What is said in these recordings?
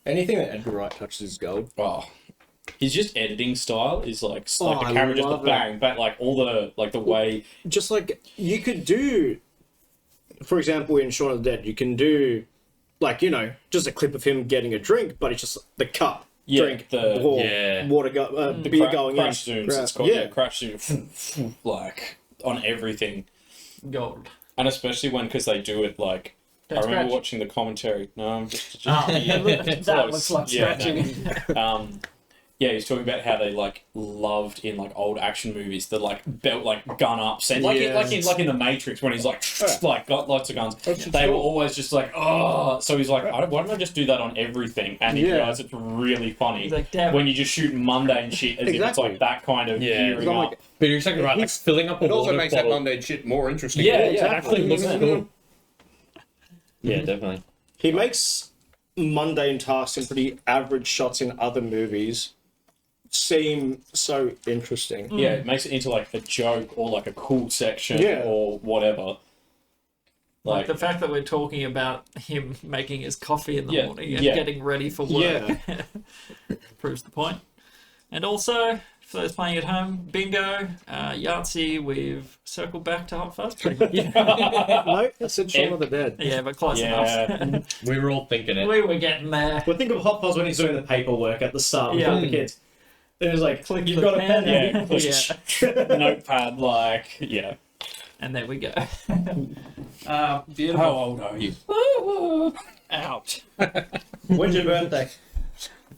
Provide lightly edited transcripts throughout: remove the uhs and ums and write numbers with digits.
Anything that Edgar Wright touches is gold. Oh, his just editing style is like the I camera just love bang, but like all the the way. Just like you could do, for example, in Shaun of the Dead, you can do, like, you know, just a clip of him getting a drink, but it's just the cup, drink, water, beer going crash in. zooms. It's called crash zoom, like on everything. Gold. And especially because they do it like. Don't I remember scratch. watching the commentary. No, I'm just That looks like scratching. Yeah, he's talking about how they like loved in like old action movies the like belt like gun ups and like in the Matrix when he's like got lots of guns. They were always just like so he's like why don't I just do that on everything? And he realized it's really funny like, when you just shoot mundane shit as if it's like that kind of gearing up. But you're exactly right. Like filling up a It also water makes bottle. that mundane shit more interesting. Yeah, Actually looks exactly. cool. Yeah, definitely. He makes mundane tasks and pretty average shots in other movies seem so interesting. Yeah, it makes it into like a joke or like a cool section or whatever. Like the fact that we're talking about him making his coffee in the morning and getting ready for work proves the point. And also, for those playing at home, bingo, Yahtzee, we've circled back to Hot Fuzz. No, I said Shaun of the Dead. Yeah, but close enough. We were all thinking it. We were getting there. Well, think of Hot Fuzz when he's doing the paperwork at the start with all the kids. It was like, Click you've the got a pen. pen. Notepad, like, And there we go. Beautiful. How old are you? Out. When's your birthday?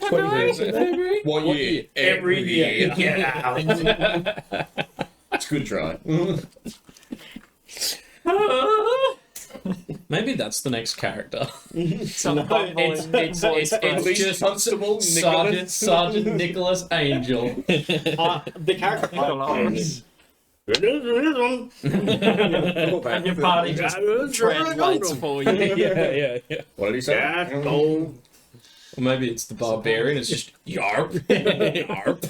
1 year. Every year. Get out. It's a good try. Maybe that's the next character. It's just Constable Sergeant Nicholas Angel. The character is... And your party just translates for you. yeah. What did he say? Or maybe it's the barbarian. It's just yarp, yarp.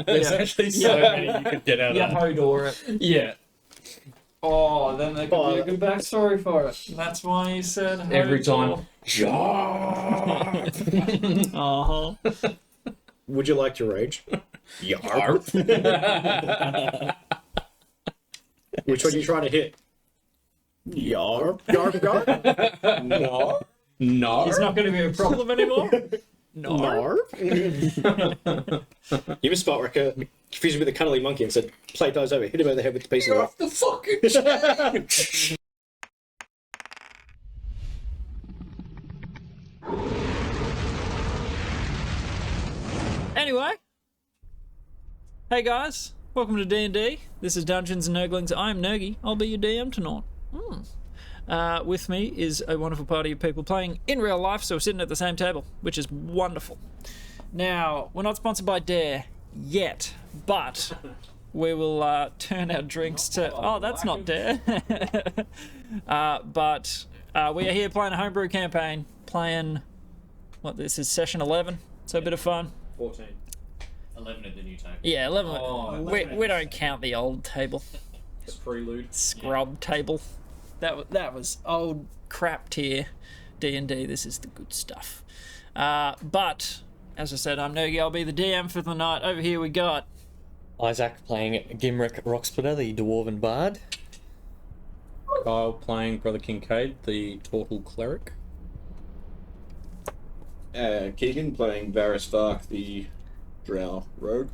There's actually so many you could get out You of. Hodor it. Yeah. Oh, then there could be a good backstory for it. That's why you said Every Hodor. time. Yarp. Would you like to rage? Yarp. Which one are you trying to hit? Yarp, yarp, yarp. No. No. It's not going to be a problem anymore. No. Narp. You missed spot wrecker. Confused him with a cuddly monkey and said, "Plate dies over. Hit him over the head with the piece of rock." The fucking Anyway. Hey guys. Welcome to D&D. This is Dungeons and Nerglings. I'm Nergy. I'll be your DM tonight. With me is a wonderful party of people playing in real life, so we're sitting at the same table, which is wonderful. Now, we're not sponsored by Dare yet, but we will turn our drinks to... Oh, that's not Dare. But we are here playing a homebrew campaign, playing... What, this is session 11, so a bit of fun. 14. 11 at the new table. Yeah, 11. Oh, we don't count the old table. It's prelude. Scrub table. That was old crap tier D&D. This is the good stuff. But as I said, I'm Nergy. I'll be the DM for the night. Over here we got Isaac playing Gimrick Rocksplitter, the Dwarven Bard. Kyle playing Brother Kincaid, the Turtle Cleric. Keegan playing Varys Vark, the Drow Rogue.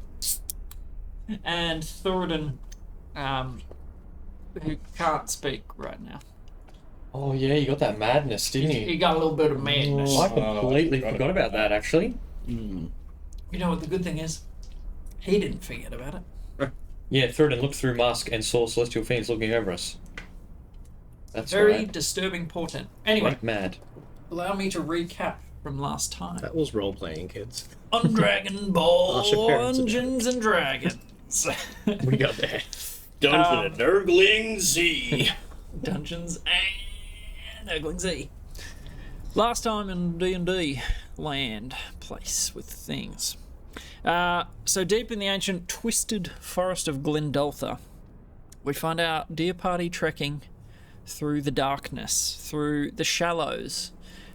and Thoradin, who can't speak right now. Oh yeah, you got that madness, didn't He you? got a little bit of madness. I completely forgot about that, actually. You know what the good thing is? He didn't forget about it. Yeah, Thoradin looked through Musk and saw Celestial Fiends looking over us. That's Very right. disturbing portent. Anyway, Went mad. allow me to recap from last time. That was role playing, kids. On Dragon Ball Ask your parents about Dungeons and Dragons. We got there. Done for the Nergling Z. Dungeons and Nergling Z. Last time in D&D land, place with things. So deep in the ancient twisted forest of Glendoltha, we find our dear party trekking through the darkness, through the shallows,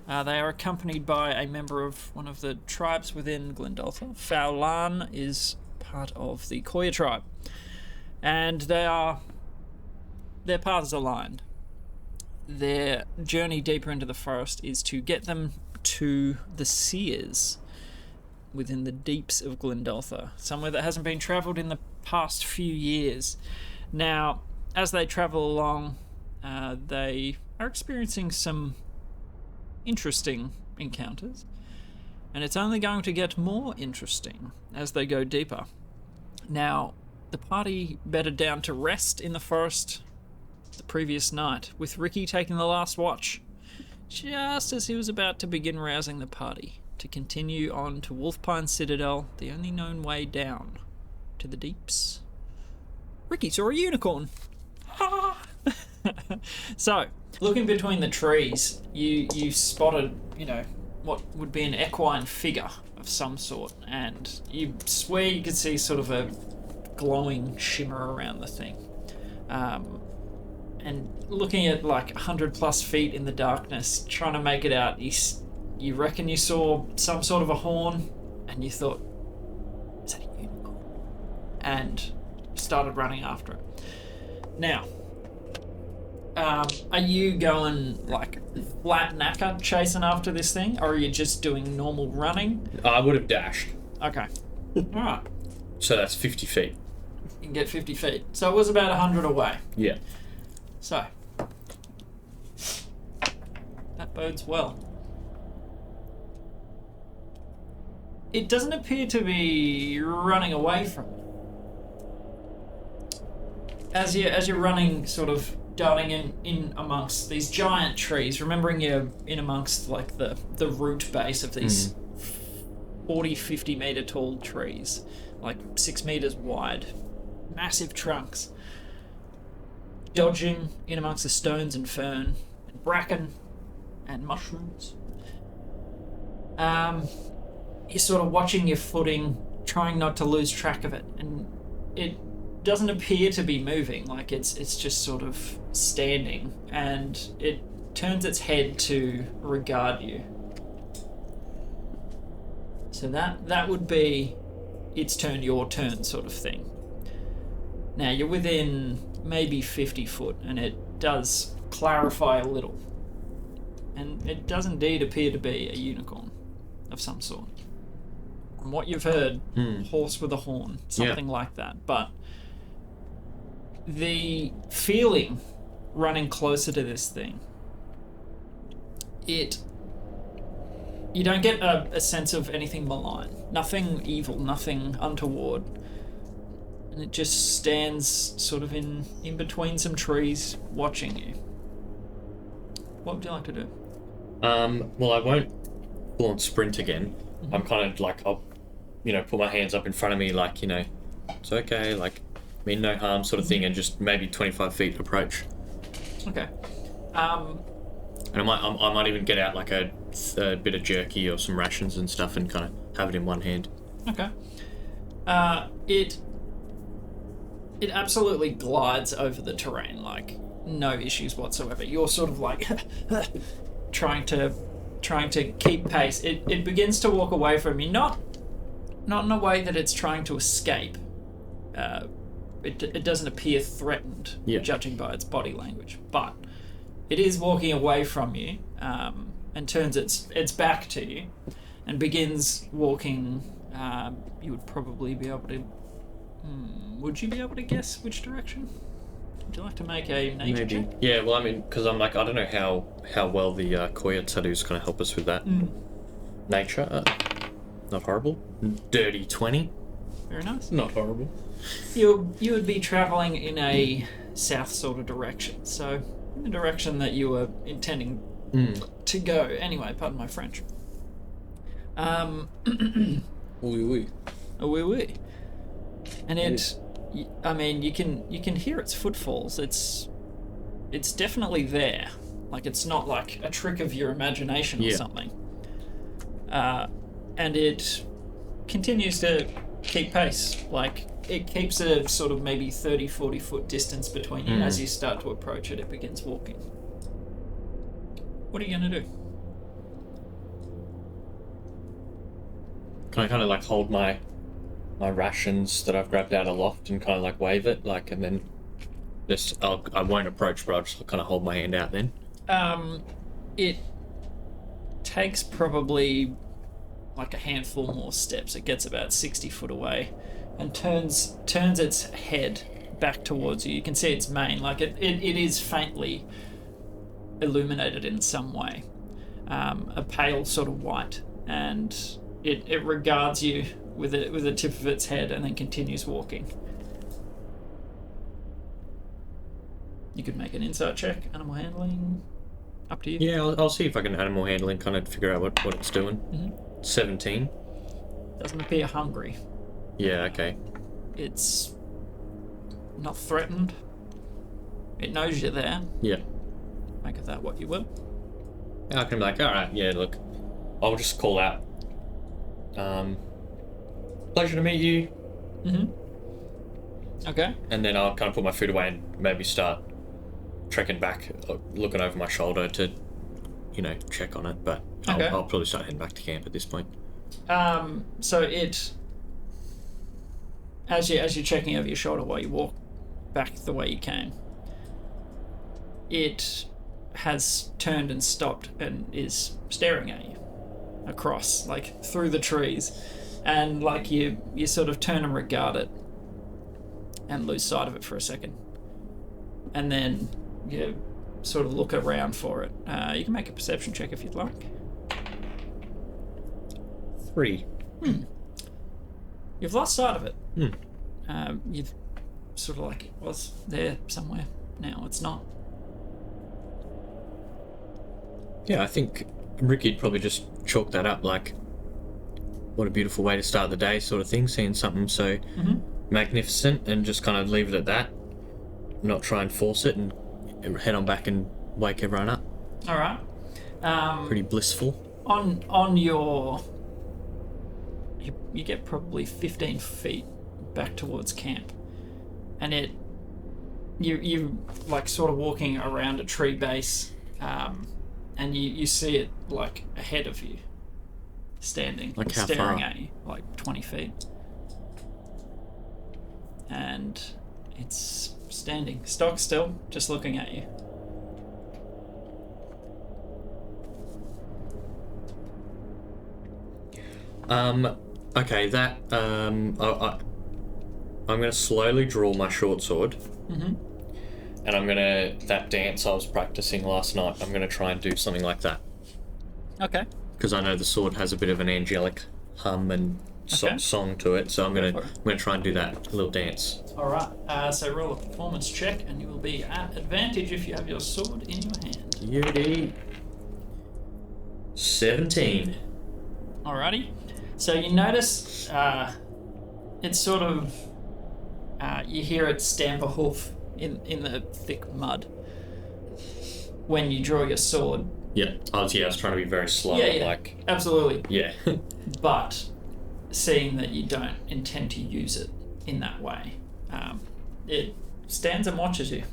They are accompanied by a member of one of the tribes within Glendaltha. Faulan is part of the Koya tribe. And their paths aligned. Their journey deeper into the forest is to get them to the Seers within the deeps of Glendaltha, somewhere that hasn't been travelled in the past few years. Now, as they travel along, they are experiencing some interesting encounters, and it's only going to get more interesting as they go deeper. Now, the party bedded down to rest in the forest the previous night, with Rikki taking the last watch, just as he was about to begin rousing the party to continue on to Wolfpine Citadel, the only known way down to the deeps. Rikki saw a unicorn! So, looking between the trees, you spotted, what would be an equine figure of some sort, and you swear you could see sort of a glowing shimmer around the thing. And looking at like 100 plus feet in the darkness, trying to make it out, you reckon you saw some sort of a horn, and you thought, is that a unicorn? And started running after it. Now, are you going like flat knacker chasing after this thing, or are you just doing normal running? I would have dashed. Okay. Alright. So that's 50 feet. You can get 50 feet. So it was about 100 away. Yeah. So, that bodes well. It doesn't appear to be running away from it. As you're running, sort of darting in amongst these giant trees, remembering you're in amongst like the root base of these 40, 50 meter tall trees, like 6 meters wide, massive trunks, dodging in amongst the stones and fern and bracken and mushrooms. You're sort of watching your footing, trying not to lose track of it, and it doesn't appear to be moving, like it's just sort of standing, and it turns its head to regard you. So that would be its turn, your turn sort of thing. Now you're within maybe 50 foot, and it does clarify a little, and it does indeed appear to be a unicorn of some sort. From what you've heard, horse with a horn, something like that. But the feeling running closer to this thing, you don't get a sense of anything malign, nothing evil, nothing untoward. And it just stands sort of in between some trees watching you. What would you like to do? Well, I won't full on sprint again. I'm kind of like, I'll, put my hands up in front of me like, it's okay, like, mean no harm sort of thing, and just maybe 25 feet approach. Okay. And I might even get out like a bit of jerky or some rations and stuff and kind of have it in one hand. Okay. It absolutely glides over the terrain, like no issues whatsoever. You're sort of like trying to keep pace. It begins to walk away from you, not in a way that it's trying to escape. It doesn't appear threatened, judging by its body language, but it is walking away from you, and turns its back to you, and begins walking. You would probably be able to. Would you be able to guess which direction? Would you like to make a nature check? Yeah, well, I mean, because I'm like, I don't know how well the Koya tattoo is going to help us with that. Nature, not horrible. Dirty 20. Very nice. Not horrible. You would be travelling in a south sort of direction, so in the direction that you were intending to go. Anyway, pardon my French. Oui, oui. Oui, oui. And I mean, you can hear its footfalls. It's definitely there. Like, it's not like a trick of your imagination or something. And it continues to keep pace. Like, it keeps a sort of maybe 30, 40 foot distance between you. As you start to approach it, it begins walking. What are you going to do? Can I kind of like hold my rations that I've grabbed out of loft and kind of like wave it, like, and then just I won't approach, but I'll just kind of hold my hand out then. It takes probably like a handful more steps. It gets about 60 foot away and turns its head back towards you. You can see its mane, like it is faintly illuminated in some way, a pale sort of white, and it regards you with the tip of its head and then continues walking. You could make an insight check, animal handling, up to you. Yeah, I'll see if I can animal handling, kind of figure out what it's doing. 17. Doesn't appear hungry. Yeah, okay. It's not threatened. It knows you're there. Yeah. Make of that what you will. I can be like, alright, yeah, look, I'll just call out. Pleasure to meet you. Okay. And then I'll kind of put my food away and maybe start trekking back, looking over my shoulder to, check on it. But I'll probably start heading back to camp at this point. So it, as you're checking over your shoulder while you walk back the way you came, it has turned and stopped and is staring at you across, like through the trees, and like you sort of turn and regard it and lose sight of it for a second, and then you sort of look around for it. You can make a perception check if you'd like. 3. You've lost sight of it. You've sort of like, it was there somewhere, now it's not. Yeah, I think Rikki'd probably just chalk that up like, what a beautiful way to start the day sort of thing, seeing something so magnificent, and just kind of leave it at that, not try and force it, and head on back and wake everyone up. All right. Pretty blissful. On your... You get probably 15 feet back towards camp, and you like sort of walking around a tree base, and you see it like ahead of you, standing, like how staring far? at you, like 20 feet. And it's standing stock still, just looking at you. Okay, that, I'm gonna slowly draw my short sword. And I'm gonna, that dance I was practicing last night, I'm gonna try and do something like that. Okay. Because I know the sword has a bit of an angelic hum and song to it, so I'm gonna try and do that little dance. All right. So roll a performance check, and you will be at advantage if you have your sword in your hand. Beauty. 17. Alrighty. So you notice it's sort of you hear it stamp a hoof in the thick mud when you draw your sword. Yeah, I was trying to be very slow. Yeah. Like, absolutely. yeah. But seeing that you don't intend to use it in that way, it stands and watches you.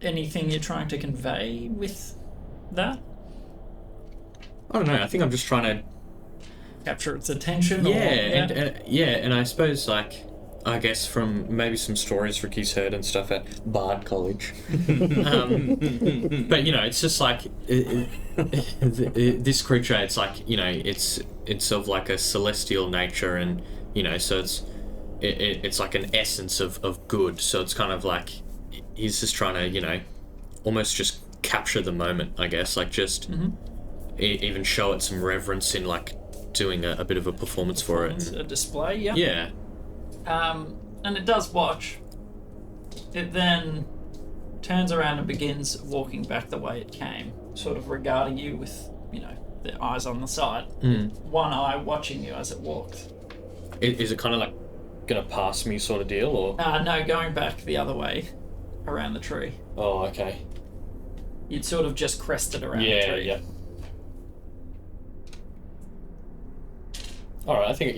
Anything you're trying to convey with that? I don't know, I think I'm just trying to Capture its attention? And I suppose, like, I guess from maybe some stories Rikki's heard and stuff at Bard College. But, it's just like, this creature, it's like, it's of like a celestial nature, and, so it's like an essence of good. So it's kind of like, he's just trying to, almost just capture the moment, I guess, like just even show it some reverence in like doing a bit of a performance for it. A display, yeah. Yeah. And it does watch. It then turns around and begins walking back the way it came, sort of regarding you with, the eyes on the side. One eye watching you as it walks. Is it kind of like gonna pass me sort of deal, or? No, going back the other way, around the tree. Oh, okay. You'd sort of just crested around the tree. Yeah. Alright, I think,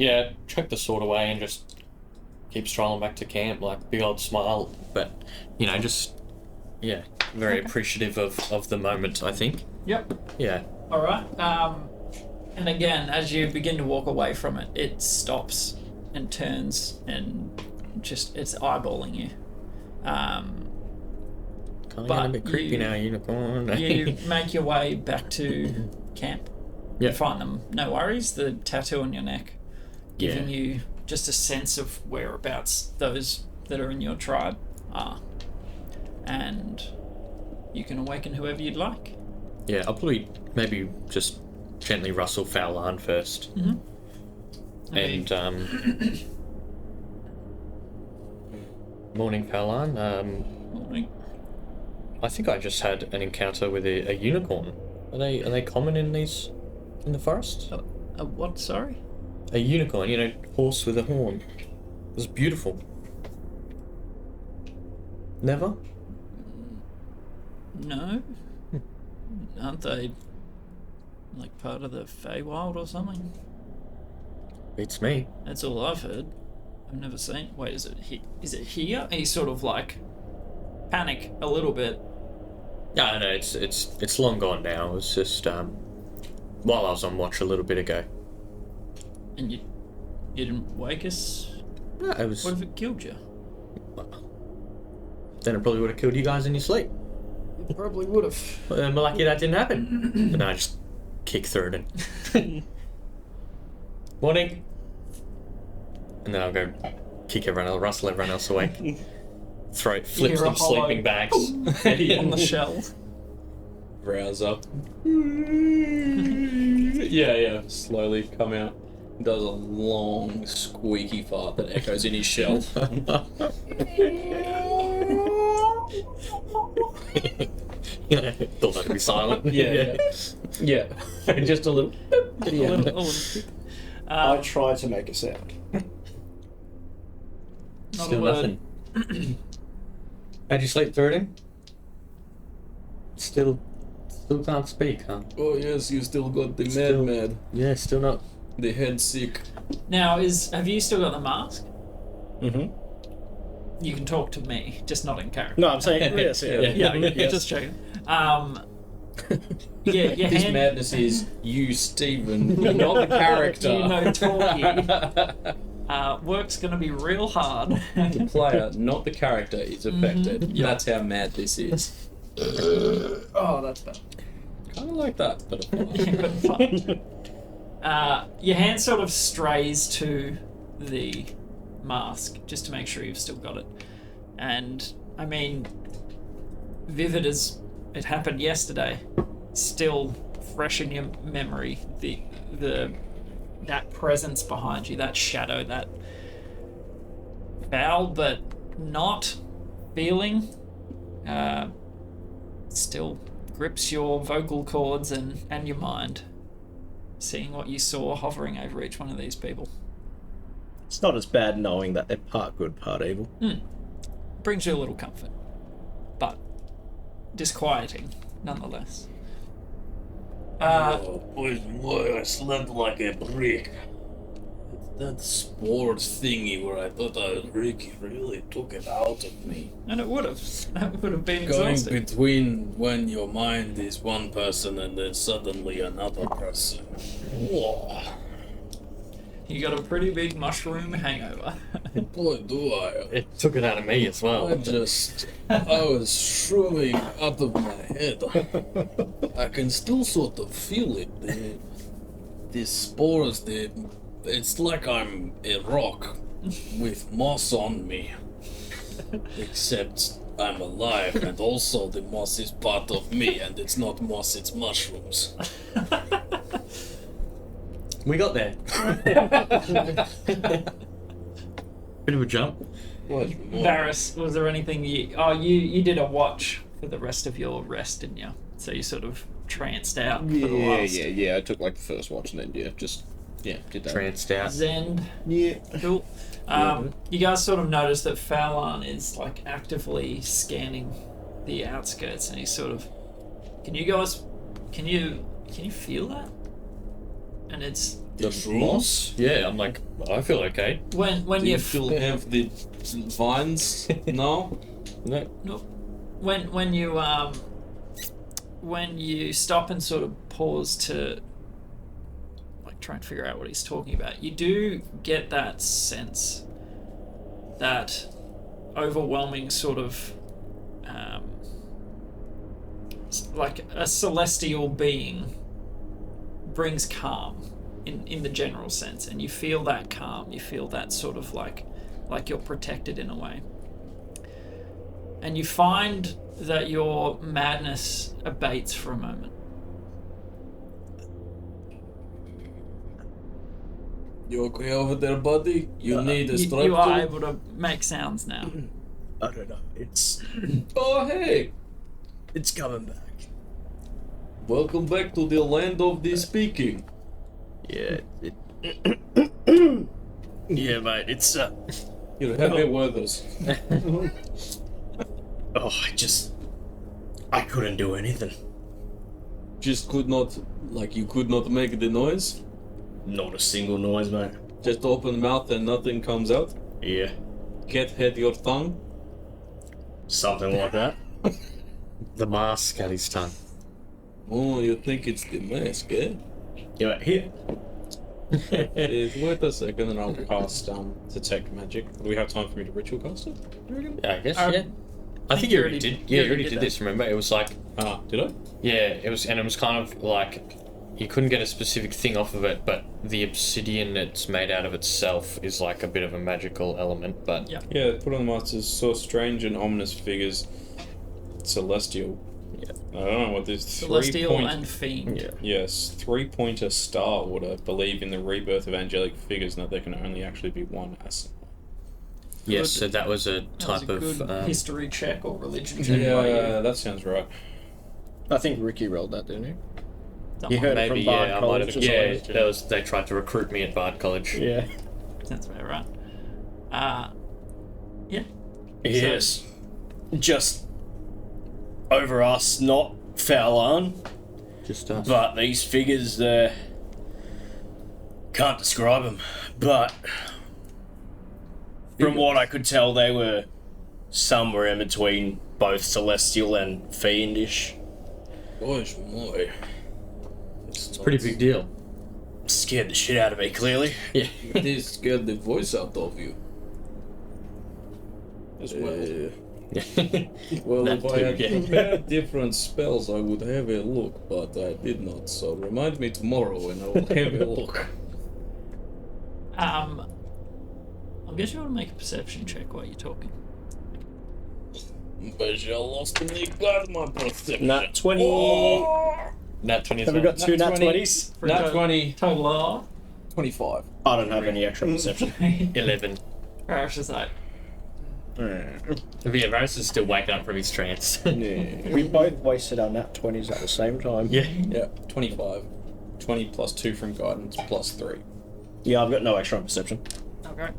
chuck the sword away and just keep strolling back to camp, like, big old smile, but, very appreciative of the moment, I think. Yep. Yeah. Alright, And again, as you begin to walk away from it, it stops and turns and just it's eyeballing you. Kind of getting a bit creepy now, unicorn. You make your way back to camp. Yeah. You find them, no worries. The tattoo on your neck, giving you just a sense of whereabouts those that are in your tribe are, and you can awaken whoever you'd like. Yeah, I'll probably maybe just gently rustle Fowlan first. Mm-hmm. And morning, Fowlan. Morning. I think I just had an encounter with a unicorn. Are they common in the forest? A what? Sorry. A unicorn, horse with a horn. It was beautiful. Never? No. Aren't they like part of the Feywild or something? Beats me. That's all I've heard. I've never seen. Wait, is it here? He sort of like panic a little bit. No, it's long gone now. It was just while I was on watch a little bit ago. And you didn't wake us? No, it was. What if it killed you? Then it probably would have killed you guys in your sleep. It probably would have. We're lucky that didn't happen. And I just kick through it and morning. And then I'll go kick everyone else, rustle everyone else awake. Flip hear some a hollow sleeping bags on the shell. Rouse up. Yeah. Slowly come out. Does a long squeaky fart that echoes in his shell. Thought I'd be silent. Yeah. Just a little. I try to make a sound. Not Still a word. nothing. How'd you sleep through it? Still can't speak, huh? Oh yes, you still got the Still- mad. Yeah, still not. The head sick. Now, have you still got the mask? Mm-hmm. You can talk to me, just not in character. No, I'm saying yes. Yeah, Yes. just checking. Your His hand, madness is you, Stephen, not the character. talkie. Work's going to be real hard. The player, not the character, is affected. Mm-hmm. Yep. That's how mad this is. Oh, that's bad. Kind of like that, but Yeah, but fun. Your hand sort of strays to the mask just to make sure you've still got it. And, I mean, vivid as it happened yesterday, still fresh in your memory, that presence behind you, that shadow, that foul but not feeling, still grips your vocal cords and your mind, seeing what you saw hovering over each one of these people. It's not as bad knowing that they're part good, part evil. Brings you a little comfort, but disquieting nonetheless. Boy, I slept like a brick. That sports thingy where I thought Rikki really took it out of me. And that would have been Going exhausting. between when your mind is one person and then suddenly another person. Whoa. You got a pretty big mushroom hangover. Boy, do I. It took it out of me as well. I was shriving out of my head. I can still sort of feel it. The spores, it's like I'm a rock with moss on me. Except I'm alive and also the moss is part of me and it's not moss, it's mushrooms. We got there. Bit of a jump. Varys, was there anything you did a watch for the rest of your rest, didn't you? So you sort of tranced out for the last. Yeah. I took like the first watch and then did that. Tranced out. Zen. Yeah. Cool. You guys sort of notice that Fowlan is like actively scanning the outskirts, and he's sort of. Can you feel that? And it's The Moss? Yeah, I'm like, I feel okay. when Do you you still have the vines now? No. when you stop and sort of pause to try and figure out what he's talking about. You do get that sense, that overwhelming sort of like a celestial being brings calm in the general sense, and you feel that calm, you feel that sort of like you're protected in a way, and you find that your madness abates for a moment. You okay over there, buddy? You need a strap you are tool? able to make sounds now. I don't know. It's Oh, hey! it's coming back. Welcome back to the land of the speaking. Yeah. Yeah, mate. It's You're happy with us. I couldn't do anything. Just could not, like, you could not make the noise? Not a single noise, mate. Just open mouth and nothing comes out? Yeah. Cat had your tongue? Something like that. The mask at his tongue. Oh, you think it's the mask, eh? Yeah, here. Wait a second and I'll Cast detect magic. Do we have time for me to ritual cast it? Do you reckon? Yeah, I guess, Um, yeah. I think you already did. Yeah, you already did this, remember? It was like, Did I? yeah, it was kind of like, you couldn't get a specific thing off of it, but the obsidian it's made out of itself is like a bit of a magical element, but... Yeah. Yeah, put on the masters, saw strange and ominous figures. Celestial. Yeah. I don't know what this Celestial and fiend. Yeah. Yes, 3-pointer star order believe in the rebirth of angelic figures and that there can only actually be one as. Yes, so that was a That was type a of... good history check or religion check by you. Yeah, that sounds right. I think Rikki rolled that, didn't he? That You one heard it maybe, from Bard yeah, I might have... College or Yeah, something. they tried to recruit me at Bard College. Yeah. sounds about right. Yeah. Yes. Just over us, not Fowlan, Just us. but these figures, can't describe them. But from what I could tell, they were somewhere in between both celestial and fiendish. Gosh, my. It's a pretty big deal. Scared the shit out of me, clearly. Yeah. This scared the voice out of you. As well. Well, That if I too, had yeah. prepared different spells, I would have a look, but I did not. So remind me tomorrow and I will have a look. I'll guess you want to make a perception check while you're talking. But you lost me, got my perception. Nat 20. Nat 20 as Have we well. got two Nat 20. 20s? For Nat a 20. Total of 25. I don't have any extra perception. 11. Rarish is like, Yeah, Varys is still waking up from his trance. We both wasted our Nat 20s at the same time. Yeah. Yeah, 25. 20 plus 2 from guidance plus 3. Yeah, I've got no extra on perception. okay.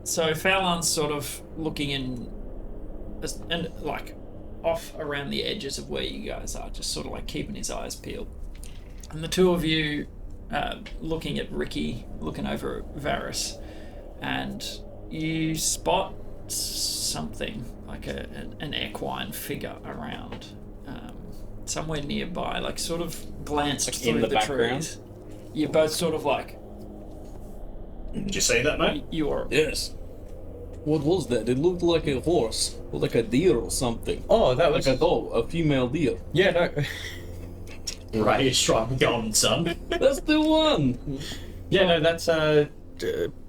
So Fowlan's sort of looking in, and like off around the edges of where you guys are, just sort of like keeping his eyes peeled. And the two of you, looking at Rikki, looking over at Varys, and you spot something like an equine figure around somewhere nearby, like sort of glanced Like through in the background? trees. You're both sort of like, Did you see that, mate? you're Yes. What was that? It looked like a horse, or like a deer or something. Oh, that was... Like a doe, a female deer. Yeah, no... Right, strike golden sun. That's the one. Yeah, no, that's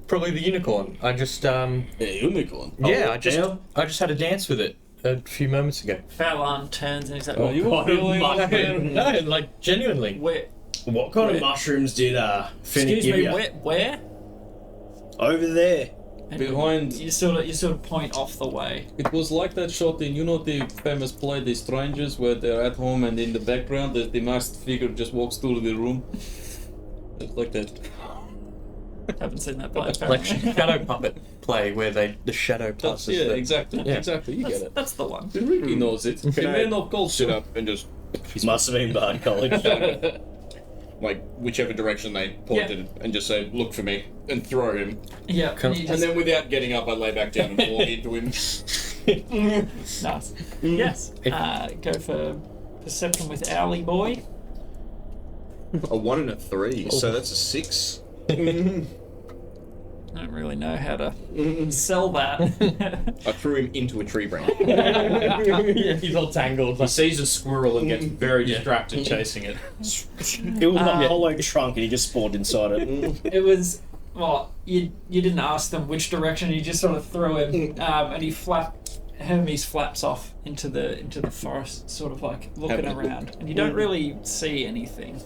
probably the unicorn. I just A unicorn. yeah, Oh, I just had a dance with it a few moments ago. Fowlan turns and he's like, Are you God, feeling my like head. No, like genuinely. where? What kind Where? of mushrooms did Finn Excuse give me, you? where? Over there. And Behind- you sort of point off the way. It was like that shot in, you know, the famous play The Strangers, where they're at home and in the background the masked figure just walks through the room. It's like that. Haven't seen that play. Like apparently. shadow puppet play where the shadow That's, passes. yeah, the- exactly. Yeah. Exactly, you get it. That's the one. Rikki knows it. The man of Sit culture. up and just Must have been Bard College. like whichever direction they pointed and just say, "Look for me," and throw him. Yeah. Come- you And just- then without getting up, I lay back down and fall into him. nice. Yes. Go for perception with Owly Boy. A 1 and a 3, so that's a 6. I don't really know how to sell that. I threw him into a tree branch. Yeah, he's all tangled. He sees a squirrel and gets very distracted chasing it. It was a hollow trunk and he just spawned inside it. It was, well, you didn't ask them which direction, you just sort of threw him, and Hermes flaps off into the forest, sort of like looking around, and you don't really see anything.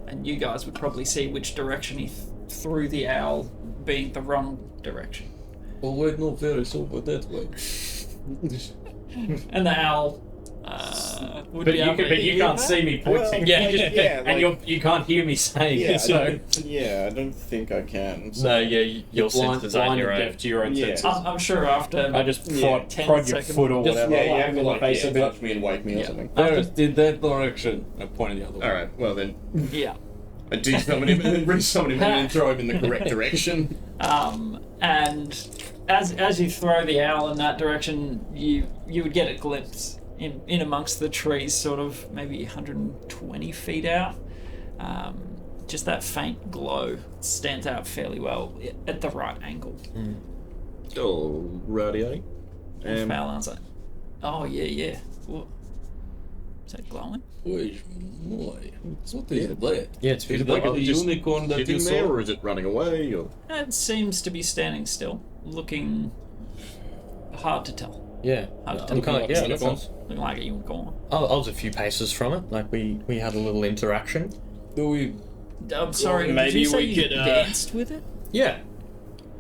And you guys would probably see which direction he threw the owl, being the wrong direction. Oh wait, no, Ferris, over that way. And the owl would But be able to you hear can't that? see me pointing. Yeah, And you can't hear me saying Yeah, it. So I don't think I can. So. No, yeah, your senses aren't your own. deaf to your own Yeah. senses. I'm sure after I just 10 prod your seconds. foot or Just, whatever. yeah, you like, have to in like the face a bit. touch me and wake me or something. Ferris did that direction. I pointed the other way. Alright, well then, Yeah. I de-summon him and then re-summon him and then throw him in the correct direction. And as you throw the owl in that direction, you would get a glimpse in amongst the trees, sort of maybe 120 feet out. Just that faint glow stands out fairly well at the right angle. Alrighty. Foul answer. Oh yeah. What? Is that glowing? Wait, boy. What is that? Yeah, it's Is it Like like the just unicorn that you sitting there, saw? or is it running away? Or It seems to be standing still, looking hard to tell. Yeah, Hard to I'm tell. kind of that sounds. Looking like a unicorn. I was a few paces from it. Like we had a little interaction. Do we? I'm sorry. Did maybe you say we you could, danced with it? Yeah,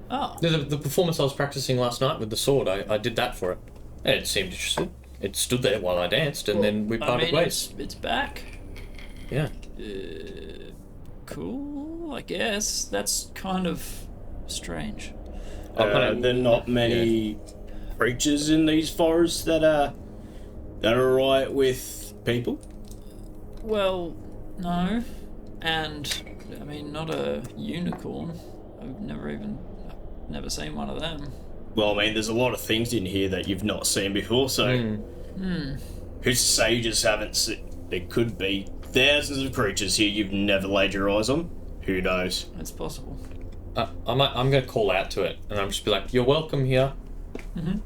Oh. the performance I was practicing last night with the sword, I did that for it. And it seemed interested. It stood there while I danced, and then we parted ways. It's back. Yeah. Cool, I guess. That's kind of strange. There are not many creatures in these forests that are right with people. Well, no. And, I mean, not a unicorn. I've never seen one of them. Well, I mean, there's a lot of things in here that you've not seen before, so who's to say you just haven't seen? There could be thousands of creatures here you've never laid your eyes on. Who knows? It's possible. I'm going to call out to it, and I'm just be like, "You're welcome here." Mm-hmm.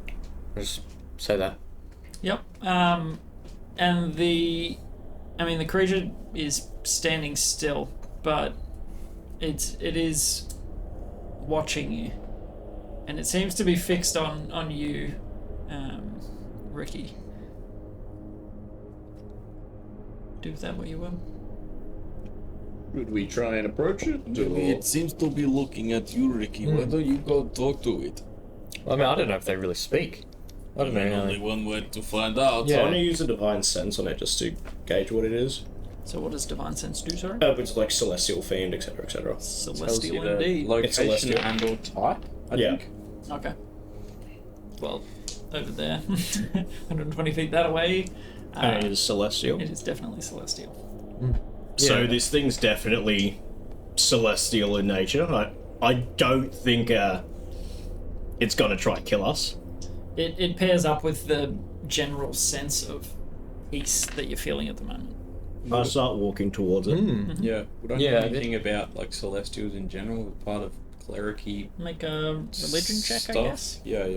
Just say that. Yep. And the creature is standing still, but it is watching you, and it seems to be fixed on you, Rikki. Do with that what you will. would we try and approach it? Or... It seems to be looking at you, Rikki. Why don't you go talk to it? I mean, I don't know if they really speak. I don't know. Only one way to find out. So I'm gonna use a divine sense on it just to gauge what it is. So what does divine sense do, sorry? It's like celestial themed, etc., etc. Celestial indeed. It's Location celestial. and or type, I Yeah. think. Okay. Well, over there, 120 feet that way. And it is celestial. It is definitely celestial. So Yeah. this thing's definitely celestial in nature. I don't think it's gonna try and kill us. It pairs up with the general sense of peace that you're feeling at the moment. I start walking towards it. Yeah. Would I Yeah, know anything about like celestials in general? Part of clericy Make a religion check, stuff? I guess. Yeah.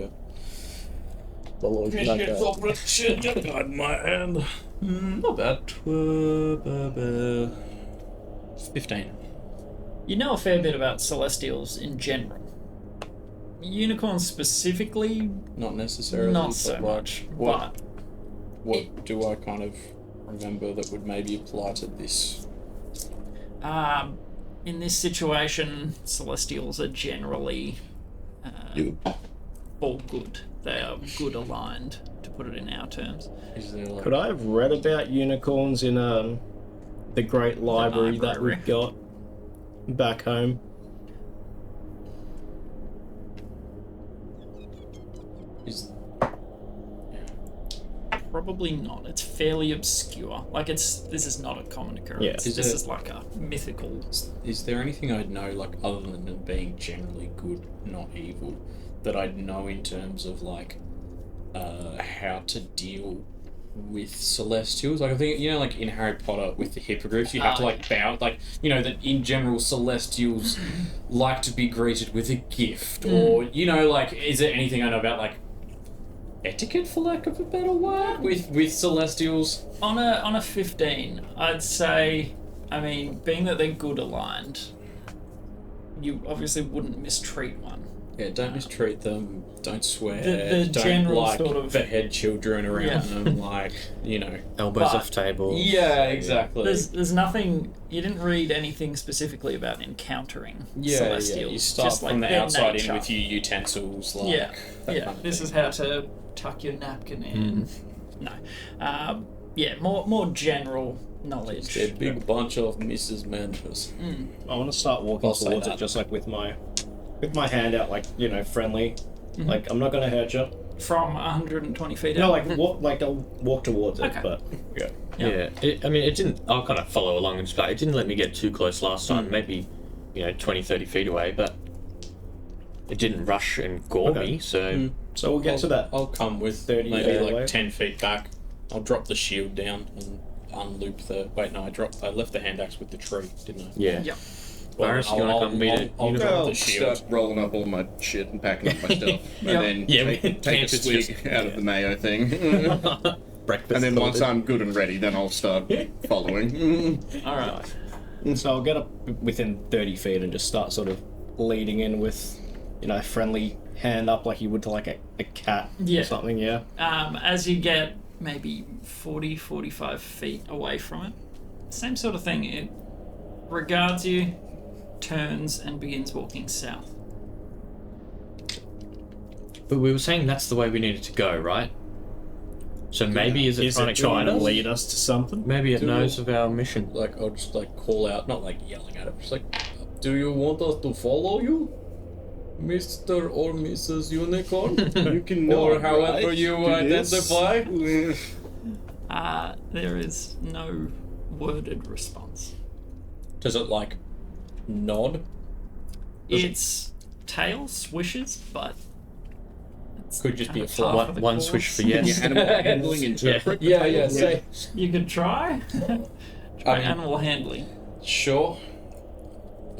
God, my hand. Not bad. 15. You know a fair bit about celestials in general. Unicorns specifically, Not necessarily. not but, so like, much. What, But what do I kind of remember that would maybe apply to this? in this situation, celestials are generally all good. They are good aligned, to put it in our terms. Is there like Could I have read about unicorns in the great library that library. we've got back home? is Probably not. It's fairly obscure. Like this is not a common occurrence. Yeah. This is like a mythical. is there anything I'd know like other than them being generally good, not evil, that I'd know in terms of like how to deal with Celestials. Like I think like in Harry Potter with the hippogriffs, you have to like bow. Like that in general, Celestials like to be greeted with a gift, or like is there anything I know about like etiquette, for lack of a better word, with Celestials? On a 15, I'd say. I mean, being that they're good aligned, you obviously wouldn't mistreat one. Yeah, don't mistreat them. Don't swear. The don't general like sort of behead children around them. Like elbows off tables. Yeah, exactly. There's nothing. You didn't read anything specifically about encountering Celestials. Yeah. You start just from like the outside nature. in with your utensils. Like, yeah. This is how to tuck your napkin in. No. More general knowledge. They're a big bunch of Mrs. Manchus. I want to start walking towards it, just like with my hand out, like friendly. Like I'm not gonna hurt you. From 120 feet. No, out? I'll walk towards it, Okay. but Yeah. It didn't. I'll kind of follow along and just it didn't let me get too close last time. Maybe 20, 30 feet away, but it didn't rush and gore me. So so we'll get to that. I'll come with 30 maybe feet like away. 10 feet back. I'll drop the shield down and unloop the. Wait, no, I left the hand axe with the tree, didn't I? yeah. Yeah. Varus, you want to come meet it? I'll drop I'll the shield. start rolling up all my shit and packing up my stuff, Yeah. and then take a Campus swig just- out of the mayo thing. Breakfast. And then once sorted. I'm good and ready, then I'll start following. All right. So I'll get up within 30 feet and just start sort of leading in with, a friendly hand up like you would to like a cat Yeah. or something. Yeah. As you get maybe 40, 45 feet away from it, same sort of thing. It regards you, turns, and begins walking south. But we were saying that's the way we needed to go, right? So maybe is it trying to guide us? lead us to something? Maybe it knows of our mission. Like, I'll just like call out, not like yelling at it, just like, do you want us to follow you? Mr. or Mrs. Unicorn? You can or nod, however right? you Do this. identify? There is no worded response. Does it like nod? Its tail swishes, but Could just be a kind of fly. par for the One switch for course. yes. Animal handling interpret. Yeah. Say, You could try. Try I mean- animal handling. sure.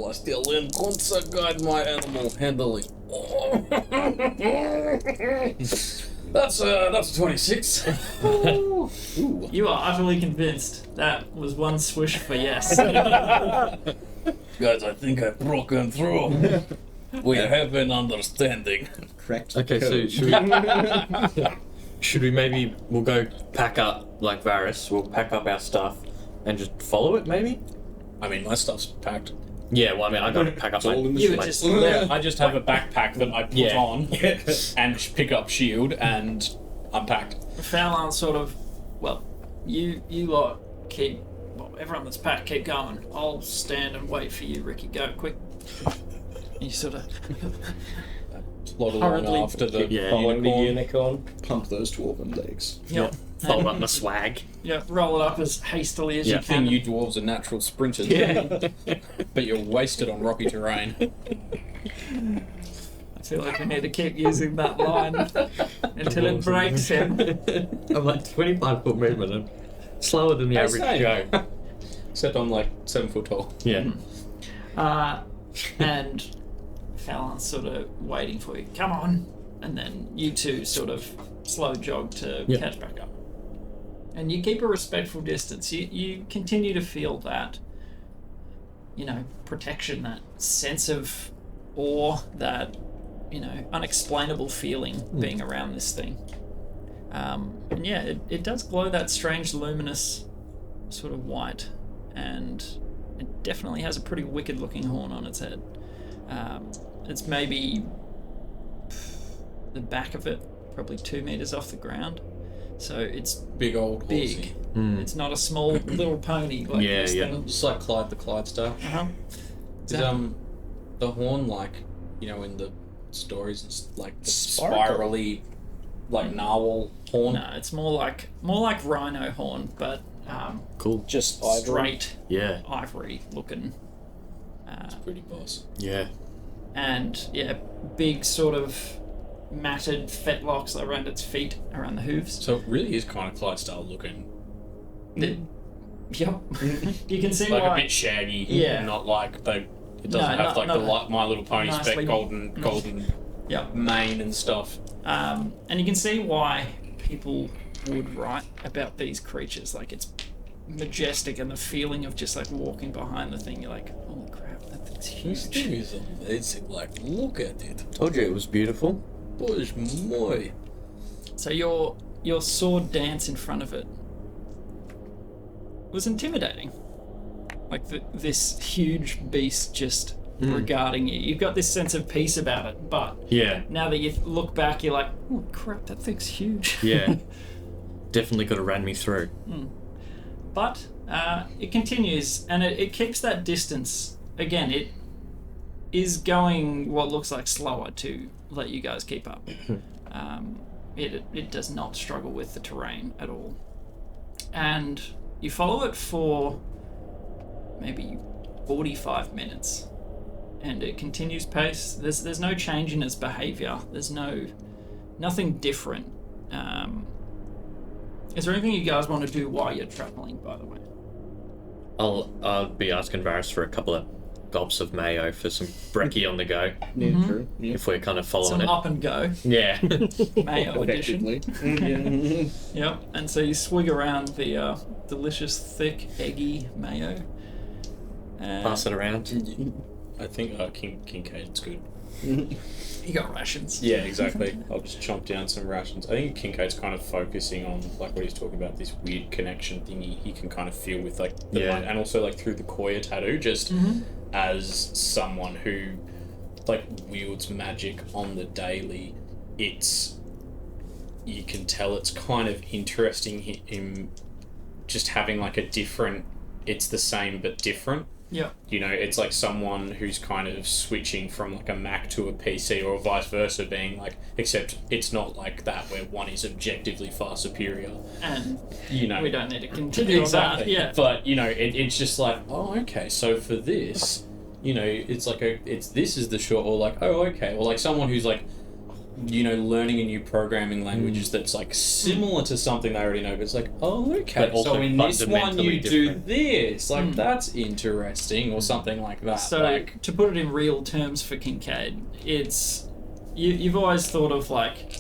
I still in concert guide my animal handling. That's a 26. You are utterly convinced that was one swish for yes. Guys, I think I've broken through. We have an understanding. Cracked. Okay, so code. should we maybe we'll go pack up like Varus. We'll pack up our stuff and just follow it. Maybe. I mean, my stuff's packed. Yeah. Well, I mean, I got to pack up all in the You were my just I just have a backpack that I put Yeah. on and pick up shield and unpacked. Fallon sort of, well, you lot keep, well, everyone that's packed, keep going. I'll stand and wait for you, Rikki. Go, quick. You sort of, Plod along Hurriedly after the Yeah. Following the unicorn. unicorn. Pump those dwarven legs. yeah, fold up my swag. yeah, roll it up as hastily as Yeah. you Thing can. you dwarves are natural sprinters. But you're wasted on rocky terrain. I feel like we need to keep using that line until it breaks him. I'm like 25-foot movement. I'm slower than the average same. Joe. Except I'm like 7 foot tall. Yeah. And Fallon's sort of waiting for you. Come on. And then you two sort of slow jog to Yep. catch back up. And you keep a respectful distance. You continue to feel that, protection, that sense of awe, that, unexplainable feeling being around this thing. And yeah, it does glow that strange luminous sort of white, and it definitely has a pretty wicked looking horn on its head. It's maybe the back of it, probably 2 meters off the ground. So it's Big old horsey. big. It's not a small little pony like Yeah, this yeah. thing. Just like Clyde the Clydesdale. Uh-huh. Is the horn like, in the stories, it's like the Sparkle. spirally, like narwhal horn? No, it's more like rhino horn, but Cool. Just ivory. straight Yeah. ivory looking. Pretty boss. Yeah. And yeah, big sort of matted fetlocks around its feet, around the hooves. So it really is kind of Clydesdale looking. Yep. You can see like why. A bit shaggy. Yeah. Not like it doesn't have like the My Little Pony spec golden Yep. mane and stuff. And you can see why people would write about these creatures. Like, it's majestic, and the feeling of just like walking behind the thing, you're like, holy crap, that thing's This huge. thing is amazing. Like, look at it. Told you it was beautiful. Boys, moi. So your sword dance in front of it was intimidating. Like this huge beast just regarding you. You've got this sense of peace about it, but Yeah. now that you look back, you're like, oh crap, that thing's huge. Yeah. Definitely got to ran me through. But it continues, and it keeps that distance. Again, it is going what looks like slower to let you guys keep up. It does not struggle with the terrain at all. And you follow it for maybe 45 minutes, and it continues pace. There's no change in its behavior. There's nothing different. Is there anything you guys want to do while you're traveling, by the way? I'll be asking Varys for a couple of gobs of mayo for some brekkie on the go. Yeah, true. Yeah. If we're kind of following Some it. up and go Yeah. mayo edition. Effectively. Yep. And so you swig around the delicious, thick, eggy mayo. Pass it around. I think Kincaid's good. You got rations. Yeah, exactly. I'll just chomp down some rations. I think Kincaid's kind of focusing on like what he's talking about, this weird connection thing he can kind of feel with like the mind, and also like through the Koya tattoo, just as someone who like wields magic on the daily, you can tell it's kind of interesting him just having like a different, it's the same but different. Yeah. You know, it's like someone who's kind of switching from like a Mac to a PC, or vice versa, being like, except it's not like that where one is objectively far superior. And you know, we don't need to continue exactly. on that. Yeah. But you know, it's just like, oh, okay. So for this, you know, it's like this is the short, or like, oh, okay, or like someone who's like, you know, learning a new programming language that's like similar to something they already know, but it's like, oh, okay, But also so in this one fundamentally you do different. this, like that's interesting, or something like that. So like, to put it in real terms for Kincaid, it's you've always thought of like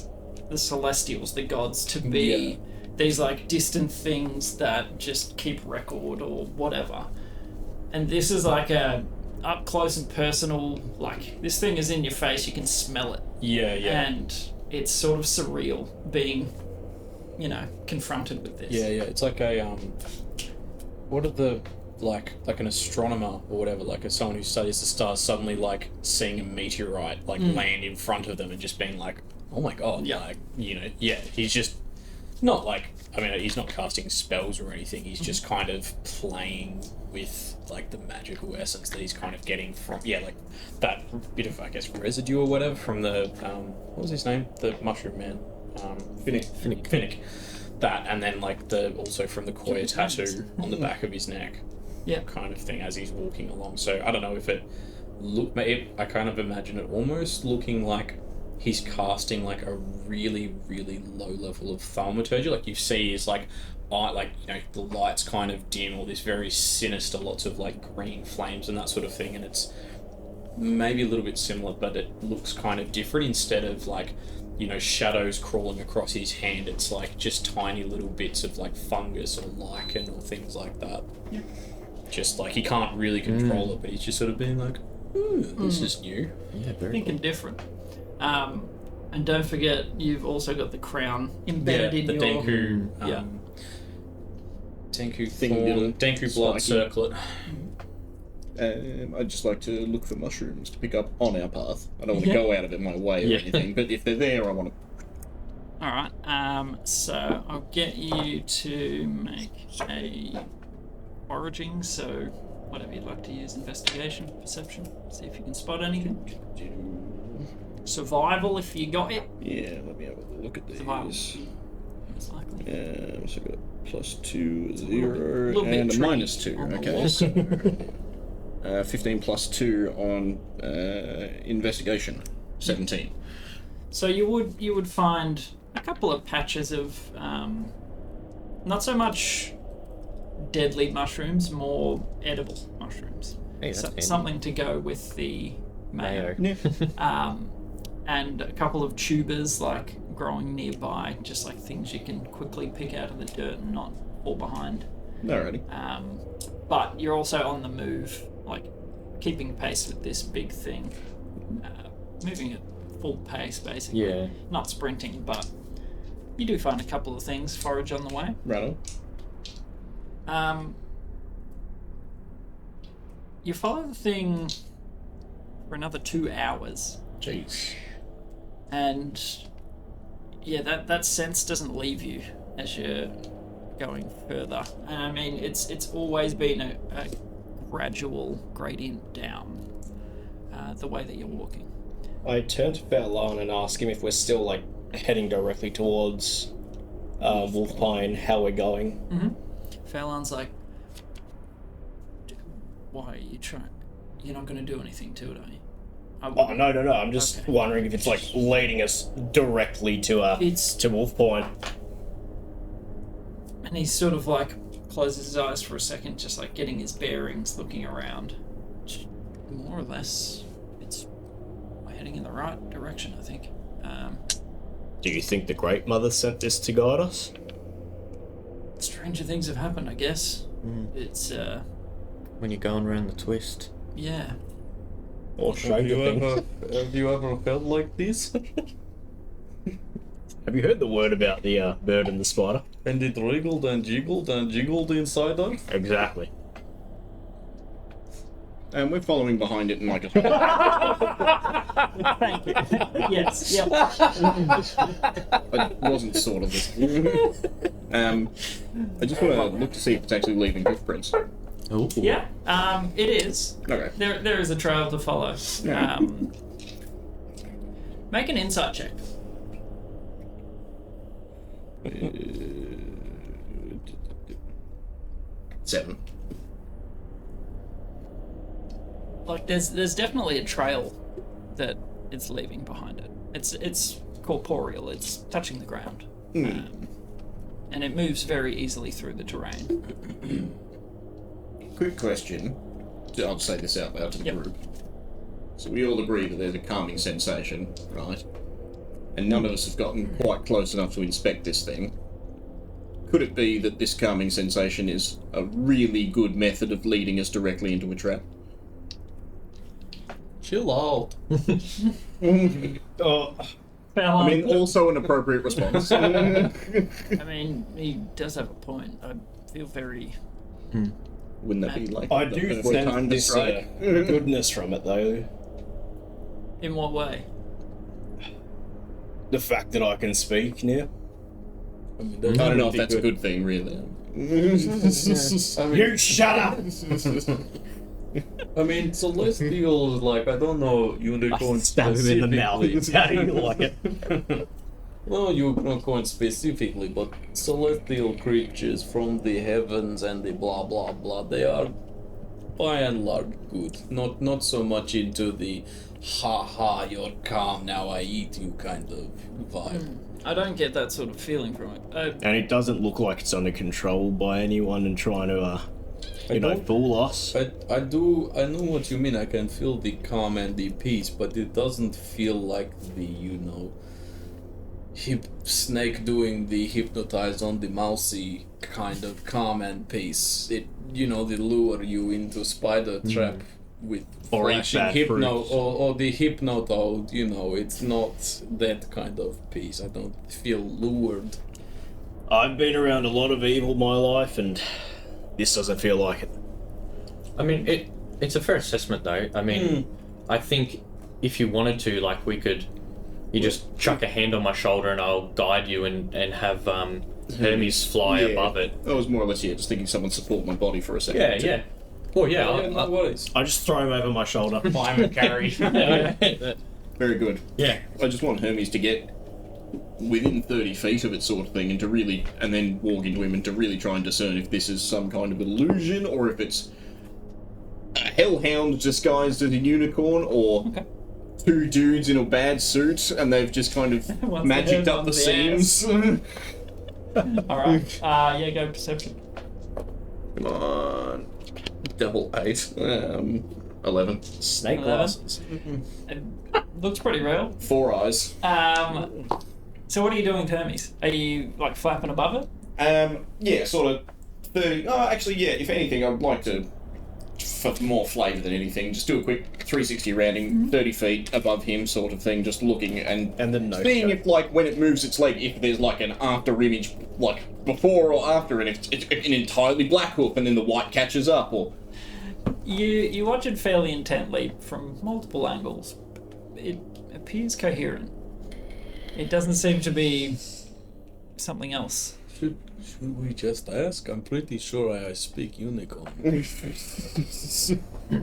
the Celestials, the gods, to be these like distant things that just keep record or whatever, and this is like a up close and personal, like this thing is in your face, you can smell it. yeah. And it's sort of surreal being, you know, confronted with this. Yeah, it's like a what are the like an astronomer or whatever, like someone who studies the stars, suddenly like seeing a meteorite like land in front of them and just being like, oh my god, like, you know, he's just not like, I mean, he's not casting spells or anything, he's just kind of playing with like the magical essence that he's kind of getting from like that bit of, I guess, residue or whatever from the what was his name, the mushroom man, Finnick, that, and then like the also from the Koya tattoo on the back of his neck, kind of thing as he's walking along. So I don't know if I kind of imagine it almost looking like he's casting like a really, really low level of thaumaturgy. Like you see is like, you know, the lights kind of dim, or this very sinister, lots of like green flames and that sort of thing, and it's maybe a little bit similar, but it looks kind of different. Instead of like, you know, shadows crawling across his hand, it's like just tiny little bits of like fungus or lichen or things like that. Yeah. Just like he can't really control it, but he's just sort of being like, this is new. Yeah, very Thinking different. And don't forget, you've also got the crown embedded in the your... Denku blood circlet. I'd just like to look for mushrooms to pick up on our path. I don't want to go out of it my way or anything, but if they're there, I want to... Alright, so I'll get you to make a foraging, so whatever you'd like to use, investigation, perception, see if you can spot anything. Survival, if you got it. Yeah, let me have a look at these. Survival. Most likely. So I've got +2, 0, little bit and a tricky -2. on the Okay. 15 + 2 on investigation. 17. So you would find a couple of patches of not so much deadly mushrooms, more edible mushrooms. Hey, that's Something to go with the mayo. Yeah. And a couple of tubers like growing nearby, just like things you can quickly pick out of the dirt and not fall behind. Alrighty. But you're also on the move, like keeping pace with this big thing, moving at full pace basically. Yeah. Not sprinting, but you do find a couple of things, forage on the way. Right on. You follow the thing for another 2 hours. Jeez. And yeah, that sense doesn't leave you as you're going further. And I mean, it's always been a gradual gradient down the way that you're walking. I turn to Fairlawn and ask him if we're still like heading directly towards Wolfpine, how we're going. Fairlawn's like, why are you trying? You're not going to do anything to it, are you? Oh, no. I'm just wondering if it's like leading us directly to Wolfpine. And he sort of like closes his eyes for a second, just like getting his bearings, looking around. More or less, we're heading in the right direction, I think. Do you think the Great Mother sent this to guide us? Stranger things have happened, I guess. It's When you're going around the twist. yeah. Or stranger things? Have you ever felt like this? Have you heard the word about the bird and the spider? And it wriggled and jiggled inside her? Exactly. And we're following behind it in like a... Thank you. Yes. Yep. It wasn't sort of this. I just want to look to see if it's actually leaving footprints. Oh. Yeah. It is. Okay. There is a trail to follow. Yeah. Make an insight check. Seven. Like there's definitely a trail that it's leaving behind it. It's corporeal. It's touching the ground, and it moves very easily through the terrain. Quick question. I'll say this out loud to the group. So we all agree that there's a calming sensation, right? And none of us have gotten quite close enough to inspect this thing. Could it be that this calming sensation is a really good method of leading us directly into a trap? Chill out. I mean, also an appropriate response. I mean, he does have a point. I feel very... Wouldn't that be like... I do sense this goodness from it, though. In what way? The fact that I can speak now. I mean, I don't know if that's a good thing, really. You shut up! I mean, celestial is like, I don't know, unicorn Stab him in the mouth. How do you like it? Well, unicorn specifically, but celestial creatures from the heavens and the blah blah blah, they are by and large good. Not so much into the ha ha, you're calm, now I eat you kind of vibe. I don't get that sort of feeling from it. And it doesn't look like it's under control by anyone and trying to, fool us. I know what you mean. I can feel the calm and the peace, but it doesn't feel like the, snake doing the hypnotize on the mousy kind of calm and peace. It, they lure you into spider trap with or flashing hypno or the hypnotoad, it's not that kind of peace. I don't feel lured. I've been around a lot of evil my life, and this doesn't feel like it. I mean, it's a fair assessment, though. I mean, I think if you wanted to, like, you just chuck a hand on my shoulder and I'll guide you and have Hermes fly above it. I was more or less, just thinking someone support my body for a second. Yeah. Well, No worries. I just throw him over my shoulder. I'm a carry. Very good. Yeah. I just want Hermes to get within 30 feet of it sort of thing and then walk into him and to really try and discern if this is some kind of illusion or if it's a hellhound disguised as a unicorn or two dudes in a bad suit, and they've just kind of magicked up the seams. Alright. Yeah, go perception. Come on. Double 8. 11. Snake 11. glasses. It looks pretty real. 4 eyes. So what are you doing, Hermes? Are you like flapping above it? Yeah, sort of 30. Oh, actually, yeah, if anything, I'd like to, for more flavour than anything, just do a quick 360 rounding, 30 feet above him sort of thing, just looking and then no seeing show. if, like, when it moves its leg, if there's, like, an after image, like, before or after, and if it's an entirely black hook and then the white catches up, or... You watch it fairly intently from multiple angles. It appears coherent. It doesn't seem to be something else. Should we just ask? I'm pretty sure I speak unicorn.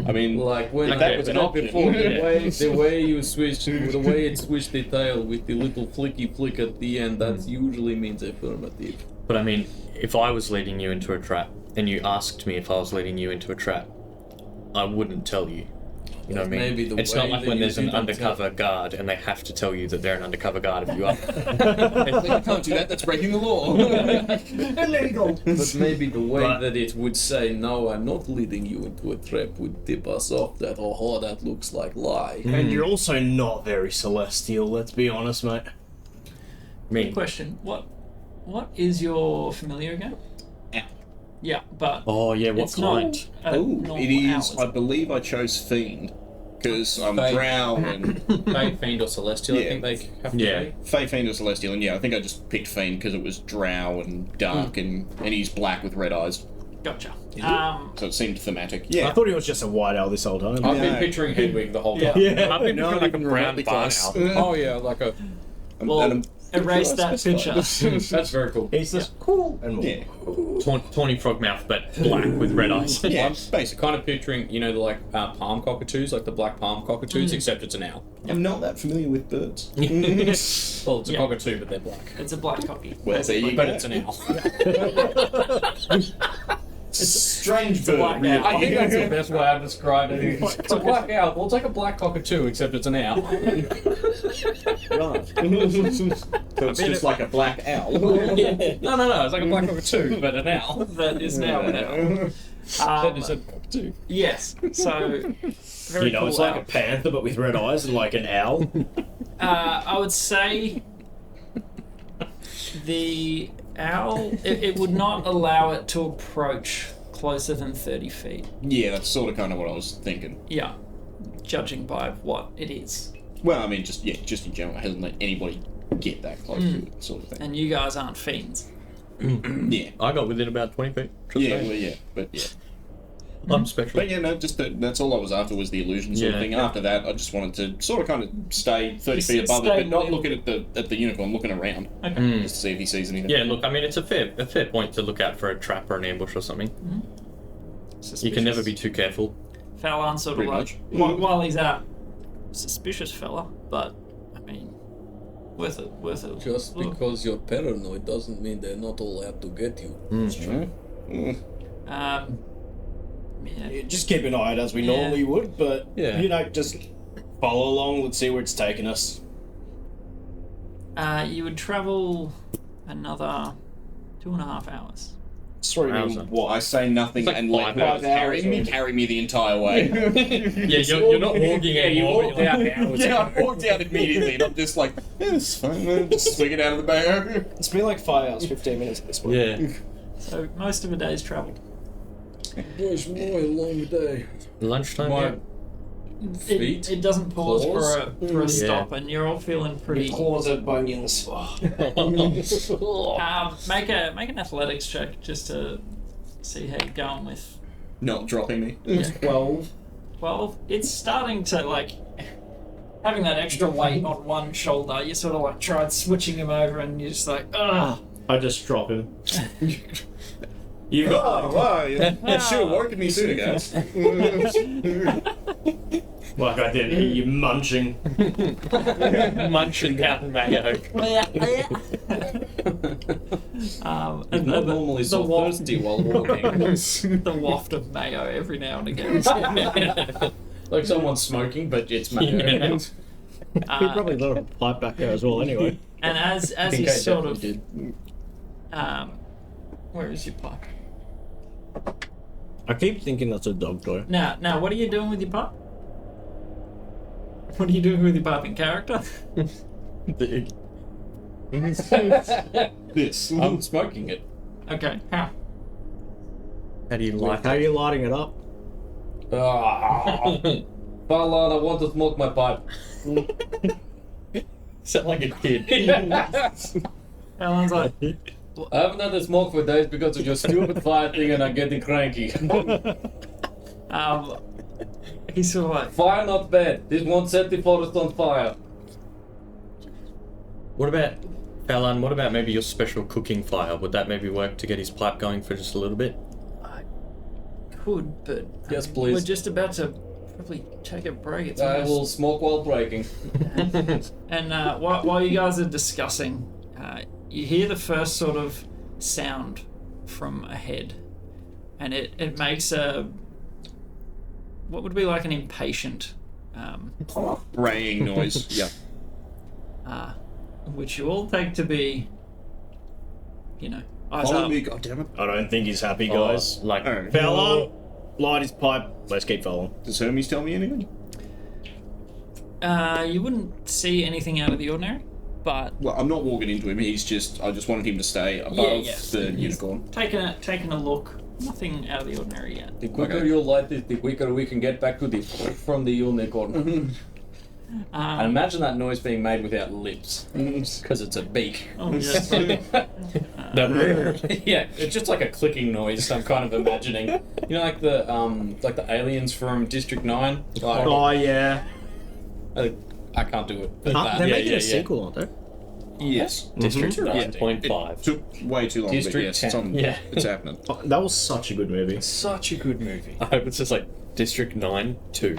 I mean, Like when if that was an option. before, the way you switched, the way it switched the tail with the little flicky flick at the end, that usually means affirmative. But I mean, if I was leading you into a trap, and you asked me if I was leading you into a trap, I wouldn't tell you. You know what I mean? Maybe the it's way not like that when you there's an didn't undercover guard and they have to tell you that they're an undercover guard if you are. You can't do that, that's breaking the law. Illegal. But maybe the way But- that it would say, no, I'm not leading you into a trap would tip us off that, oh, that looks like lie. And you're also not very celestial, let's be honest, mate. Good question. What is your familiar again? Yeah, but Oh yeah, what it's kind? not a Oh, normal it is, owl, I believe I chose Fiend, because I'm Fey. Drow and... Fey, Fiend, or Celestial, I Yeah. think they have to Yeah. be. Fey, Fiend, or Celestial, and yeah, I think I just picked Fiend because it was Drow and dark, and he's black with red eyes, Gotcha. so it seemed thematic. I Yeah. thought he was just a white owl this whole time. I've been No. picturing Hedwig the whole time. Yeah. I've been No, picturing like a even brown remotely barn close. owl. Oh yeah, like a. Well, erase that picture. That's very cool. He's just cool and more. Yeah. Tawny frog mouth, but black with red eyes. Yeah, I'm basically. kind of picturing, you know, the like palm cockatoos, like the black palm cockatoos, except it's an owl. I'm not that familiar with birds. Well, it's a Yeah. cockatoo, but they're black. It's a black cocky. Well, there you But go. it's an owl. Strange a black bird, really. owl. I think that's the best way I've described it. It's a black owl. Well, it's like a black cockatoo, except it's an owl. Right. So it's just like a black owl. No, it's like a black cockatoo, but an owl. That is now an owl. That is a cockatoo. Yes. So very You know, cool it's like owl. a panther but with red eyes and like an owl. I would say the owl, it would not allow it to approach closer than 30 feet. Yeah, that's sort of kind of what I was thinking. Yeah, judging by what it is. Well, I mean, just in general, it hasn't let anybody get that close to it, sort of thing. And you guys aren't fiends. Yeah. I got within about 20 feet. Trust Yeah, me. well, yeah, but yeah. I'm special. But yeah, no, just that's all I was after was the illusion sort of Yeah. thing. After that, I just wanted to sort of kind of stay 30 Just feet above it, stay but not within- looking at the unicorn, looking around, Okay. just to see if he sees anything. Yeah, look, I mean, it's a fair point to look out for a trap or an ambush or something. You can never be too careful. Fallon sort of Pretty like, while he's out, suspicious fella, but, I mean, worth it. Just look. because you're paranoid doesn't mean they're not all out to get you. Yeah. Yeah, just keep an eye out as we normally would, but, Yeah. you know, just follow along, let's see where it's taking us. You would travel another 2.5 hours. Sorry, Wowza. what? I say nothing It's like and let 5 her hours. carry me the entire way. Yeah, you're not walking anymore. walked out hours Yeah, I walked out immediately, and I'm just like, yeah, it's fine, man. Just swing it out of the bag. It's been like 5 hours, 15 minutes at this point. Yeah. So most of a day's travel. Boys, boy, a long day. Lunchtime. My- Yeah. Feet? It doesn't pause Claws? for a stop, and you're all feeling pretty. Claws are bunions. Make an athletics check just to see how you're going with Not dropping me. 12. 12. It's starting to like having that extra weight on one shoulder. You sort of like tried switching him over, and you're just like, ugh. I just drop him. You've got Oh, wow. You should have woken me sooner, guys. like I did. You munching. Munching Captain Mayo. And Not normally so waft, thirsty while walking. the waft of mayo every now and again. Like someone's smoking, but it's mayo. He probably got a pipe back there as well, anyway. And as you sort of, where is your pipe? I keep thinking that's a dog toy. Now, what are you doing with your pipe? What are you doing with your pipe in character? This. I'm smoking it. Okay, how? How do you like How are you lighting it up? Balan, I want to smoke my pipe. Sound like a kid. Alan's like, I haven't had a smoke for days because of your stupid fire thing and I'm getting cranky. he's sort of like, Fire not bad. This won't set the forest on fire. What about, Fallon, what about maybe your special cooking fire? Would that maybe work to get his pipe going for just a little bit? I could, but Yes, please. we're just about to probably take a break. It's I almost... will smoke while breaking. And while you guys are discussing, you hear the first sort of sound from ahead, and it makes what would be like an impatient Braying noise. Yeah. which you all take to be, eyes Follow up. me, goddammit. I don't think he's happy, guys. Like, Oh. Fallon, light his pipe. Let's keep following. Does Hermes tell me anything? You wouldn't see anything out of the ordinary, but Well, I'm not walking into him. I just wanted him to stay above the unicorn. taking a look. Nothing out of the ordinary yet. The quicker you light it, the quicker we can get back to the from the unicorn. And imagine that noise being made without lips, because it's a beak. Oh, yes. Yeah, it's just like a clicking noise. I'm kind of imagining, like the aliens from District 9. Like, Oh, yeah. I can't do it. But They're yeah, making yeah, a sequel, aren't they? Yes. District Yeah. 9.5. Took way too long, District but yes, 10. Yeah. it's happening. Oh, that was such a good movie. Such a good movie. I hope it's just like District 9 2.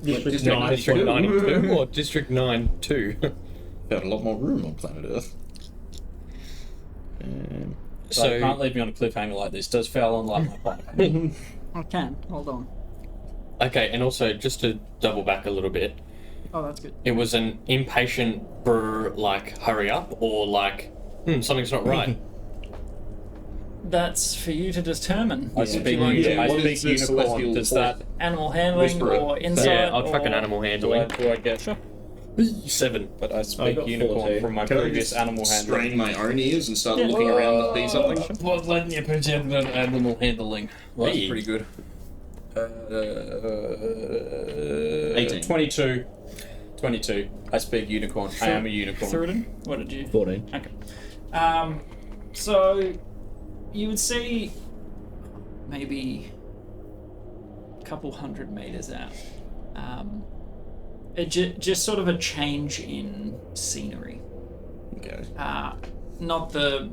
District District 92 or District 9 2. Got a lot more room on planet Earth. So you can't So, leave me on a cliffhanger like this. Does Fallon like my pipe? I can. Hold on. okay, and also just to double back a little bit, Oh, that's good. it was an impatient brr, like hurry up, or like something's not right. That's for you to determine. I If speak you want to I what speak is the unicorn. celestial Does force? that animal handling Whisperer. or insight. Yeah, I'll chuck or... an animal do handling. I get? Sure. 7. But I I speak got unicorn 14. from my Can I previous just animal handling. strain my own ears and start looking around to see something? What letting you pretend that animal handling? Well, Hey. that's pretty good. 18. 22. 22. I speak unicorn. I am a unicorn. Thurden? What did you? 14. Okay. So you would see maybe a couple 100 meters out. Just sort of a change in scenery. Okay. Not the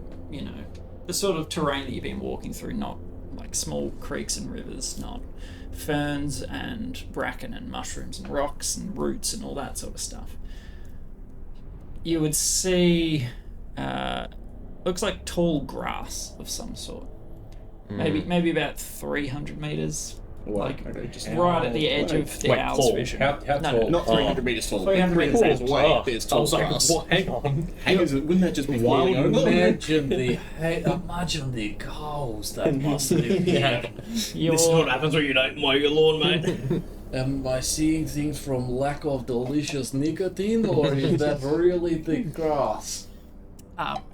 the sort of terrain that you've been walking through. Not like small creeks and rivers. Not ferns and bracken and mushrooms and rocks and roots and all that sort of stuff. You would see looks like tall grass of some sort. Maybe about 300 meters. Like okay, just right at the edge of the Wait, owl's tall. vision. How tall? not 300 meters tall. 300 meters meters out. away. There's I tall was like, grass. what? Hang on. Wouldn't that just be Wild falling over? Imagine the cows that must live here. This is what happens when you don't mow your lawn, mate. Am I seeing things from lack of delicious nicotine, or is that really the grass?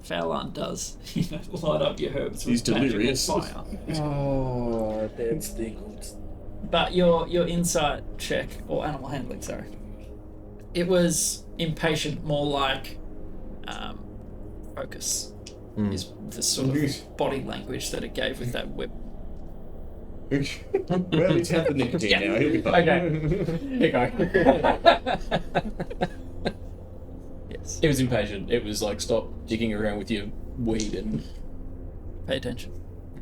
Fallon does light up your herbs with He's delirious. magical fire. Oh, that's the good. But your insight check, or animal handling, sorry, it was impatient, more like focus is the sort of body language that it gave with that whip. Well, he's had the nicotine now. He'll be fine. Okay. Here you go. Yes. It was impatient. It was like, stop digging around with your weed and... Pay attention.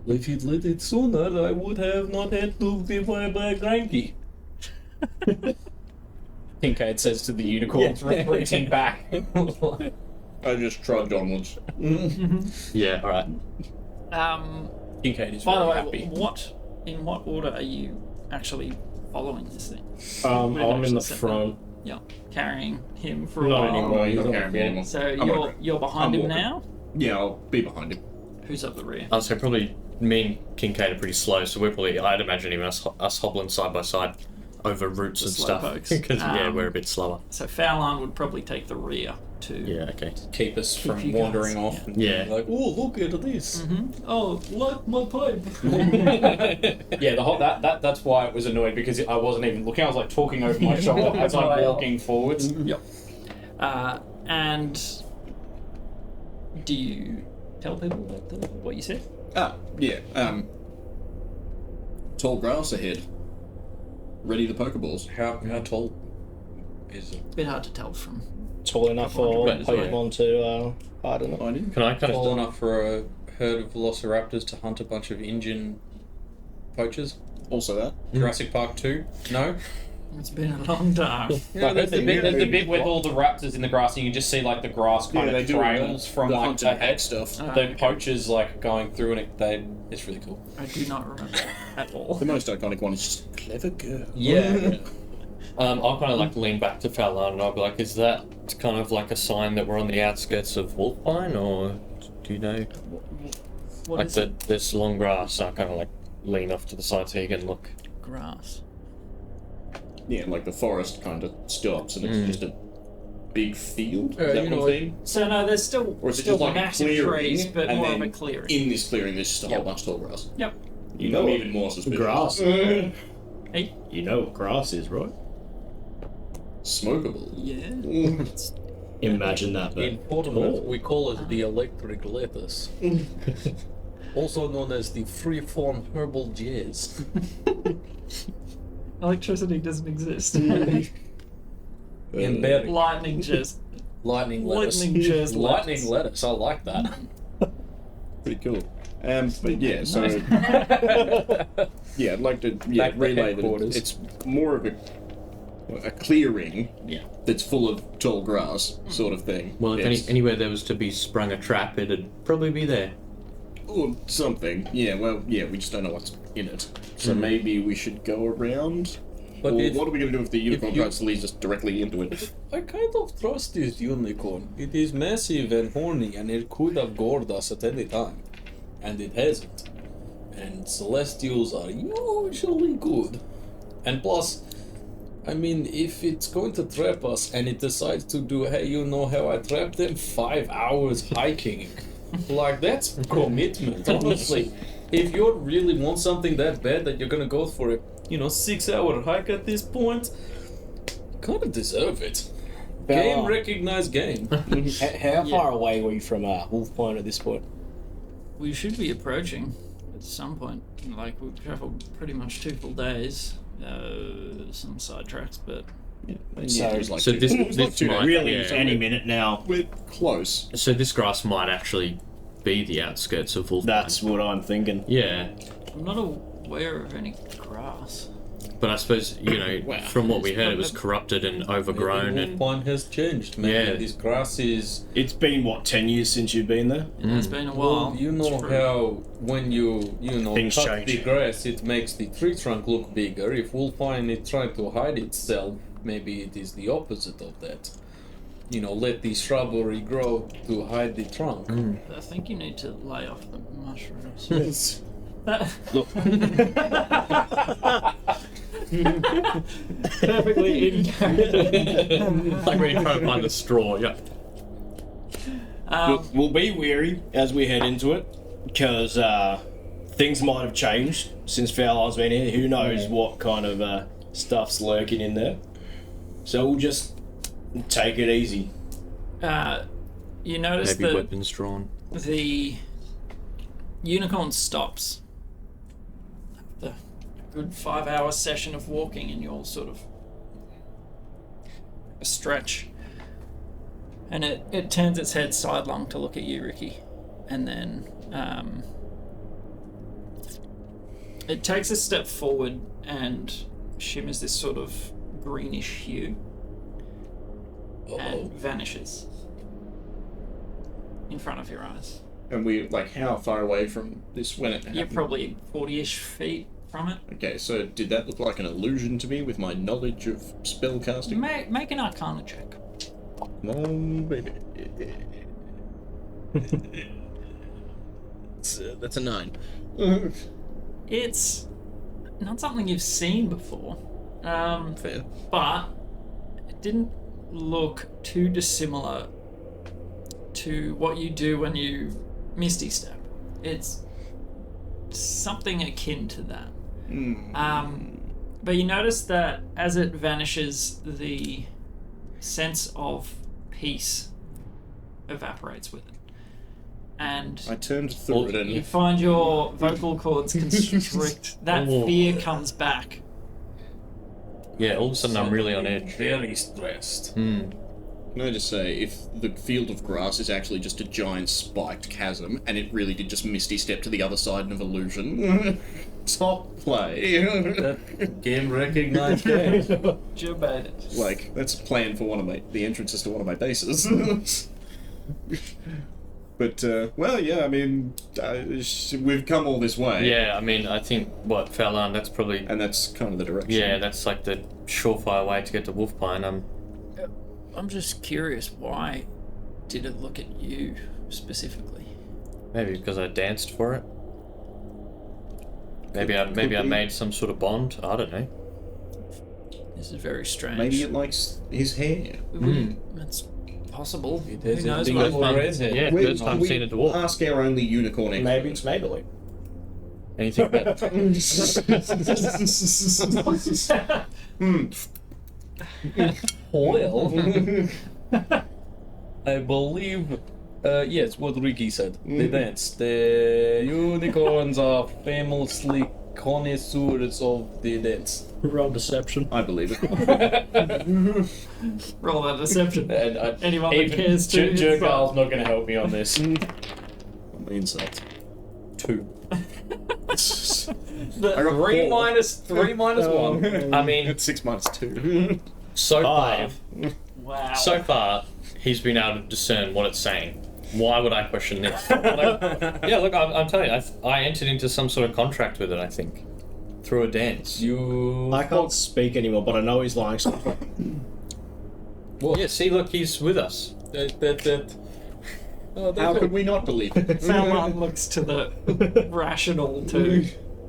If you'd lit it sooner, I would have not had to be by a cranky. Kincaid says to the unicorn, retreating back. I just trudged onwards. Yeah, alright. Kincaid is By the very way, happy. in what order are you actually following this thing? I'm in the set front. Yeah, carrying him for a Not while. anymore. Well, you're not carrying me anymore. So I'm you're behind I'm him walking. now. Yeah, I'll be behind him. Who's up the rear? I'd say probably me and Kincaid are pretty slow, so we're probably, I'd imagine even us hobbling side by side over roots and slow stuff. pokes. Because, we're a bit slower. So Fowlarn would probably take the rear to. Yeah, okay. Keep us you from guys, wandering off. And Yeah. being like, oh, look at this. Oh, like my pipe. Yeah, that's why it was annoyed, because I wasn't even looking. I was like talking over my shoulder as I'm walking forwards. Yep. And do you tell people what you said? Yeah. Tall grass ahead. Ready the Pokeballs. How tall is it? A bit hard to tell from. Tall enough for Right, Pokemon to hide in it. Behind him. Can I kind Tall of... enough for a herd of velociraptors to hunt a bunch of Indian poachers? Also that. Jurassic Park 2? No? It's been a long time. There's the bit with all the raptors in the grass, and you can just see like the grass kind of trails from the like hunt the and hack stuff. the poachers like going through, and it's really cool. I do not remember at all. The most iconic one is just clever girl. Yeah. I'll kind of like lean back to Fowlarn and I'll be like, is that kind of like a sign that we're on the outskirts of Wolfpine, or do you know? What Like is it? there's long grass, I kind of like lean off to the side so you can look. Grass. Yeah, like the forest kind of stops and it's just a big field. Yeah, Is that you one know, thing? So no, there's still Or is it just like a massive clearing, trees, but and more of then a clearing. In this clearing, there's just a whole bunch of tall grass. Yep. You know I'm what even more suspicious. grass. Hey. You know what grass is, right? Smokable. Yeah. Imagine that, but In Portsmouth, we call it the electric lettuce. Also known as the free-form herbal jazz. Electricity doesn't exist. Embedding. Lightning just. Lightning lettuce. Lightning jazz Lightning lettuce. I like that. Pretty cool. But yeah, so yeah, I'd like to Back to relay that headquarters. it's more of a clearing Yeah. that's full of tall grass sort of thing. Well, if It's- anywhere there was to be sprung a trap, it'd probably be there. or something. Yeah, well, yeah, we just don't know what's in it. So maybe we should go around. But Or if- what are we going to do if the unicorn you- tries to lead us directly into it? I kind of trust this unicorn. It is massive and horny, and it could have gored us at any time. And it hasn't. And Celestials are usually good. And plus, I mean, if it's going to trap us and it decides to do, hey, you know how I trapped them? 5 hours hiking. Like, that's commitment, honestly. If you really want something that bad that you're gonna go for a, 6-hour hike at this point, you kind of deserve it. Game recognized game. How far away were you from Wolfpine at this point? We should be approaching at some point. Like, we've travelled pretty much 2 full days. Some sidetracks, but So- it was like So two- this it was like this 2 days. might Really, yeah. any minute now. We're close. So this grass might actually be the outskirts of Wolfpine. That's what I'm thinking. Yeah, I'm not aware of any grass. but I suppose from what we heard, it was corrupted and overgrown, and Wolfpine has changed, man. Yeah. This grass is. It's been, 10 years since you've been there? It's been a while. Well, you It's know true. how when you Things cut change. the grass, it makes the tree trunk look bigger. If Wolfpine is trying to hide itself, maybe it is the opposite of that. Let the shrubbery grow to hide the trunk. I think you need to lay off the mushrooms. Yes. Perfectly in character. like when you're trying to find the straw. Yeah. We'll be wary as we head into it, because things might have changed since Fowlar's been here. Who knows what kind of stuff's lurking in there. So we'll just take it easy. You notice Heavy that weapons drawn. the unicorn stops. The good 5-hour session of walking, and you're sort of a stretch. And it turns its head sidelong to look at you, Rikki. And then it takes a step forward and shimmers this sort of greenish hue and vanishes in front of your eyes. And we, like, how far away from this when it happened? You're probably 40-ish feet from it. Okay, so did that look like an illusion to me with my knowledge of spellcasting? Make an Arcana check. Come on, baby. That's a 9. It's not something you've seen before, Fair. but it didn't look too dissimilar to what you do when you Misty Step. It's something akin to that. But you notice that as it vanishes, the sense of peace evaporates with it. And I turned through it you and find your vocal cords constrict. That fear comes back. Yeah, all of a sudden I'm really on edge. Very stressed. can I just say, if the field of grass is actually just a giant spiked chasm, and it really did just Misty Step to the other side of illusion, top play. Game recognized game. Jabaited. Like, that's a plan for one of the entrances to one of my bases. But, well, yeah, I mean, we've come all this way. Yeah, I mean, I think, Fowlan, that's probably... And that's kind of the direction. Yeah, that's like the surefire way to get to Wolfpine. I'm just curious, why did it look at you specifically? Maybe because I danced for it. Maybe I made some sort of bond. I don't know. This is very strange. Maybe it likes his hair. It's possible. It Who has knows a what- big redhead. Yeah, We- first time we seeing a dwarf. Ask our only unicorn expert. Maybe it's Maybelline. Anything about Well, I believe, yes, what Rikki said. They dance. The unicorns are famously connoisseurs of the dance. Roll deception. I believe it. Roll that deception. And Anyone that cares to. Jergal's not going to help me on this. Insult. 2. The- I got 3 4. minus 1. I mean, It's 6 minus 2. so far, Wow. so far, he's been able to discern what it's saying. Why would I question this? Yeah, look, I'm telling you, I entered into some sort of contract with it, I think. Through a dance. I can't speak anymore, but I know he's lying. Yeah, see, look, he's with us. How could we not believe it? Someone looks to the rational too.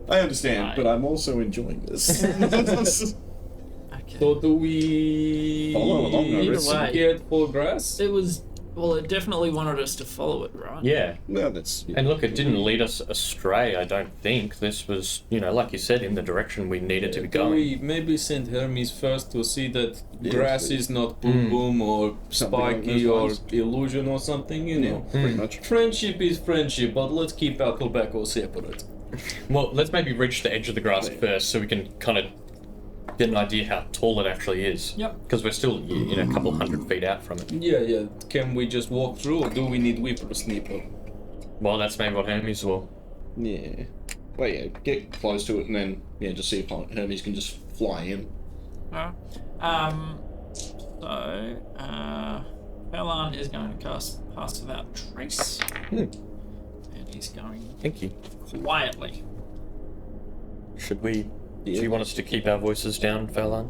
I understand, but I'm also enjoying this. Okay. So do we Follow along, I Either guess. way. get for grass? It was, well, it definitely wanted us to follow it, right? Yeah. Well, that's... And look, it didn't lead us astray, I don't think. This was, like you said, in the direction we needed to be Do going. we maybe send Hermes first to see that Yeah, grass please. is not boom boom or Something like spiky those or lines. illusion or something, you know? Pretty much. Friendship is friendship, but let's keep our tobacco separate. Well, let's maybe reach the edge of the grass first so we can kind of get an idea how tall it actually is. Yep. Because we're still, a couple hundred feet out from it. Yeah. Can we just walk through or do we need whippersnipper? Well, that's maybe what Hermes will. Yeah. Well, yeah, get close to it and then, just see if Hermes can just fly in. Pelan is going to cast Pass Without Trace. And he's going Thank you. quietly. Should we... Do you want us to keep our voices down, Fowlan?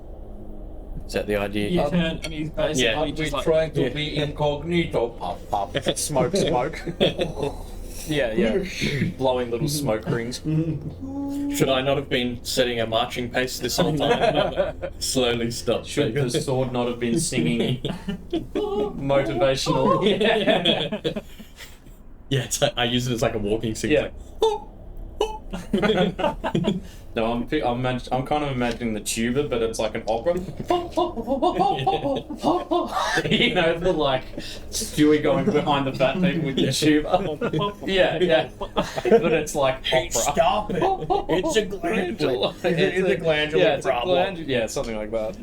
Is that the idea? You turn and he's basically Yeah. We're just like, trying to be incognito. Pop, pop. Smoke. Yeah. Blowing little smoke rings. Should I not have been setting a marching pace this whole time? Slowly stop. Should the sword not have been singing motivational? Yeah, I use it as like a walking signal. Yeah. No, I'm kind of imagining the tuba, but it's like an opera. The Stewie going behind the bat thing with the tuba. Yeah. But it's like opera. Stop it! It's a glandular. It's a glandular Yeah, it's a problem. yeah, something like that.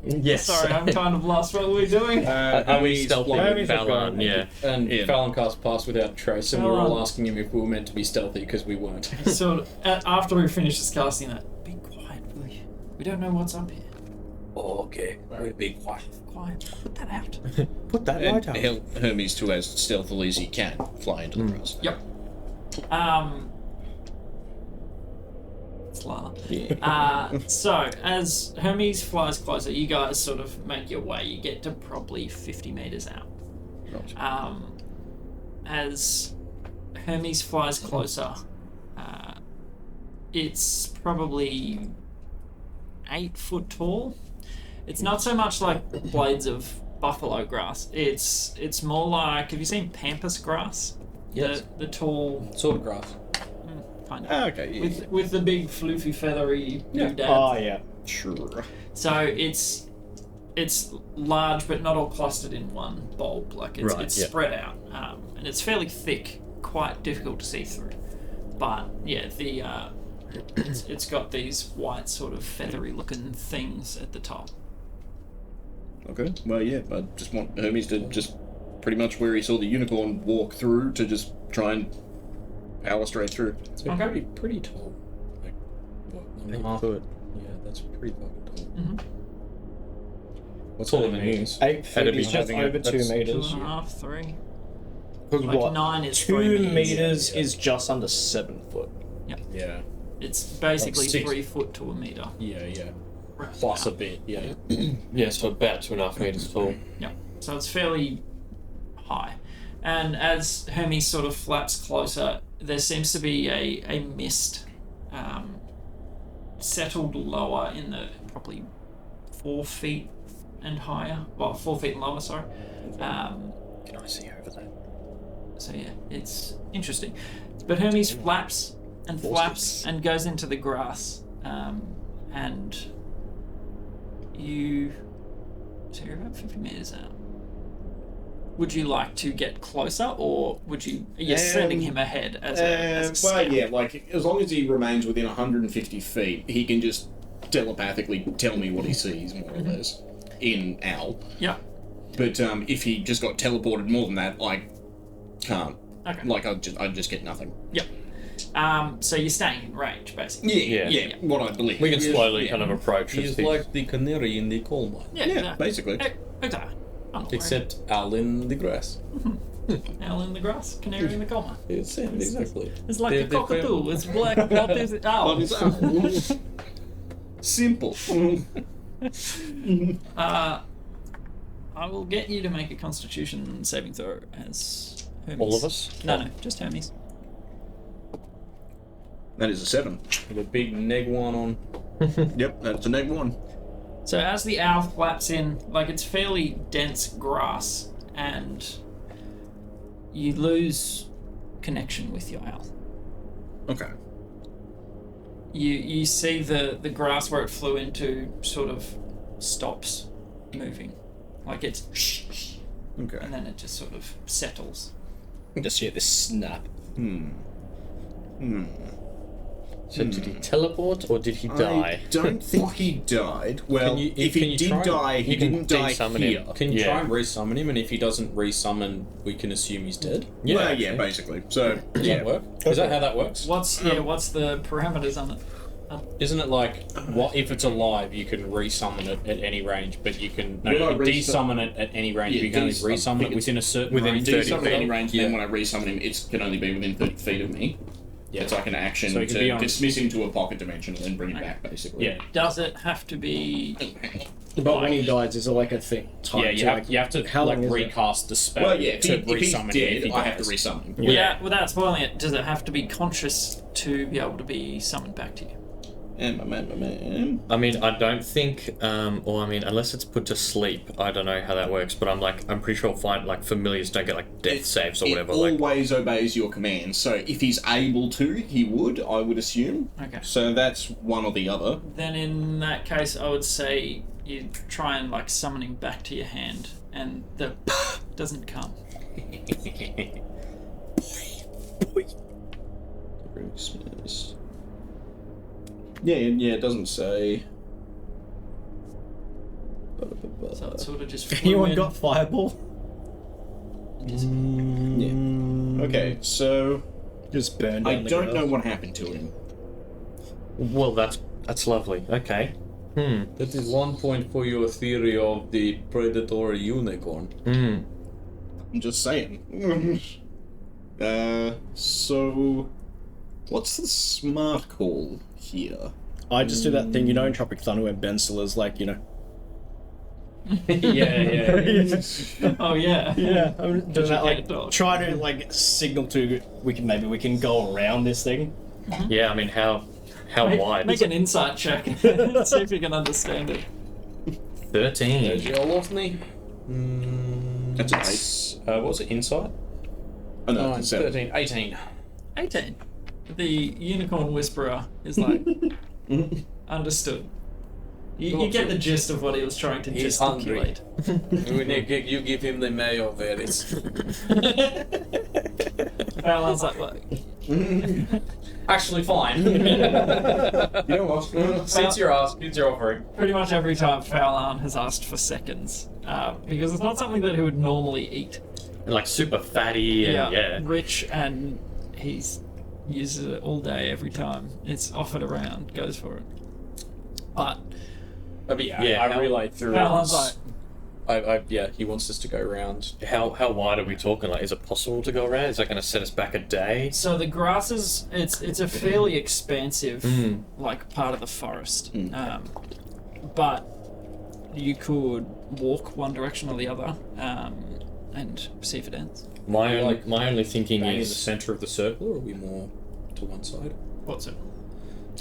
Yes. sorry, I'm kind of lost. What are we doing? Are we stealthy with Fowlan? Yeah. And Yeah. Fallon cast Pass Without Trace, and we were all asking him if we were meant to be stealthy because we weren't. So after we finish this casting, that be quiet, will you? We don't know what's up here. Okay, very big quiet. Quiet. Put that out. Put that And Hermes, too, as stealthily as he can, fly into the grass. Yep. It's Lala. So, as Hermes flies closer, you guys sort of make your way. You get to probably 50 meters out. As Hermes flies closer, it's probably 8 foot tall. It's not so much like blades of buffalo grass. It's more like, have you seen pampas grass? Yes. The tall Sword grass. kind of. Okay. Yeah. With the big floofy feathery doodads. Oh yeah. Sure. So it's large but not all clustered in one bulb. Like it's spread out, and it's fairly thick, quite difficult to see through. But yeah, it's got these white sort of feathery looking things at the top. Okay. Well, yeah. I just want Hermes to just pretty much where he saw the unicorn walk through to just try and power straight through. It's pretty tall. Like, what, 1.5 foot? Yeah, that's pretty fucking tall. Mm-hmm. What's Taller that than mean? you. 8 feet is just having over it. 2 That's meters. 2.5, 3. Because Like what? 9 is 2 3 meters is just under 7 foot. Yeah. It's basically Like 6. 3 foot to a meter. Yeah. Plus a bit, yeah. Yeah, so about 2.5 meters tall. Yeah, so it's fairly high. And as Hermes sort of flaps closer, there seems to be a mist settled lower in the probably 4 feet and higher. Well, 4 feet and lower, sorry. Can I see over that? So yeah, it's interesting. But Hermes flaps and flaps and goes into the grass. And so you're about 50 meters out. Would you like to get closer, or are you sending him ahead as a scout? yeah, like as long as he remains within 150 feet, he can just telepathically tell me what he sees, more or less, in owl. Yeah. But if he just got teleported more than that, I can't. Okay. Like I'd just get nothing. Yep. So you're staying in range, basically. Yeah. What I believe. We can slowly kind of approach and He's see. like the canary in the coal mine. Yeah, Yeah, exactly. basically. Exactly. I'm not Except owl in the grass. worried. Owl in the grass, canary in the coal mine. It's exactly. It's like a They're cockatoo. It's black. What is it? Owl. What is owl? Simple. I will get you to make a Constitution saving throw as Hermes. All of us? No, just Hermes. That is a 7. With a big neg one on. Yep, that's a -1. So as the owl flaps in, like it's fairly dense grass, and you lose connection with your owl. Okay. You see the grass where it flew into sort of stops moving, like it's Okay. and then it just sort of settles. Just hear this snap. So did he teleport or did he die? I don't think he died. Well, Can you- if can he you did try- die, he you can didn't die de-summon here. him. Can you Yeah. try and resummon him? And if he doesn't resummon, we can assume he's dead. Well, yeah, basically. So, Does yeah. that work? Is that how that works? What's the parameters on it? Isn't it like, what if it's alive, you can resummon it at any range, but you can When I desummon it at any range, Yeah, you can only de-summon- resummon it within a certain within range? 30 Summon feet. any range, Yeah. then when I resummon him, it can only be within 30 feet of me. Yeah. It's like an action So he can be to on- dismiss him to a pocket dimension and then bring it back, basically. Yeah. Does it have to be? But when he dies, is it like a thing? Time Yeah, to, you have to how long is it? recast the spell Well, yeah, if to he's resummon him dead, if he I have to dies. resummon him. Without spoiling it, does it have to be conscious to be able to be summoned back to you? I mean, I don't think, unless it's put to sleep, I don't know how that works, but I'm pretty sure familiars don't get death saves or whatever. It always obeys your commands, so if he's able to, he would, I would assume. Okay. So that's one or the other. Then in that case, I would say you try and summon him back to your hand, and the doesn't come. Christmas. Yeah, it doesn't say. So it sort of just flew Anyone in. got fireball? Yeah. Okay, so Just burned I down the don't grass. know what happened to him. Well, that's lovely. Okay. That is 1 point for your theory of the predatory unicorn. I'm just saying. So What's the smart call here? I just do that thing, in Tropic Thunder when Ben Stiller's like, Yeah. Oh yeah. Yeah, I'm doing that, like, dog. try to, like, signal to, we can go around this thing. Yeah, I mean, how wide? Make an insight check. See if you can understand it. 13. You lost me. That's an 8. What was it? Insight? Oh, no, 9, it's 7. 13, 18. 18. The unicorn whisperer is like understood. You get the gist of what he was trying to He's gesticulate. You give him the mayo berries. Fowler's like, look. Actually, fine. You know what? Since you're offering. Pretty much every time Fowler has asked for seconds, because it's not something that he would normally eat. And, like, super fatty and yeah. Rich, and he uses it all day, every time it's offered around, goes for it. But I relay through. Fowler's like, He wants us to go around. How wide are we talking? Like, is it possible to go around? Is that going to set us back a day? so the grasses, it's a fairly expansive like part of the forest, but you could walk one direction or the other, and see if it ends. My only thinking Bang in the is centre of the circle, or are we more to one side? What's it?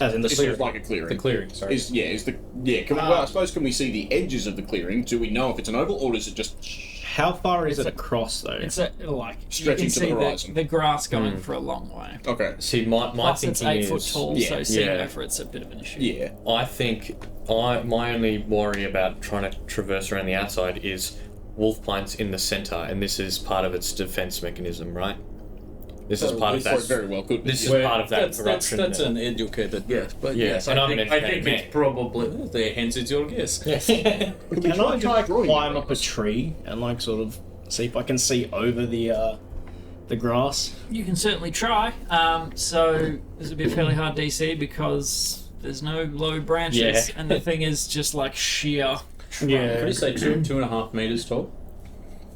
As in the It seems like a clearing. The clearing, sorry. I suppose can we see the edges of the clearing? Do we know if it's an oval or is it just How far is it across, though? It's like you Stretching can to the see horizon. the grass going for a long way. okay? see my Plus, it's thinking 8 foot is tall, yeah, so seeing yeah. over it's a bit of an issue. Yeah. I think my only worry about trying to traverse around the outside is Wolfpine's in the centre, and this is part of its defence mechanism, right? This is part of It that. very well could be. This is part of that corruption. That's an educated guess, but Yeah, yes, and I'm I an think educated it's probably there. Hence, it's your guess. Can I try drawing climb it? up a tree and, like, sort of see if I can see over the grass? You can certainly try. So this would be a fairly hard DC because there's no low branches, Yeah. and the thing is just like sheer. Yeah. Could you say 2.5 meters tall?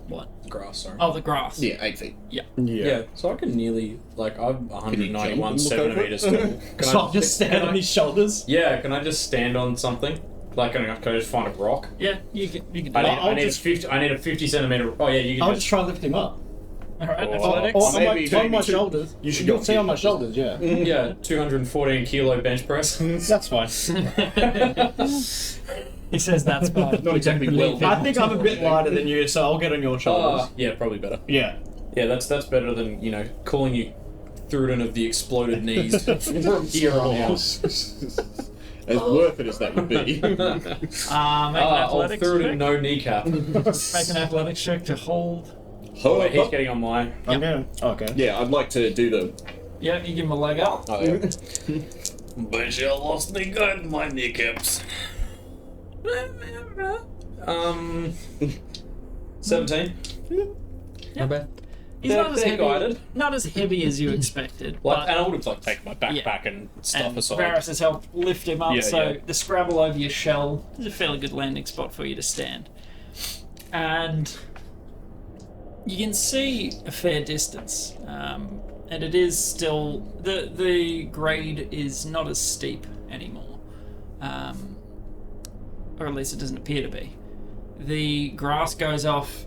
What? Grass, sorry. Oh, the grass. Yeah, 8 feet. Yeah, so I can nearly, like, I'm Can you jump 191 and look over it? centimeters tall. Can So I I'll just stand on his shoulders. Yeah, can I just stand on something? Like, can I just find a rock? Yeah, you can do I that. need a 50 centimeter. Oh yeah, you can I'll just. just try to lift him up. Alright, Or- athletics. Or on maybe- my maybe shoulders. you should You'll go see on my 50. shoulders, yeah. Yeah, 214 kilo bench press. That's fine. He says that's fine. Not exactly Believe well. him. I think I'm a bit lighter than you, so I'll get on your shoulders. Yeah, probably better. Yeah. Yeah, that's better than calling you Thruden of the exploded knees from here on out. As worth it as that would be. Make an athletics Thruden check. no kneecap. Make an athletics check to hold. Oh, wait, he's getting on my. I'm going. Okay. Yeah, I'd like to do the. Yeah, you give him a leg up. Oh, yeah. But you lost me good, my kneecaps. 17. Not bad. He's not as They're heavy, guided. not as heavy as you expected. Like, but, and I would have taken my backpack Yeah. and stuff and aside. Varys has helped lift him up, Yeah, so yeah. the scrabble over your shell is a fairly good landing spot for you to stand. And you can see a fair distance, and it is still the grade is not as steep anymore, or at least it doesn't appear to be. The grass goes off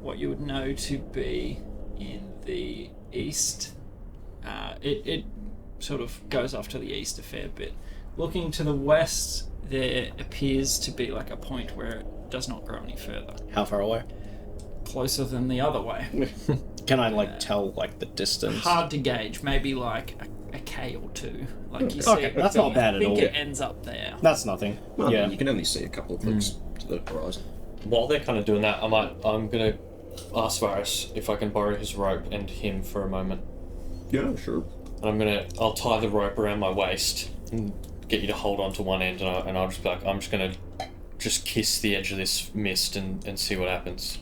what you would know to be in the east. It sort of goes off to the east a fair bit. Looking to the west, there appears to be like a point where it does not grow any further. How far away? Closer than the other way. Can I, like, tell, like, the distance? Hard to gauge. Maybe like a K or two. Like you see. Okay, that's not bad I at think all. it ends up there. That's nothing. Well, Yeah. you can only see a couple of clicks to the horizon. While they're kind of doing that, I'm gonna ask Varys if I can borrow his rope and him for a moment. Yeah, sure. And I'll tie the rope around my waist and get you to hold on to one end, and I'll just be like, I'm just gonna kiss the edge of this mist and see what happens.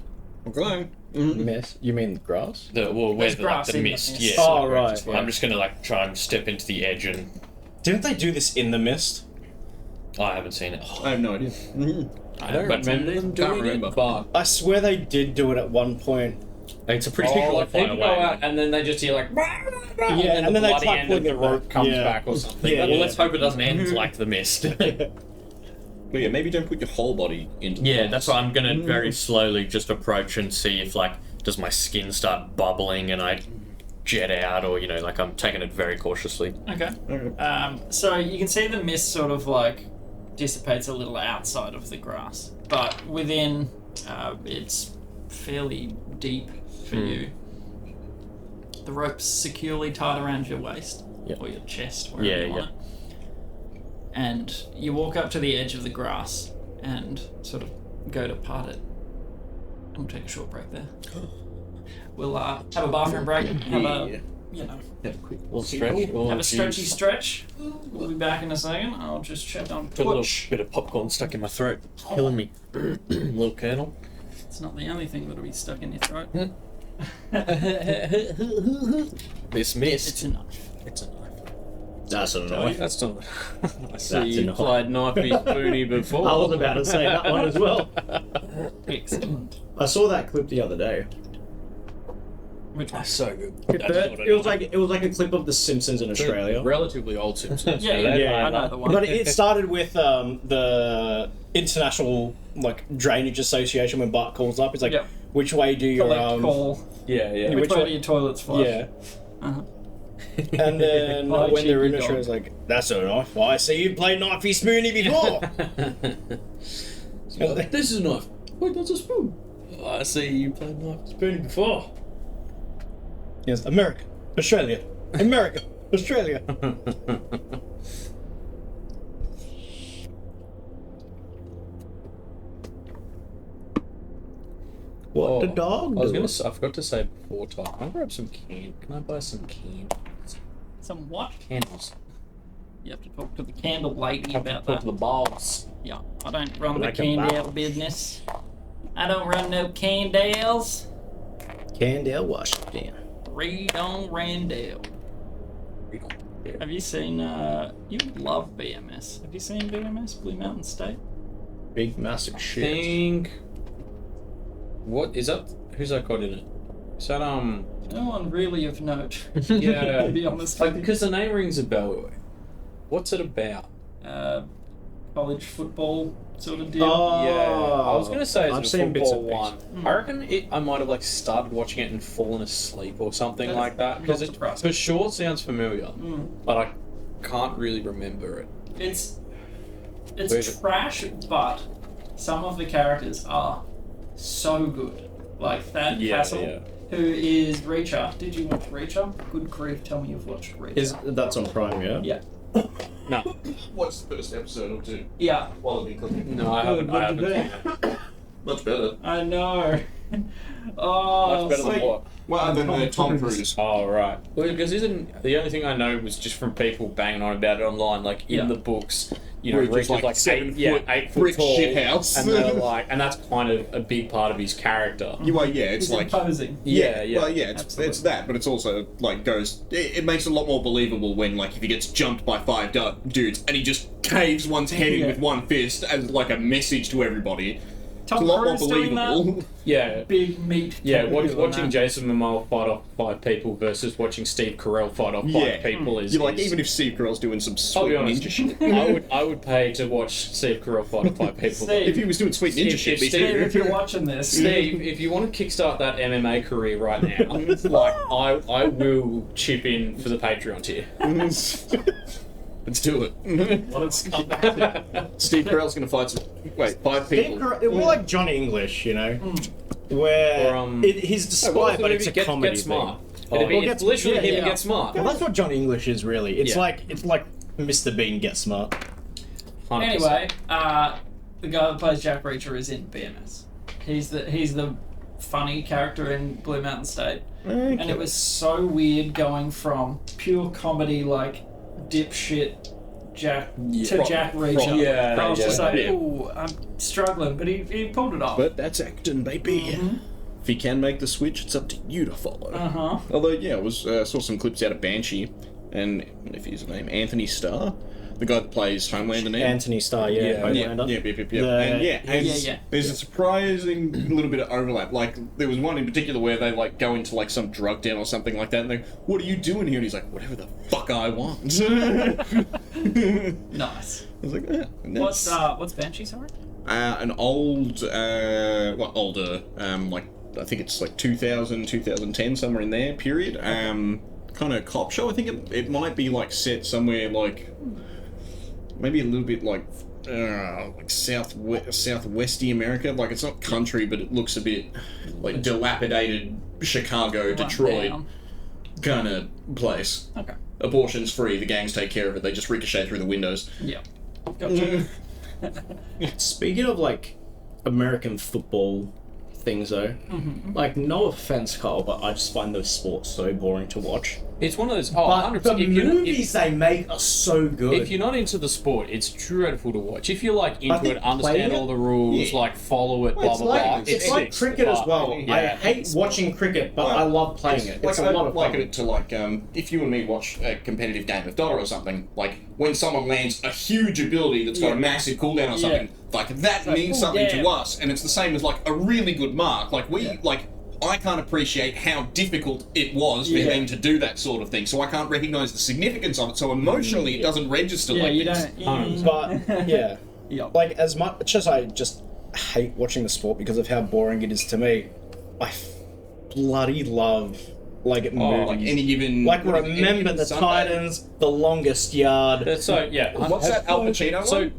Okay. Mist? You mean the grass? Where There's the grass in the mist, mist. yeah. Oh, right. I'm just gonna try and step into the edge, and Didn't they do this in the mist? I haven't seen it. I have no idea. I don't remember them Can't doing remember. it, but I swear they did do it at one point It's a pretty Oh, like far people go away. out and then they just hear like, and then the they bloody start end of pulling the it rope back. comes Yeah. back or something. Yeah, Well, let's hope it doesn't end like the mist. Well, yeah, maybe don't put your whole body into the Yeah, flames. that's why I'm gonna very slowly just approach and see if like does my skin start bubbling and I jet out, or like I'm taking it very cautiously. Okay. So you can see the mist sort of like dissipates a little outside of the grass, but within, it's fairly deep for you. The rope's securely tied around your waist or your chest, wherever you want it. And you walk up to the edge of the grass and sort of go to part it. And we'll take a short break there. We'll have a bathroom break. Have a quick Little stretch. have a stretchy stretch. We'll be back in a second. I'll just check on Got a little Twitch. bit of popcorn stuck in my throat, killing me. Little kernel. It's not the only thing that'll be stuck in your throat. This It's mist. a knife. It's a knife. That's a knife. That's not. I see That's you enough. played knifey spoony before. I was about to say that one as well. Excellent. I saw that clip the other day. Which one? So good. It was like a clip of The Simpsons in Australia. Relatively old Simpsons. Yeah, I know the one. But it started with the International Drainage Association when Bart calls up. It's like, Yep. which way do your Collect call. Yeah. Which Which way one? do your toilets flush? Yeah. Uh-huh. And then Bye, when they're in cheeky Australia, it's like, that's a knife. Well, I see you played knifey spoony before. This is a knife. Wait, that's a spoon. I see you played knife spoony before. Yes, America, Australia, America, Australia. What the dog? I was do? I forgot to say before talk. Can I grab some can? Can I buy some candles? Some what? Candles. You have to talk to the candle lady about Put that. the balls. Yeah, I don't run Like the a candle box. business. I don't run no candles. Candale Washington. Read on Randall. Have you seen, you love BMS. Have you seen BMS, Blue Mountain State? Big massive shit. Think. What is that? Who's that got in it? Is that No one really of note, Yeah. to be honest. Like because the name rings a bell. What's it about? College football sort of deal. Oh, Yeah, I was gonna say I've it's a seen bits football of one. things. I reckon I might have started watching it and fallen asleep or something That's like that because not it surprising. for sure sounds familiar, but I can't really remember it. It's Where's it? trash, but some of the characters are so good. Like that Castle, who is Reacher. Did you watch Reacher? Good grief, tell me you've watched Reacher. That's on Prime, yeah? Yeah. No, What's the first episode or two? Yeah, Quality cooking. no, I haven't. I haven't. Much better. I know. Oh, Much better than what? Well, than Tom Cruise. Oh right. Well, because isn't the only thing I know was just from people banging on about it online, like in Yeah. the books. You Where know, he's just Reacher's like 7 foot 8 foot brick tall, shithouse. and they're like, and that's kind of a big part of his character. Well, yeah, it's he's like imposing. Yeah. Well, yeah, it's that, but it's also like goes. It makes it a lot more believable when like if he gets jumped by 5 dudes and he just caves one's head in with one fist as like a message to everybody. Tom It's a lot more Cruise doing that. believable. Yeah. Big meat. Yeah, tattoo on watching that. Jason Momoa fight off 5 people versus watching Steve Carell fight off 5 people is. You're like, is- even if Steve Carell's doing some I'll be sweet honest, ninja shit. I would pay to watch Steve Carell fight off 5 people. Steve. If he was doing sweet ninja If shit, Steve- Steve, if you're watching this, Steve, if you want to kickstart that MMA career right now, like I will chip in for the Patreon tier. Let's do it. let's come back to Steve Carell's gonna fight some. Wait, 5 people. It was like Johnny English, you know? Where Or, he's despite, but it's a comedy Get Smart. thing. It'd be, Well, it's literally him and yeah. Get Smart. Well, that's what Johnny English is really. It's Yeah. like Mr. Bean Get Smart. 100%. Anyway, the guy that plays Jack Reacher is in BMS. He's the funny character in Blue Mountain State, and it was so weird going from pure comedy like dipshit Jack to Jack Reacher. Yeah, I was just yeah, like, yeah. ooh, I'm struggling, but he pulled it off. But that's acting, baby. If he can make the switch, it's up to you to follow. Although, yeah, I saw some clips out of Banshee, and if his name Anthony Starr, the guy that plays Homelander now. Anthony Starr, Homelander. There's a surprising little bit of overlap. Like, there was one in particular where they, like, go into, like, some drug den or something like that, and they, what are you doing here? And he's like, whatever the fuck I want. Nice. I was like, yeah. What's Banshee, sorry? An old, older, like, I think it's like 2000, 2010, somewhere in there, period. Kind of cop show. I think it might be, like, set somewhere, like, maybe a little bit, like southwesty America. Like, it's not country, but it looks a bit like dilapidated Chicago, Detroit kind of place. Okay. Abortion's free. The gangs take care of it. They just ricochet through the windows. Yeah. Gotcha. Speaking of, like, American football things, though, like, no offense, Carl, but I just find those sports so boring to watch. It's one of those. But the movies they make are so good. If you're not into the sport, it's dreadful to watch. If you're like into it, understand all the rules, like follow it, blah blah blah. It's like cricket as well. I hate watching cricket, but I love playing it. It's a lot of fun. It to, like, if you and me watch a competitive game of Dota or something, like, when someone lands a huge ability that's got a massive cooldown or something, like, that means something to us, and it's the same as, like, a really good mark. Like, I can't appreciate how difficult it was for them to do that sort of thing, so I can't recognise the significance of it, so emotionally it doesn't register like this. But, like, as much as I just hate watching the sport because of how boring it is to me, I bloody love, like, movies. Like any given... Like, Remember the Sunday. Titans, The Longest Yard. What's that Al Pacino one?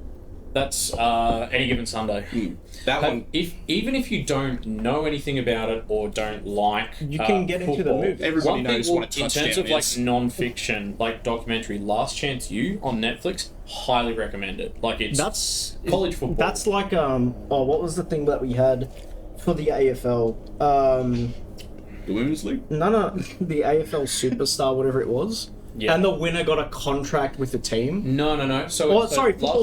That's Any Given Sunday. That one. Even if you don't know anything about it or don't like, you can get football, into the movie. Everybody knows what a touchdown is. In terms of like non-fiction, like documentary, Last Chance U on Netflix, highly recommend it. Like that's college football. That's like what was the thing that we had for the AFL? The Women's League? No, the AFL Superstar, whatever it was. Yeah. And the winner got a contract with the team. No. Football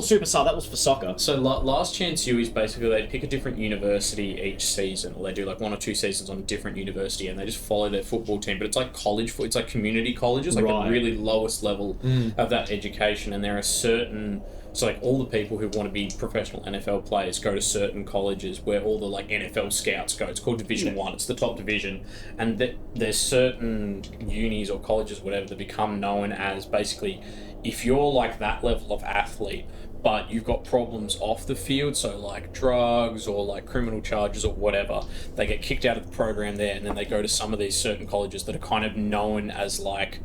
Superstar. That was for soccer. So Last Chance U is basically they pick a different university each season, or they do like 1 or 2 seasons on a different university, and they just follow their football team. But it's like college, it's like community colleges, like the really lowest level of that education. And there are certain. So like all the people who want to be professional NFL players go to certain colleges where all the like NFL scouts go. It's called Division 1. It's the top division, and there's certain unis or colleges or whatever that become known as basically if you're like that level of athlete but you've got problems off the field, so like drugs or like criminal charges or whatever, they get kicked out of the program there, and then they go to some of these certain colleges that are kind of known as like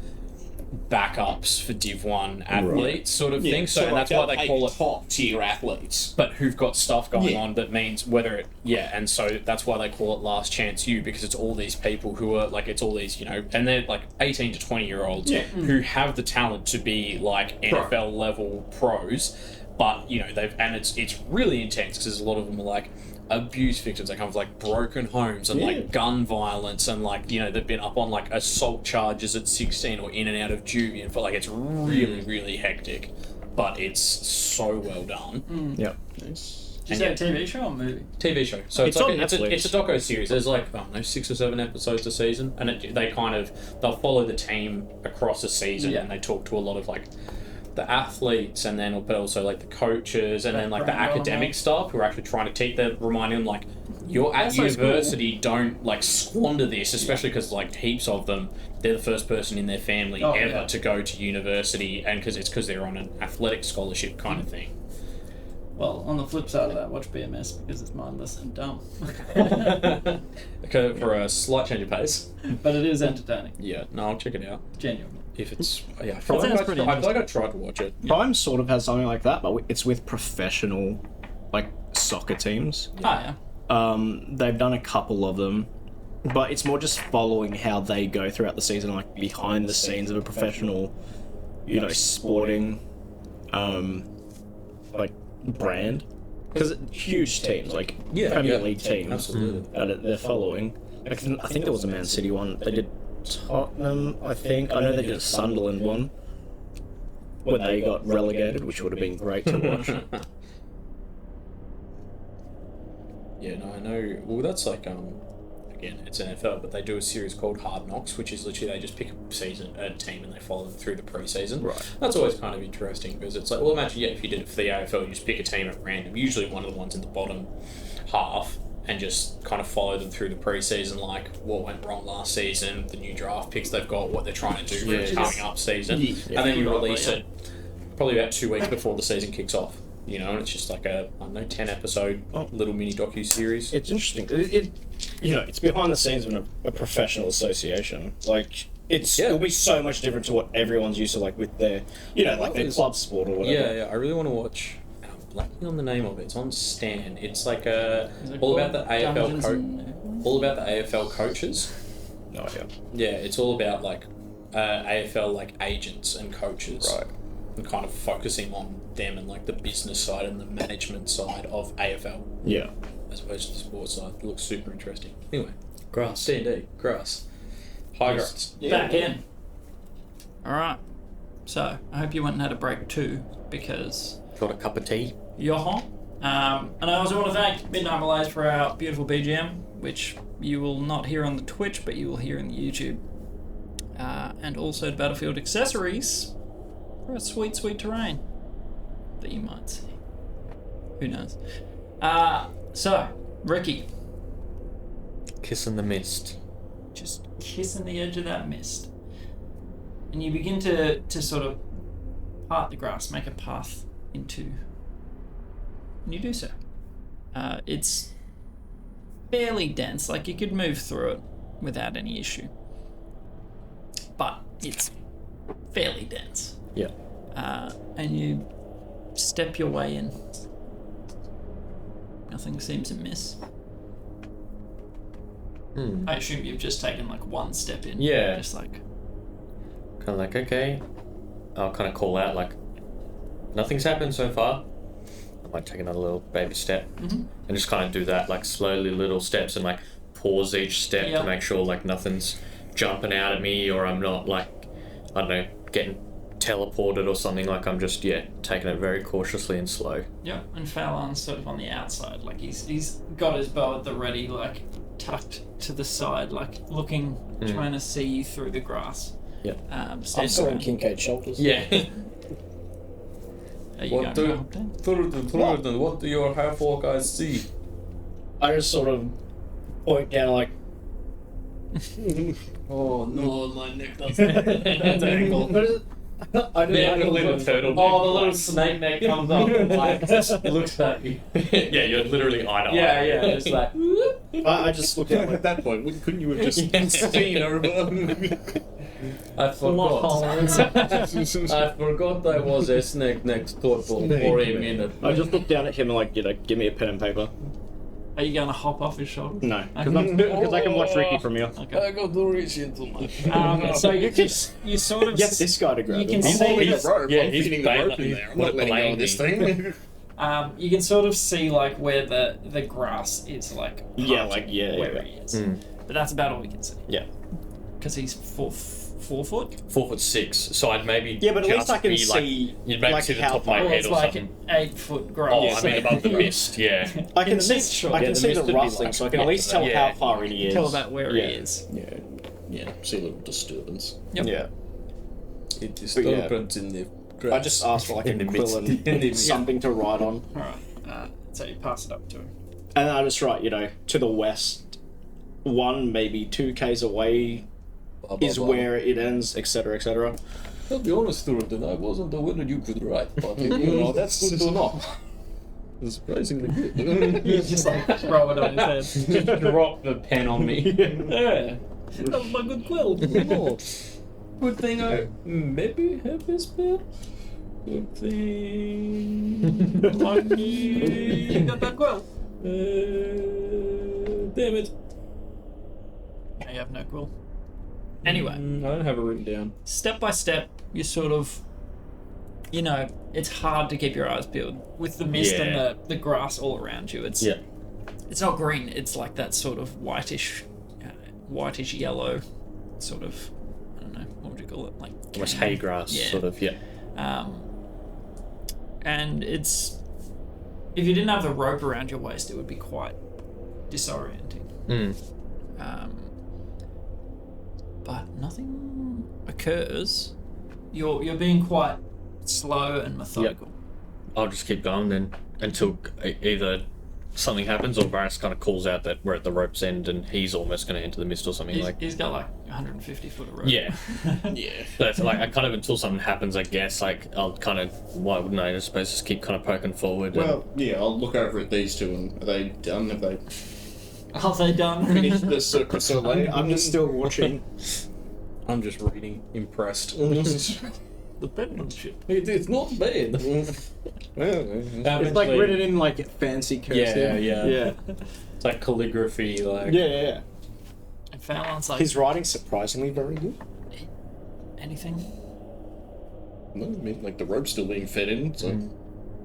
backups for Div 1 athletes sort of thing. So and that's why they call it top tier athletes, but who've got stuff going on that means whether it and so that's why they call it Last Chance U, because it's all these people who are like, it's all these, you know, and they're like 18 to 20 year olds who have the talent to be like NFL level pros, but you know it's really intense because a lot of them are like abuse victims. They come with like broken homes and like gun violence, and like, you know, they've been up on like assault charges at 16 or in and out of juvie, and for like it's really hectic, but it's so well done. Yep. Is that a TV show or movie? TV show. So it's like it's a doco series. There's like 6 or 7 episodes a season, and they'll follow the team across a season, and they talk to a lot of like the athletes, and then but also like the coaches, and then like the academic staff who are actually trying to teach them, reminding them like, you're at university, don't like squander this, especially because like heaps of them, they're the first person in their family ever to go to university, and because they're on an athletic scholarship kind of thing. Well, on the flip side of that, watch BMS because it's mindless and dumb. Okay, for a slight change of pace. But it is entertaining. Yeah, no, I'll check it out. Genuinely. If it's I feel like I tried to watch it. Prime sort of has something like that, but it's with professional, like, soccer teams. They've done a couple of them, but it's more just following how they go throughout the season, like behind the scenes of a professional, you know, sporting, like, brand. Because huge teams, like Premier League teams, absolutely, that they're following. I think there was a Man City one. They did Tottenham, I think. I know they did a Sunderland one when they got relegated, which would have been great to watch. Yeah, no, I know. Well, that's like again, it's NFL, but they do a series called Hard Knocks, which is literally they just pick a team and they follow them through the preseason. Right. That's always kind of interesting because it's like, well, imagine if you did it for the AFL, you just pick a team at random, usually one of the ones in the bottom half, and just kind of follow them through the preseason, like what went wrong last season, the new draft picks they've got, what they're trying to do for the coming up season, and then you release it probably about 2 weeks before the season kicks off. You know, and it's just like a 10 episode little mini docu series. It's interesting. It's behind the scenes of a professional association. Like it'll be so much different to what everyone's used to, like with their their club sport or whatever. Yeah. I really want to watch. Blanking on the name of it. It's on Stan. It's like all about the AFL all about the AFL coaches. No idea. Yeah, it's all about like AFL like agents and coaches. Right. And kind of focusing on them and like the business side and the management side of AFL. Yeah. As opposed to the sports side. It looks super interesting. Anyway. Grass. D&D. Grass. High grass. Yeah. Back in. Alright. So, I hope you went and had a break too, because... Got a cup of tea? And I also want to thank Midnight Malays for our beautiful BGM, which you will not hear on the Twitch, but you will hear in the YouTube. And also to Battlefield Accessories for a sweet, sweet terrain that you might see. Who knows? So, Rikki. Kissing the mist. Just kissing the edge of that mist. And you begin to sort of part the grass, make a path into... And you do so. It's fairly dense, like you could move through it without any issue. But it's fairly dense. Yeah. And you step your way in. Nothing seems amiss. I assume you've just taken like one step in. Yeah. Just like... Kind of like, okay. I'll kind of call out like, nothing's happened so far. I might take another little baby step and just kind of do that, like slowly little steps and like pause each step to make sure like nothing's jumping out at me or I'm not like, I don't know, getting teleported or something. Like I'm just taking it very cautiously and slow. Yeah, and Fallon's sort of on the outside, like he's got his bow at the ready, like tucked to the side, like looking, trying to see you through the grass. Yeah. I'm still on Kincaid's shoulders. Yeah. Are you What do your half-orc eyes see? I just sort of point down like... Oh no, my neck doesn't tangle. I do the little turtle. Oh, the little snake neck comes up and like just looks at you. Yeah, you're literally eye to eye. Yeah, just like... I just look at At that point, couldn't you have just seen over? I forgot. I forgot I was a snake next door for a minute. I just look down at him and like, give me a pen and paper. Are you going to hop off his shoulder? No, because I can watch Rikki from here. Okay. I got to reach into my... So you sort of... Get this guy to grab You can him. see... the rope. Yeah, I'm he's feeding the rope in there. I'm not letting go of this thing. You can sort of see like where the grass is like where he is. But that's about all we can see. Yeah. Because he's 4 foot. 4'6", so I'd maybe Yeah, but at least just I can be, see. You'd maybe like, see the how top of my far- Well, head it's or like something. an 8-foot grass. Oh, I mean above the mist. Yeah. I can the see. mist, sure. I can Yeah, the see mist the would be rustling, like- so I can at least tell Yeah. how far he is. Tell about where he is. Yeah, see a little disturbance. Yep. Yeah. It is But yeah. disturbance in the grass. I just asked for like a In the quill midst. and something to write on, Alright. So you pass it up to him. and I just write, to the west, 1 maybe 2 k's away is where it ends, etc., etc. I'll be honest, Thurston, I wasn't aware you could write, but that's good to know. Surprisingly good. You just like throw it on his head. Just drop the pen on me. Yeah. That was my good quill. No. Good thing I maybe have this pen. Good thing. Lucky you got that quill. Damn it. No, you have no quill. Anyway. I don't have it written down. Step by step, you sort of, it's hard to keep your eyes peeled with the mist and the grass all around you. It's not green. It's like that sort of whitish yellow, sort of. I don't know, what would you call it? Like Almost hay grass, sort of. Yeah. And it's, if you didn't have the rope around your waist, it would be quite disorienting. But nothing occurs. You're being quite slow and methodical. I'll just keep going then until either something happens or Varys kind of calls out that we're at the rope's end and he's almost going to enter the mist or something. He's got like 150 foot of rope. Yeah. Yeah. So it's like I kind of until something happens, I guess. Like I'll kind of why wouldn't I suppose just keep kind of poking forward. Well, yeah, I'll look over at these two and are they done? Have they Are they done? finished the Cirque du Soleil? I'm just still watching. I'm just reading, impressed. The penmanship. It's not bad. It's like written in like fancy cursive. Yeah. It's like calligraphy, like. Yeah. And Fallon's like, His writing's surprisingly very good. anything? No, I mean, like the rope's still being fed in, so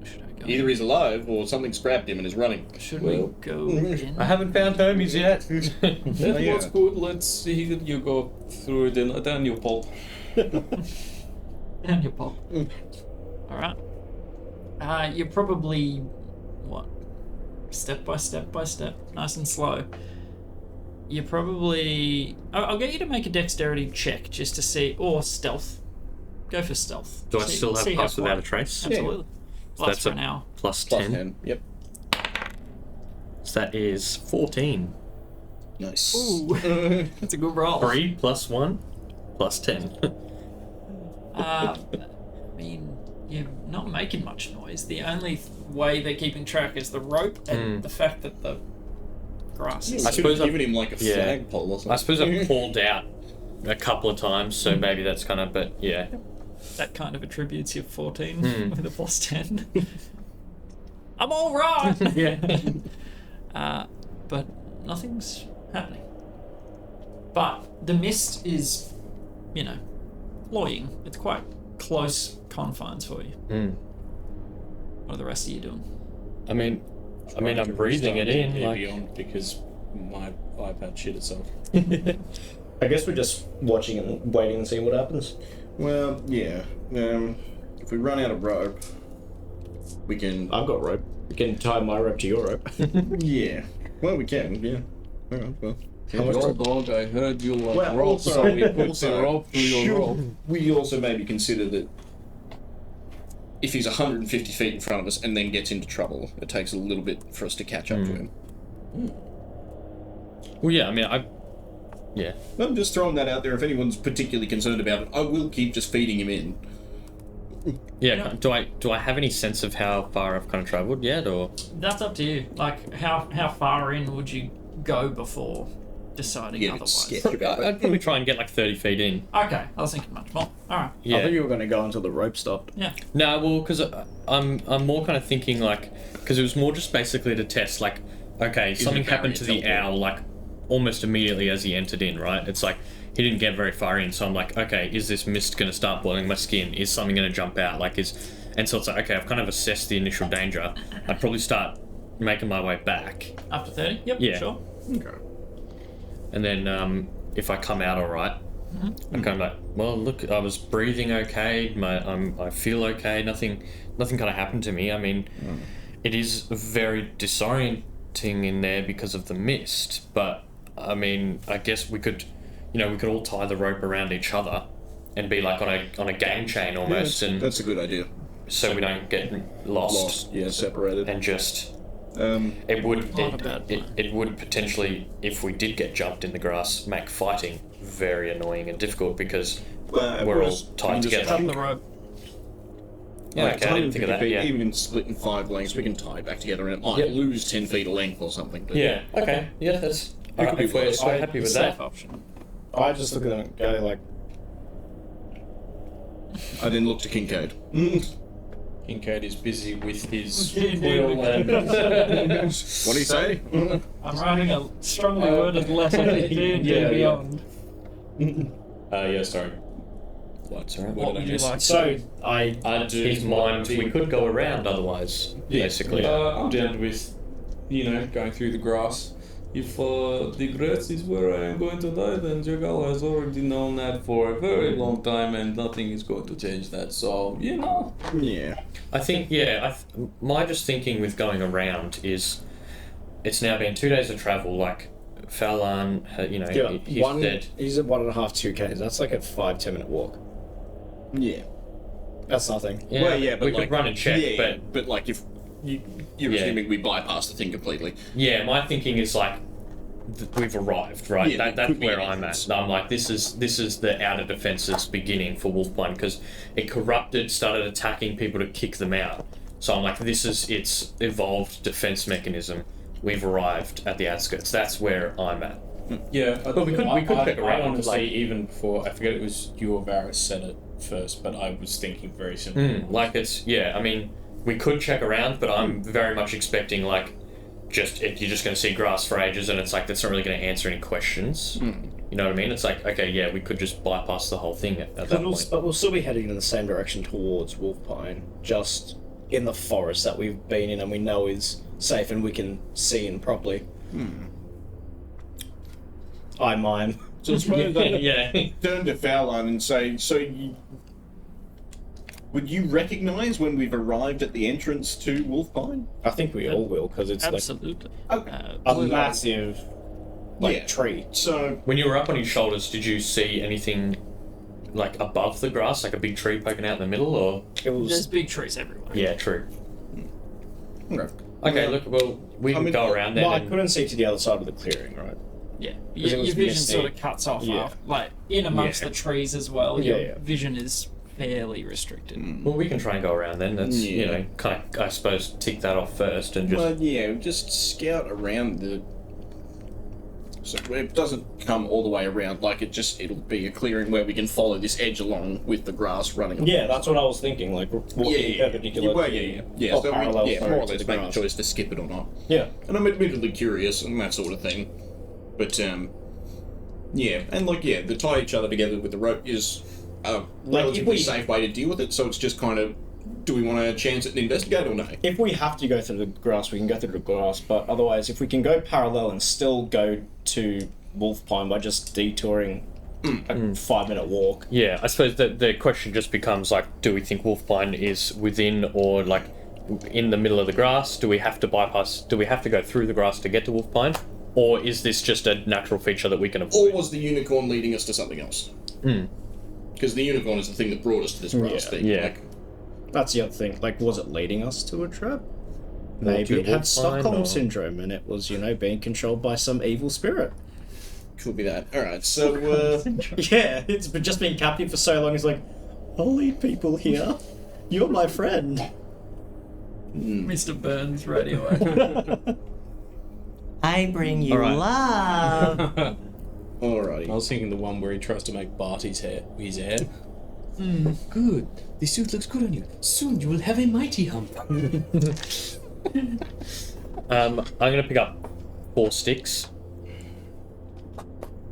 Should I go? either he's alive or something's grabbed him and is running. Should we go in? I haven't found homies yet. That was good. Let's see. You go through it and then you pop. And your pop. Alright. You're probably, what? Step by step by step. Nice and slow. You're probably... I'll get you to make a dexterity check just to see... Or stealth. Go for stealth. Do I still have pass without a trace? Absolutely. So Lasts that's for a an hour. plus Plus 10. 10. Yep. So that is 14. Nice. Ooh. That's a good roll. 3 plus 1 plus 10. I mean, you're not making much noise. The only way they're keeping track is the rope and the fact that the grass is... I I suppose suppose given him like a flagpole or something. I suppose I've pulled out a couple of times, so maybe that's kind of, but yeah. That kind of attributes your 14 with a plus 10. I'm all right! Yeah. But nothing's happening. But the mist is, cloying. It's quite close confines for you. What are the rest of you doing? I mean, I'm breathing it in. Like, Beyond because my iPad shit itself. I guess we're just watching and waiting and seeing what happens. Well, yeah. If we run out of rope, we can. I've got rope. You can tie my rope to your rope. Yeah. Well, we can. Yeah. All right. Well. Your dog, I heard you like Well, rope, also- so we put also, the rope to your rope. We also maybe consider that if he's 150 feet in front of us and then gets into trouble, it takes a little bit for us to catch up to him. well, yeah. I mean, yeah. I'm just throwing that out there. If anyone's particularly concerned about it, I will keep just feeding him in. Yeah. Do I have any sense of how far I've kind of travelled yet, or? That's up to you. Like, how far in would you go before deciding Yeah, otherwise? sketch about it. I'd probably try and get like 30 feet in. Okay, I was thinking much more. Alright. I Yeah. thought you were going to go until the rope stopped. Yeah. No, well, because I'm more kind of thinking like, because it was more just basically to test like, okay, something the happened to the barrier owl like almost immediately as he entered in, right? It's like he didn't get very far in, so I'm like, okay, is this mist going to start boiling my skin? Is something going to jump out? And so it's like, okay, I've kind of assessed the initial danger. I'd probably start making my way back, After 30? Yep, Yeah. sure. Okay. and then if I come out all right, I'm kind of like, well, look, I was breathing okay. I feel okay. Nothing kind of happened to me. I mean, it is very disorienting in there because of the mist. But I mean, I guess we could all tie the rope around each other and be like on a game chain almost, and That's a good idea. so we don't get lost Yeah, separated. and just. Um, It would Not a bad plan. it would potentially, if we did get jumped in the grass, make fighting very annoying and difficult because we're all tied together. Cut the rope. Yeah, okay, I didn't think of that. feet, Yeah. Even split in 5 lengths, we can tie it back together and Yep. lose 10 feet of length or something. But Yeah. Okay. Yeah, that's. Alright, if we're so happy with Safe that. option. I just look at them and go like, I then look to Kincaid. Kincaid is busy with his Indeed. quill and What do you say? I'm writing a strongly worded letter to D&D Beyond. yeah, sorry. What's alright? What would you like? so I do His mind. We could go around otherwise. Basically. I'm down with, going through the grass. If the grass is where I am going to die, then Jagal has already known that for a very long time, and nothing is going to change that. So, Yeah. I think, my just thinking with going around is, it's now been 2 days of travel, like, Fallon, he's dead. He's at 1.5, 2Ks. That's like a 5-10 minute walk. Yeah. That's nothing. Yeah, Well, yeah, but we could run and check, but like if you're assuming we bypass the thing completely. Yeah, my thinking is like we've arrived, right? Yeah, That's where I'm at. I'm like, this is the outer defenses beginning for Wolfpine because it corrupted, started attacking people to kick them out. So I'm like, this is its evolved defense mechanism. We've arrived at the outskirts. That's where I'm at. Yeah, but we could check around. I honestly, like, even before, I forget it was you or Varys said it first, but I was thinking very similar. I mean, we could check around, but I'm very much expecting like you're just going to see grass for ages, and it's like that's not really going to answer any questions. You know what I mean? It's like, okay, yeah, we could just bypass the whole thing at that point. But we'll still be heading in the same direction towards Wolfpine, just in the forest that we've been in and we know is safe and we can see in properly. I mime. So I suppose turn to Fallon and say, would you recognise when we've arrived at the entrance to Wolfpine? I think we all will, because it's Absolutely. a massive tree. So when you were up on his shoulders, did you see anything like above the grass, like a big tree poking out in the middle, or? There's big trees everywhere. Yeah, true. okay. Okay, look, well, we can go around there. Well, I couldn't see to the other side of the clearing, right? Yeah, Because it was your vision misty. sort of cuts off, like in amongst the trees as well. Your vision is fairly restricted. Well, we can try and go around then. That's kind of, I suppose, tick that off first and just. Well, just scout around the. So it doesn't come all the way around. Like it'll be a clearing where we can follow this edge along with the grass running. Yeah, that's what I was thinking. Like walking perpendicular. Yeah. Or So parallel more or to less the make a grass. choice to skip it or not. Yeah. And I'm admittedly curious and that sort of thing, but and the tie each other together with the rope is a relatively safe way to deal with it. So it's just kind of, do we want to chance it and investigate or no? If we have to go through the grass, we can go through the grass. But otherwise, if we can go parallel and still go to Wolfpine by just detouring a 5-minute walk. Yeah, I suppose the question just becomes like, do we think Wolfpine is within or like in the middle of the grass? Do we have to bypass? Do we have to go through the grass to get to Wolfpine? Or is this just a natural feature that we can avoid? Or was the unicorn leading us to something else? Because the unicorn is the thing that brought us to this grass thing. Yeah. Like, That's the other thing. Like, was it leading us to a trap? Maybe it had Stockholm syndrome and it was, being controlled by some evil spirit. could be that. Alright, so, Yeah, it's just been captive for so long. It's like, I'll lead people here. You're my friend. Mr. Burns radioactive. I bring you love. alrighty. I was thinking the one where he tries to make Bart his hair. Good. The suit looks good on you. Soon you will have a mighty hump. I'm gonna pick up 4 sticks.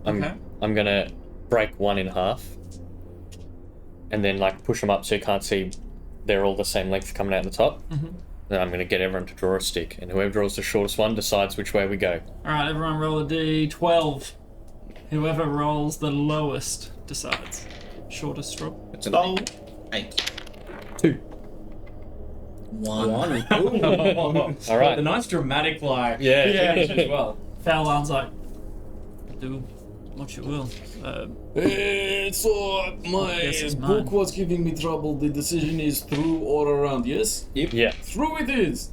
I'm gonna break one in half, and then like push them up so you can't see. They're all the same length coming out the top. Then I'm gonna get everyone to draw a stick, and whoever draws the shortest one decides which way we go. Alright, everyone roll a d12. Whoever rolls the lowest decides. Shortest straw. It's an 8. 2. 1. All right. The nice dramatic Yeah. finish as well. Fallon's like, do what you will. So my Guess it's book mine. was giving me trouble. The decision is through or around, yes? Yeah. Through it is.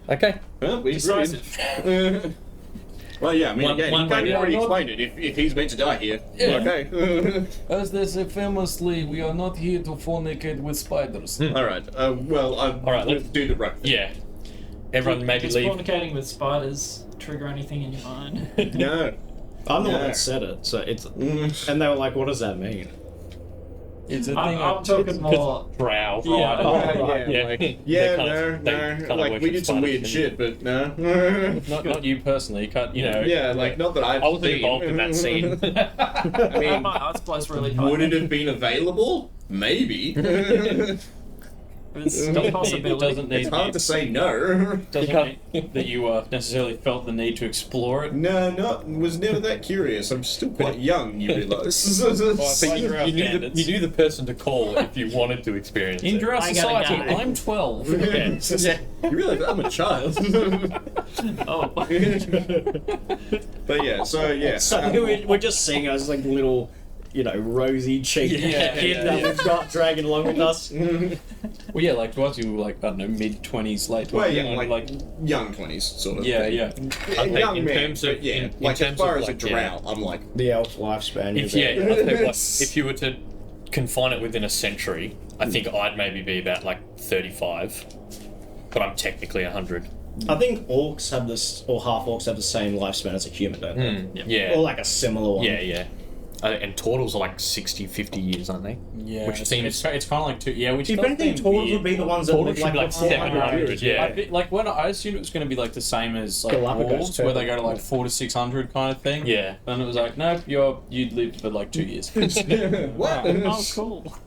Okay. Well, we agreed. Well, yeah, I mean, again, one you can't way already or explain it. If he's meant to die here, Yeah. okay. As they say famously, we are not here to fornicate with spiders. Alright, Alright, let's do the rope. Yeah. Everyone maybe Does leave. fornicating with spiders trigger anything in your mind? No. I'm the one Yeah. that said it, so it's... And they were like, what does that mean? It's a thing. I'm talking more... Brow. Yeah. Like, we did some weird shit, but no. Not you personally. You can't, Yeah, like, not that I've I wasn't seen. involved in that scene. I mean, My heart's place really high. would it have been available? Maybe. It's a possibility. It doesn't need It's hard to say no. doesn't mean that you necessarily felt the need to explore it. No, was never that curious. I'm still quite young, you realise. But you knew the person to call if you wanted to experience in it. Jurassic I gotta Society, go. I'm 12. You realise I'm a child. Oh, But yeah, so yeah. So we're just seeing us like little, rosy cheeked kid that we've got dragging along with us. Well, yeah, like once you were like, I don't know, mid-20s, late 20s. Well, yeah, like young 20s, sort of. Yeah, thing. yeah. Okay, Young in man, terms of- but yeah, in like terms as far of, as a like, yeah. drow, I'm like, The elf lifespan. I'll tell you what, if you were to confine it within a century, I think I'd maybe be about like 35, but I'm technically 100. I think orcs have this, or half orcs have the same lifespan as a human, don't they? Yeah. Or like a similar one. Yeah. And turtles are like 60, 50 years, aren't they? Yeah, Which seems... it's kind of like two. Yeah, which If does anything, seem turtles weird. would be the ones that Turtles live should be like 700, yeah. I bet, like when I assumed it was going to be like the same as like Galapagos dwarves, where they go to turtle. like 400 to 600 kind of thing. Yeah. And it was like, nope, you'd live for like 2 years. what? oh, cool.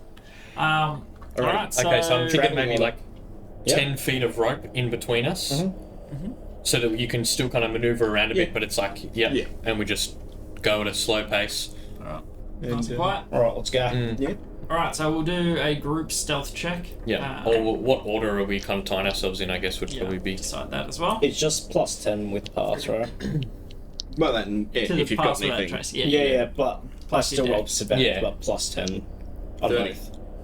Alright, so... Okay, so I'm thinking maybe Travel like 10 feet of rope in between us, so that you can still kind of maneuver around a bit, but it's like, Yeah. and we just go at a slow pace. Alright. Nice and quiet. Alright, let's go. Yeah. Alright, so we'll do a group stealth check. Yeah. Or what order are we kind of tying ourselves in, I guess, would yeah, probably be... decide that as well. It's just plus 10 with pass, right? Well, then, yeah, To the if you've pass got without anything. trace. Yeah, but I still your roll dex. disadvantage, Yeah. but plus 10. I don't 30. know.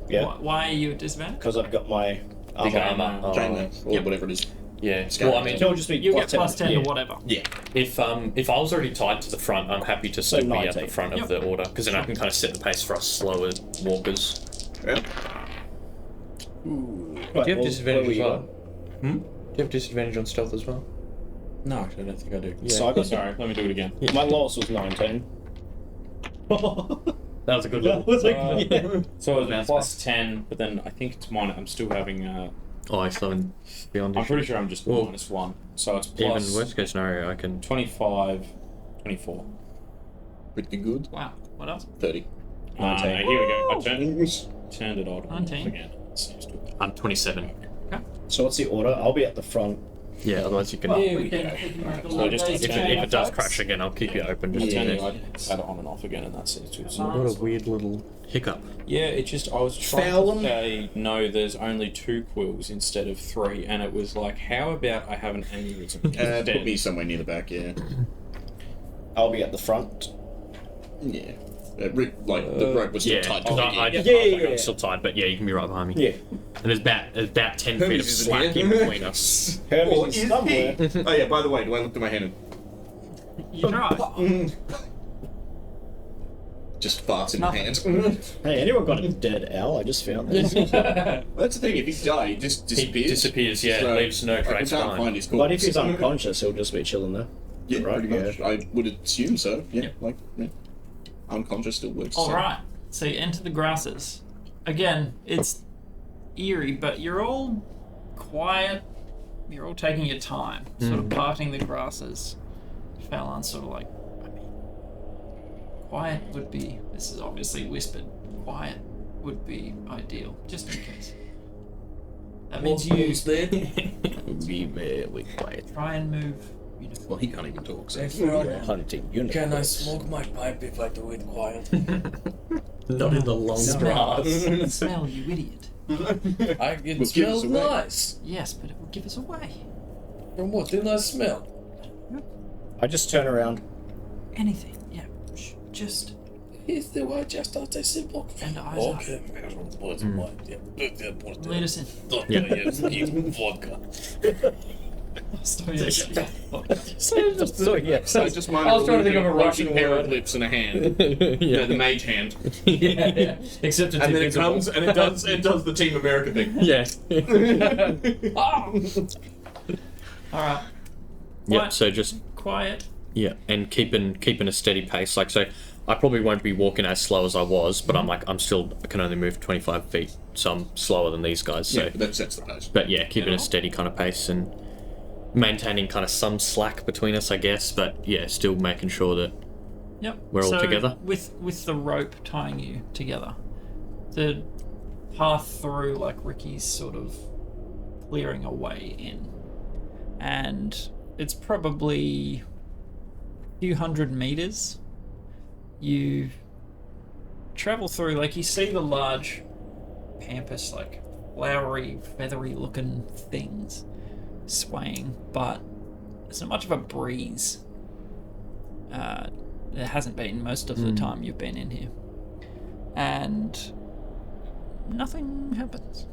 Yeah, Why are you at disadvantage? because I've got my Big armor. armor. Chainmail, or Yep. whatever it is. Yeah. Scale. Well, I mean, It'll just be You get plus 10 yeah. to whatever. Yeah. if I was already tied to the front, I'm happy to still be at 19. the front of Yep. the order, because then I can kind of set the pace for us slower walkers. Yeah. Right, Do you have disadvantage where as were well? you Do you have disadvantage on stealth as well? No, actually, I don't think I do. at? So I got Sorry, let me do it again. my lowest was 19. That was a good one. yeah. So it was plus 10, but then I think it's mine. I'm still having. Oh, I still haven't beyond I'm issue. pretty sure I'm just Well, minus 1. So it's Even plus worst case scenario, I can... 25, 24. Pretty good. Wow. What else? 30. No, here we go. I Nice. turned it odd 19. again. Seems to- I'm 27. So what's the order? I'll be at the front. Yeah, otherwise you can... Here we go. So just If it does crash again, I'll keep you open just Yeah, in I case. had it on and off again, and that seems to. What a weird little hiccup. Yeah, it just I was trying Foul to say no. There's only 2 quills instead of 3, and it was like, how about I have an aneurysm Put instead? me somewhere near the back, yeah. I'll be at the front. Yeah. The rope was still Yeah, tied. because to the Yeah. I'm still tied, but yeah, you can be right behind me. Yeah. And there's about 10 feet of Hermes isn't slack here. in between us. Hermes Or is is somewhere. he? Oh yeah, by the way, do I look at my hand and You try. just farts in Nothing. my hand? Hey, anyone got a dead owl? I just found this. That's the thing, if he died, he just He disappears. disappears, yeah, leaves no I trace can't behind. find his corpse. But if he's unconscious, he'll just be chilling there. Yeah, Right, pretty much. yeah. I would assume so. Yeah, Yep. like, yeah. Unconscious still works. All right. So you enter the grasses. Again, it's eerie, but you're all quiet. You're all taking your time, sort of parting the grasses. Fallon's sort of like, I mean, quiet would be. This is obviously whispered. Quiet would be ideal, just in case. That means you Be very quiet. try and move. Well, he can't even talk, so. Hunting unicorns. Can I smoke my pipe if I do it quiet? Not in the long grass. Smell, you idiot. It Will give smells us away. nice. Yes, but it will give us away. And what didn't I smell? I just turn around. Anything, yeah. Just Is the way just as a simple. and eyes up. Okay, what's my Lead us in. Vodka. So yeah. I just mind I was trying to think of a Russian Russian pair of word. lips and a hand. Yeah, the mage hand. yeah. Except it's And then it invisible. comes and it does the Team America thing. Yeah. All right. Yeah, Quiet. so just... Quiet. Yeah, and keeping a steady pace. Like, so I probably won't be walking as slow as I was, but I can only move 25 feet, so I'm slower than these guys. So, Yeah, but that sets the pace. but yeah, keeping a steady kind of pace and maintaining kind of some slack between us, I guess. But yeah, still making sure that Yep. We're all So, together? with the rope tying you together. The path through, like Rikki's sort of clearing a way in. And it's probably a few hundred meters. You travel through, like, you see the large pampas, like flowery, feathery looking things swaying, but there's not much of a breeze. There hasn't been most of the time you've been in here. And nothing happens.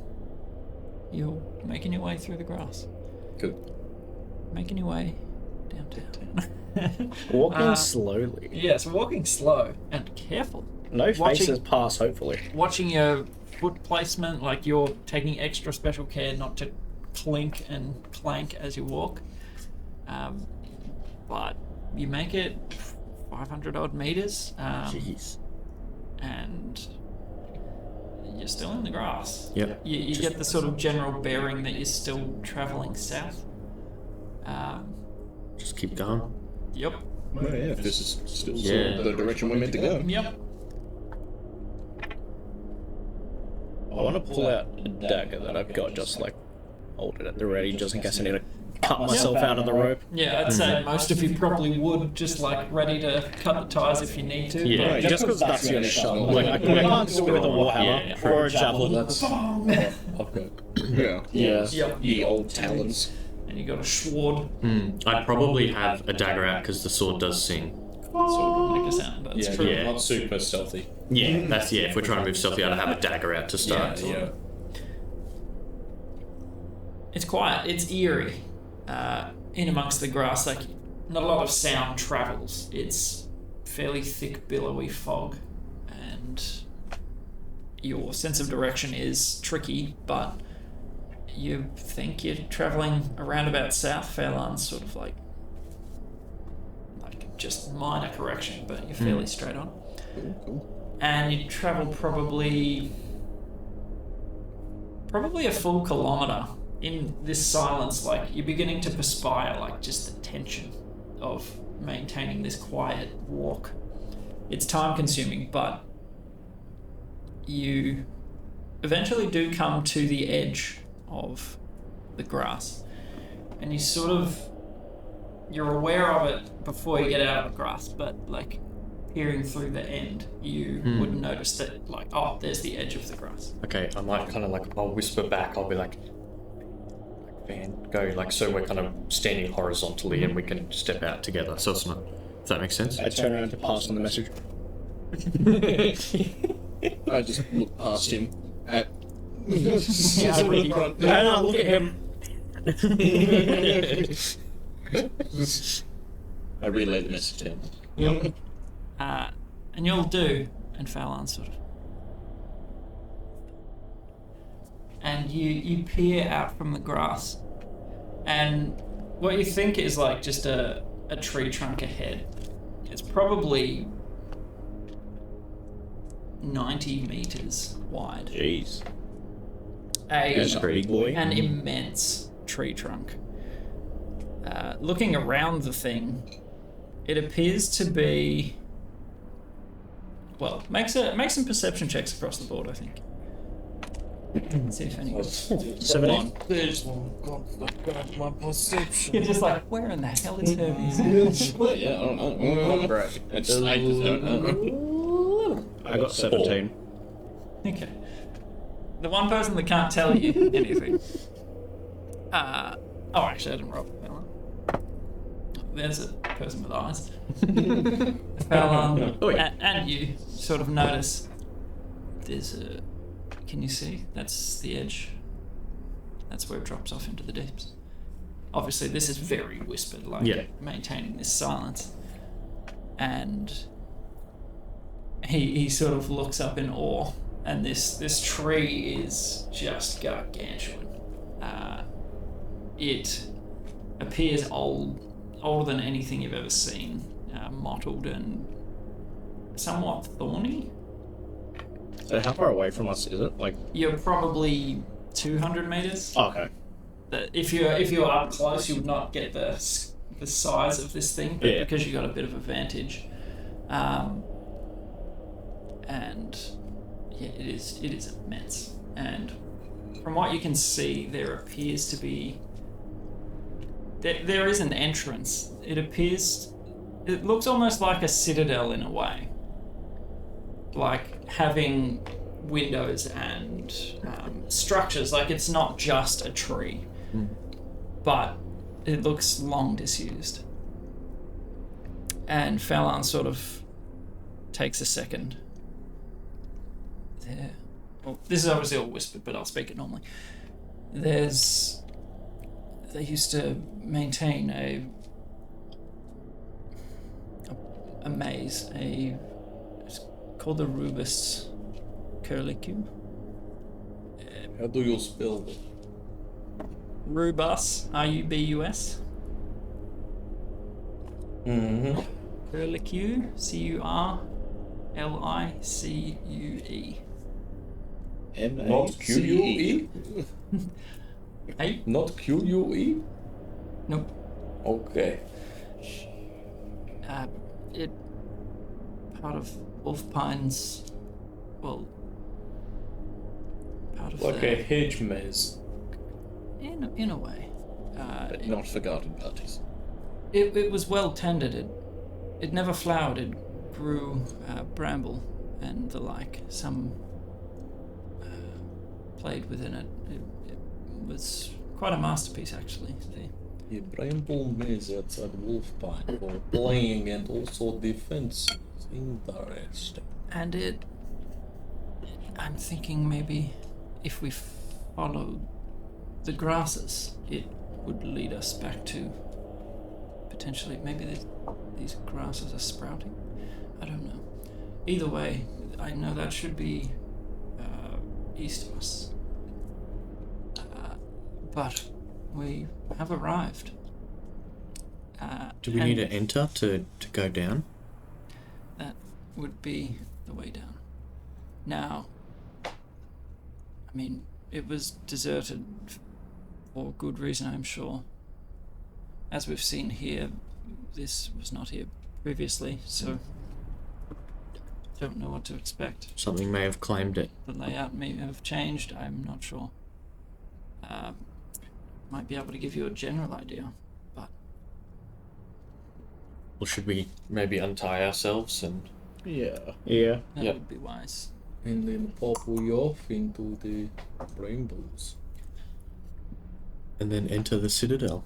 You're making your way through the grass. Good. Making your way downtown. Walking slowly. Yes, walking slow and careful. No faces pass, hopefully. Watching your foot placement, like you're taking extra special care not to clink and clank as you walk. But you make it 500 odd meters. Jeez. And you're still in the grass. Yep. You get the sort of general bearing that you're still travelling south. Just keep going. Yep. Oh, yeah, if this is still Yeah. the direction we're meant to go. Yep. I want to pull out a dagger that I've got, just like hold it at the ready, just in case I need to cut myself out of the rope. Yeah, I'd say most of you probably would, just like ready to cut the ties if you need to. Yeah, but just because that's the only shot. Like, I can't do it with a warhammer or a javelin. I've got. Yeah. Yep. Ye old talons. And you got a sword. I'd probably have a dagger out because the sword does sing. Sword would make a sound, but it's true. Yeah. Not super stealthy. Yeah, that's if we're trying to move stealthy, I'd have a dagger out to start. Yeah. It's quiet. It's eerie. In amongst the grass, like not a lot of sound travels. It's fairly thick, billowy fog, and your sense of direction is tricky. But you think you're traveling around about south. Fairlawn's sort of like just minor correction, but you're fairly straight on. Cool. And you travel probably a full kilometre in this silence. Like you're beginning to perspire, like just the tension of maintaining this quiet walk. It's time consuming, but you eventually do come to the edge of the grass, and you're aware of it before you get out of the grass, but like peering through the end, you would notice that, like, oh, there's the edge of the grass. Okay, I might kind of like, I'll whisper back, I'll be like Van, go, like, so we're kind of standing horizontally and we can step out together, so it's not, if that makes sense? I turn around to pass on the message. I just look past him at. No, look at him. I relay the message to him. Yep. And you'll do, and Fallon sort of. And you peer out from the grass, and what you think is like just a tree trunk ahead. It's probably 90 meters wide. Jeez. That's a big boy. An immense tree trunk. Looking around the thing, it appears to be. Well, make some perception checks across the board, I think. Let's see if anyone. 17. There's one. God, my perception. You're just like, where in the hell is Hermes? Yeah, I don't know. Great. It's 8. I got 17. Okay. The one person that can't tell you anything. Actually, I didn't roll. There's a person with eyes. Fallon, and you sort of notice there's a. Can you see? That's the edge. That's where it drops off into the deeps. Obviously, this is very whispered, like maintaining this silence. And he sort of looks up in awe, and this tree is just gargantuan. It appears older than anything you've ever seen, mottled and somewhat thorny. So how far away from us is it? Like, you're probably 200 meters. Okay. If you're up close, you would not get the size of this thing, but because you got a bit of a vantage, and yeah, it is immense. and from what you can see, there appears to be... There is an entrance. It looks almost like a citadel in a way. Like having windows and structures. Like it's not just a tree. But it looks long disused. And Fallon sort of takes a second. There. Well, this is obviously all whispered, but I'll speak it normally. They used to maintain a maze, it's called the Rubus Curlicue. How do you spell it? Rubus, R-U-B-U-S. Curlicue, C-U-R-L-I-C-U-E. Not Q-U-E? Hey? Not Q-U-E? Nope. Okay. It part of Wolfpine's, well, part of Like a hedge maze. in a way. But not for garden parties. It was well tended. It never flowered. It grew bramble and the like. Some played within it. It was quite a masterpiece, actually. A bramble maze outside Wolfpine for playing and also defense. Interesting. And I'm thinking maybe if we follow the grasses, it would lead us back to potentially maybe these grasses are sprouting. I don't know. Either way, I know that should be east of us. But we have arrived. Do we need to enter to go down? That would be the way down. Now, I mean, it was deserted for good reason, I'm sure. As we've seen here, this was not here previously, so don't know what to expect. Something may have claimed it. The layout may have changed, I'm not sure. Might be able to give you a general idea, but... Well, should we maybe untie ourselves and... Yeah. That would be wise. And then pop we off into the rainbows. And then enter the Citadel.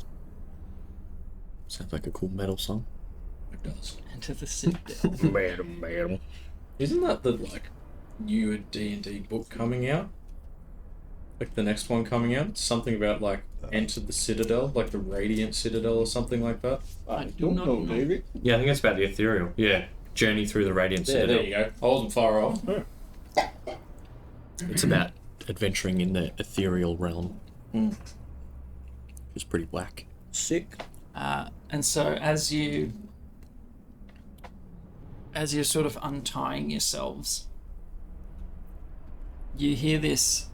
Sounds like a cool metal song. It does. Enter the citadel. Bam. Isn't that the new D&D book coming out? Like the next one coming out? It's something about enter the Citadel, like the Radiant Citadel or something like that. I do not know. David. Yeah, I think it's about the ethereal. Yeah. Journey through the Radiant Yeah, Citadel. there you go. I wasn't far off. It's about adventuring in the ethereal realm. It's pretty whack. Sick. And so as you're sort of untying yourselves, you hear this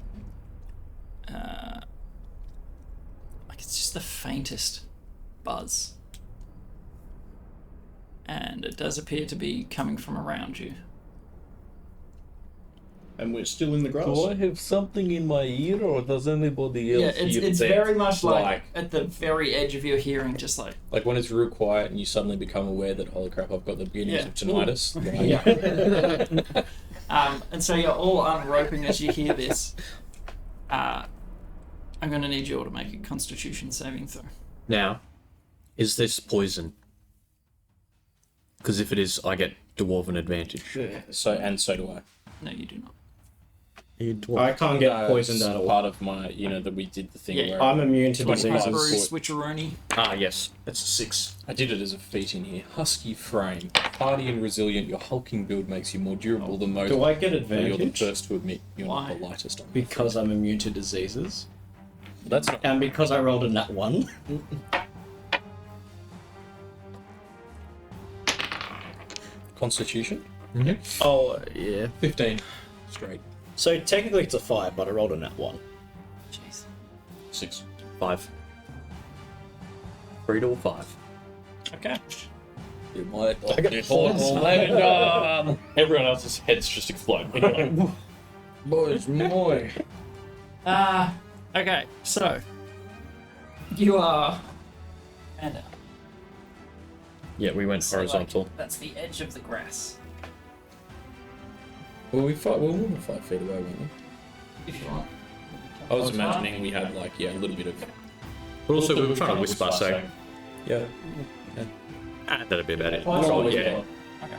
it's just the faintest buzz, and it does appear to be coming from around you. And we're still in the grass. Do I have something in my ear, or does anybody else hear it's that? very much like at the very edge of your hearing, just like Like when it's real quiet and you suddenly become aware that, holy crap, I've got the beginnings of tinnitus. and so you're all unroping as you hear this. I'm going to need you all to make a Constitution saving throw. Now, is this poison? Because if it is, I get dwarven advantage. So do I. No, you do not. I can't get poisoned at all. Part of my, that we did the thing where I'm immune to 25 diseases. brew switcheroni. Ah, yes. That's a 6. I did it as a feat in here. Husky frame. Hardy and resilient, your hulking build makes you more durable than most. Do I get But you're the advantage? first to admit you're Why? not the lightest on Because I'm immune to diseases. That's not... And because I rolled a nat 1. Constitution? Oh, yeah. 15. Straight. So technically it's a 5, but I rolled a nat 1. Jeez. 6. 5. 3 to a 5. Okay. You might I got horrible Everyone else's heads just explode. Boys, moi. Okay, so you are and Yeah, we went horizontal. that's the edge of the grass. Well, we were 5 feet away, weren't we? If you want. I was imagining we had like a little bit of. But also, we were trying to whisper, so Yeah. that'd be about it. Well, Oh, that's yeah. Okay.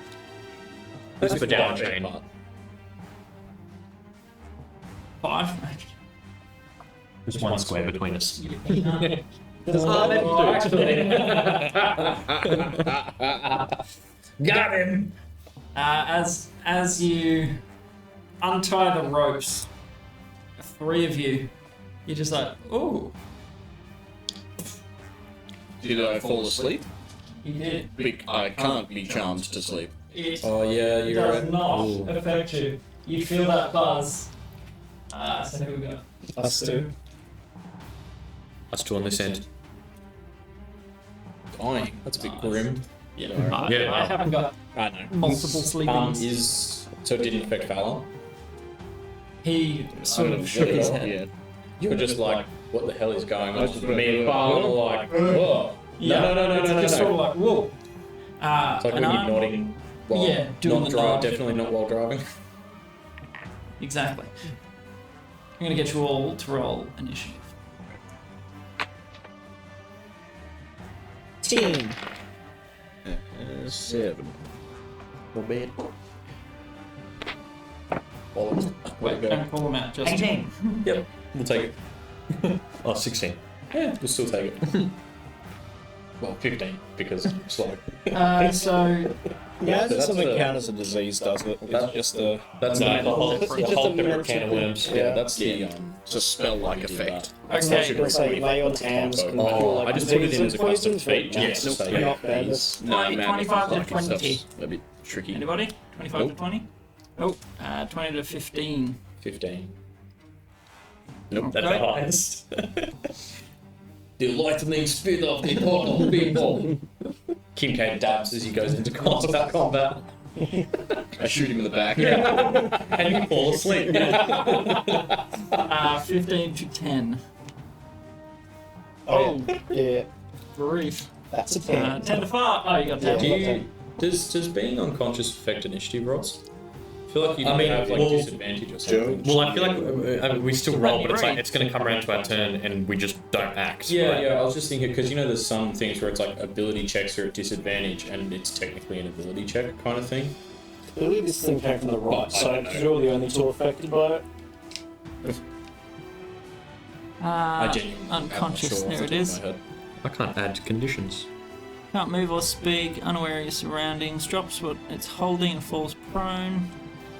Whisper down the chain. 5. There's one square between us. Got him. As you untie the ropes, 3 of you, you're just like, ooh, Did I fall asleep? you did. I can't be charmed to sleep. It Oh yeah, you're does right. not affect you. You feel that buzz. So here we go. Us two. Us two on this end. Dying. That's a bit grim. Yeah, Yeah. I haven't got I know. multiple sleepings. So it didn't affect Fallon? He sort of shook his head. Yeah. You were just like, what the hell is going on? just Me and Fallon were like, whoa. No. Just sort of like, whoa. It's like when you're nodding while Yeah, doing not the drive, nod. definitely not while driving. Exactly. I'm gonna get you all to roll initiative. 10. 7. Not bad. Wait, don't call them out. Just 18. Yep, we'll take it. Oh, 16. Yeah, we'll still take it. Well, 15 because I'm slow. So Yeah, that's something the- count as a disease, does it? It's just a. That's No, the whole It's the just whole a different mental- can of worms. Yeah, that's the It's a spell-like effect. okay. It's like lay on hands. Can Oh, cure, like, I just put it in as a custom poison, feat. but Yes, not- yeah. not bad. That's- No, 20, man, 25 to like stuff's 20. A bit tricky. Anybody? 25 to 20? Oh, 20 to 15. 15. Nope. That's the highest. The lightning speed of the portal people. Kim K dabs as he goes into combat. I shoot him in the back. And you fall asleep. 15 to 10. Oh, yeah. Grief. That's a 10. 10 to 5. Oh, you got 10. Yeah. Does being unconscious affect initiative rolls? I feel like you I mean, have like well, disadvantage or something. Well, I feel like we still roll, but it's like it's going to come around to our turn and we just don't act. Yeah, right? I was just thinking because there's some things where it's like ability checks are at disadvantage and it's technically an ability check kind of thing. Clearly this thing came from the right side because you're the only two affected by it. I genuinely am not unconscious. sure off There the it top of is. my head. I can't add conditions. Can't move or speak, unaware of your surroundings, drops what it's holding and falls prone.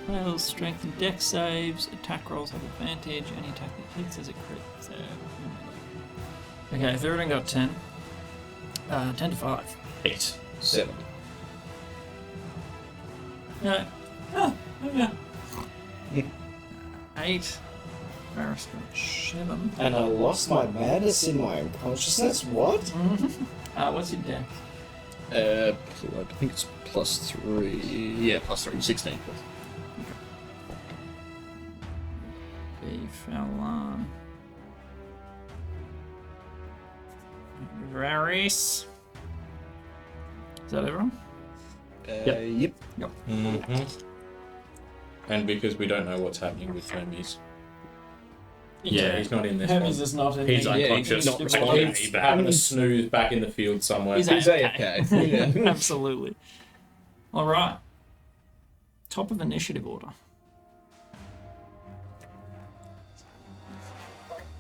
Fails strength and dex saves, attack rolls have advantage, any attack that hits is a crit. So, okay, if everyone got 10. 10 to 5. 8. 7. No. Oh, yeah. 8. Varus got 7. And I lost my madness in my unconsciousness? What? What's your dex? I think it's +3. Yeah, +3. 16. Fallon. Varys. Is that everyone? Yep. And because we don't know what's happening with Hermes. Yeah, He's not in this Hermes one. is not in He's the- unconscious. Not He's responding. He's He's back. having a snooze back in the field somewhere. He's He's AFK. AFK. Yeah. Absolutely. All right. Top of initiative order.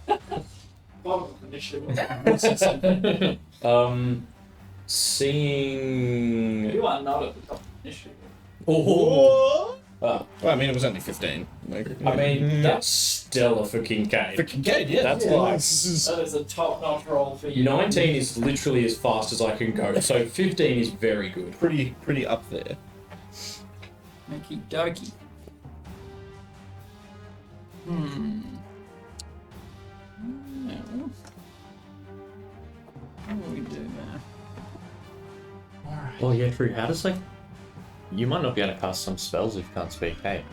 Bottom of initiative order. Seeing. You are not at the top of initiative Oh. Well, I mean, it was only 15. I mean, that's stellar for Kincaid. For Kincaid, yeah. That's order. like That is a top-notch roll for you. 19 is literally as fast as I can go, so 15 is very good. pretty up there. Okie dokie. What do we do now? Oh yeah, true. How does like you might not be able to cast some spells if you can't speak, hey?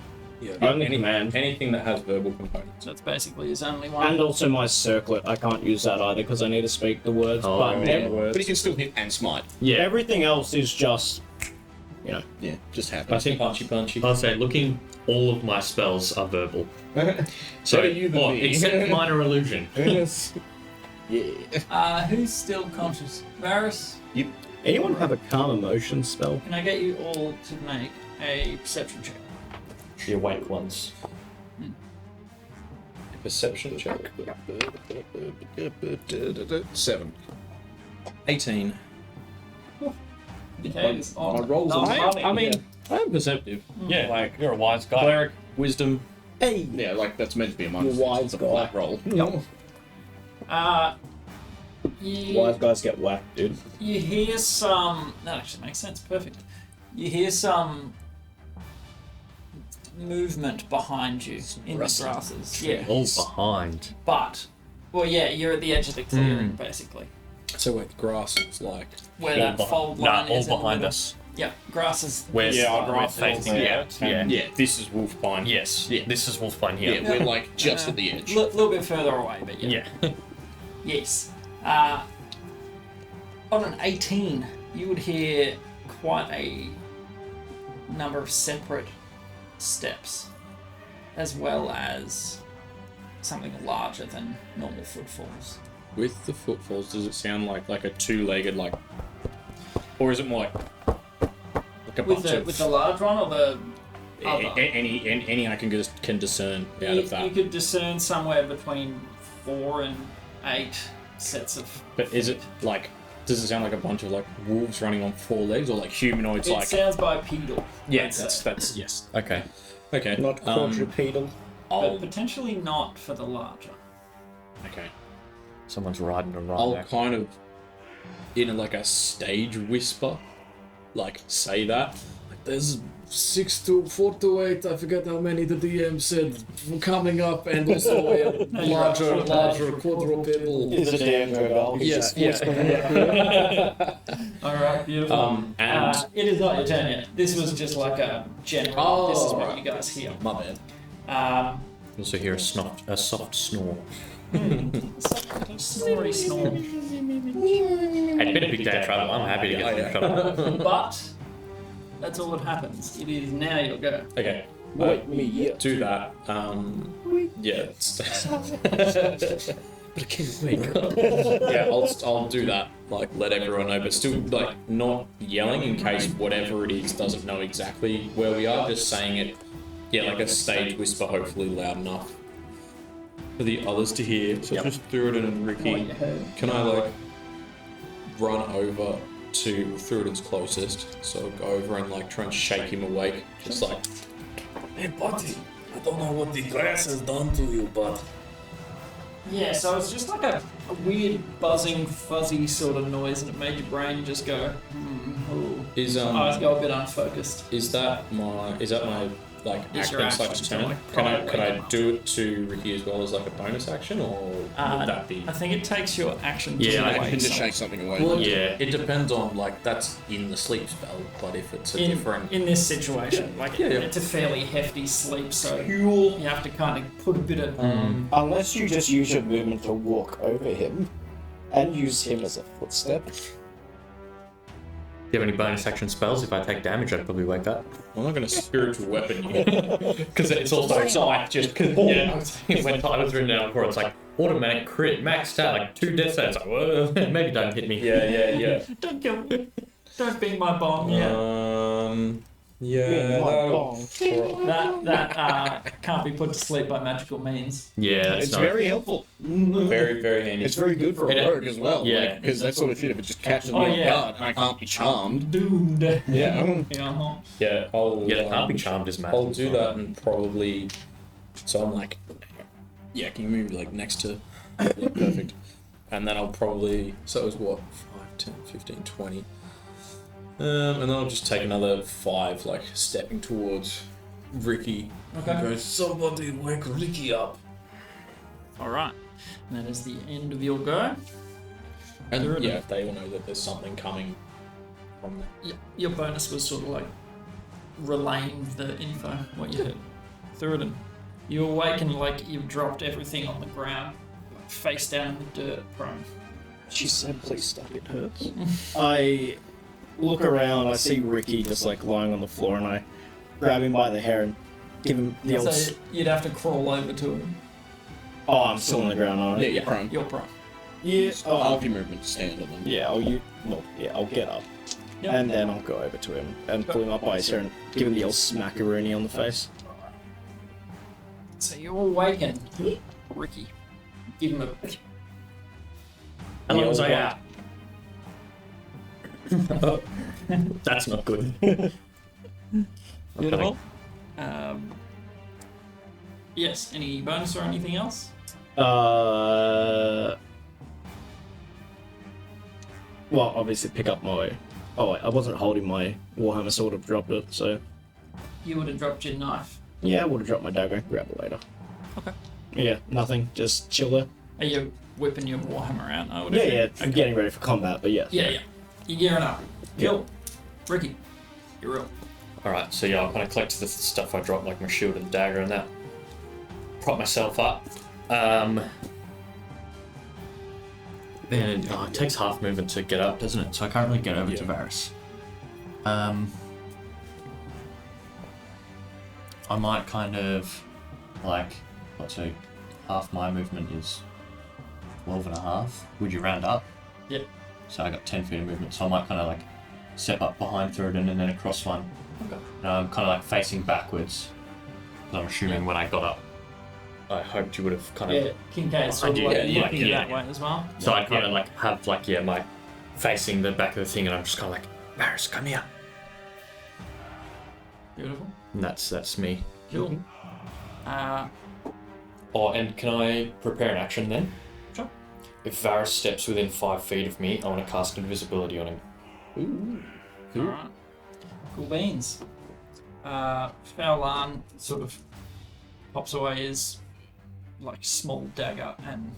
Yeah. Only command. Anything that has verbal components. That's basically his only one. And also my circlet. I can't use that either because I need to speak the words. Oh, but yeah. But he can still hit and smite. Yeah. everything else is just, Yeah, just I happens. think punchy. I'll say, looking, all of my spells are verbal. So, Better you than me. except minor illusion. Yes. Yeah. Who's still conscious? Varys, anyone have a calm emotion spell? can I get you all to make a perception check? The awake ones. Perception check. 7. 18. Okay, My rolls are I am perceptive. Yeah, Like you're a wise guy. cleric, wisdom. Hey! Yeah, like that's meant to be a minus. You're wise It's a guy. flat roll. Wise guys get whacked, dude. You hear some. That actually makes sense. Perfect. You hear some movement behind you in the grasses. Yeah. All behind. But, well, yeah, you're at the edge of the clearing, basically. So where the grass is like. Where All that fold line all is. in the behind middle. us. Yeah, grass is. We're, Yeah, we're grass facing. yeah. Yeah. This is Wolfpine. Yes. Yeah. This is Wolfpine Yeah, here. we're like just at the edge. A little bit further away, but yeah. Yeah. Yes. On an 18, you would hear quite a number of separate steps, as well as something larger than normal footfalls. With the footfalls, does it sound like a two-legged or is it more like a bunch of With the large one or the other? any I can discern out of that? You could discern somewhere between 4 and 8 sets of. But is it like? Does it sound like a bunch of wolves running on 4 legs, or like humanoids? It sounds bipedal. Yeah, I'd say. that's yes. Okay. Okay. Not quadrupedal. But potentially not for the larger. Okay. Someone's riding a I'll rhino. kind of, in a stage whisper, say that. There's 4 to 8. I forget how many the DM said coming up, and also a larger quadrupedal. Is a damn girl. Alright, beautiful. And It is not your turn yet. This was just like a general. This is what you guys hear. my bad. You also hear a soft snore. Snory snore. It's been a big day of travel. I'm happy to get through travel. But that's all that happens. It is now your go. Okay. Wait me up. Do that. Yeah. But I can't wake up. Yeah, I'll do that. Let everyone know, but still not yelling in case whatever it is doesn't know exactly where we are. Just saying it. Yeah, like a stage whisper, hopefully loud enough for the others to hear. So just Thuridin and Rikki, can I run over to Thuridin's closest? So I'll go over and try and shake him awake. Just Hey, buddy, I don't know what the grass has done to you, but Yeah, so it's just like a weird buzzing, fuzzy sort of noise, and it made your brain just go, ooh. is Eyes go a bit unfocused. Is that my It's your action action slash to, turn? Can I do it to Rikki as well as a bonus action, or would that be? I think it takes your action to Yeah, I awake I can just someone. shake something away. Well, Yeah. it depends on that's in the sleep spell. But if it's a different, in this situation, it's a fairly hefty sleep, so you have to kind of put a bit of Unless you just use your movement to walk over him and use him as a footstep. Do you have any bonus action spells? If I take damage, I'd probably wake up. I'm not going to spiritual weapon you. Because it's also just because when I was written down before, it's automatic crit, max stat, 2 death stats. Whoa, maybe don't hit me. Yeah. don't kill me. Don't beat my bomb yet. That can't be put to sleep by magical means. Yeah, that's It's not. very helpful. Very, very handy. It's very good for a rogue as well. Yeah. Because that sort of shit, if it just catches me Oh, off yeah. guard and I can't be charmed. Doomed. Yeah. Yeah, I'll. Yeah, can't be charmed as magic. I'll do that and probably. So I'm yeah, can you move next to? Yeah, perfect. And then I'll probably. So it was what? 5, 10, 15, 20. And then I'll just take another 5, stepping towards Rikki. Okay. go, somebody wake Rikki up. Alright. And that is the end of your go. And Thuridin. yeah, they all know that there's something coming from there. Your bonus was sort of relaying the info, what you heard. Thuridin, you awaken like you've dropped everything on the ground, like face down in the dirt, prone. She said, please stop, it hurts. I look around, I see Rikki just like lying on the floor, and I grab him by the hair and give him the old... So you'd have to crawl over to him. Oh, I'm still on the ground, aren't I? Yeah, you're prone. You're prone. Yeah. Half your movement standard then. Yeah, I'll get up. Yep. And then I'll go over to him and pull him up by his hair and give him the old smackaroonie on the face. So you awaken Rikki. Give him a... And he was like, ah. That's not good. Beautiful. Yes, any bonus or anything else? Well, obviously pick up my... Oh, wait, I wasn't holding my Warhammer sword, I've dropped it, so... You would have dropped your knife. Yeah, I would have dropped my dagger, grab it later. Okay. Yeah, nothing, just chill there. Are you whipping your Warhammer out? I would Yeah, assume? I'm getting ready for combat, but yes. Yeah. You're gearing up. Cool. Rikki, you're up. Alright, so yeah, I'm kind of collecting the stuff I dropped, like my shield and dagger and that. Prop myself up. Then it takes half movement to get up, doesn't it? So I can't really get over to Varys. I might kind of, like, let's say, half my movement is 12 and a half. Would you round up? Yep. So I got 10 feet of movement, so I might kind of like step up behind Thuridin and then across one. Okay. And I'm kind of like facing backwards. I'm assuming when I got up, I hoped you would have kind of... Yeah, Kincaid's sort of I do, like yeah, looking yeah. that way as well. So I kind of like have like, yeah, my facing the back of the thing and I'm just kind of like, Varys, come here. Beautiful. And that's me. Cool. Oh, and can I prepare an action then? Sure. If Varys steps within 5 feet of me, I want to cast invisibility on him. Ooh. Cool. Alright. Cool beans. Fowlan sort of pops away his like small dagger and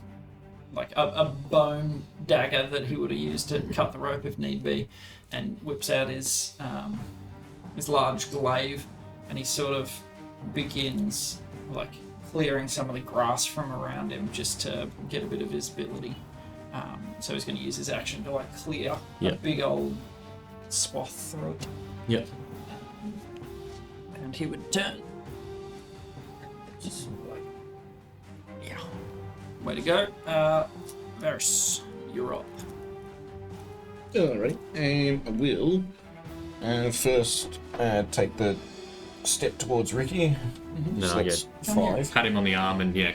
like a bone dagger that he would have used to cut the rope if need be, and whips out his large glaive, and he sort of begins like clearing some of the grass from around him just to get a bit of visibility. So he's going to use his action to like clear a big old swath through it. Yep. And he would turn. Just like, yeah. Way to go. Varys, you're up. Alright, I will first take the step towards Rikki. No, So that's yeah. 5. Pat him on the arm and yeah,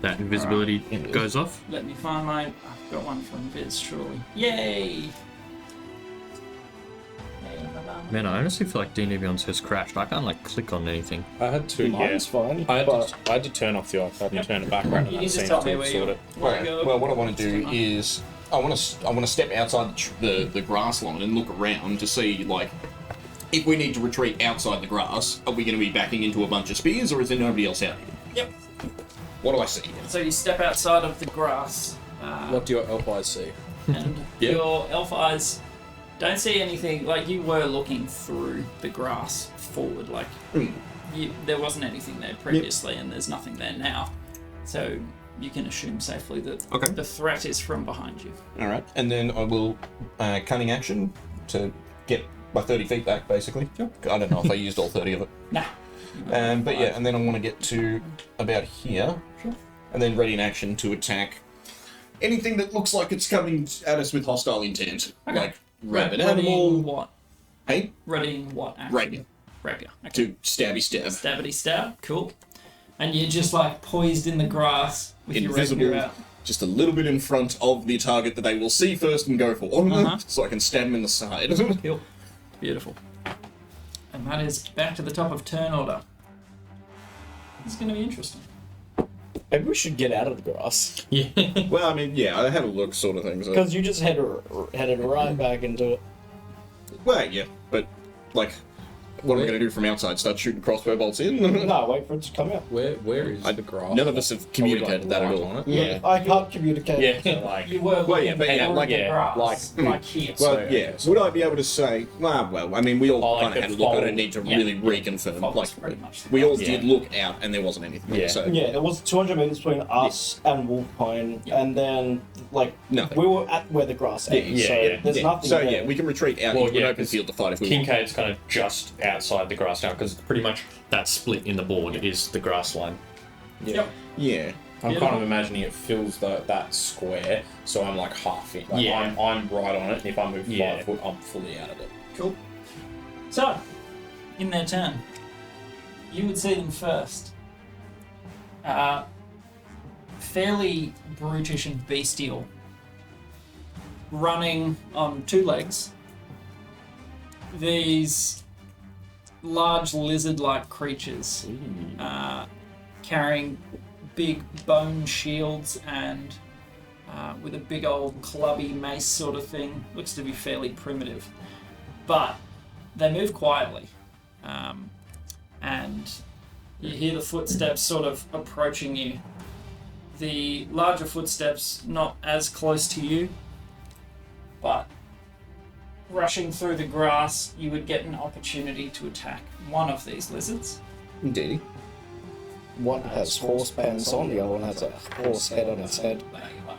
that invisibility goes off. Let me find my... I've got one from Viz, surely. Yay! Man, I honestly feel like D&D Beyond has crashed. I can't like click on anything. I had to, Mine's fine, I but... had to turn off the iPad and turn it back around, and You that just seems tell me to where sort you it. Well, what I want to do is I want to step outside the grass line and look around to see like if we need to retreat outside the grass. Are we going to be backing into a bunch of spears, or is there nobody else out here? Yep. What do I see? So you step outside of the grass. What do your elf eyes see? And your elf eyes don't see anything. Like, you were looking through the grass forward, like there wasn't anything there previously, and there's nothing there now, so you can assume safely that the threat is from behind you. All right, and then I will cunning action to get my 30 feet back, basically. Sure. I don't know if I used all 30 of it. Nah. But yeah, and then I want to get to about here, and then ready in action to attack anything that looks like it's coming at us with hostile intent, like rabid animal. What? Hey, Readying what action? rapier Rapier. Okay. to stabby stab. Stabbity stab. Cool. And you're just like poised in the grass with your rapier Invisible, out. just a little bit in front of the target that they will see first and go for, so I can stab him in the side. Cool. Beautiful. And that is back to the top of turn order. It's going to be interesting. Maybe we should get out of the grass. Yeah. Well, I mean, yeah, I had a look, sort of thing. So. Because you just headed right back into it. Well, yeah, but like, what am I going to do from outside? Start shooting crossbow bolts in? No, wait for it to come out. Where is the grass? None of us have communicated that at all. On it? Yeah. I can't communicate. Yeah, so like... You were Well, yeah, but yeah, like, like, grass, like here. Well, yeah. Would I be able to say? Well, I mean, we all like kind of the had a look. I fold. don't need to really reconfirm. Fold Like, is pretty much the we all grass. did look out, and there wasn't anything. Yeah. So Yeah, there was 200 meters between us and Wolfpine, and then like Nothing. we were at where the grass ends. Yeah, so yeah. there's yeah. nothing. So there. yeah, we can retreat out Well, into an yeah, open 'cause field to fight if we want. Kincaid's kind of just outside the grass now, because pretty much that split in the board is the grass line. Yep. Yeah. I'm kind of imagining it fills that square, so I'm like half in. Like Yeah. I'm right on it, and if I move 5 Yeah. foot, I'm fully out of it. Cool. So, in their turn, you would see them first. Fairly brutish and bestial, running on 2 legs. These large lizard-like creatures, carrying big bone shields and with a big old clubby mace sort of thing. Looks to be fairly primitive, but they move quietly, and you hear the footsteps sort of approaching you. The larger footsteps not as close to you, but rushing through the grass, you would get an opportunity to attack one of these lizards. Indeed. One has horse pants on, the other one has a horse head on its head. There you are.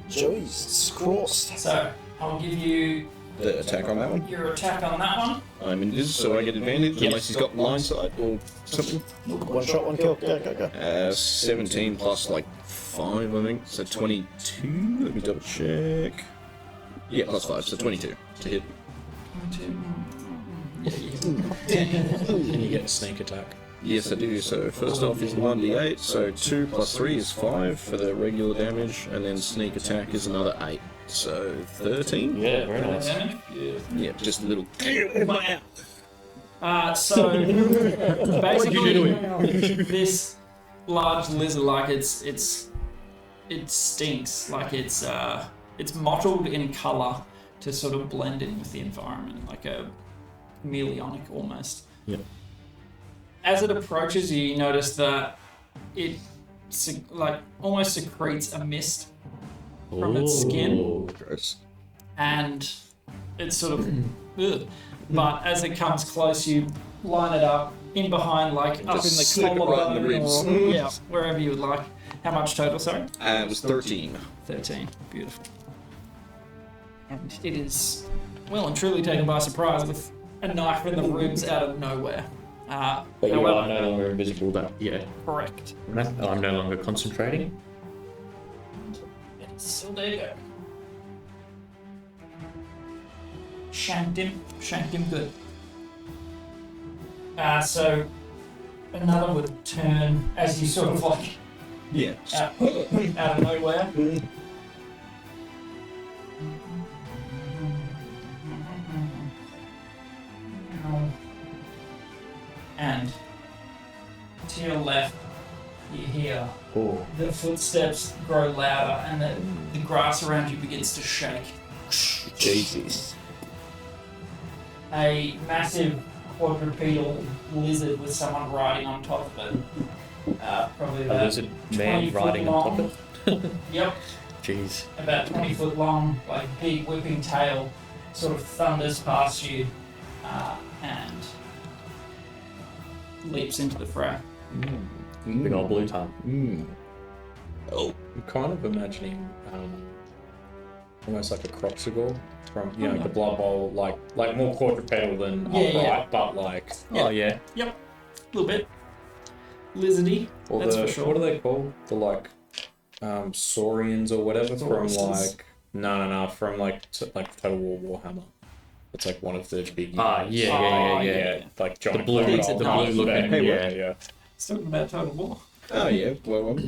Jesus Christ. So, I'll give you The attack on that one. your attack on that one. I'm in this, so I get advantage unless he's got line sight or something. One shot, one kill. Go. 17 plus like 5, I think. So 22. Let me double check. Yeah, plus 5, so 22 to hit. Can you get a sneak attack? Yes, I do. So first off is 1d8, so 2 plus 3 is 5 for the regular damage, and then sneak attack is another 8. So 13? Yeah, very nice. Damage. Yeah, just a little. So basically, this large lizard, like it stinks. Like it's mottled in color to sort of blend in with the environment, like a chameleonic almost. Yeah. As it approaches you, you notice that it like almost secretes a mist from its skin, Gross. and it's sort of ugh. But as it comes close, you line it up in behind, like up in the slip it right collarbone, in the ribs. or yeah, wherever you would like. How much total? Sorry, It was 13. 13. Beautiful. And it is well and truly taken by surprise with a knife in the ribs out of nowhere. But you however, are no longer invisible, but yeah. correct. I'm no longer concentrating. So there you go. Shanked him good. So another would turn as you sort of like Yeah. out of nowhere. And to your left, you hear the footsteps grow louder and the grass around you begins to shake. Jesus. A massive quadrupedal lizard with someone riding on top of it. Probably A about lizard 20 man foot riding on long. top of it. Yep, Jeez. about 20 foot long, like big whipping tail, sort of thunders past you and leaps into the fray. Big old blue tongue. Oh. I'm kind of imagining almost like a Croxagore from the Blood Bowl, like more quadrupedal than upright, but like Oh yeah. Yep, a little bit. Lizardy, or that's the for sure. what are they called? The Saurians or whatever from Sauruses? like no from like Total War Warhammer. It's like one of the big. yeah. Like giant. blue- crocodile. the blue looking- Yeah. It's talking about Total War. Oh, yeah. Well,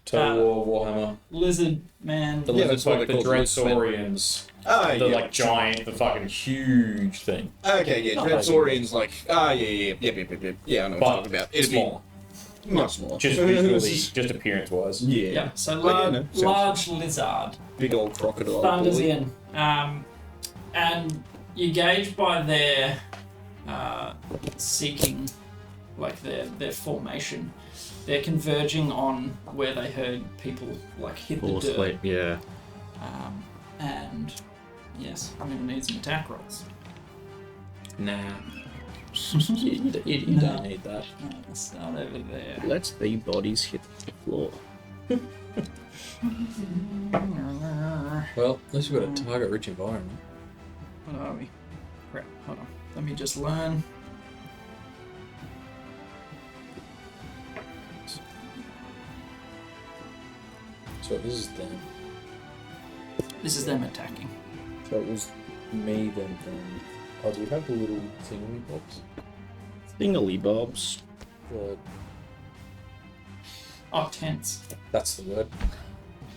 Total War Warhammer. Lizard man. The Yeah, lizards, that's what like the they call Dread them. Saurians. ah, The yeah. like giant, the fucking huge thing. Okay, yeah. Dreadsaurians, like. Ah, yeah. Yeah, I know what you're talking about. It'd Small. be much smaller. Just visually, just appearance-wise. Yeah. Yeah, so But, large lizard Big old crocodile. thunders bully. in, and you gauge by their seeking, like their formation, they're converging on where they heard people like hit the dirt. Sleep, yeah. And yes, I'm gonna need some attack rolls. Nah. you don't need that. Let's start over there. Let's the bodies hit the floor. Well, at least we've got a target-rich environment. What are we? Crap, hold on. Let me just learn. So this is them. This is them attacking. So it was me then. Oh, do we have the little thingy bobs? Thingly bobs. Oh, tents. That's the word.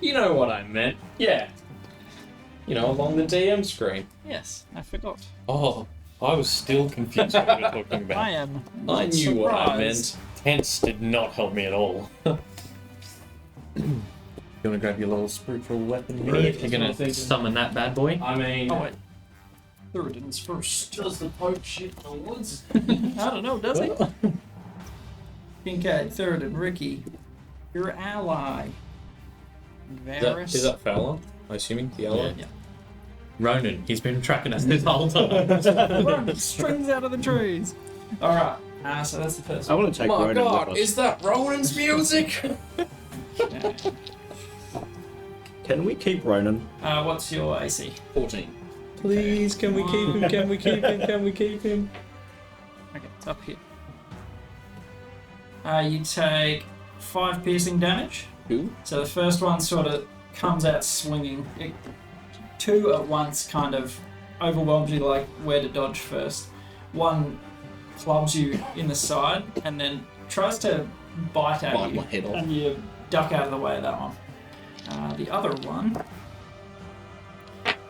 You know what I meant. Yeah. You know, along the DM screen. Yes, I forgot. Oh, I was still confused what you were talking about. I am. I not knew what I surprised. meant. Tents did not help me at all. You want to grab your little spiritual weapon here? Right, If you're that's what going I'm to thinking. summon that bad boy. I mean, Oh wait. Thuridin's first. does the Pope shit in the woods? I don't know, does he? Kincaid, Thuridin, Rikki, your ally. Varys. Is that Fowler? I'm assuming the ally. Yeah. Ronan, he's been tracking us this whole time. Run, strings out of the trees. Alright, so that's the first I one. want to take My Ronan God, with us. is that Ronan's music? Okay. Can we keep Ronan? What's your AC? 14. Please, can we keep him? Can we keep him? Can we keep him? Okay, it's up here. You take 5 piercing damage. Who? So the first one sort of comes out swinging. 2 at once kind of overwhelms you, like where to dodge first. One clubs you in the side and then tries to bite at Bite you. my head off. And you duck out of the way of that one. The other one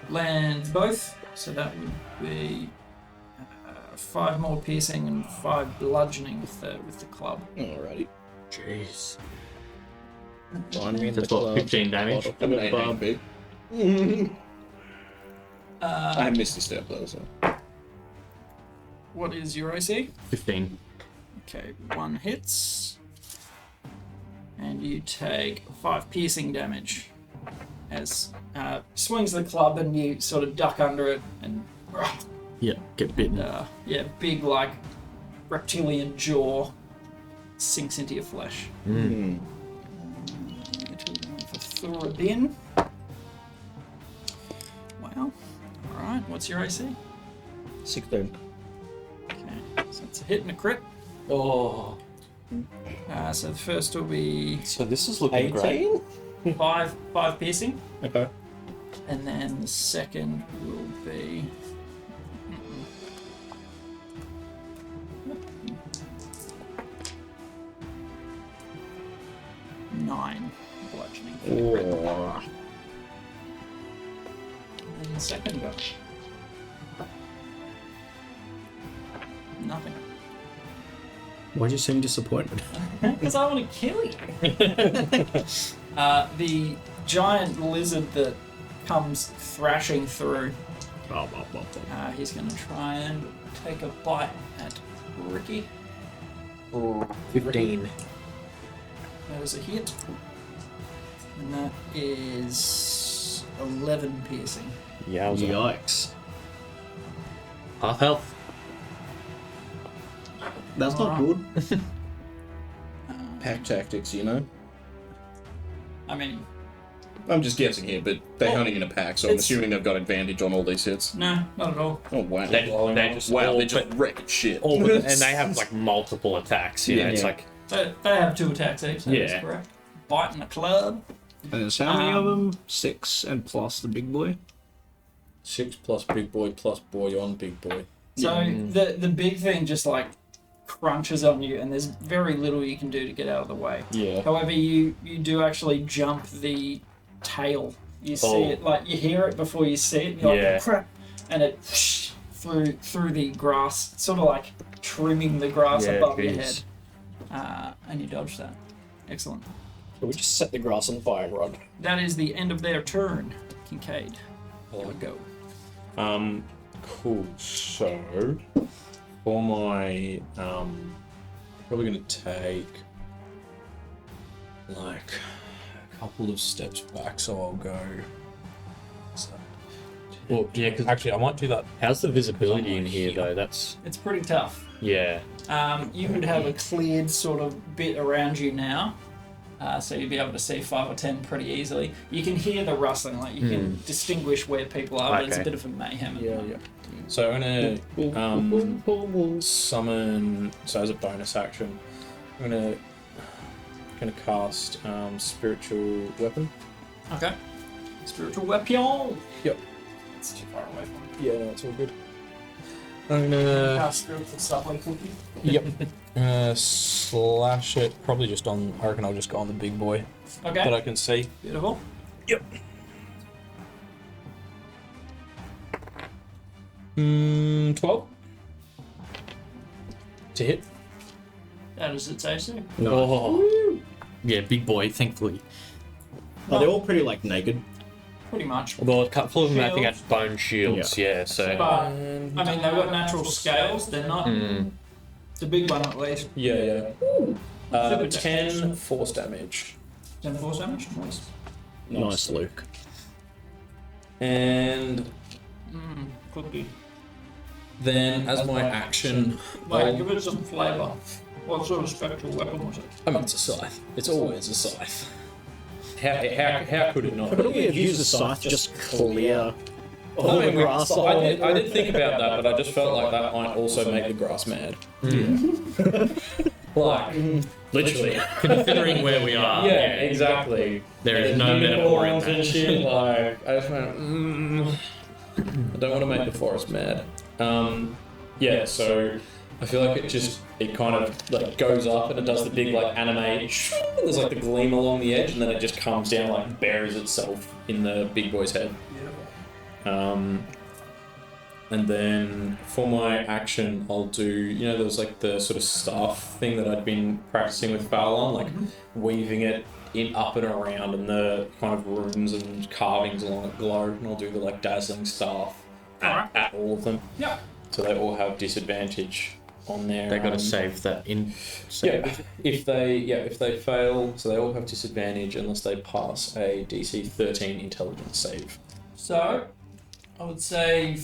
lands both, so that would be 5 more piercing and 5 bludgeoning with the club. Alrighty. Jeez. Find me in That's the what, club. 15 damage? I'm an 8 Bob. big. I have missed a step though, so. What is your AC? 15. Okay, 1 hits. And you take 5 piercing damage as swings the club and you sort of duck under it and Yeah, get bitten. big like reptilian jaw sinks into your flesh. Hmm. For Thuridin. Wow. Alright, what's your AC? 16. Okay, so it's a hit and a crit. Oh, So the first will be So this is looking great. 5 piercing. Okay. And then the second will be... nine bludgeoning. Oh. And the second go. Nothing. Why'd you seem disappointed? Because I want to kill you. The giant lizard that comes thrashing through, he's going to try and take a bite at Rikki. 15. That is a hit. And that is 11 piercing. Yikes. Half health. That's not Alright. good. Pack tactics, you know? I mean, I'm just guessing here, but they're hunting in a pack, so I'm It's- assuming they've got advantage on all these hits. no, not at all. Oh, wow. They just Wow, all they're just but- wrecking shit. all but- and they have like multiple attacks. You know, it's Yeah. like They have 2 attacks each, that is Yeah. correct. Bite and a club. And there's how many of them? 6 and plus the big boy? 6 plus big boy plus boy on big boy. So the big thing just like crunches on you, and there's very little you can do to get out of the way. Yeah. However, you do actually jump the tail. You see Oh. it, like you hear it before you see it. And you're Yeah. like, crap, and it whoosh, through the grass, sort of like trimming the grass Yeah, above your jeez. head, and you dodge that. Excellent. We just set the grass on fire, Rod. That is the end of their turn. Kincaid, here we go. Cool. So, for my probably gonna take like a couple of steps back. So I'll go. Well, yeah, because Actually, I might do that. how's the visibility in here though? That's It's pretty tough. yeah. You would have a cleared sort of bit around you now. So you'd be able to see 5 or 10 pretty easily. You can hear the rustling, like you can distinguich where people are, but it's a bit of a mayhem. Yeah. So I'm gonna summon. So as a bonus action, I'm gonna cast spiritual weapon. Okay. Spiritual weapon. Yep. It's too far away from me. Yeah, no, it's all good. I'm gonna. Cast spiritual suppling cookie. Yep. Slash it. Probably just on. I reckon I'll just go on the big boy Okay. that I can see. Beautiful. Yep. 12 to hit. That is its AC. Oh. Yeah, big boy. Thankfully. Are they all pretty like naked? Pretty much. Well, a couple of them I think had Shields. bone shields. Yeah. So. But, I mean, they've got natural scales. They're not. It's a big one at least. Yeah. Super 10 force damage. 10 force damage. Nice. Nice, Luke. And Cookie. then as my action, Wait, give it some flavour. What sort of spectral weapon was it? I mean, it's a scythe. It's always a scythe. How could it not? Couldn't we have used a scythe to just clear all the grass? I did think about that, but I just felt like that might also make the grass mad. Like, Literally, considering where we are, yeah, exactly. there is no metaphor in and that. shit. Like, I just went, I don't want to make the forest mad. Yeah, so I feel like it kind of like goes up and it does the big like anime. There's like the gleam along the edge, and then it just comes down, like buries itself in the big boy's head. And then for my action, I'll do, there was like the sort of staff thing that I'd been practicing with Fallon, like weaving it in up and around, and the kind of runes and carvings along it glow, and I'll do the like dazzling staff at all of them. Yeah. So they all have disadvantage on their. They got to save that in. Yeah, if they fail, so they all have disadvantage unless they pass a DC 13 intelligence save. So, I would say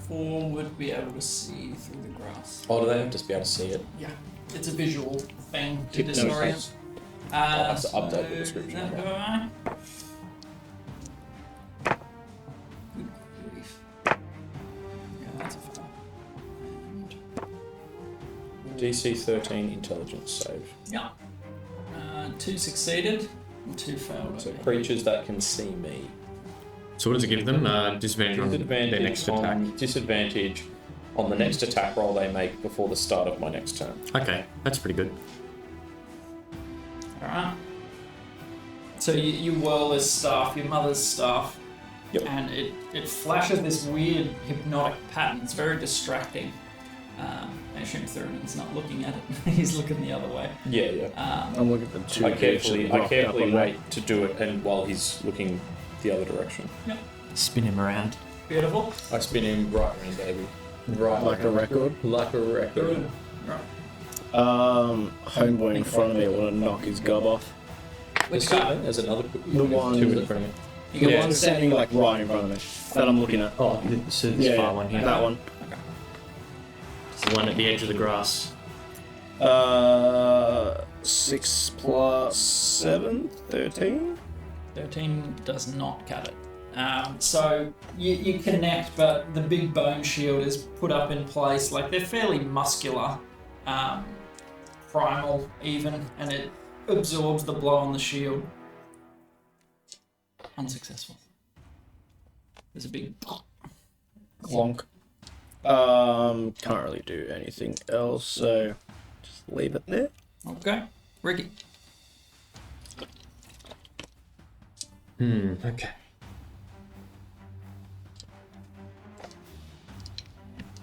4 would be able to see through the grass. Oh, do they have to be able to see it? Yeah. It's a visual thing to Hypnosis. disorient. I'll have to update the description. That of go that. Good grief. Yeah, that's a fail. And DC 13 intelligence save. yeah. 2 succeeded and 2 failed. So creatures that can see me. So what does it give them? Disadvantage on their next attack. Disadvantage on the next attack roll they make before the start of my next turn. Okay, that's pretty good. Alright. So you whirl this staff, your mother's staff, Yep. and it flashes this weird hypnotic pattern. It's very distracting. I assume Thurin's not looking at it. He's looking the other way. Yeah. I'm looking at the two. I carefully wait to do it, and while he's looking the other direction, Spin him around. Beautiful. I spin him right around, baby. Right Like a record. Like a record. Right. Homeboy in front of me, I want to knock his gob off. Which guy? There's another. The one- Two in front of me. You The got one standing like right in front of me that I'm looking at. Oh, so this far one here. That one. It's the one at the edge of the grass. 6 plus 7, 13. 13 does not cut it. So you connect, but the big bone shield is put up in place. Like they're fairly muscular, primal even, and it absorbs the blow on the shield. Unsuccessful. There's a big Clonk. Can't really do anything else, so just leave it there. Okay, Rikki. Okay.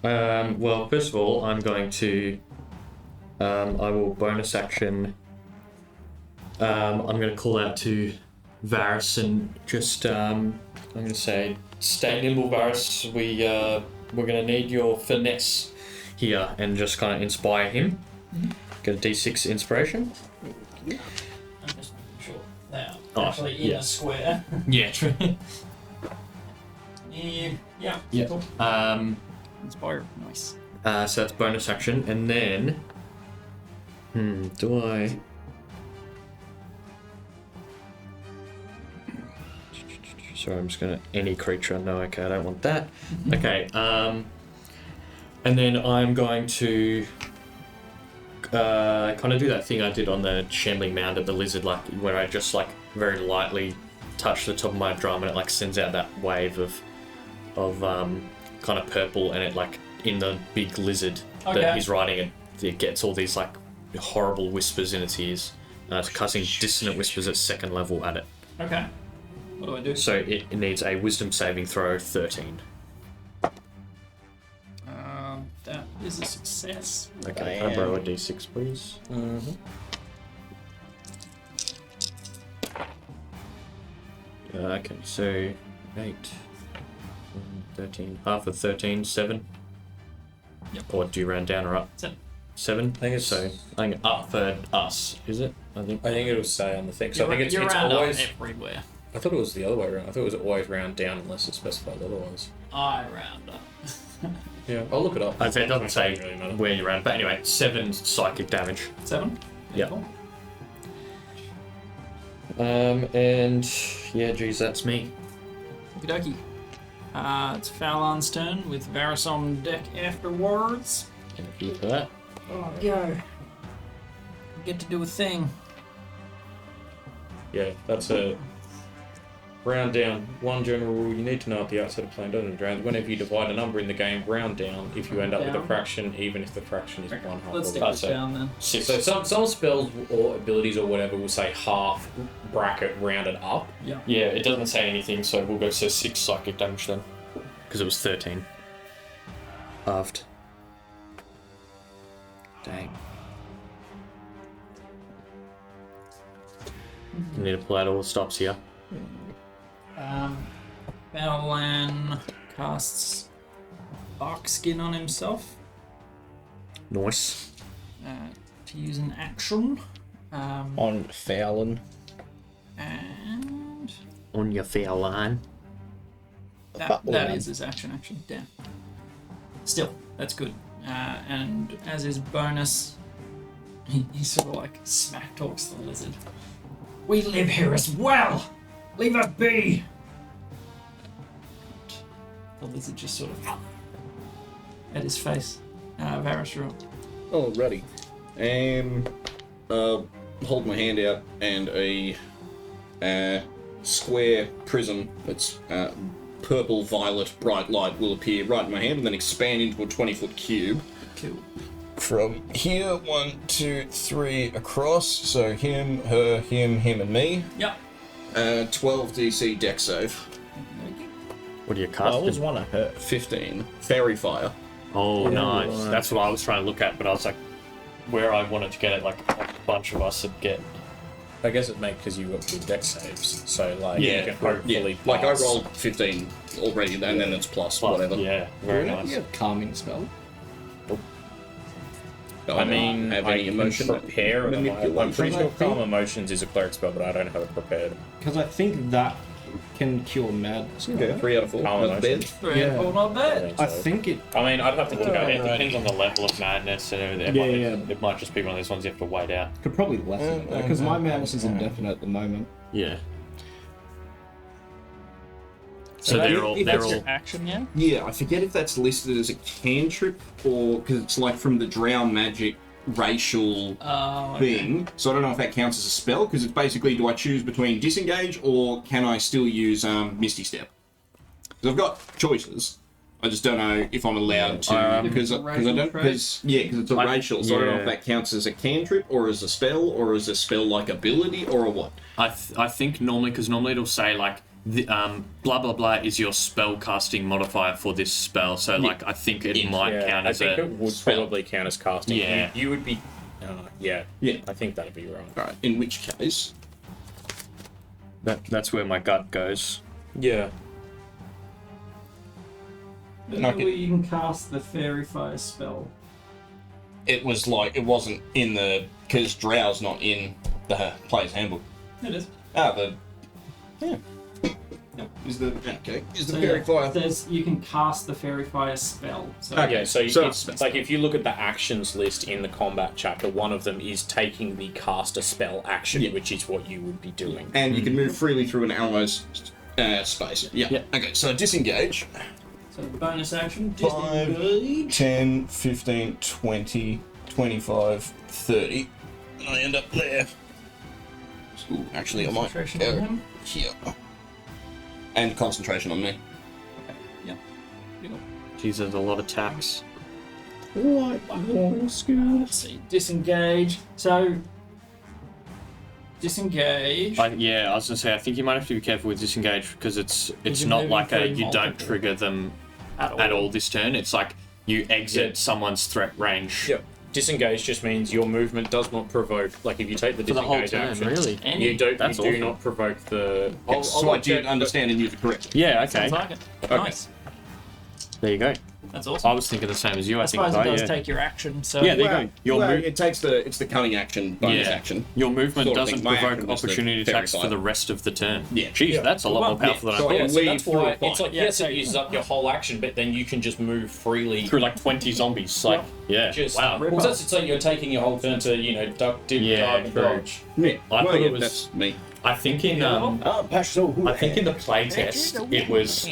Well, first of all, I'm going to. I will bonus action. I'm going to call out to Varys and just. I'm going to say, stay nimble, Varys. we're going to need your finesse here and just kind of inspire him. Get a d6 inspiration. I'm just making sure they Oh, are actually in a square. Yeah, true. Yeah. Cool. Inspire. Nice. So that's bonus action, and then... do I... Sorry, I'm just gonna... Any creature. No, okay, I don't want that. Okay, and then I'm going to... kind of do that thing I did on the shambling mound of the lizard, like, where I just, like, very lightly touch the top of my drum and it, like, sends out that wave of kind of purple, and it, like, in the big lizard that he's riding, it gets all these, like, horrible whispers in its ears. It's casting dissonant whispers at 2nd level at it. Okay. What do I do? So it needs a wisdom saving throw 13. That is a success. Okay, can I borrow a d6, please? Okay, so 8, 13, half of 13, 7. Yep. Or do you round down or up? 7. 7? I think it's so. I think up for us, is it? I think it'll say on the thing. So I think it's round always. up everywhere. I thought it was the other way around. I thought it was always round down unless it's specified otherwise. I round up. Yeah, I'll look it up. it doesn't say really matter. where you round, but anyway, 7 psychic damage. 7? Yeah. Cool. And yeah, geez, that's me. Okie dokie. It's Fallon's turn with Varys on deck afterwards. Thank you for that. Oh, go. Get to do a thing. Yeah, that's a round down. One general rule you need to know at the outset of playing Dungeons and Dragons: whenever you divide a number in the game, round down if you end up with a fraction, even if the fraction is 1/2. Let's stick this down then. So some spells or abilities or whatever will say half bracket rounded up. Yeah. Yeah, it doesn't say anything, so we'll go 6 psychic damage then. Because it was 13. Halved. Dang. You need to pull out all the stops here. Battleland casts bark skin on himself Nice. to use an action. On Fallon. And On your fair line. that is his action. Damn. Still, that's good. And as his bonus, he sort of like smack talks the lizard. We live here as well! Leave us be! The lizard just sort of at his face. Varys, you're up. Alrighty. Hold my hand out and a square prism that's purple violet bright light will appear right in my hand and then expand into a 20-foot cube. Cool. From here, 1, 2, 3 across. So him, her, him, and me. Yep. 12 DC deck save. What do you I cast? always want to hurt. 15. Fairy fire. Oh, nice. That's what I was trying to look at, but I was like, where I wanted to get it, like a bunch of us would get. I guess it makes because you got good deck saves, so like you can hopefully pass. Like I rolled 15 already, and then it's plus whatever. Yeah, very Do nice. you have calming spell? I mean, have I any can emotion prepare. I'm manipulation. pretty sure I think- calm emotions is a cleric spell, but I don't have it prepared. Because I think that can cure madness. Okay, 3 out of 4. Calm Not emotions. bad. Yeah. Oh, not bad. I think it. I mean, I'd have to look at It it. depends on the level of madness and everything. Yeah. It might just be one of those ones you have to wait out. Could probably lessen it because my madness is indefinite at the moment. Yeah. So they're all. Your action, yeah? Yeah, I forget if that's listed as a cantrip or because it's like from the Drow magic racial thing. So I don't know if that counts as a spell because it's basically do I choose between disengage or can I still use Misty Step? Because I've got choices. I just don't know if I'm allowed to because it's a racial. So I don't know if that counts as a cantrip or as a spell or as a spell like ability or a what. I think normally, because normally it'll say like the, blah blah blah is your spell casting modifier for this spell. So like I think it might count as I think it would probably count as casting. Yeah. You would be. Yeah. I think that'd be right. All right. In which case, that's where my gut goes. Yeah. You can cast the Fairy Fire spell. It was like, it wasn't in the... Because Drow's not in the player's handbook. It is. Yeah. Is the Fairy Fire... You can cast the Fairy Fire spell. So it's like if you look at the actions list in the combat chapter, one of them is taking the cast a spell action, which is what you would be doing. And you can move freely through an ally's space. Yeah. Okay, so disengage. So the bonus action, 5, 10, 15, 20, 25, 30. And I end up there. Ooh, actually, I might go here. And concentration on me. Okay, yeah. Jeez, there's a lot of tax. Let's see, disengage. So, disengage. I was gonna say, I think you might have to be careful with disengage because it's not like you don't trigger them at all this turn. It's like you exit someone's threat range. Yep. Disengage just means your movement does not provoke. Like if you take the disengage action, really, you do not provoke the. So I did understand and use it correctly. Yeah. Okay. Sounds like it. Okay. Nice. There you go. That's awesome. I was thinking the same as you. I suppose it does take your action. So yeah, there you go. It takes it's the cunning action, bonus action. Your movement Sort of doesn't thing. My provoke action was the opportunity fairy attacks fire. for the rest of the turn. Yeah. Jeez, that's a lot more powerful than I thought. So that's why it's like yes, it uses up your whole action, but then you can just move freely Through like 20 zombies. Like wow. Well, that's like you're taking your whole turn to duck, dive, dodge. Yeah. I thought it was. That's me. I think in the playtest it was.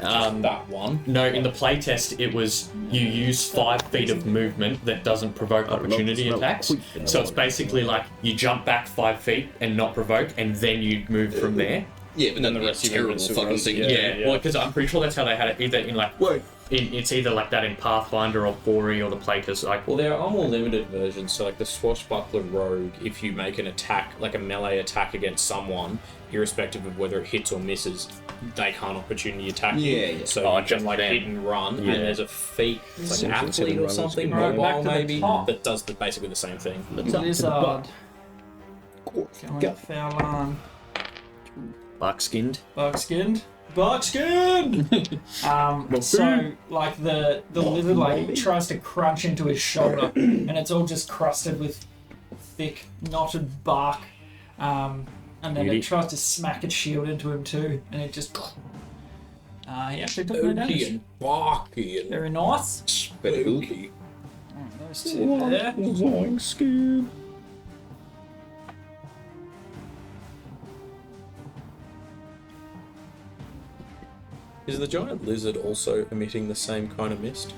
That one. No, in the playtest it was you use 5 feet of movement that doesn't provoke opportunity attacks. So it's basically like you jump back 5 feet and not provoke, and then you move from there. Yeah, but then the rest of your fucking thing. Yeah. Well, because I'm pretty sure that's how they had it. Either in like it's either like that in Pathfinder or Bori or the Playtest. Like, well, there are more limited versions. So like the Swashbuckler Rogue, if you make an attack, like a melee attack against someone, irrespective of whether it hits or misses, they can't opportunity attack you. Yeah. So you can like hit and run, and there's a feat, it's like an athlete or something, mobile maybe, that does basically the same thing. Lizard. Going foul on. bark-skinned. Bark-skinned. So like the lizard like tries to crunch into his shoulder, and it's all just crusted with thick knotted bark. And then it tries to smack its shield into him too, and it just. He actually took no damage. Barky and Very nice. spooky. Those two there. Scared. Is the giant lizard also emitting the same kind of mist?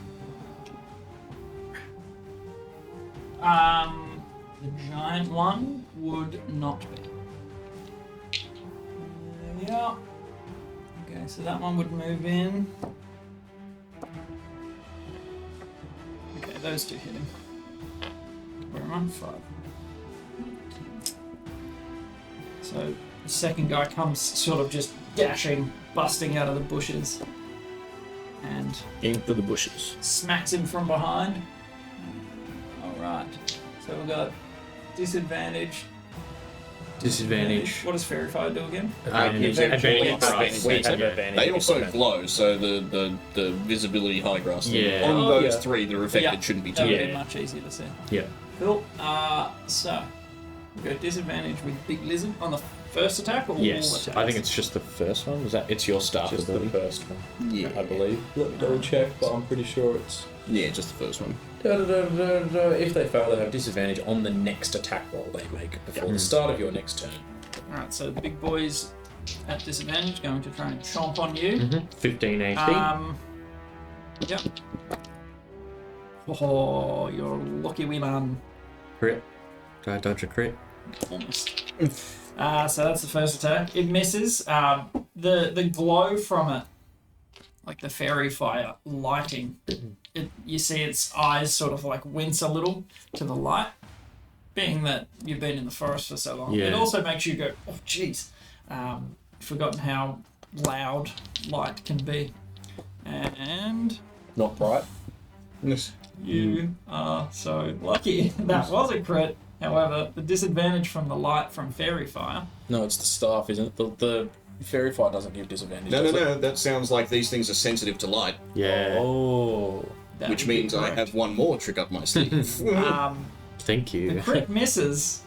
The giant one would not be. Yeah. Okay, so that one would move in. Okay, those two hit him. Where am I? 5. So the second guy comes sort of just dashing, busting out of the bushes, and Into the bushes. smacks him from behind. Alright. So we've got disadvantage. Disadvantage. What does Fairy Fire do again? Advantage. They also glow, so the visibility high grass. Yeah. On those three that are affected shouldn't be That too would be much easier to see. Yeah. Cool. So we go disadvantage with Big Lizard on the first attack, or all Yes, attacks? I think it's just the first one. Was that? It's your staff Just the ability. first one, Yeah. I believe. Let me double check, but I'm pretty sure it's. Yeah, just the first one. If they fail, they have disadvantage on the next attack roll they make before the start of your next turn. Alright, so the big boy's at disadvantage, going to try and chomp on you. 15 AP. Yep. Oh, you're a lucky wee man. Crit. Do I dodge a crit? Almost. So that's the first attack. It misses. The glow from it, like the fairy fire lighting, you see its eyes sort of like wince a little to the light. Being that you've been in the forest for so long, it also makes you go, oh jeez, forgotten how loud light can be. And Not bright. you are so lucky. That was a crit. However, the disadvantage from the light from fairy fire. No, it's the staff, isn't it? The Fairy Fire doesn't give disadvantage. No. That sounds like these things are sensitive to light. Yeah. Oh. Which means I have one more trick up my sleeve. Thank you. The crit misses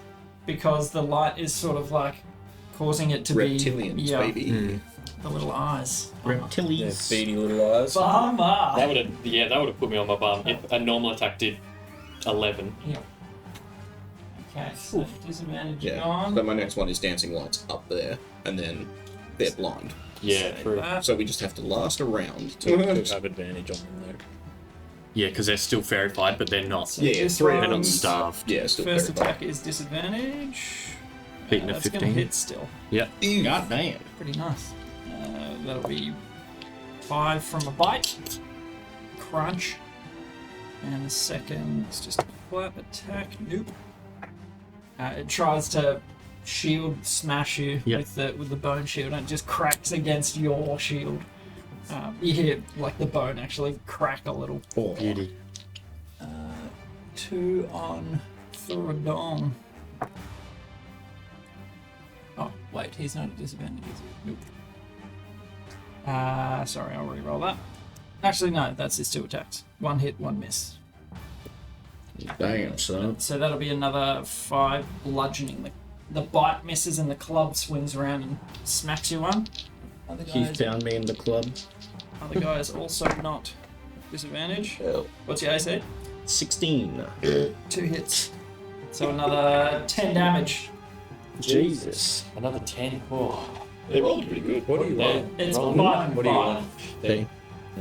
because the light is sort of like causing it to Reptilians, be... Yeah, baby. the little eyes. Reptilians. Beady little eyes. Bummer! That would have put me on my bum if a normal attack did 11. Yeah. Okay, so disadvantage Yeah. gone. So my next one is dancing lights up there, and then they're blind. Yeah, Save true. that. So we just have to last a round To to have advantage on them though. Yeah, because they're still fairy-fied, but they're not. So Yeah, this 3 They're not one's starved. yeah, still first very attack is disadvantage. Beating a That's gonna 15. hit still. Yep. God damn. Pretty nice. That'll be 5 from a bite. Crunch. And the second is just a flat attack. Nope. It tries to shield smash you Yep. with the bone shield, and it just cracks against your shield. You hear like the bone actually crack a little. Beauty. 2 on Thoradon. Oh wait, he's not at disadvantage, is he? Nope. Sorry, I'll re-roll that. Actually, no, that's his 2 attacks. 1 hit, 1 miss. Damn, son. So that'll be another 5 bludgeoning. The bite misses and the club swings around and smacks you one. Other He guys, found me in the club. other guy is also not disadvantage. What's your AC? 16. 2 hits. So another 10 damage. Jesus. Another 10. Oh. They rolled pretty good. What do you want? It's Roll. 5 and What do you 5. want? Hey.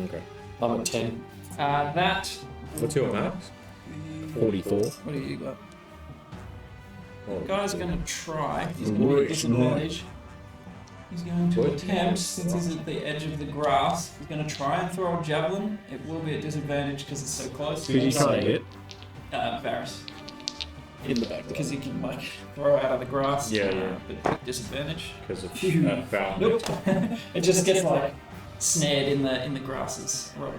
Okay. I'm at 10. That. What's your max? 44. What do you got? Oh, Guy's gonna try. He's gonna get disadvantage. He's going to attempt, since he's at the edge of the grass, he's going to try and throw a javelin. It will be at disadvantage because it's so close. Who's he trying to hit? Varys. In the back. Because he can like throw out of the grass. Yeah. But at disadvantage. because of Phew. foul. Nope. It just gets like snared in the grasses. Right.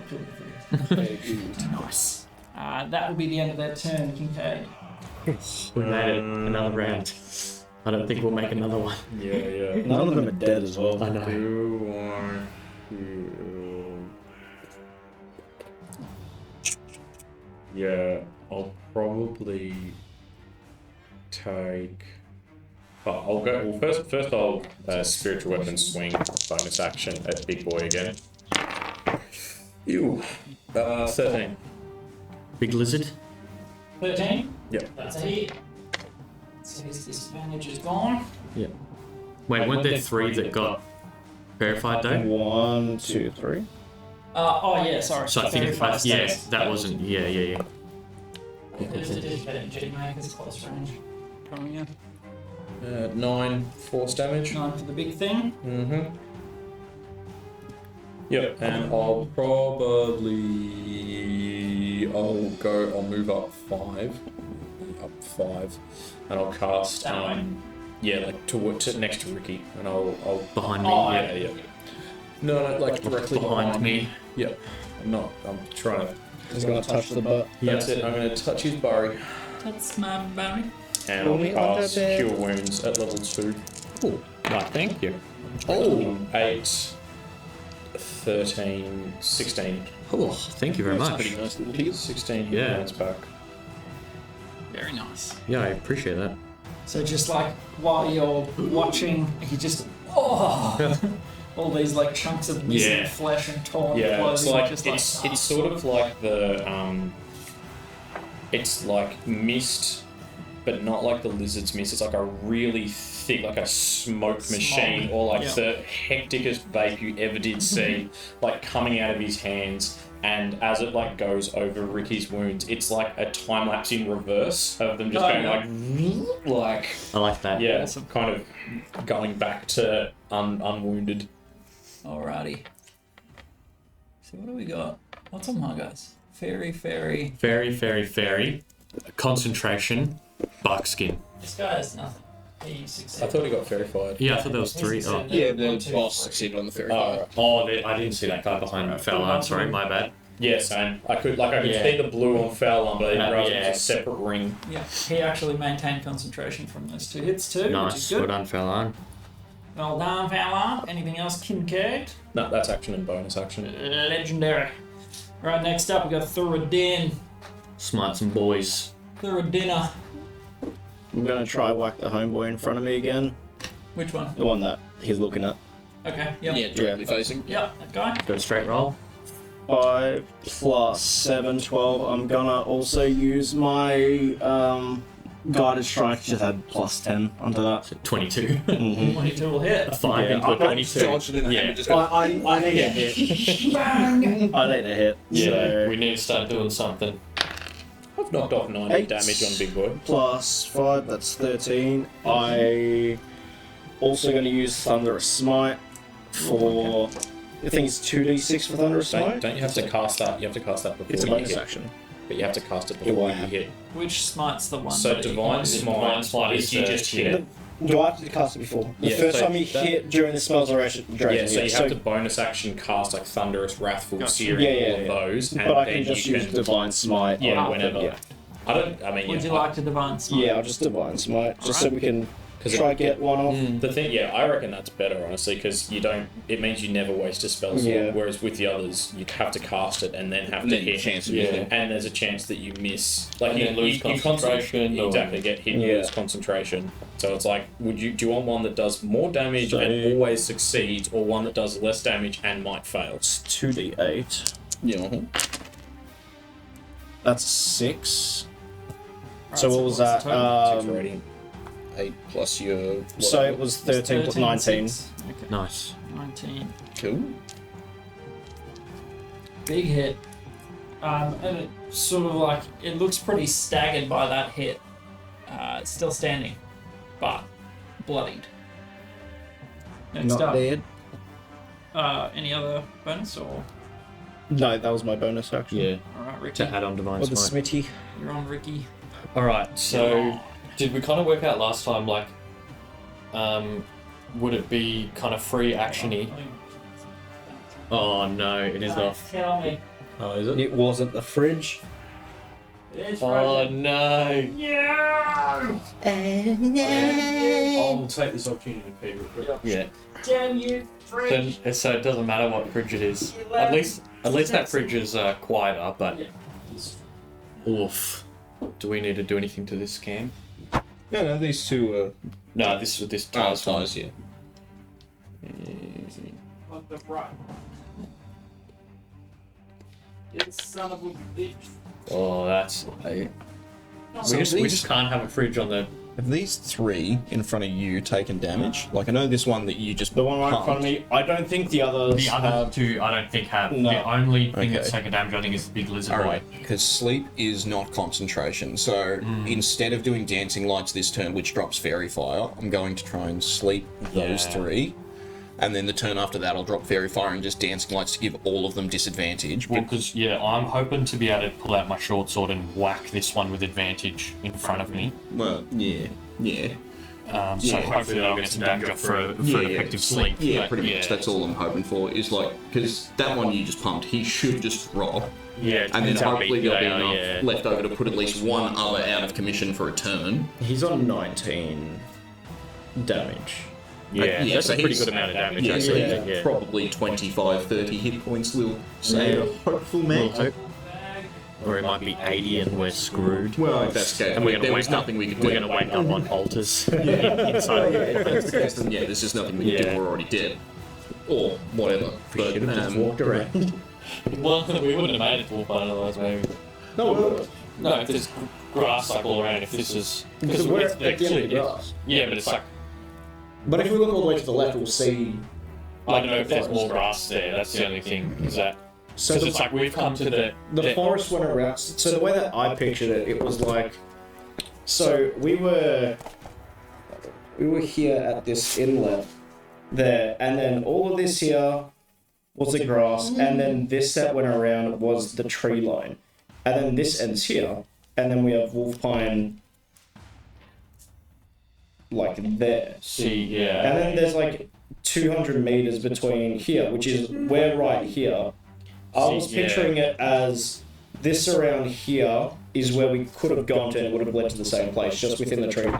Nice. That will be the end of their turn, Kincaid. We made it. Another round. I don't think we'll make another one. Yeah. None of them are dead as well. I know. 2, 1, 2. Yeah, I'll probably take. Oh, I'll go. Well, first I'll spiritual weapon swing bonus action at big boy again. Ew. 13. Big lizard? 13. Yep. That's a hit. So his disadvantage is gone. Yeah. Wait, weren't there 3 that got verified though? 1, 2, 3. Oh yeah, sorry. So I think Very fast yeah, steps. that wasn't. Yeah. There's a disadvantage anyway because it's close range. Coming in. 9 force damage. 9 for the big thing. Mm-hmm. Yep, and I'll move up 5. Up 5. And I'll cast That way? to next to Rikki. And I'll Behind me. Oh, yeah. No, like directly Behind me. Yep. I'm trying to. He's gonna touch the butt. That's it. I'm gonna touch his burry. That's my bounty. And I'll cast Cure Wounds at level 2. Cool. No, thank you. 8, 13, 16. Oh, thank you very much. Pretty nice little heal. 16 hit Yeah. points back. Very nice. Yeah, I appreciate that. So just like while you're watching, he just all these like chunks of missing Yeah. flesh and torn Yeah, it's clothing. like just it's sort of like the it's like mist, but not like the lizard's mist. It's like a really thick, like a smoke machine, or like the hecticest vape you ever did see, like coming out of his hands. And as it like goes over Ricky's wounds, it's like a time lapse in reverse of them just going like I like that. yeah, kind of going back to unwounded. Alrighty. So what do we got? What's on my guys? Fairy. Very. Concentration. Buckskin. This guy has nothing. He succeeded. I thought he got verified. Yeah, I thought there was 3. Oh, Yeah, the boss succeeded on the fairy fire. I didn't see that guy behind Fallon. Sorry, my bad. Yeah, same. I could see the blue on Fallon, but I didn't realize it was a separate ring. Yeah, he actually maintained concentration from those 2 hits too, which is Nice. good. Well done, Fallon. Well done, fella. Anything else, Kincaid? No, that's action and bonus action. Legendary. Right, next up we got Thuradin. Smite some boys. Thuradina. I'm gonna try whack the homeboy in front of me again. Which one? The one that he's looking at. Okay, yep. Yeah, directly facing. Yep, that guy. Go straight roll. 5 plus 7, 12. I'm gonna also use my guided strike. Just had plus 10 onto that. So 22. 22 will hit. 5 Yeah, into a 22. Dodged it in the Yeah. hand and just go, I need a hit. Bang! I need a hit. Yeah, So we need to start doing something. I've knocked off 90 8 damage on Big Boy. plus 5, that's 13. I also going to use Thunderous Smite for. I think it's 2d6 for Thunderous Smite. Don't you have to cast that? You have to cast that before It's a you bonus hit. action. But you have to cast it Yeah, before well, you hit. Which smite's the one? So that he Divine pointed? Smite is you just hit it. Do I have to cast it before? The Yeah, first so time you that- hit during the spell's duration. Yeah, so you have to bonus action cast like Thunderous, Wrathful, Searing, Yeah, all of those, and But I then can just you use can. Divine Smite. Yeah, on- whenever. Yeah. I mean, Would yeah, you like to divine smite? Yeah, I'll just Divine Smite, just so we can 'Cause try get one off. The thing, yeah, I reckon that's better, honestly, because you don't. It means you never waste a spell slot. Yeah. Whereas with the others, you have to cast it and then have and to then hit. chance of Yeah. hitting. And there's a chance that you miss, like And you then lose you concentration or- exactly, get hit, and Yeah. lose concentration. So it's like, do you want one that does more damage So- and always succeeds, or one that does less damage and might fail? It's 2d8. Yeah. That's 6. Right, So what was what's that? the total? 6 radiant. 8 plus your. So it was 13 plus 19. 6. Okay. Nice. 19. Cool. Big hit. And it sort of like, it looks pretty staggered by that hit. It's still standing, but bloodied. Next Not up, dead. any other bonus or? No, that was my bonus action. Yeah. Alright, Rikki, To add on Divine With the Smite. Smitty. you're on Rikki. Alright, so did we kind of work out last time, like, would it be kind of free action-y? Oh no, it is off. Tell me. Oh, is it? It wasn't the fridge. It is Oh no! Yeah! I'll take this opportunity to pay real quick. Yeah. Damn you, fridge! Then, so it doesn't matter what fridge it is. At least that fridge is quieter, but... Oof. Do we need to do anything to this scam? No, these two No, this ties, tiles. yeah. What the right? You son of a bitch. Oh, that's... Hey, We just can't have a fridge on the... have these 3 in front of you taken damage? Like, I know this one that you just. The one right in front of me, I don't think the others The other have. two, I don't think have. No. The only thing Okay. that's taken damage, I think, is the big lizard boy. Alright, because sleep is not concentration. So instead of doing dancing lights this turn, which drops fairy fire, I'm going to try and sleep those Yeah. 3. And then the turn after that, I'll drop fairy fire and just dancing lights to give all of them disadvantage. Well, because, yeah, I'm hoping to be able to pull out my short sword and whack this one with advantage in front of me. Well, yeah. So hopefully I'll get some damage off for effective sleep. Yeah, But, pretty much. That's all I'm hoping for. Is like, because that one you just pumped, he should just drop. Yeah, And then hopefully there'll be enough yeah. left over to put at least one other out of commission for a turn. He's on 19 damage. Yeah, that's so a pretty he's- good amount of damage, Yeah, so actually. he's Yeah. probably 25, 30 hit points, we'll say. Yeah. Hopeful man. Or it might be 80 and we're screwed. Well, if that's the case, And we're there gonna was wake up. nothing we could do. We're gonna wake up on altars inside. If that's the case, then yeah, there's just nothing we can Yeah. do. We're already dead. Or whatever. But, Walked around. Well, we wouldn't have made it to Wolfpine otherwise, maybe. no, No, if there's grass like all around, if this is... Because we're it's at the end of the grass. Yeah, but it's like... But if we look all the way to the left, we'll see. I don't know if there's more grass there, that's the only thing, is that... So Because the, it's like we've come to the forest went around. So the way that I pictured it, it was like. So we were here at this inlet there, and then all of this here was the grass, and then this that went around was the tree line, and then this ends here, and then we have Wolfpine like there. See, yeah. And then there's like 200 meters between here, which is we're right here. I was Yeah. picturing it as this around here is where we could have gone to and it would have led to the same place, just within the tree.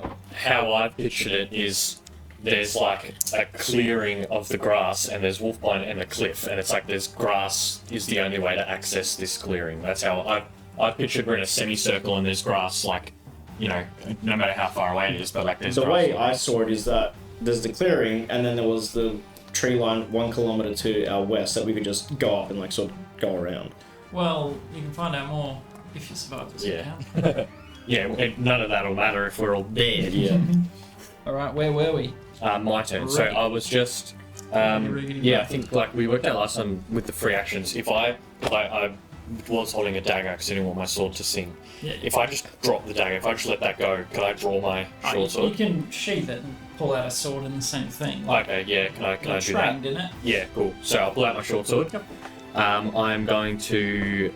How I pictured it is there's like a clearing of the grass, and there's Wolfpine and a cliff, and it's like there's grass is the only way to access this clearing. That's how I pictured we're in a semicircle, and there's grass, like, you know, no matter how far away it is, but like there's the grass. way I saw it is that there's the clearing, and then there was the tree line 1 kilometre to our west that we could just go up and like sort of go around. Well, you can find out more if you survive this Yeah. Yeah, none of that'll matter if we're all dead. Yeah. Alright, where were we? My turn. So I was just, I think like we worked out last time with the free actions. If I was holding a dagger because I didn't want my sword to sing. Yeah. If I just drop the dagger, if I just let that go, can I draw my short sword? You can sheath it and pull out a sword in the same thing. Okay, yeah, can I do that? Trained in it. Yeah, cool. So I'll pull out my short sword. Yep. I'm going to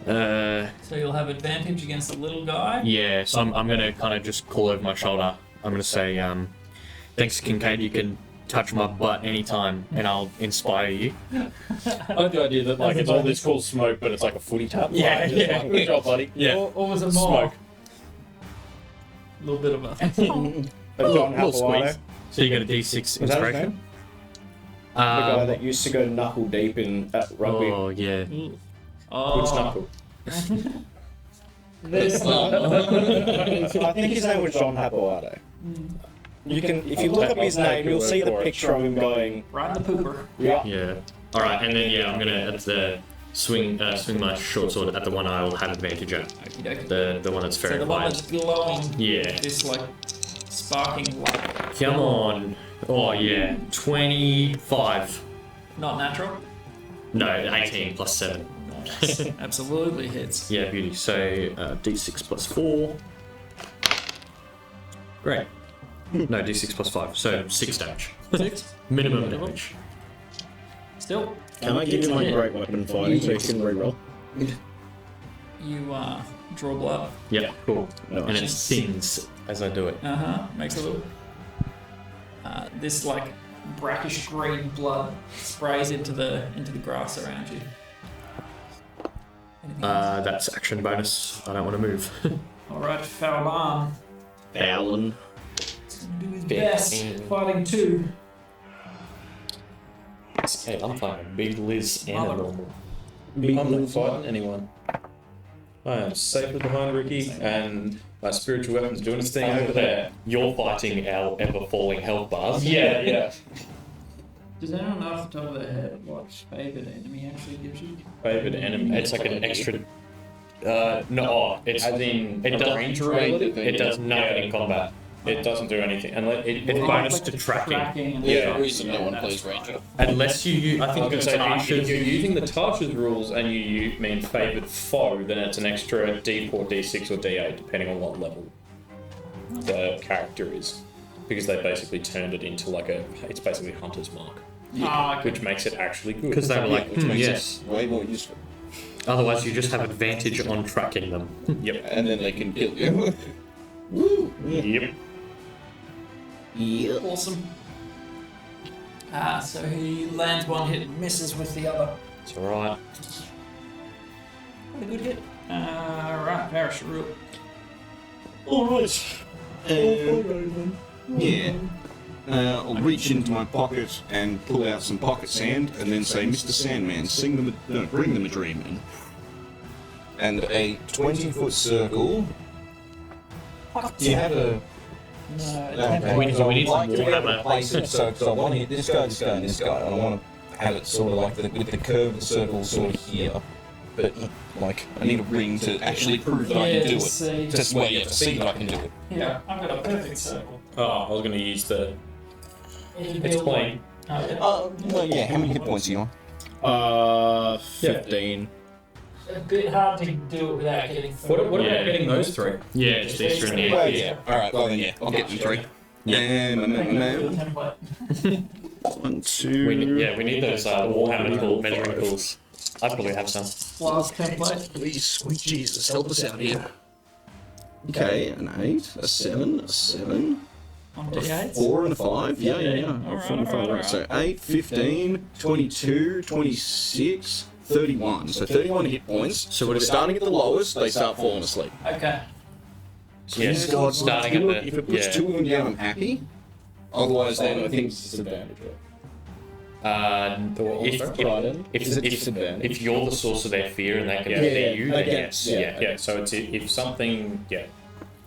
So you'll have advantage against the little guy. yeah, so I'm going to kind of just call over my shoulder. I'm going to say, thanks, Kincaid, you can touch my butt anytime and I'll inspire you. I like the idea that like it's all this cool smoke, but it's like a footy tap. Yeah, Like, yeah. like, good job, buddy. Yeah. Or was it more? Smoke. A little bit of a... John little Hapawato, squeeze. So you get a D6 was that his inspiration. name? The guy that used to go knuckle deep in at rugby. Oh, yeah. Oh. Which knuckle? This I think his name was John Hapawato. You can, if you look up his name, you'll see the picture of him going. Right in the pooper. Yeah. Yeah. All right, and then I'm gonna swing my short sword at the one I'll have advantage at. The one that's So very the one wide. that's glowing. Yeah. This like sparking light. Come on. Oh yeah. 25. Not natural. No, 18 plus 7. Nice. Absolutely hits. Yeah, beauty. So D6 plus 4. Great. No, D6 plus 5. So 6 damage. 6. Minimum damage. Still. Can I give you my great weapon fighting so you can reroll? You draw blood. Yeah, cool. Nice. And it stings as I do it. Makes a little. This like brackish green blood sprays into the grass around you. Anything else? That's action bonus. I don't want to move. All right, Fowlan. Fowlin. Do his best. Fighting 2. Hey, I'm fighting a big Liz and a normal. I'm not fighting anyone. I am safely behind Rikki, and my spiritual weapon's doing its thing over there. You're fighting our ever-falling health bars. Yeah. Does anyone know off the top of their head what favored enemy actually gives you? Favored enemy. It's like an extra. No, it's As in, it does range related? it does nothing in combat. It doesn't do anything. Unless It's bonus to tracking. And Yeah. stuff. reason no one plays Ranger. Unless you, I think it's if you're using the Tasha's rules and you mean favoured foe, then it's an extra D4, D6, or D8, depending on what level the character is. Because they basically turned it into like it's basically Hunter's Mark, Okay. which makes it actually good. because they were like, Which makes yes. it way more useful. Otherwise, you just have advantage on tracking them. Yep. And then they can kill you. Woo! Yep. Awesome. So he lands one hit and misses with the other. It's alright. A good hit. Right, Parish rule. Alright. Yeah. I'll reach into my pocket and pull out some pocket sand and then say, Mr. Sandman, bring them a dream in. And a 20-foot circle. Do you have a... No, We need some Warhammer. Warhammer. So I want to hit this guy, and this guy. And I want to have it sort of like with the curve of the circle sort of here. But, like, I need a ring to actually prove that I can do it. see. To see that I can do it. Yeah, I've got a perfect circle. Oh, I was going to use the... If you It's build plain. one- Oh, yeah. Well, yeah, how many hit points are you on? 15. A bit hard to do it without getting. What about getting those 3? Yeah, just extra in the Well, air. yeah. Alright, well then, yeah, I'll get them 3. Yeah. Template. 1, 2... We need those Warhammer tool measuring tools. I probably have some. Last template. Please, sweet Jesus, help us out here. Okay, an 8, a 7, a 7, On a D8s. 4 and a 5. Yeah. Alright, 4 and 5, alright. right. So 8, 15, 22, 26, 31. So 31 hit points. So what We're is it? starting at the lowest, they start falling asleep. Okay. Yes, God, starting at the... if it puts two of them down, I'm happy. Otherwise, then I think disadvantage. If you're the source of their fear and they can see you, then yes. Yeah. So it's if something,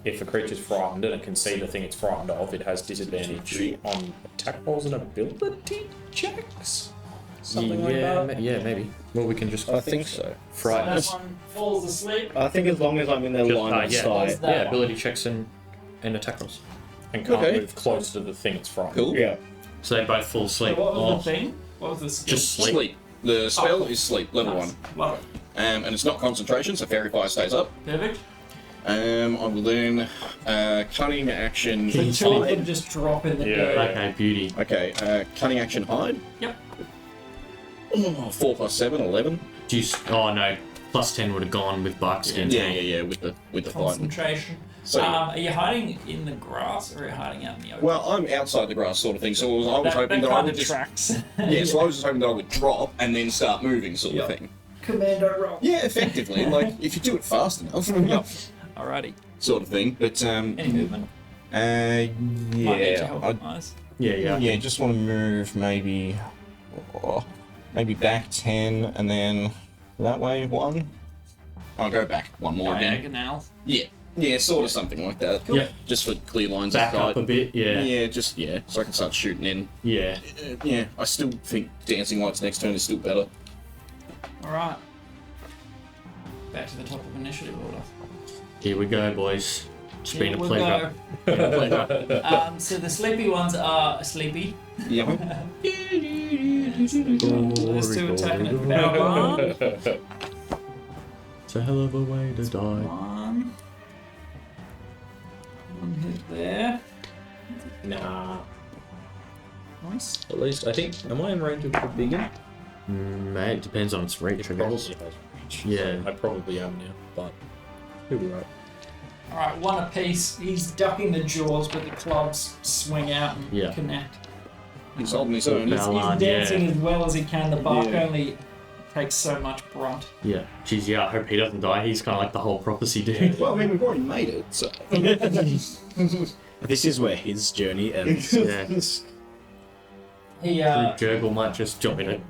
if a creature's frightened and it can see the thing it's frightened of, it has disadvantage on attack rolls and ability checks. Something like that. Yeah, maybe. Well, we can just. I think so. Frighten. That one falls asleep. I think as long as I'm in their line of sight. That one. Ability checks and attack rolls. And can't move close to the thing it's frightened. cool. Yeah. So they both fall asleep. So what was the thing? What was the skill? Just sleep. Sleep. The spell is sleep, level Nice. 1. Love it. And it's not concentration, so Fairy Fire stays up. Perfect. I will then cunning action. The two of them just drop in the dirt. Okay, beauty. Okay, cunning action hide. Yep. 4 plus 7, 11. Oh no, plus 10 would have gone with bark skin. Yeah, with the fighting. Concentration. So, Are you hiding in the grass or are you hiding out in the open? well, I'm outside the grass sort of thing, so I was hoping that I kind would of just. tracks. Yeah, so I was just hoping that I would drop and then start moving, sort of thing. Commando roll. Yeah, effectively, like if you do it fast enough, Alrighty. sort of thing. But Any movement? yeah, Might need to help with eyes. yeah, just want to move maybe back 10 and then that way 1. I'll go back 1 more again. Diagonal. Yeah, sort of something like that. Cool. Yep. Just for clear lines Back of sight. up a bit, yeah. So I can start shooting in. Yeah. Yeah, I still think Dancing Lights next turn is still better. Alright. Back to the top of initiative order. Here we go, boys. It's been a Here we pleasure. Been a pleasure. So the sleepy ones are sleepy. Yeah. Those two attacking at power 1. It's a hell of a way to die. One hit there. Nah. Nice. At least I think. Am I in range of the big one? Mate, it depends on its reach, I Probably guess. has reach. Yeah. I probably am now, but he'll be right. Alright, one apiece. He's ducking the jaws, but the clubs swing out and Yeah. connect. He's holding his own. He's dancing as well as he can. The bark Yeah. only takes so much brunt. Yeah. Geez, yeah, I hope he doesn't die. He's kind of like the whole prophecy dude. Well, I mean, we've already made it, so. This is where his journey ends. Yeah. He Jurgle might just jump in it.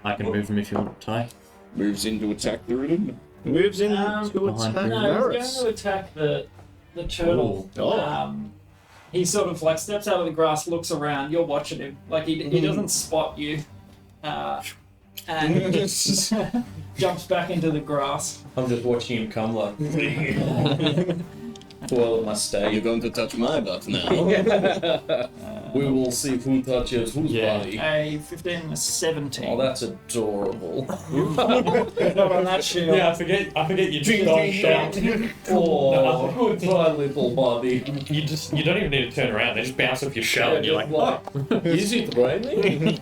I can move him if you want, Ty. Moves in to attack the rhythm. Moves in Um, to attack behind no, he's Varys. going to attack the turtle. Ooh. Oh. He sort of like steps out of the grass, looks around. You're watching him. Like he doesn't spot you, and jumps back into the grass. I'm just watching him come like. Well, it must You're stay. going to touch my butt now. We will see who touches whose body. A 15 and a 17. Oh, that's adorable. Not on that shield. I forget you just don't shout. Oh, good try, little body. You don't even need to turn around. They just bounce off your shell and you're like, what? Is it raining?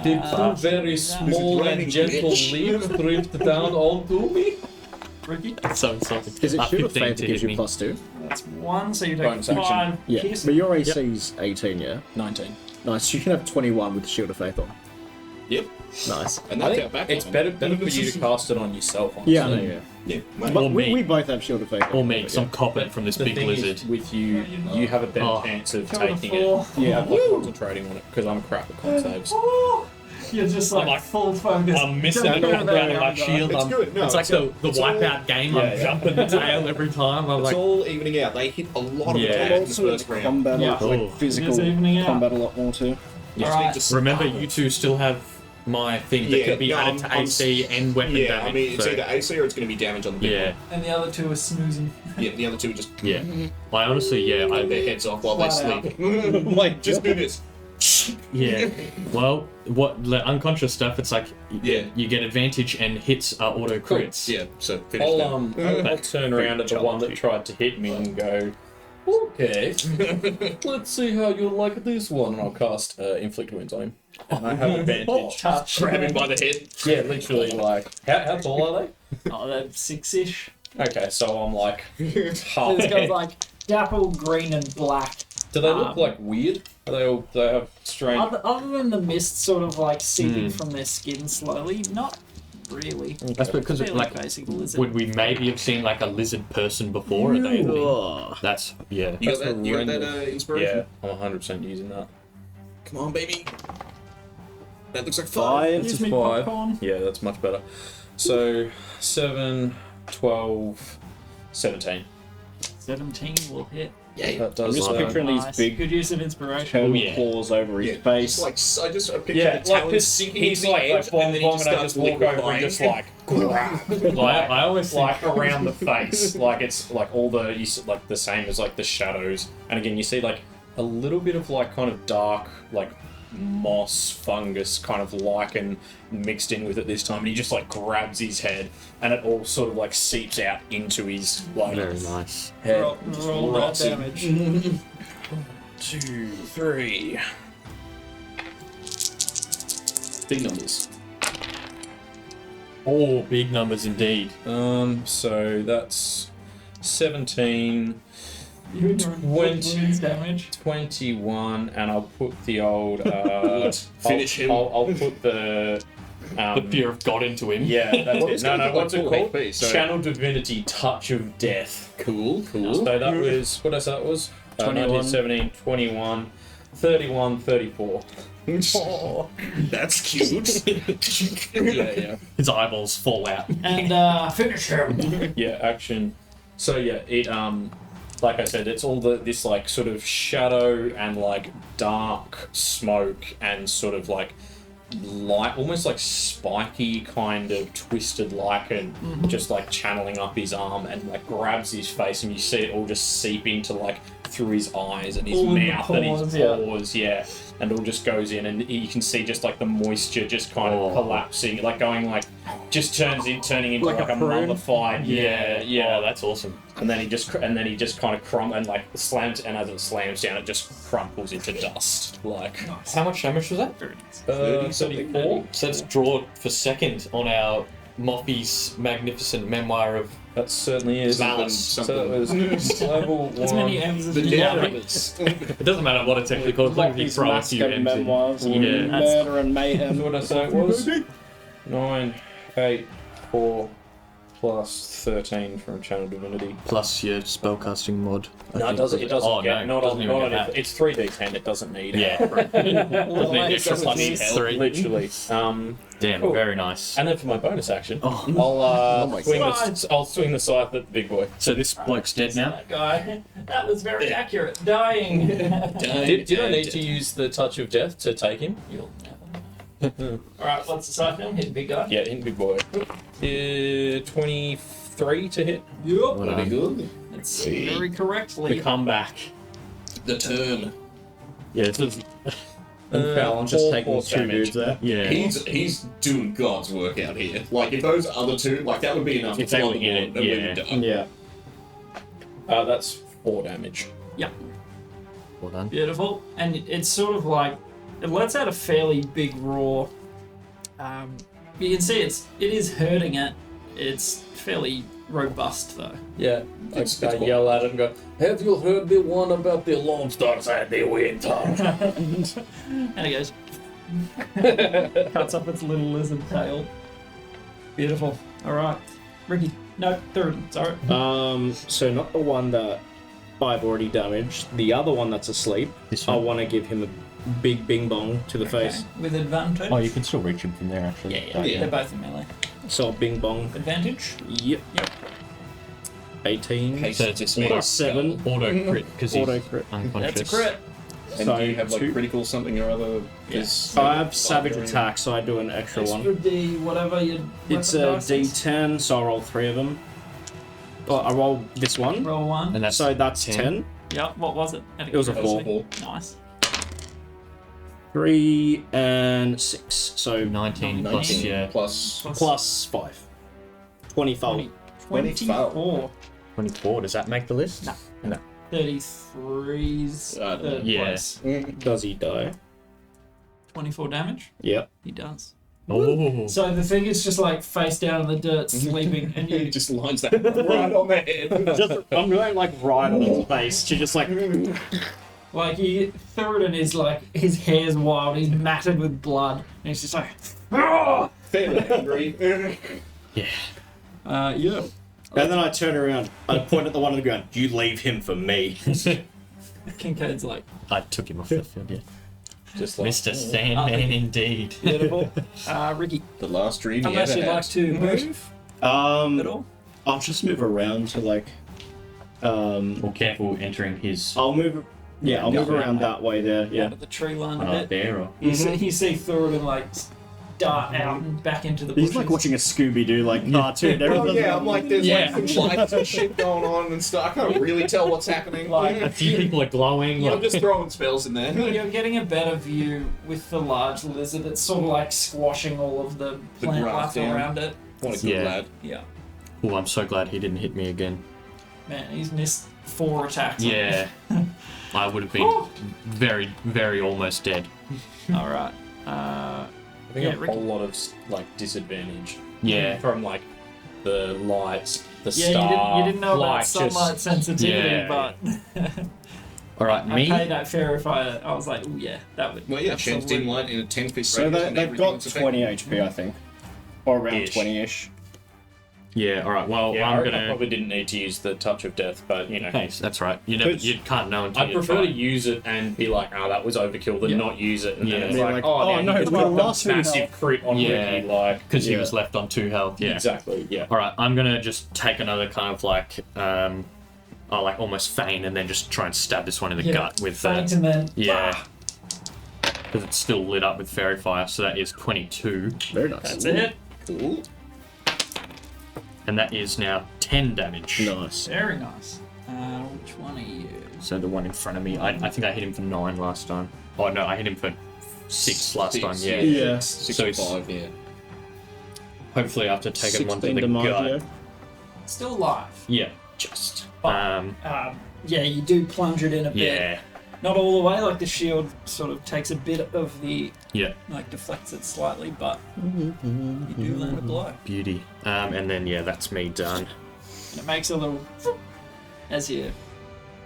Did two very small and gentle leaves drift down onto me? Rikki. so insulting. Is it Shield of 15 Faith to that gives hit you me. +2? That's 1, so you take Bonus action. 5. Yeah, Kiss. but your AC's 18, yeah? 19. Nice, you can have 21 with the Shield of Faith on. Yep. Nice. And I that's think our back. it's better for you to cast it on yourself. Honestly. Yeah, I know, yeah. Yeah. But Or we me. both have Shield of Faith on. Or me, but some coppet from this The big thing lizard. is, with you, you have a better Oh. chance of Kill the taking 4. it. Yeah, I'm like concentrating on it because I'm crap at con saves. Oh, you're just like, like, full focus. I'm missing Don't the go background there, of my guys. shield. It's good. No, it's like it's the wipeout game. I'm yeah. jumping the tail every time. I'm It's like, all evening out. They hit a lot of Yeah. attacks in the first round. combat, Yeah. like Oh. physical It's evening out. combat a lot more too. Alright. remember, you two still have my thing that Yeah, can be no, added to I'm- AC and weapon Yeah, damage. I mean, it's so- either AC or it's going to be damage on the big yeah, And the other two are snoozing. one. Yeah, the other two are just yeah. I honestly, yeah, cut their heads off while they Flat out. sleep. Like, just do this. yeah. Well, the unconscious stuff, it's like Yeah. you get advantage and hits are auto crits. Yeah, so finish I'll them. I'll turn around at the one that tried to hit me and go, okay, let's see how you like this one. And I'll cast inflict wounds on him. And I have advantage. Touch. Grab him by the head. Yeah, literally. Like, how tall are Oh, they're 6-ish. they? Okay, so I'm like half. This guy's like dapple green and black. Do they look like weird? Are they all? Do they have strange? Other than the mist sort of like seeping from their skin slowly, not really. That's because Fairly like, basic lizard. would we maybe have seen like a lizard person before? Are they a thing? That's yeah. You got that? You got that inspiration? Yeah, I'm 100% using that. Come on, baby. That looks like 5. Here's It's me 5. popcorn. Yeah, that's much better. So 7, 12, 17. 17 will hit. Yeah. That does I'm just picturing Nice. these big Good use of inspiration. turtle yeah. claws over his Yeah, face. It's like I just picture Yeah, the like talons this. sinking He's into the like edge, bomb, and then he bomb, just and I starts just walk over and liquefying. just like grab, I always think like around the face, like it's like all the like the same as like the shadows. And again, you see like a little bit of like kind of dark like moss, fungus, kind of lichen mixed in with it this time, and he just like grabs his head, and it all sort of like seeps out into his like very nice. head. Roll that rots it. damage. 2, 3. Big numbers. Oh, big numbers indeed. So that's 17. You're doing 20 damage. 21, and I'll put the old. Finish him. I'll put the. The fear of God into him. Yeah, that's it. No, what's it full called? HP, so- Channel Divinity, Touch of Death. Cool. So that was. What did I say that was? 21. 19, 17, 21, 31, 34. That's cute. yeah. His eyeballs fall out. And finish him. Yeah, action. So yeah, it like I said, it's all this like sort of shadow and like dark smoke and sort of like light, almost like spiky kind of twisted lichen, just like channeling up his arm and like grabs his face, and you see it all just seep into like through his eyes and his All in the mouth and his pores, yeah. pores, yeah, and all just goes in, and you can see just like the moisture just kind of collapsing, like going like just turning into like a mummified, Oh, that's awesome. and then he just kind of like slams, and as it slams down, it just crumples into dust. Like How much damage was that? 34. So let's draw for second on our Moffy's magnificent memoir of That certainly is. Balance. So it was level 1. As many M's as The you death want. numbers. It doesn't matter what it's actually called, as long as you These throw a few mascot M's in. memoirs and Yeah. murder and mayhem. What did I say it was? 9, 8, 4, plus 13 from Channel Divinity. Plus your spellcasting mod. No, it doesn't. It doesn't Oh, get no, not doesn't on. even Not get on that. it's 3d10. It doesn't need. Yeah. Well, Extra that's plus nice. 3. Literally. Damn, Cool. very nice. And then for my bonus action, Oh. I'll swing the scythe at the big boy. So this bloke's dead now? That guy. That was very accurate. Dying. Did I need to use the touch of death to take him? You'll never know. Alright, what's the side now? Hit the big guy. Yeah, hit big boy. 23 to hit. Yep. Pretty good. That's very correctly. The comeback. The turn. Yeah, this is. Fallon just 4 taking force 2 damage. dudes there. Yeah. He's doing God's work out here. Like if those other two, like that would be enough If to they kill were them in all, it, and we yeah. would die. Yeah. That's 4 damage. Well done. Beautiful. And it's sort of like, it lets out a fairly big roar. You can see it is hurting it. It's fairly robust though. Yeah, It's I cool. yell at him, go, have you heard the one about the alarm stars at the winter? And it goes, cuts up its little lizard tail. Beautiful. Alright. Rikki. No, third. Sorry. So not the one that I've already damaged. The other one that's asleep. This I one? want to give him a big bing bong to the face. With advantage. Oh, you can still reach him from there, actually. Yeah. They're both in melee. So a bing bong. Advantage? Yep. 18 Case So of it's dismay. plus 7. Auto crit, because he's Auto crit. unconscious. That's a crit. And So do you have like 2. critical something or other? Yes. I have savage attack, so I do an extra Extra one. D, whatever your It's a D10, so I roll 3 of them. Oh, I roll this one. Roll 1. And that's So that's 10. 10. Yeah, what was it? It was a 4. Nice. 3 and 6. So 19 plus, 19. yeah. plus 5. 24. 24. 24. Does that make the list? No. No. 33's I don't know. third Yeah. place. Does he die? 24 damage? Yep. He does. Oh. So the thing is just like face down in the dirt, sleeping, and you It just lines that right on the head. I'm going like right on his face. She just like. like Thuridin is like his hair's wild, he's matted with blood, and he's just like, "Ah!" fairly angry. Yeah. Yeah. And then I turn around, I point at the one on the ground. You leave him for me. Kincaid's like, I took him off the field, yeah. Just like, Mr. Sandman, indeed. beautiful. Rikki, The last dream he unless ever you'd had. like to move at all. I'll just move around to like. Well, careful entering his. I'll move. Yeah, I'll move around that way there. Yeah. Out of the tree line a bit. There or. You see through it and like dart out and back into the bushes. He's like watching a Scooby Doo like cartoon. Oh Everyone's yeah, I'm like there's Yeah. like some lights and shit going on and stuff. I can't really tell what's happening. A few people are glowing. I'm just throwing spells in there. You're getting a better view with the large lizard. It's sort of like squashing all of the plant grass life down. around it. What a good Yeah. lad. Yeah. Oh, I'm so glad he didn't hit me again. Man, he's missed 4 attacks. Yeah. I would have been very, very almost dead. Alright. I think Yeah, a Rikki. whole lot of like disadvantage. Yeah. From like the lights, the Yeah, star. you didn't know about like, sunlight sensitivity, yeah, but Alright, I me. paid that fair if I was like, oh yeah, that would. Well, yeah, Shen's absolutely- dim light in a 10-foot So radius. they've and got everything's affected. 20 HP, I think, or around Ish. 20ish. Yeah, alright, well, Yeah, I'm I gonna. probably didn't need to use the touch of death, but you know. Hey, that's right. You never, Could- you can't know until I you prefer try. to use it and be like, oh, that was overkill, than Yeah. not use it, and Yeah. then it's Be like, like, oh, oh, man, no, you it's just my got last the massive crit on Yeah. Rikki, like, Because he yeah. was left on 2 health. Yeah. Exactly, yeah. Alright, I'm gonna just take another kind of like, like almost feign and then just try and stab this one in the gut with faint and then yeah. Because it's still lit up with fairy fire, so that is 22. Very nice. that's it. Cool. And that is now 10 damage. Nice. Very nice. Which one are you? So the one in front of me, I think I hit him for 9 last time. Oh no, I hit him for 6 last time, yeah. Yeah. 65, yeah. Hopefully after taking one to 16 the damage, gut. yeah. Still alive. Yeah, just. But, yeah, you do plunge it in a bit. Yeah. Not all the way, like the shield sort of takes a bit of the, Yeah. like deflects it slightly, but you do land a blow. Beauty. And then, yeah, that's me done. And it makes a little, as you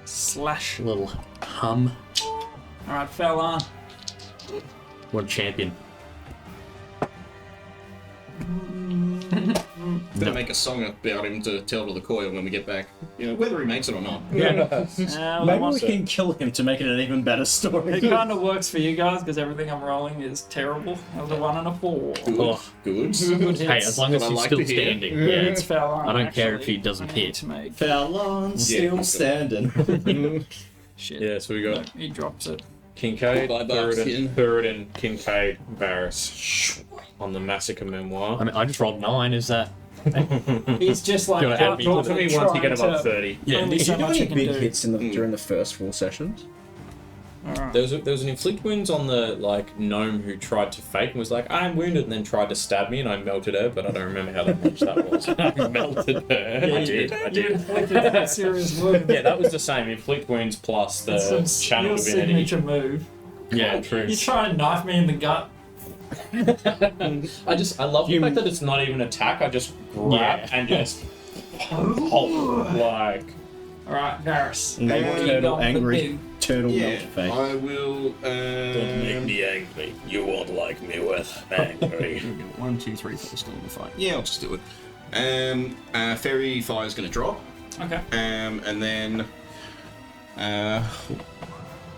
slash. A little hum. Alright, fell on. What a champion. Better make a song about him to tell to the coil when we get back. You know, whether he makes it or not. Maybe we can kill him to make it an even better story. It kind of works for you guys because everything I'm rolling is terrible. I was a 1 and a 4. Good. Oh. Good. Good Hey, hits. as long as What I he's like still to hear. standing. Yeah, Yeah. it's fell on. I don't care if actually. he doesn't I need hit. to make Fallon still standing. shit. Yeah, so we got No, he drops it. Kincaid, Bye, Buckskin. Theoden, Kincaid, Varys on the Massacre Memoir. I mean, I just rolled 9, is that? He's just like Go ahead, out me. Talk to me once you get above trying 30. Yeah. Only Did so you do much any you can big do. hits during the first 4 sessions? Alright. There was an inflict wounds on the like gnome who tried to fake and was like, I'm wounded, and then tried to stab me, and I melted her, but I don't remember how much that was. I melted her. I did. You inflicted a serious wound. Yeah, that was the same. Inflict wounds plus the That's channel your divinity. signature move. Yeah, true. You try and knife me in the gut. I love the fact that it's not even attack. I just grab and just hold like. Alright, Varys. Make What are you turtle going to angry. do? Turtle Yeah, melt face. I will. me angry. You won't like me with angry. 1, 2, 4 still in the fight. Yeah, I'll just do it. Fairy Fire's going to drop. Okay. And then.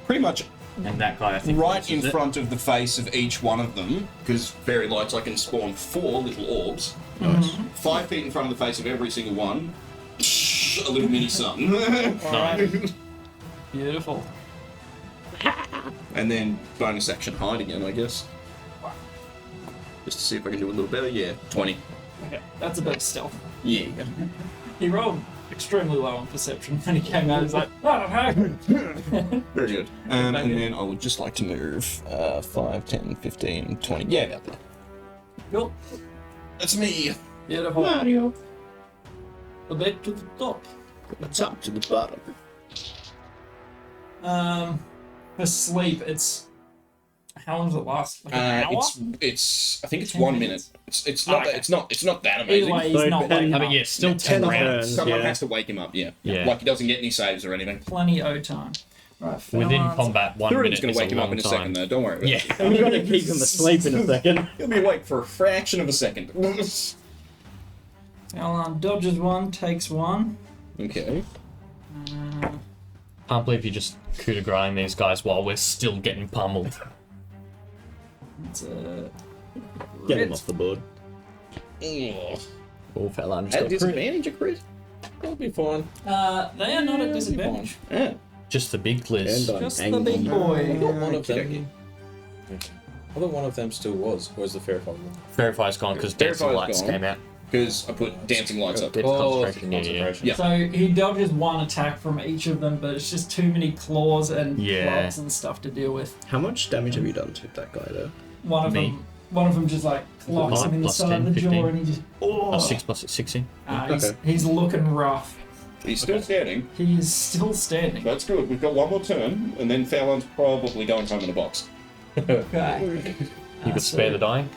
Pretty much And that guy, I think. right misses in it. front of the face of each one of them, because fairy lights, I can spawn 4 little orbs. Nice. 5 feet in front of the face of every single one. A little mini sun. Alright. Beautiful. And then bonus action hide again, I guess. Just to see if I can do a little better. Yeah, 20. Okay, that's a bit of stealth. Yeah. He rolled extremely low on perception when he came out. He's like, I don't know. Very good. And then I would just like to move 5, 10, 15, 20. Yeah, about there. Cool. That's me. Beautiful. Mario. A bit to the top. From the top to the bottom. For sleep, it's how long does it last? Like an hour? It's I think it's 10 1 minutes? minute. It's not Okay. that it's not that Either amazing. way, he's not But- waking I mean, up. yeah, still 10 10 rounds. rounds. Someone Yeah. has to wake him up, yeah. Yeah. Like he doesn't get any saves or anything. Plenty of time. Right, Within Phelan's- combat, 1 Thurin's minute going is to wake a him up long in a time. second, though. Don't worry about Yeah. it. I'm going to keep him asleep in a second. He'll be awake for a fraction of a second. Phelan dodges 1, takes 1. Okay. Can't believe you just coup de grace these guys while we're still getting pummeled. It's a... Get him off the board. Oh, Phelan just At got crit. disadvantage, a crit? That'll be fine. They are not at disadvantage. Yeah. Just the big gliss. And I'm Just the angry. big boy. One of Okey-dokey. them. I thought one of them still was. Where's the Fairfield one? Verify's gone because Dancing Verify's Lights gone. came out. Because I put dancing lights up. Did concentration, yeah. Yeah. So he dodges 1 attack from each of them, but it's just too many claws and Yeah. clubs and stuff to deal with. How much damage have you done to that guy, though? One of Me. them just like clocks him in the Plus side 10, of the 15. jaw, and he just 6 plus 6, 16. he's looking rough. He's still standing. He is still standing. That's good. We've got one more turn, and then Fallon's probably going home in a box. Okay. You could spare the dying.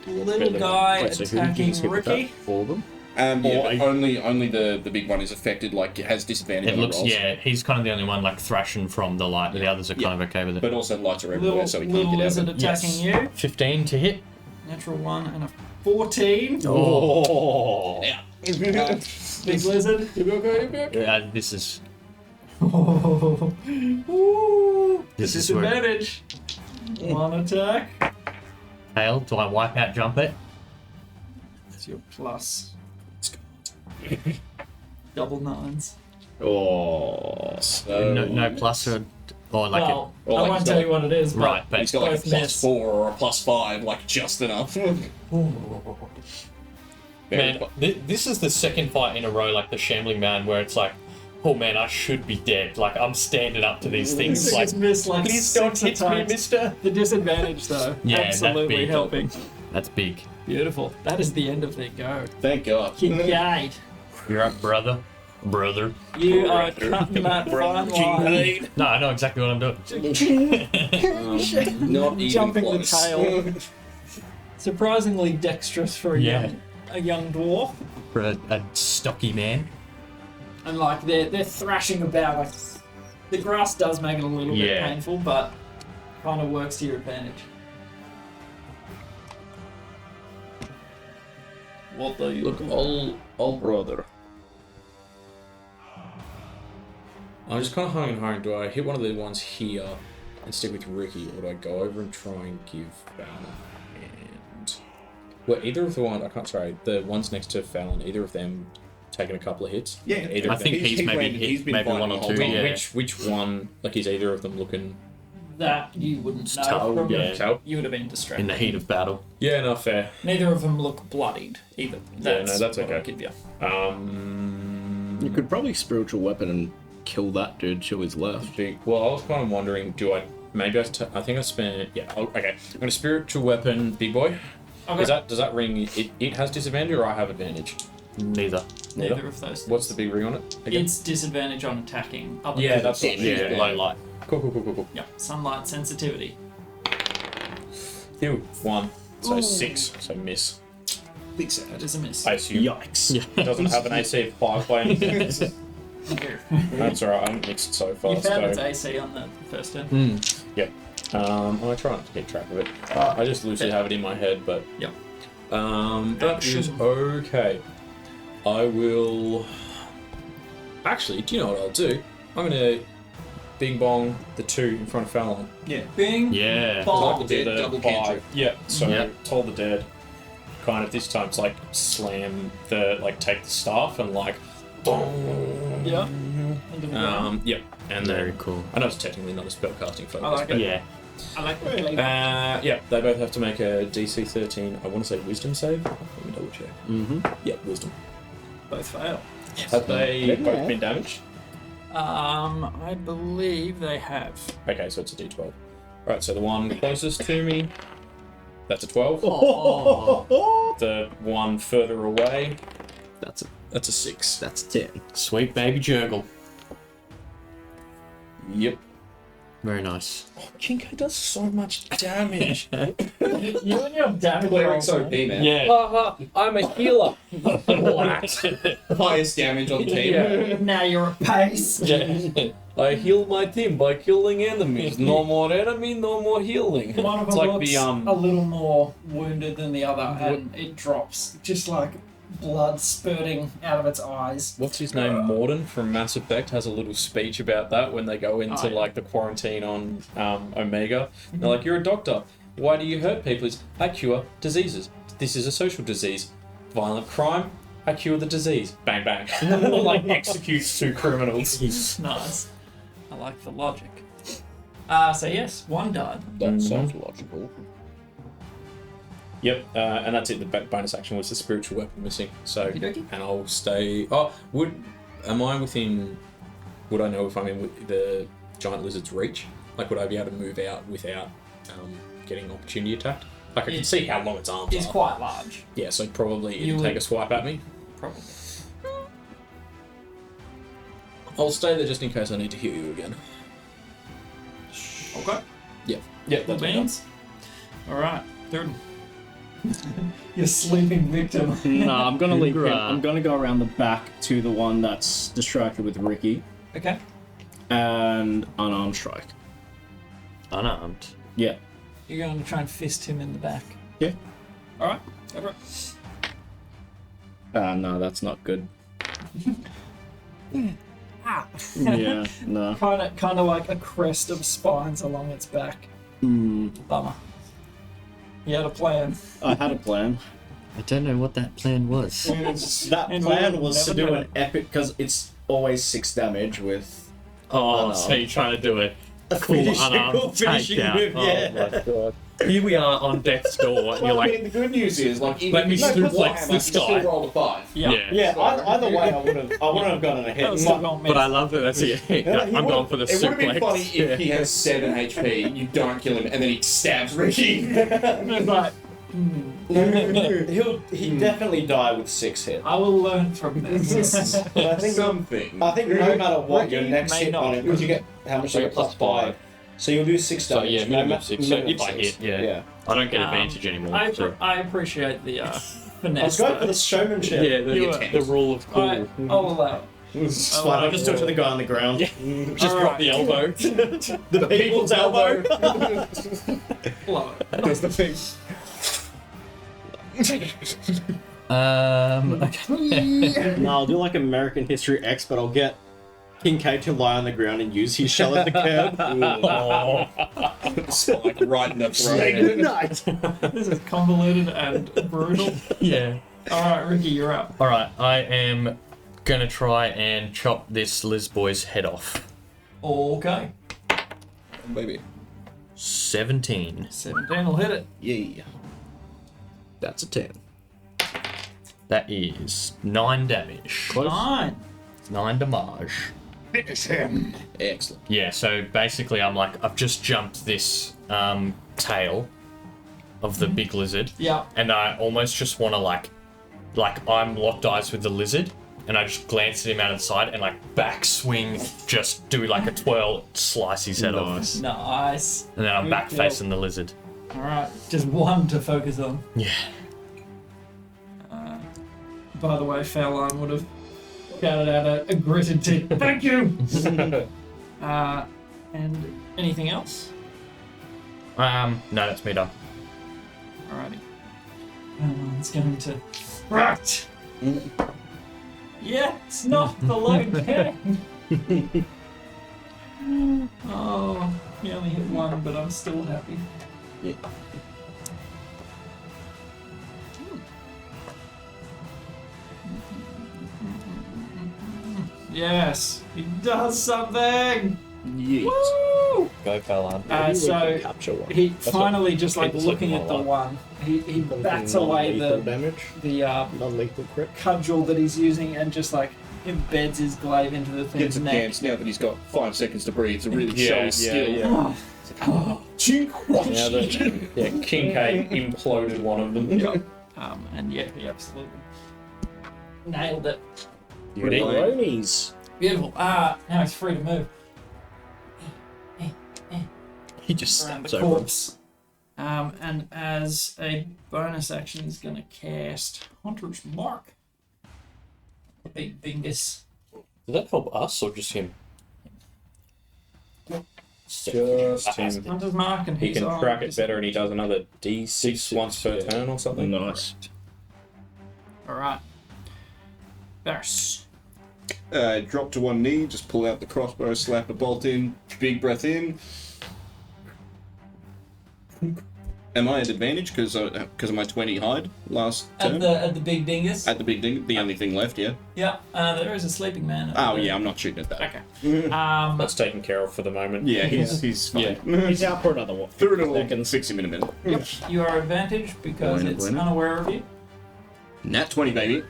Little guy Wait, so who did you attacking just hit with that? Rikki. All of them? Yeah, Or but I- only the big one is affected, like it has disadvantage It on looks, rolls. yeah, he's kind of the only one like thrashing from the light. The others are kind of okay with it. But also lights are everywhere, Little, so he can't little get out lizard of it. attacking you. 15 to hit. Natural 1 and a 14. Oh. Yeah. Big lizard. Yeah, this is Ooh, This is where- disadvantage. 1 attack. hail. Do I wipe out jump it? It's your plus. Double 9s. Oh. No plus or like Well, or I like won't he's tell got- you what it is, it. but Right, but He's got like a Both miss. +4 or a +5, like just enough. man, this is the second fight in a row, like the Shambling Man, where it's like, oh man, I should be dead. Like I'm standing up to these things. Like, He's missed like please don't 6 hit me, attacks. Mister. The disadvantage, though, Yeah, that's absolutely big. helping. That's big. Beautiful. That is the end of their go. Thank God. Yay. You're up, brother. You are cutting that fine line. No, I know exactly what I'm doing. Not even Jumping close. the tail. Surprisingly dexterous for a young dwarf. For a stocky man. And like they're thrashing about. Like the grass does make it a little bit Yeah. painful, but kind of works to your advantage. What the Look, old brother. I'm just kind of humming and hawing. Do I hit one of the ones here and stick with Rikki, or do I go over and try and give Fallon and... Well, either of the ones... the ones next to Fallon, either of them taking a couple of hits? Yeah, Either I of think them. he's maybe landed- hit he's been maybe fighting one the or whole two. time. Yeah. Which one... Like, is either of them looking... that you wouldn't know. Toe, From yeah. Toe? You would have been distracted. In the heat of battle. Yeah, no, fair. Neither of them look bloodied either. That's what okay. I'll give you. You could probably spiritual weapon and kill that dude till he's left. Big. Well, I was kind of wondering, do I... Maybe I think I spent... Yeah, okay. I'm going to spiritual weapon, big boy. Okay. Does that ring... It has disadvantage or I have advantage? Neither. Neither of those. What's the big ring on it? Again? It's disadvantage on attacking. Other Yeah, than that's what Yeah, low light. Cool. Yeah, sunlight sensitivity. Ew, 1. So 6. So miss. Big sad. That is a miss. I assume Yikes. it doesn't have an AC of 5 by any means. That's alright, I haven't mixed so far. You found its So, AC on the first turn. yeah. I try not to keep track of it. I just loosely have it in my head, but Yep. that is okay. I will. Actually, do you know what I'll do? I'm gonna bing bong the 2 in front of Fallon. Bing. Yeah. Bong. Like the double 5. cantrip. Yeah. So Yeah. Toll the Dead. Kind of this time it's like slam the take the staff and like. Boom. Yeah. Into the ground. Yep. And Very then cool. I know it's technically not a spellcasting focus. I like but, it. Yeah. I like the flavor. yeah, they both have to make a DC 13. I want to say Wisdom save. Let me double check. Mm-hmm. Yeah, Wisdom. Both fail. Have they both been damaged? I believe they have. Okay, so it's a D12. Right, so the one closest to me, that's a 12. The one further away, That's that's a 6. 10. Sweet baby Jurgle. Yep. Very nice. Oh, Kinko does so much damage. You and your damage Cleric's rolls, OP, man. man. Yeah. I'm a healer. Highest damage on the team. Now you're at pace. I heal my team by killing enemies. No more enemy, no more healing. One of It's them like looks the, a little more wounded than the other, and it drops, just like blood spurting out of its eyes. What's his name? Morden from Mass Effect has a little speech about that when they go into like the quarantine on Omega. They're like, "You're a doctor. Why do you hurt people?" He's, "I cure diseases. This is a social disease. Violent crime. I cure the disease." Bang bang. Like executes 2 criminals. Nice. I like the logic. So yes, one died. That sounds logical. Yep, and that's it. The bonus action was the spiritual weapon missing. So, Okey-dokey. and I'll stay. Oh, am I within? Would I know if I'm in with the giant lizard's reach? Like, would I be able to move out without getting opportunity attacked? Like, I can see how long its arms It's are. quite large. Yeah, so probably You it'd would- take a swipe at me. Probably. I'll stay there just in case I need to heal you again. Okay. Yep, The that's beans. All right, third. Your sleeping victim. No, I'm gonna leave him. Hoorah. I'm gonna go around the back to the one that's distracted with Rikki Okay. and unarmed strike. Unarmed. Yeah. You're going to try and fist him in the back. Yeah. All right. Go for it. No, that's not good. Ah. Yeah, no. Kind of like a crest of spines along its back. Bummer. You had a plan. I had a plan. I don't know what that plan was. That And plan we'll was to never do know. an epic, because it's always 6 damage with Oh, so you're trying to do it. a Cool unarmed finishing takedown. move. Yeah. Oh my god. Here we are on death's door, and you're Well, I like, mean, the good news is, like, even Let me if you suplex Warhammer, this you still guy. roll a 5. yeah. Yeah, either way, I wouldn't have gotten a hit. That was still going But I love that that's it. I'm going for the It would have been suplex. funny if he has 7 HP, you don't kill him, and then he stabs Rikki. Right. He'd definitely die with 6 hits. I will learn from this. But I think Something. no matter what, your Rikki next may hit not. on him, because you get how much? You get plus 5. So you'll do 6 So damage. yeah, minimum 6. So minimum if I 6. hit, yeah. I don't get advantage anymore. I appreciate the I was finesse. going for though. the showmanship. Yeah, You the rule of cool. I'll allow it. Slap. Just do it to the guy on the ground. Just drop the elbow. The people's elbow. Allow it. That's the thing. Okay. No, I'll do like American History X, but I'll get Kincaid to lie on the ground and use his shell at the curb. Like right in the Say throat. good night. This is convoluted and brutal. Yeah. All right, Rikki, you're up. All right, I am gonna try and chop this Liz boy's head off. Okay. Maybe. 17. 17 will hit it. Yeah. That's a 10. That is 9 damage. 9. 9 damage. Excellent. Yeah, so basically I'm like, I've just jumped this tail of the big lizard. Yeah. And I almost just want to like I'm locked eyes with the lizard, and I just glance at him out of the side and like backswing, just do like a twirl, slice his head off. Nice. And then I'm Good back kill. facing the lizard. All right, just one to focus on. Yeah. By the way, Fairline would have shouted out a gritted teeth. Thank you. And anything else? No, that's me done. Alrighty. It's going to. Right. Yeah, it's not the low 10. Oh, he only hit 1, but I'm still happy. Yes, he does something. Yes. Woo! Go, Falan. So Capture one. he finally just like it's looking like at the more one. He bats away Non-lethal the damage. Non-lethal crit. cudgel that he's using and just like embeds his glaive into the Gets thing's a neck. chance now that he's got 5 seconds to breathe to really Yeah, show his skill. Yeah, Kincaid imploded one of them. And yeah, he absolutely nailed it. Bronies. Beautiful. Now he's free to move He just around steps the over. corpse. And as a bonus action, he's going to cast Hunter's Mark. Big Bingus. Does that help us or just him? Just him. Hunter's mark, and He he's can on crack it better, and he does another D6 once per turn or something. Nice. All right. Varys. Drop to one knee, just pull out the crossbow, slap a bolt in, big breath in. Am I at advantage because of my 20 hide last turn? At the big dingus. At the big thing, the only thing left, yeah. Yeah. There is a sleeping man. Oh yeah, I'm not shooting at that. Okay. That's taken care of for the moment. Yeah, he's fine. He's out for another one. Through it all, I can fix him in a minute. Yep. You are advantage because Bueno, it's bueno. unaware of you. Nat 20, baby.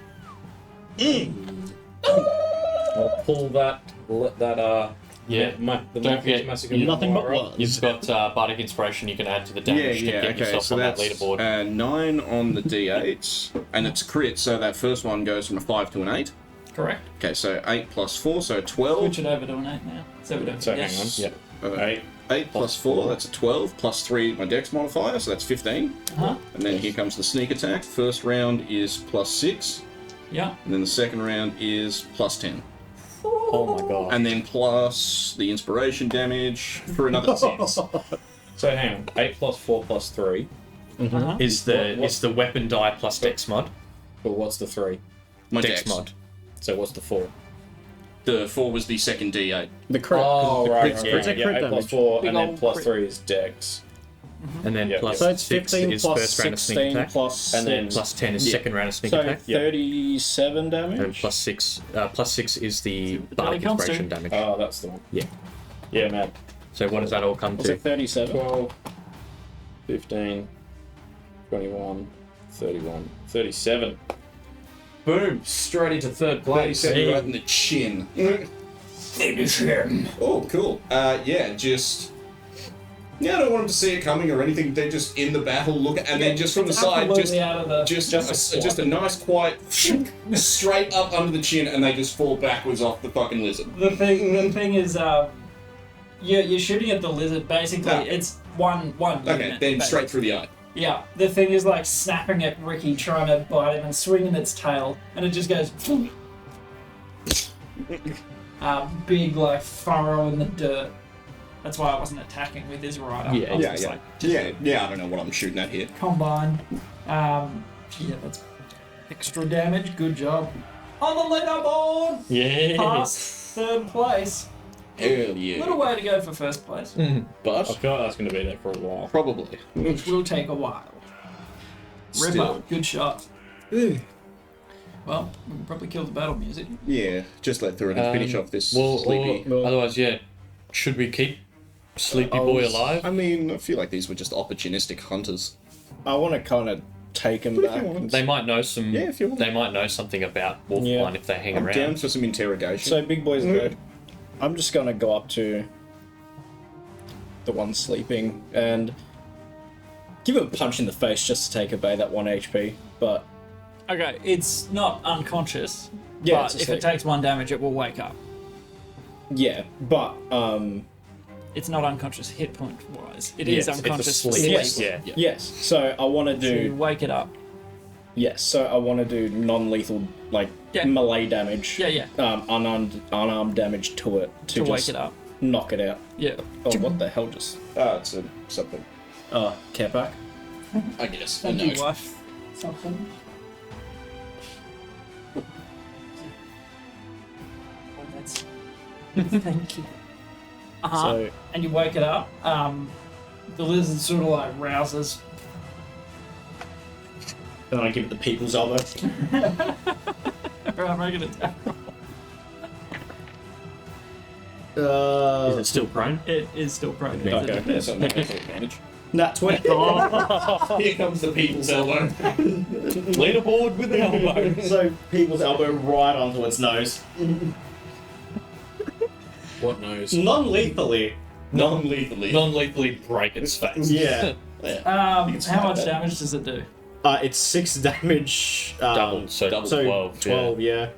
I'll pull that. Let that. Yeah. Don't forget, massacre. Nothing but right? words. You've got Bardic Inspiration you can add to the damage to get Okay, yourself so on that that's leaderboard. 9 on the d8s, and it's crit, so that first one goes from a 5 to an 8. Correct. Okay, so 8 plus 4, so 12. Switch it over to an 8 now. So we don't So forget. hang on. Yeah. 8 plus 4, that's a 12, plus 3 my dex modifier, so that's 15. Uh-huh. And then here comes the sneak attack. First round is plus 6, Yeah. and then the second round is plus 10. Oh my god. And then plus the inspiration damage for another 6. So hang on. 8 plus 4 plus 3. Uh-huh. Is the weapon die plus dex mod? But what's the 3? My Dex dex. mod. So what's the 4? The 4 was the second d8. The crit. Oh, the right. crit's Yeah, crit. yeah, It's a crit 8 plus damage. 4, Big and then old plus crit. 3 is dex. And then Yep, plus So it's 6 15 is plus first round of sneak 16 attack. plus And then 6. Plus 10 is Yeah. second round of sneak So attack. 37 damage. And plus 6 is the Belly Bardic comes Inspiration to. damage. Oh, that's the one. Yeah. Yeah, man. So what does that all come Was to? it 37? 12, 15, 21, 31, 37. Boom! Straight into third place. 37 right in the chin. Finish him. Oh, cool. Yeah, just... Yeah, I don't want them to see it coming or anything. They're just in the battle, look at, and then just from the side, Absolutely out of the. just a nice quiet straight up under the chin, and they just fall backwards off the fucking lizard. The thing is, you're shooting at the lizard. Basically, Ah. it's one. Okay, unit, then basically. straight through the eye. Yeah, the thing is like snapping at Rikki, trying to bite him and swinging its tail, and it just goes. Big like furrow in the dirt. That's why I wasn't attacking with his rider. Yeah, I was Yeah, just yeah. like, Yeah, I don't know what I'm shooting at here. combine. Yeah, that's extra damage. Good job. On the leaderboard, Yes. past third place. Hell yeah. Little way to go for first place, I But, feel like that's going to be there for a while. probably. which will take a while. Still. Ripper, good shot. Well, we can probably kill the battle music. Yeah, just let through it and finish off this Well, sleepy... or, otherwise, yeah. Should we keep Sleepy Boy alive? I mean, I feel like these were just opportunistic hunters. I want to kind of take him back. They might know some. Yeah, if you want. They might know something about Wolfpine Yeah. if they hang I'm around. down for some interrogation. So big boy's dead. I'm just gonna go up to the one sleeping and give him a punch in the face just to take away that 1 HP. But Okay, it's not unconscious, Yeah, but it's if asleep. it takes 1 damage, it will wake up. yeah, but It's not unconscious hit point wise. It Yeah, is it's unconscious asleep. sleep. Yes. Yeah. yes. So I want to So you do wake it up. yes. So I want to do non-lethal like Yeah. melee damage. Yeah. Unarmed damage to it To just wake it up. knock it out. Yeah. Oh, what the hell just? it's something. Care pack. I guess. Thank No. you, wife. Something. Thank you. So And you wake it up. The lizard sort of like rouses. then I give it the people's elbow. Right, make an attack. Is it still prone? It is still prone. Okay. Yeah, so no advantage. Nat 20. Here comes the people's elbow. Leaderboard with the elbow. So people's elbow right onto its nose. What knows? Non-lethally. Non-lethally. Non-lethally break its face. Yeah. How much damage does it do? It's 6 damage. Double, so double. So 12. 12, yeah.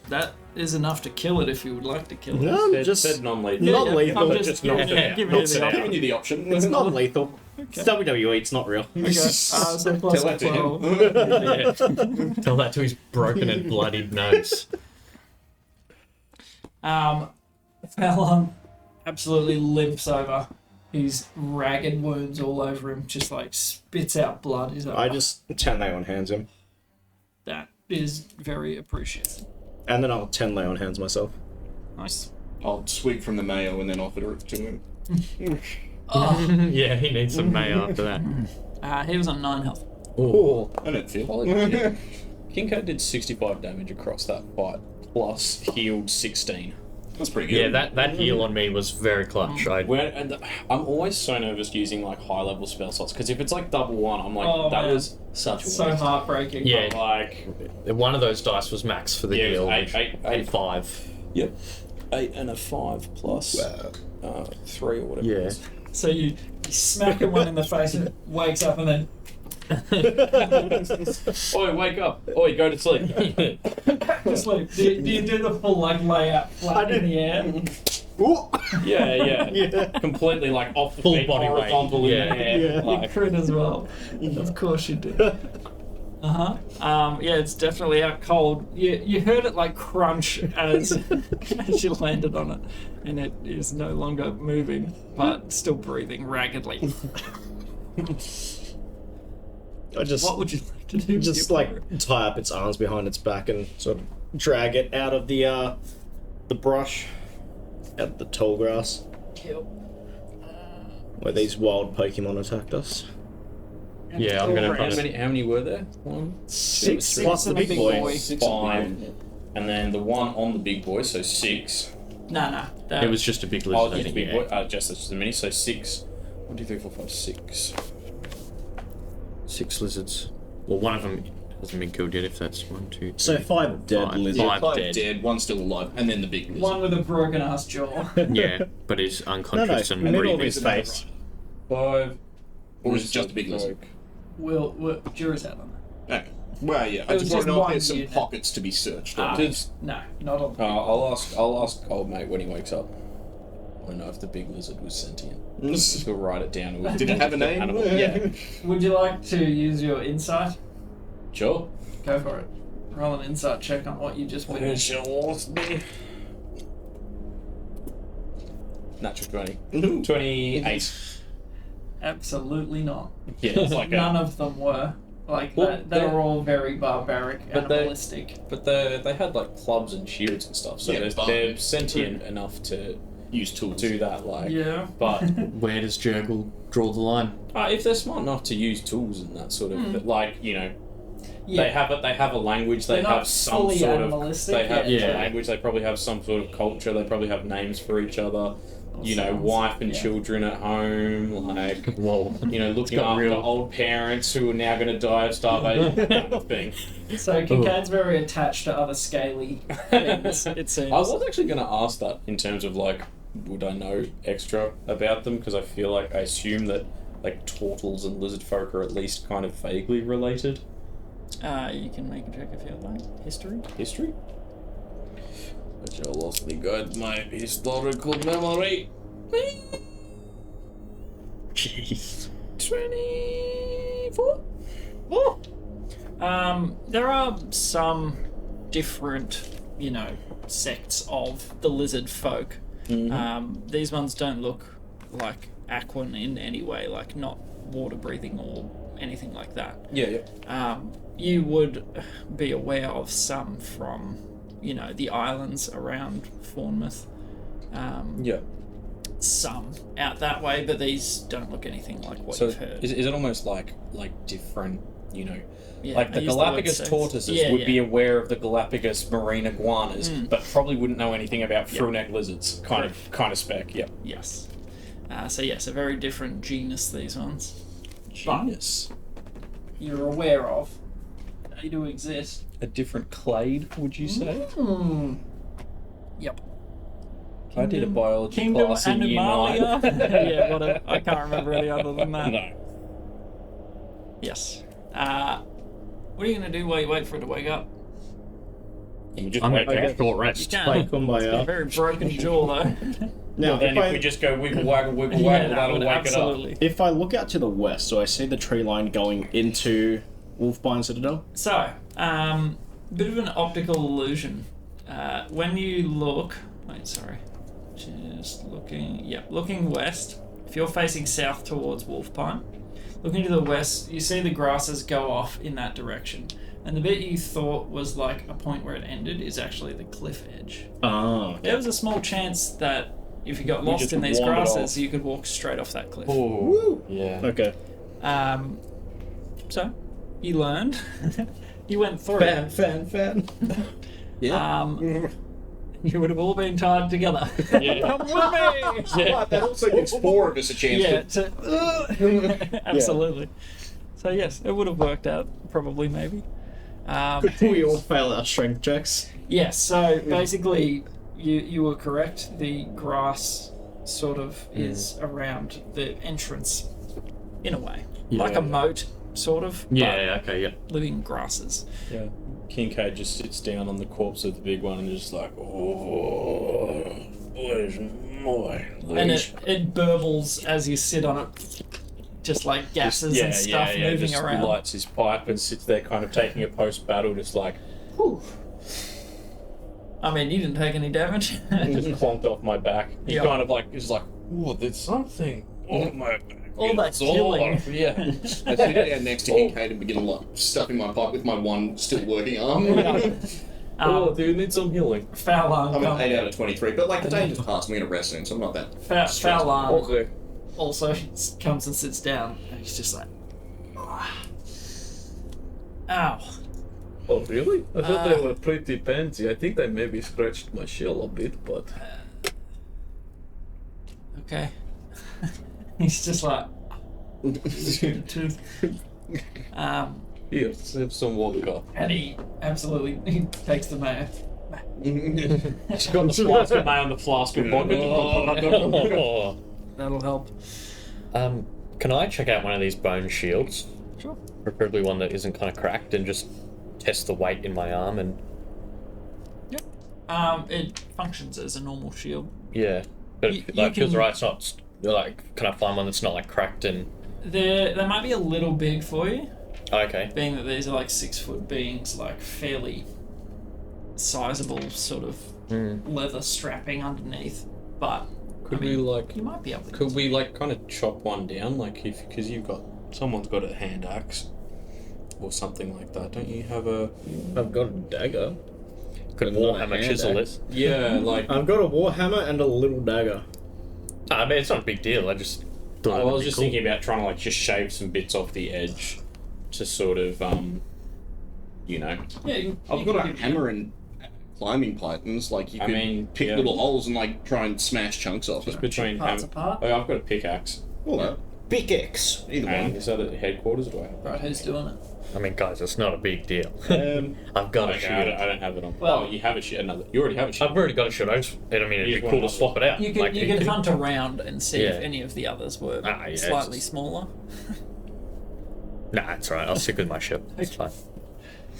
That is enough to kill it if you would like to kill it. No, Said, just said non-lethal. not lethal. I'm just giving, not- giving not you the fair. option. Giving you the option. It's not lethal. It's WWE. It's not real. Okay. So plus Tell that to 12. him. Yeah. Tell that to his broken and bloodied nose. Fallon, absolutely limps over. His ragged wounds all over him, just like spits out blood. He's like, I just 10 lay on hands him. that is very appreciated. And then I'll 10 lay on hands myself. Nice. I'll swig from the mayo and then offer it to him. Yeah, he needs some mayo after that. He was on 9 health. Oh, I don't feel. Kinko did 65 damage across that fight, plus healed 16. That's pretty good. Yeah, that heal on me was very clutch. I'm always so nervous using like high level spell slots because if it's like double one, I'm like that man. was such a So waste. heartbreaking. Yeah. Like one of those dice was max for the Yeah, it heal. was eight. 5. Yep, 8 and a 5 plus 3 or whatever. Yeah. It is. So you smack him one in the face and it wakes up and then Oi, wake up! Oi, go to sleep. just like do you do the full like layout flat in the air? Yeah. Completely like off the Full feet, body weight. horizontal in Yeah. the air. Yeah. You Like, crit as well. Of course you do. Yeah, it's definitely out cold. You heard it like crunch as you landed on it, and it is no longer moving, but still breathing raggedly. What would you like to do? just like tie up its arms behind its back and sort of drag it out of the brush, out of the tall grass where these wild Pokemon attacked us. Yeah, I'm gonna how many were there? 1, 6 2, plus the big boy. 5, and then the one on the big boy, so 6. Nah. It was just a big lizard. Oh, I just the think, big boy. Just the mini, so 6. 1, 2, 3, 4, 5, 6. 6 lizards. Well, one of them hasn't been killed yet. If that's 1, 2, 3. So 5 dead lizards. Five 5 dead. dead, 1 still alive, and then the big lizard. One with a broken ass jaw. Yeah, but he's unconscious and middle of breathing. his face. 5. Or is it just a big lizard? Will jury's out on that. Okay. Well, yeah, I was just want just to know if one there's some unit. pockets to be searched. No, not on. I'll ask old mate when he wakes up. I don't know if the big lizard was sentient. We'll write it down. Did it have a name? Animal. Yeah. Would you like to use your insight? Sure. Go for it. Roll an insight check on what you just witnessed. Natural 20. Ooh. 28. Absolutely not. Yeah, it's like None of them were. Like, Well, they were all very barbaric, But they- animalistic. But they had like clubs and shields and stuff, so Yeah, they're sentient enough to Use tools. do that. Like, Yeah. but Where does Jurgle draw the line? if they're smart enough to use tools and that sort of, like Yeah. they have a language, they They're not have some fully sort of, animalistic, they have yeah. a language, they probably have some sort of culture, they probably have names for each other. Sounds- Wife and yeah. children at home, like Whoa. looking got after real. old parents who are now going to die of starvation, kind of thing. So Kincaid's very attached to other scaly things, it seems. I was actually going to ask that in terms of like, would I know extra about them? Because I feel like I assume that like turtles and lizard folk are at least kind of vaguely related. You can make a check if you like. History? History? Which I lost me guide my historical memory. Jeez. 24? There are some different, sects of the lizard folk. These ones don't look like Aquan in any way, like not water breathing or anything like that. Yeah. You would be aware of some from, the islands around Bournemouth. Yeah. Some out that way, but these don't look anything like what So you've heard. is it almost like different, Yeah, like I the use word Galapagos sex. tortoises would be aware of the Galapagos marine iguanas, but probably wouldn't know anything about through-neck lizards. Kind of spec. Yep. Yes. So yes, a very different genus, these ones. Genus. You're aware of. They do exist. A different clade, would you say? Yep. I did a biology Kingdom class in year 9. Animalia. Yeah, whatever. I can't remember any other than that. No. Yes. What are you going to do while you wait for it to wake up? You just I'm wake going to up. take a short You rest. can. Play A Kumbaya. very broken jaw, though. Now, Then if we just go wiggle waggle, that'll wake absolutely. it up. if I look out to the west, so I see the tree line going into Wolfpine Citadel. So, bit of an optical illusion. When you look... Wait, sorry. Just looking... Yep, looking west. If you're facing south towards Wolfpine, looking to the west, you see the grasses go off in that direction. And the bit you thought was like a point where it ended is actually the cliff edge. Oh. Okay. There was a small chance that if you got lost in these grasses, you could walk straight off that cliff. Oh, yeah. Okay. So, you learned. You went through. Fan. Yeah. You would have all been tied together. Yeah. Come with me! But that also gives 4 of us a chance Absolutely. So yes, it would have worked out, probably, maybe. We all fail our strength checks. Yes, so basically, you were correct. The grass sort of is around the entrance, in a way. Like a moat, sort of. Yeah, okay, yeah. Living grasses. Yeah. Kincaid just sits down on the corpse of the big one and just like, oh, where's my And it burbles as you sit on it. Just like gases and stuff moving just around. Lights his pipe and sits there kind of taking a post-battle, just like, Whew. I mean, you didn't take any damage. just clonked off my back. He Yeah. kind of like, is like, oh, there's something on my back. All that It's killing. Yeah. I sit down next to Kincaid and begin like stuffing my pipe with my one still working arm. Oh, do you need some healing? Fowlarn I'm an 8 out of 23, but like the danger's passed, I'm going to rest soon, so I'm not that. Fowlarn Okay. also comes and sits down, and he's just like, ow. Oh, really? I thought they were pretty pansy. I think they maybe scratched my shell a bit, but... Okay. He's just like, Here, have some vodka. and he absolutely takes the mayo. She's got the flask of mayo and the flask of vodka. Oh. That'll help. Can I check out one of these bone shields? Sure. Preferably one that isn't kind of cracked, and just test the weight in my arm and... Yep. It functions as a normal shield. Yeah. But You it like, feels can- right, it's not... Like, can I find one that's not, like, cracked and... They might be a little big for you, Okay. being that these are like 6-foot beings, like fairly sizable sort of leather strapping underneath. But Could we, like... you might be able to. Could we like kind of chop one down, like if because someone's got a hand axe or something like that, don't you have a? I've got a dagger. Could But not a Warhammer hand chisel axe. it? Yeah, like I've got a warhammer and a little dagger. I mean, it's not a big deal, I just... I thought it would was be just cool. thinking about trying to like just shave some bits off the edge to sort of you know. Yeah, I've got a hammer and climbing pythons, like you I could mean, pick yeah. little holes and like try and smash chunks off Just it. between parts apart. Oh, I've got a pickaxe. Well, Pickaxe. either And one. is that at headquarters? Do I have? Right, who's doing it? I mean, guys, it's not a big deal. I've Oh, got a okay, shield. I don't have it on. Well- Oh, you have a shield. Another. You already have a shield. I've already got a shield. I mean, it'd You be just cool want to swap it out. You could Like, you could hunt around and see if Yeah. any of the others were Ah, yeah, slightly it's- smaller. Nah, it's alright. I'll stick with my shield. It's fine.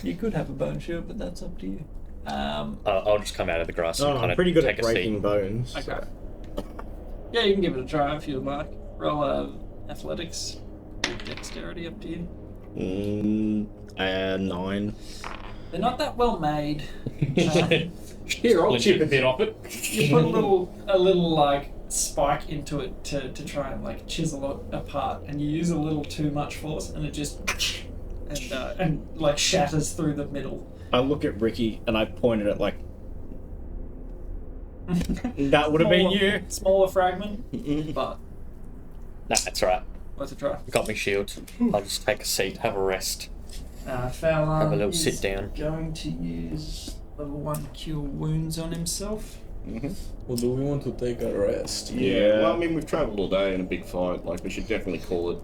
You could have a bone shield, but that's up to you. I'll just come out of the grass and Oh, kind I'm of pretty good take at a breaking seat. bones. Okay. Yeah, you can give it a try if you'd like. Roll athletics, dexterity, up to you. 9. They're not that well made. Here, I'll chip a bit off it. You put a little like spike into it to try and like chisel it apart, and you use a little too much force, and it just and like shatters through the middle. I look at Rikki and I point at it like, that would have been you. Smaller fragment, but Nah, it's alright. worth a try. Got me shield. I'll just take a seat, have a rest. Fowlarn Have a little is sit down. going to use level 1 cure wounds on himself. Well, do we want to take a rest? Yeah. Well, I mean, we've travelled all day in a big fight. Like, we should definitely call it.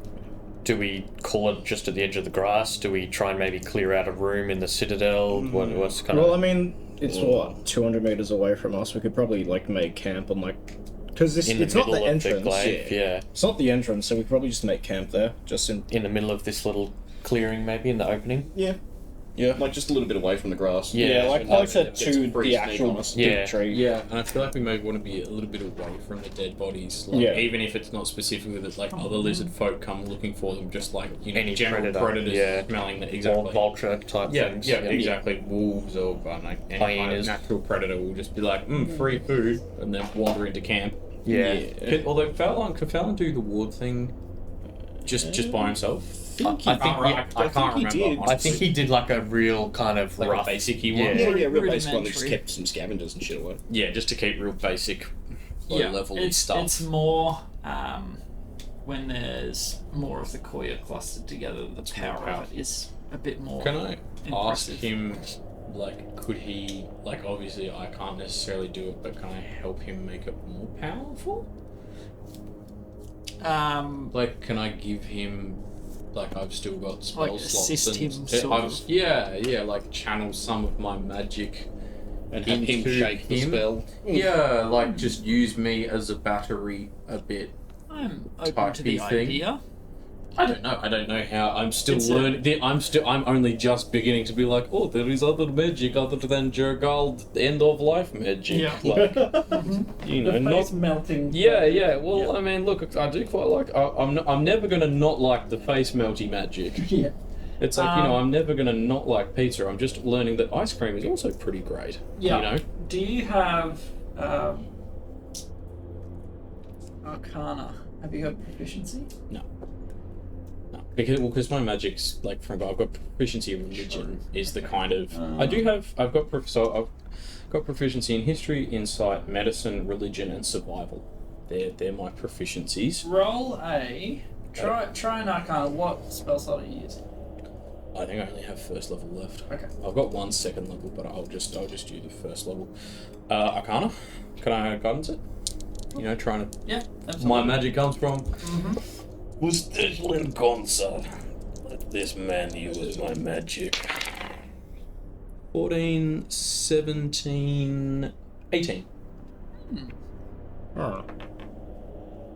Do we call it just at the edge of the grass? Do we try and maybe clear out a room in the Citadel? What's kind Well, I of... mean, it's what, 200 meters away from us. We could probably like make camp on like, because in the it's not middle the of the entrance. glade? Yeah. It's not the entrance, so we could probably just make camp there, just in. In the middle of this little clearing, maybe, in the opening? Yeah. Yeah, like just a little bit away from the grass. Yeah, like closer It's to pretty the sneak actual on us. big tree. Yeah, and I feel like we maybe want to be a little bit away from the dead bodies. Like, Yeah. even if it's not specifically that like other lizard folk come looking for them, just like Any general predators smelling that exactly. Or vulture type things. Yeah, exactly. Wolves or I don't know, any kind of Hyenas. natural predator will just be like, free food, and then wander into camp. Yeah. Although could Fallon do the ward thing just by himself? I think I can't remember. did. I think he did like a real kind of like rough a basic-y Yeah. one. Yeah, real basic one. They Rudimentary. just kept some scavengers and shit away. Yeah, just to keep real basic low-level stuff. It's more when there's more of the Koya clustered together, the power of it is a bit more. Can I ask impressive. him, like, could he, like, obviously I can't necessarily do it, but can I help him make it more powerful? Like, can I give him, like, I've still got spell Like, slots assist him, and sort of. yeah, like channel some of my magic And have him into shake the him. spell. Yeah, like just use me as a battery a bit. I'm open to the typey thing. idea. I don't know how. I'm still It's learning. I'm only just beginning to be like, oh, there is other magic other than Jurgald end of life magic. Yeah. Like, you know, not. melting. Yeah. Well, I mean, look, I do quite like. I'm never gonna not like the face melty magic. Yeah. It's like I'm never gonna not like pizza. I'm just learning that ice cream is also pretty great. Yeah. You know. Do you have Arcana? Have you got proficiency? No. Because my magic's like from I've got proficiency in religion is the kind of I've got proficiency in history, insight, medicine, religion, and survival. They're my proficiencies. Roll a try an Arcana. What spell slot are you using? I think I only have first level left. Okay. I've got one second level, but I'll just do the first level. Arcana. Can I guidance it? You know, trying to. Yeah. Absolutely. My magic comes from. Was this Lincolnsa? Let this man use my magic. 14, 17, 18.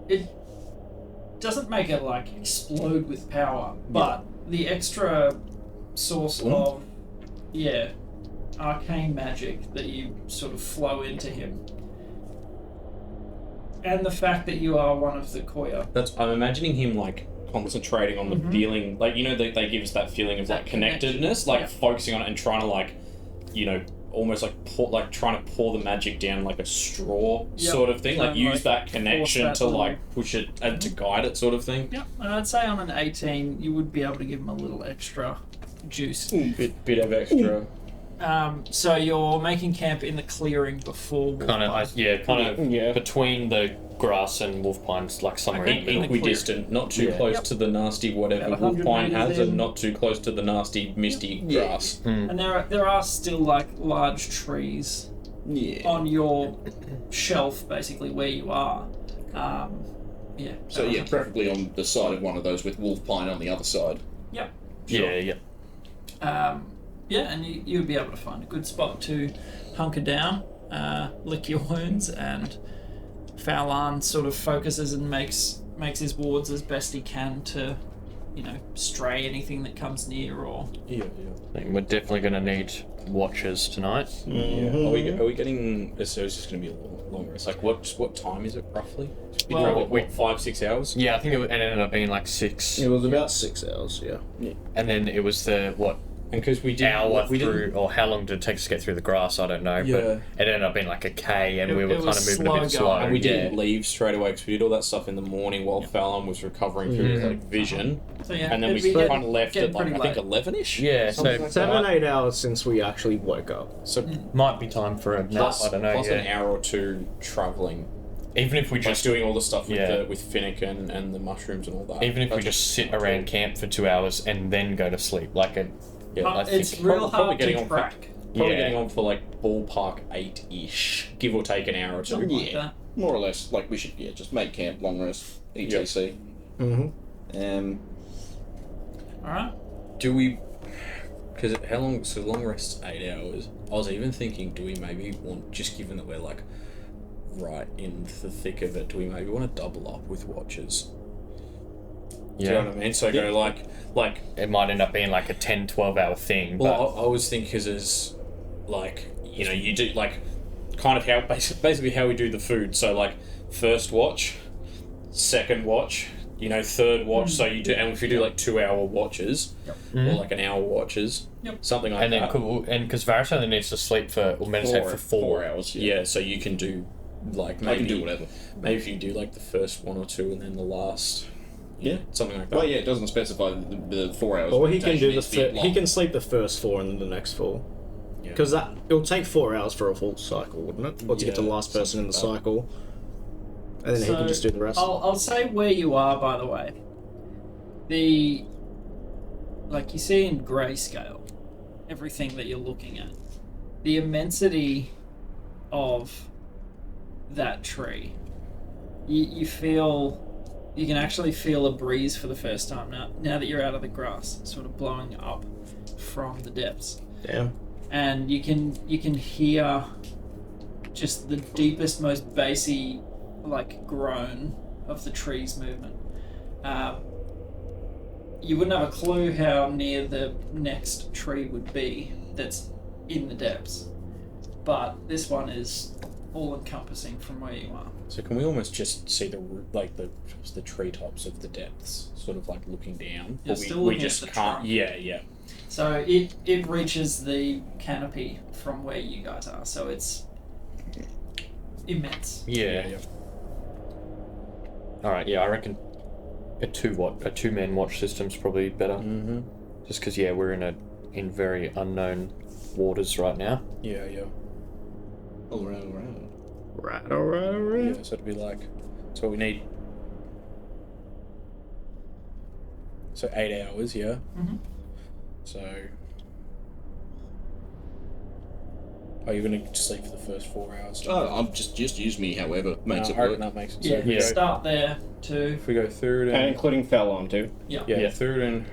It doesn't make it like explode with power, but the extra source of arcane magic that you sort of flow into him, and the fact that you are one of the Koya. I'm imagining him like concentrating on the feeling, like, you know, they give us that feeling of That like connectedness, like focusing on it and trying to like, you know, almost like trying to pour the magic down like a straw sort of thing, like use that connection to like push it and to guide it sort of thing. Yep, and I'd say on an 18 you would be able to give him a little extra juice. Bit of extra. So you're making camp in the clearing before between the grass and Wolfpine's, like somewhere in the middle. Equidistant, not too close to the nasty whatever About 100 Wolfpine has, meters in. and not too close to the nasty misty grass. And there are still like large trees on your shelf, basically where you are. So preferably on the side of one of those with Wolfpine on the other side. Yep. Yeah. And you would be able to find a good spot to hunker down, lick your wounds, and Fallon sort of focuses and makes his wards as best he can to, you know, stray anything that comes near or. I think we're definitely going to need watchers tonight. Are we getting? So it's just going to be a little longer. It's like what time is it roughly? Well, 5-6 hours. Yeah, I think it ended up being like 6. It was about 6 hours, And then it was the, And because we did hour through, or how long did it take us to get through the grass, I don't know, but it ended up being like a K, and we were kind of moving a bit slow. And we didn't leave straight away because we did all that stuff in the morning while Fallon was recovering through his like vision. So yeah, And then we kind of left at like, I think 11ish. Yeah, so Something like that. 7-8 hours since we actually woke up. So might be time for a nap, plus, I don't know. plus an hour or two travelling. Even if we Just just doing all the stuff with Finnegan and the mushrooms and all that. even if we just sit around camp for 2 hours and then go to sleep, like a I think it's real hard getting to on track. Probably getting on for like ballpark 8-ish, give or take an hour or two. Something like that. More or less, like we should just make camp, long rest, etc. Alright. Do we? Because how long? So long rest's 8 hours. I was even thinking, do we maybe want, just given that we're like right in the thick of it, do we maybe want to double up with watches? Do you know what I mean? So go like it might end up being like a 10-12 hour thing. Well, But I always think because it's like, you know, you do like kind of how basically how we do the food. So like first watch, second watch, you know, third watch. So you do, and if you do like 2 hour watches or like an hour watches, something like that. And because Varys only needs to sleep for, or meditate for 4 hours. Yeah, so you can do like maybe I can do whatever. Maybe if you do like the first 1 or 2 and then the last. Yeah, something like that. Well, yeah, it doesn't specify the 4 hours. Or he can do meditation he can sleep the first 4 and then the next 4. Because it'll take 4 hours for a full cycle, wouldn't it? Or to get to the last person in the cycle, and then he can just do the rest. I'll say where you are, by the way. Like you see in grayscale, everything that you're looking at, the immensity of that tree. You can actually feel a breeze for the first time now that you're out of the grass, sort of blowing up from the depths. Damn. And you can hear just the deepest, most bassy, like, groan of the tree's movement. You wouldn't have a clue how near the next tree would be that's in the depths, but this one is all-encompassing from where you are. So can we almost just see the treetops of the depths, sort of like looking down? You're still looking at the trunk. Yeah. So it reaches the canopy from where you guys are, so it's immense. Yeah. All right. Yeah, I reckon a 2-man watch system's probably better. Mm-hmm. Just because we're in very unknown waters right now. Yeah. All around. Right. Yeah, so it'd be like, so we need. So 8 hours, yeah. Mm-hmm. So. Are you going to sleep for the first 4 hours? Oh, I'm just use me however makes it I reckon work. that makes sense. Yeah, So if we start there too. If we go third And and including Fallon too. Yeah. third and.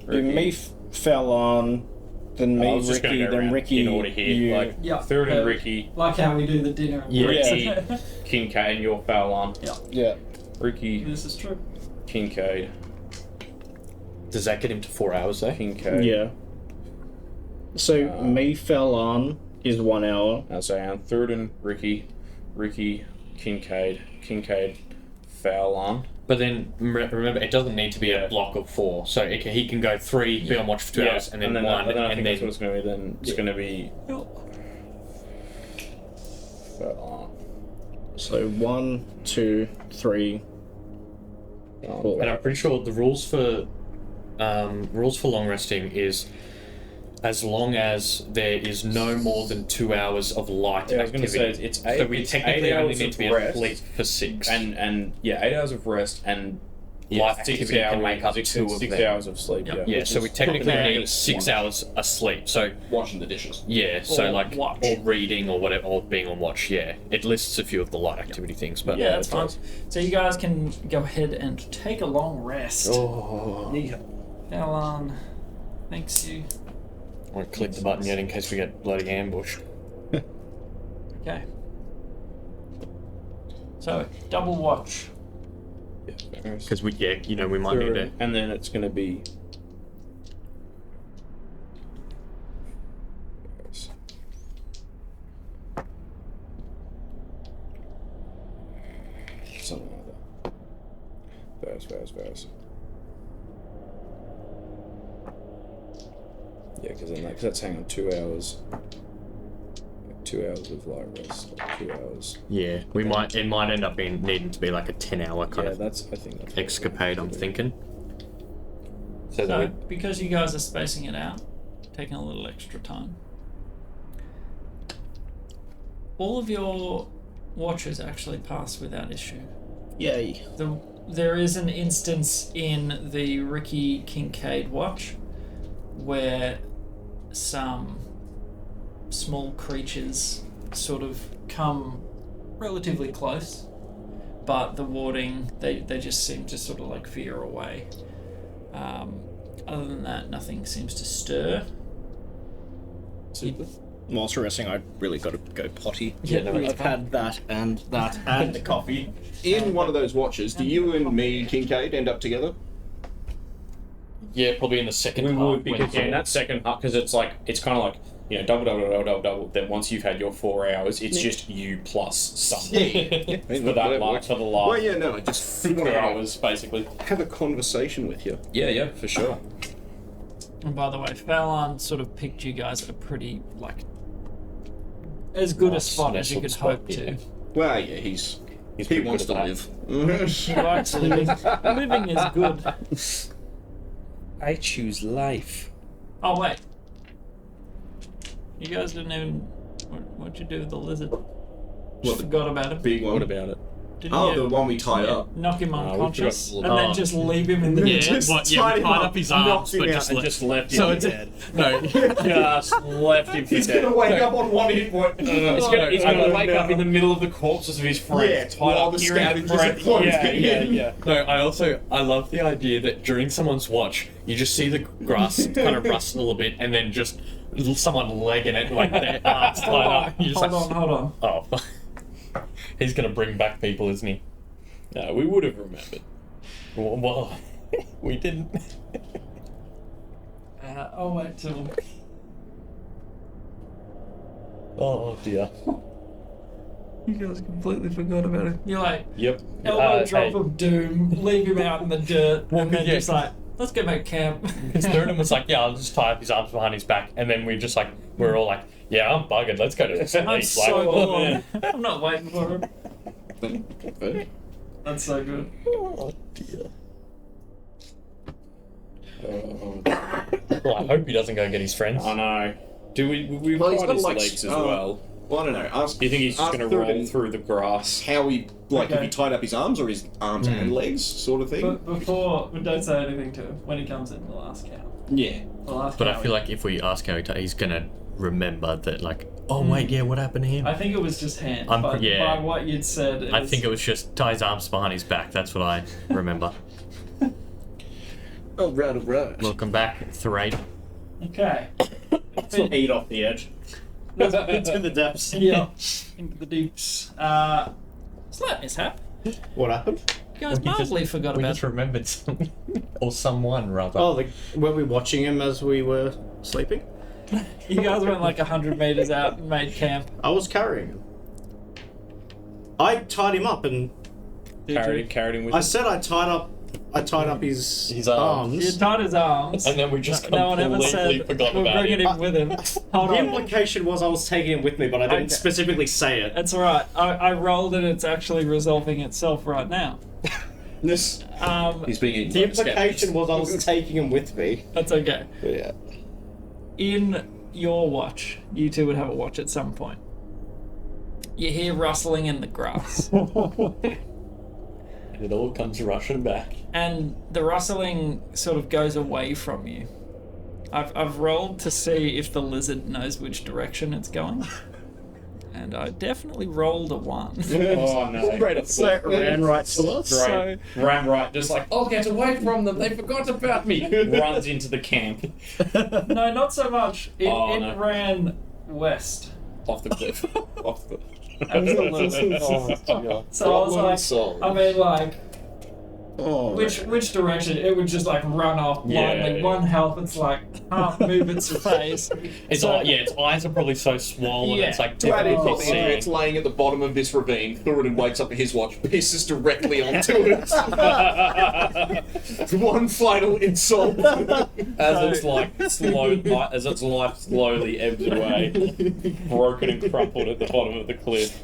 Do me Fallon, then I me was just gonna Rikki, go then around Rikki. in order here. you- Like Yeah. third and Rikki, Like how we do the dinner. Rikki, Kincaid, and your Fallon. Yeah. Rikki, This is true. Kincaid, Does that get him to 4 hours though? Kincaid. Yeah. So me Fallon is 1 hour. So I'm third and Rikki, Kincaid, Fallon. But then remember, it doesn't need to be a block of 4. So he can go 3, be on watch for 2 hours, and then 1, I think and that's then what it's going to be. Then it's going to be Fallon. So 1, 2, 3, 4. And I'm pretty sure the rules for long resting is as long as there is no more than 2 hours of light I was going activity. to say it's 8. So we it's technically 8 only hours need of to be rest, asleep for 6. and 8 hours of rest and light 6 activity can hours, make up 6 2 of 6 them. hours of sleep. Yep. Yeah, Which so is we technically probably need 6 hours of sleep. So Washing the dishes. so Or like watch. or reading or whatever, or being on watch. Yeah, it lists a few of the light activity things, but Yeah, that's it fine. does. So you guys can go ahead and take a long rest. Oh, Fallon, thanks you. I won't click the button yet in case we get bloody ambushed. Okay. So double watch. Because we might need to. And then it's going to be. Something like that. Fast. Yeah, because that's hanging on 2 hours. 2 hours of light rest. 2 hours. Yeah, it might end up needing to be like a 10-hour kind of I think that's escapade. I'm thinking. So because you guys are spacing it out, taking a little extra time, all of your watches actually pass without issue. Yay. There is an instance in the Rikki Kincaid watch where some small creatures sort of come relatively close, but the warding, they just seem to sort of like veer away. Other than that, nothing seems to stir. Super. Whilst resting, I really got to go potty. Yeah, no, I've had that and the coffee. In one of those watches, do you and me, Kincaid, end up together? Yeah, probably in the second We half. would, because in that second half, because it's kind of like, double. Then once you've had your 4 hours, it's just you plus something. For the last. Well, yeah, no, I just 4 hours, basically. have a conversation with you. Yeah, for sure. And by the way, Fallon sort of picked you guys at a pretty, like, as good a spot as you could hope to. Well, yeah, he wants to live. He likes living. Living is good. I choose life. Oh, wait. You guys didn't even... What'd you do with the lizard? Just forgot about it. Big one. What about it? Didn't you the one we tied up. knock him unconscious and forgot- then just leave him in the tied up his arms, but Just left him So for it's dead. no. Just left him for He's dead. gonna wake up on one hit point. He's gonna wake up in the middle of the corpses of his friends. Yeah, while the scavengers are closing in. Yeah. No, I love the idea that during someone's watch, you just see the grass kind of rustle a bit, and then just someone legging it like their arms tied up. You're just Hold on. Oh, he's gonna bring back people, isn't he? No, we would have remembered. Well, we didn't. I'll wait till... Oh dear. You guys completely forgot about it. You're like, Yep. elbow drop hey. of doom, leave him out in the dirt, and then yeah. just like, let's go back to camp. Because Thurston was like, yeah, I'll just tie up his arms behind his back, and then we're all like, yeah, I'm buggered. Let's go to the I'm beach. so bored. I'm not waiting for him. That's so good. Oh dear. Well, I hope he doesn't go get his friends. I know. Do we Well, he's ride got, his like, legs as well? Well, I don't know. Do you think he's just going to roll through the grass? How he, Okay. if he tied up his arms or his arms and legs, sort of thing? But don't say anything to him when he comes in the last cow. Yeah. The last But cow I feel like if we ask how he's gonna remember that, like, oh wait, yeah, what happened to him? I think it was just hands, I'm- but yeah. by what you'd said, I think it was just tie his arms behind his back. That's what I remember. Oh, right. Welcome back, Thraid. Okay. Eat off the edge. Into the depths. Yeah. Into the deeps. Slight mishap. What happened? You guys mildly forgot We about just remembered something. Or someone, rather. Oh, were we watching him as we were sleeping? You guys went like 100 meters out and made camp. I was carrying him. I tied him up and Carried him with I him. said I tied up his arms. You tied his arms. And then we just no one ever completely said forgot we're about bringing it. him with him. Hold The on. implication was I was taking him with me, but I didn't Okay. specifically say it. It's alright. I rolled and it's actually resolving itself right now. This. He's being eaten The by the implication was I was taking him with me. That's okay. Yeah. In your watch, you two would have a watch at some point. You hear rustling in the grass. And it all comes rushing back. And the rustling sort of goes away from you. I've rolled to see if the lizard knows which direction it's going. And I definitely rolled a 1. Oh no. Straight up. So it ran right to us. So Ran right, just like, oh, get away from them, they forgot about me. Runs into the camp. no, not so much. It No. ran west. Off the cliff. Off the Absolutely. Oh, So I was like, I mean, like, Oh, which direction? It would just like run off blindly. Yeah. One health, it's like can't move its face. Its eyes are probably so swollen. Yeah. It's like to add difficult insult to injury, seeing. it's laying at the bottom of this ravine. Thurin wakes up at his watch, pisses directly onto it. One final insult. as its life slowly ebbs away, broken and crumpled at the bottom of the cliff.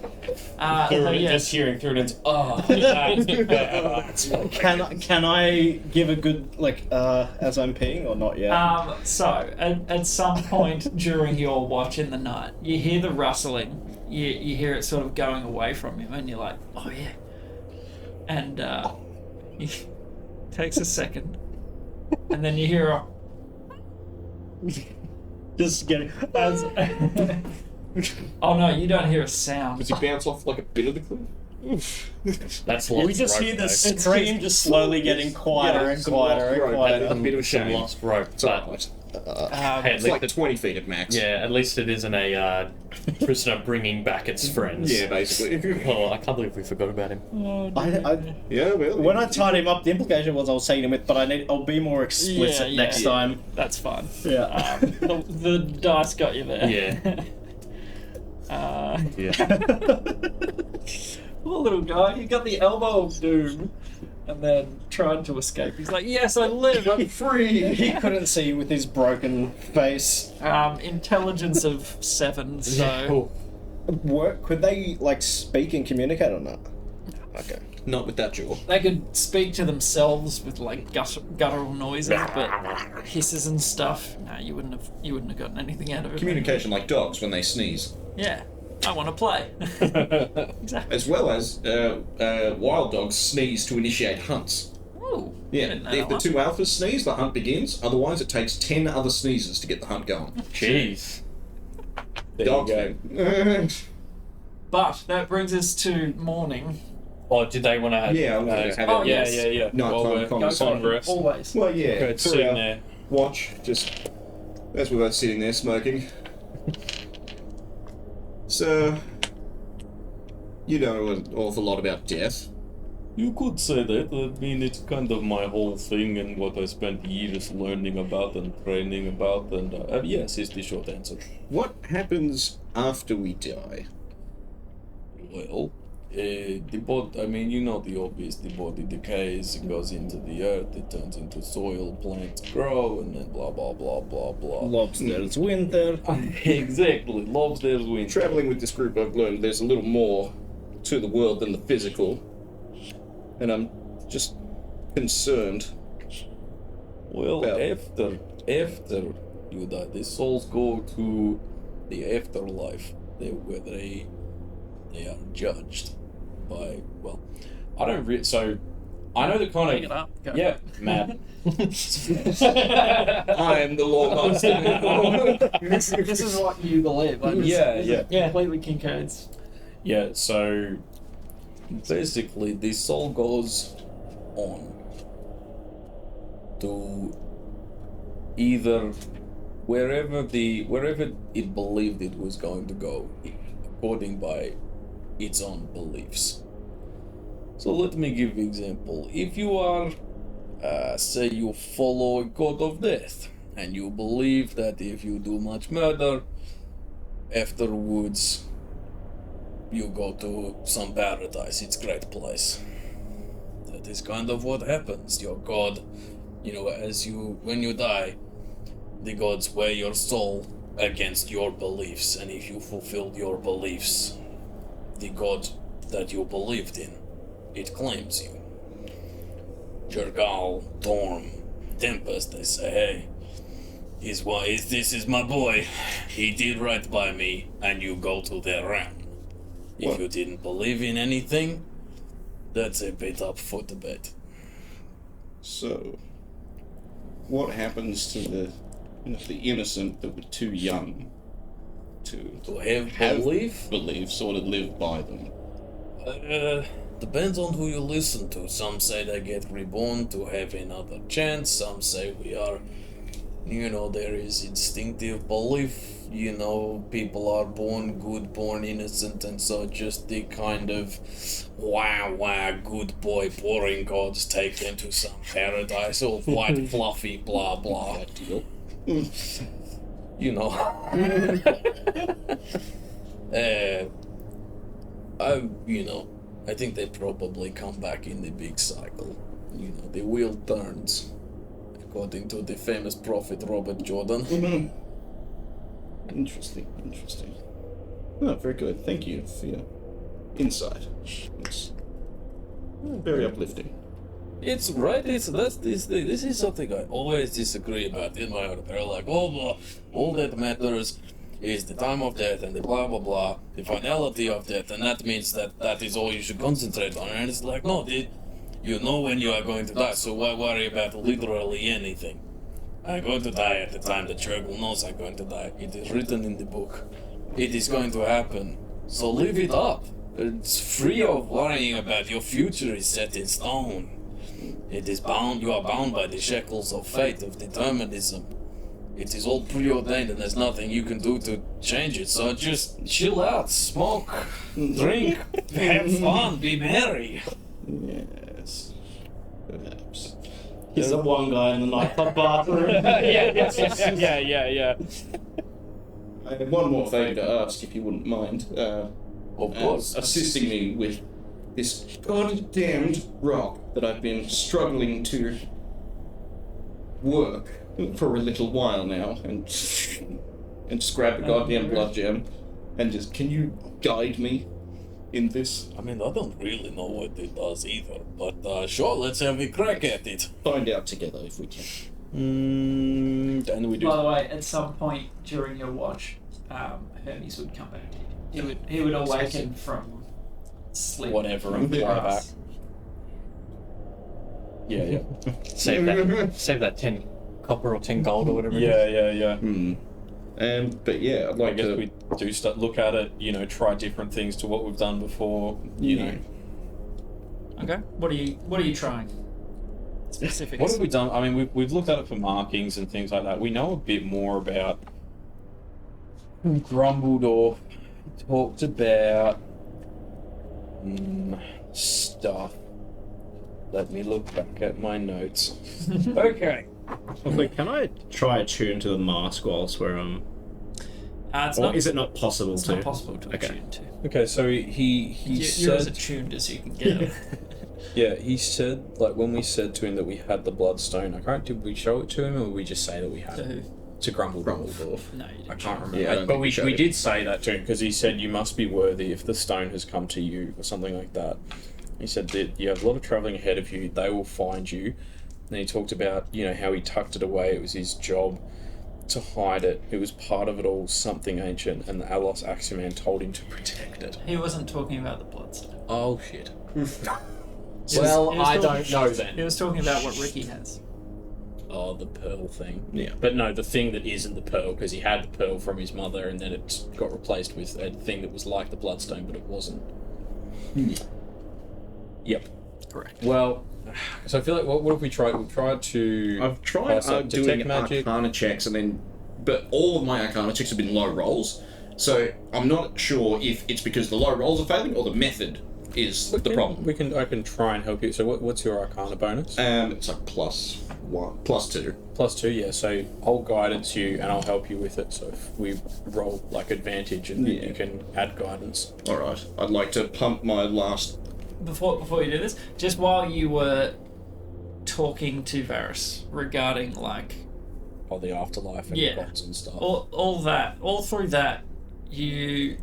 Just hearing through it, it's Can I give a good as I'm peeing or not yet? So at some point during your watch in the night, you hear the rustling. You hear it sort of going away from you, and you're like, oh yeah. And it takes a second, and then you hear a Just getting. as oh no, you don't hear a sound. Does he bounce off like a bit of the cliff? That's We lost just rope, hear the though. stream just slowly getting quieter and quieter and That's quieter. a bit of a Some shame. lost rope. It's alright. It's like 20 feet at max. Yeah, at least it isn't a prisoner bringing back its friends. Yeah, basically. Oh, I can't believe we forgot about him. Yeah, well. When I tied him up, the implication was I was taking him with, but I'll be more explicit next time. That's fine. Yeah. The dice got you there. Yeah. Yeah. Poor little guy, he got the elbow of doom and then tried to escape. He's like, yes, I live, I'm free. He couldn't see with his broken face. Intelligence of 7, so... Could they, like, speak and communicate or not? Okay. Not with that jaw. They could speak to themselves with, like, guttural noises, but hisses and stuff, no, you wouldn't have gotten anything out of it. Communication like dogs when they sneeze. Yeah. I want to play. Exactly. As well as wild dogs sneeze to initiate hunts. Ooh, Yeah, if the two alphas sneeze, the hunt begins. Otherwise, it takes 10 other sneezes to get the hunt going. Jeez. Dogs, man. But that brings us to morning. Or did they want to have... Yeah, I was going to have Oh, a yes. nighttime conversation. Always. Well, yeah, Good for sitting our there. watch, just as we were sitting there smoking. So, you know an awful lot about death. You could say that. I mean, it's kind of my whole thing and what I spent years learning about and training about, and yes, is the short answer. What happens after we die? Well, the body, I mean, you know the obvious, the body decays, it goes into the earth, it turns into soil, plants grow, and then blah, blah, blah, blah, blah. Lobsters winter. Exactly, lobsters winter. Traveling with this group, I've learned there's a little more to the world than the physical. And I'm just concerned. Well, Well. after you die, the souls go to the afterlife, where they are judged by, well, I don't so I know the kind Pick of it up. Go. yeah, mad. I am the Lord Master. This is what you believe. Like, Yeah. Completely Kincaid's. Yeah, so basically the soul goes on to either wherever it believed it was going to go, according by its own beliefs. So let me give you an example. If you are, say you follow a god of death, and you believe that if you do much murder, afterwards you go to some paradise. It's a great place. That is kind of what happens. Your god, when you die, the gods weigh your soul against your beliefs, and if you fulfilled your beliefs, the god that you believed in, it claims you. Jergal, Dorm, Tempest, they say, hey, this is my boy. He did right by me, and you go to their realm. If you didn't believe in anything, that's a bit up for debate. So, what happens to the innocent that were too young to have belief? beliefs or to live by them? Depends on who you listen to. Some say they get reborn to have another chance. Some say there is instinctive belief. People are born good, born innocent, and so just the kind of wow, good boy, boring gods take them to some paradise, all white, fluffy, blah, blah. I think they probably come back in the big cycle. The wheel turns, according to the famous prophet Robert Jordan. Interesting. Oh, very good. Thank you for your insight. It's very uplifting. It's right. This is something I always disagree about in my own. They're like, all that matters is the time of death and the blah blah blah, the finality of death, and that means that is all you should concentrate on. And it's like, no, you know when you are going to die, so why worry about literally anything? I'm going to die at the time that Nergy knows I'm going to die. It is written in the book. It is going to happen. So live it up. It's free of worrying about your future is set in stone. It is bound. You are bound by the shackles of fate, of determinism. it is all preordained and there's nothing you can do to change it. So just chill out, smoke, drink, have fun, be merry. Yes. Perhaps. He's the one guy in the nightclub bathroom. yeah. I have one more favour to ask, if you wouldn't mind. Of course. Assisting me with this goddamned rock that I've been struggling to work for a little while now, and just grab the goddamn blood gem, and just, can you guide me in this? I mean, I don't really know what it does either, but sure, let's have a crack at it. Find out together if we can. And we do. By the way, at some point during your watch, Hermes would come back to you. He would awaken from sleep. Whatever, and fly back. Yeah. Save that 10 copper or 10 gold or whatever. Yeah. But yeah, I'd I like guess to. we do start look at it. Try different things to what we've done before. You know. Okay. What are you trying? Specifics. What have we done? I mean, we've looked at it for markings and things like that. We know a bit more about Grumbledore. Talked about stuff. Let me look back at my notes. Okay. Okay, can I try attune to the mask whilst we're It's or not, is it not possible it's to? not possible to Okay. attune to. Okay, so he You're as said, attuned as you can get. yeah, he said, like, when we said to him that we had the bloodstone, did we show it to him, or did we just say that we had To it? who? To Grumbledore. No, you didn't. I can't remember. Yeah, I don't but think we we showed it. did say that to him, because he said you must be worthy if the stone has come to you, or something like that. He said that you have a lot of travelling ahead of you, they will find you. And he talked about, how he tucked it away, it was his job to hide it. It was part of it all, something ancient, and the Alos Aximan told him to protect it. He wasn't talking about the bloodstone. Oh, shit. Well, I don't know then. He was talking about what Rikki has. Oh, the pearl thing. Yeah. But no, the thing that isn't the pearl, because he had the pearl from his mother, and then it got replaced with a thing that was like the bloodstone, but it wasn't. Yep. Correct. Well, so I feel like, what have we tried? We've tried to... I've tried detect doing magic. Arcana checks, but all of my Arcana checks have been low rolls. So I'm not sure if it's because the low rolls are failing or the method is the problem. I can try and help you. So what's your Arcana bonus? It's like +1, +2. +2, yeah. So I'll guidance you and I'll help you with it. So if we roll like advantage, and then you can add guidance. All right. I'd like to pump my last. Before you do this, just while you were talking to Varys regarding The afterlife and gods and stuff. all through that, you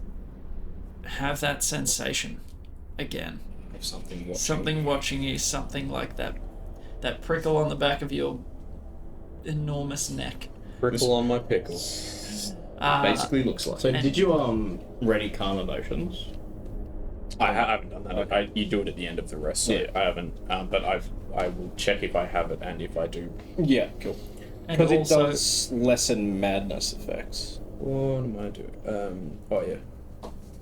have that sensation again. Of something Something watching you, something like that prickle on the back of your enormous neck. Prickle on my pickle. Basically looks like. So did you ready calm emotions? I haven't done that. You do it at the end of the rest, so I haven't. But I will check if I have it, and if I do. Yeah, cool. And Because it also, does lessen madness effects. What am I doing?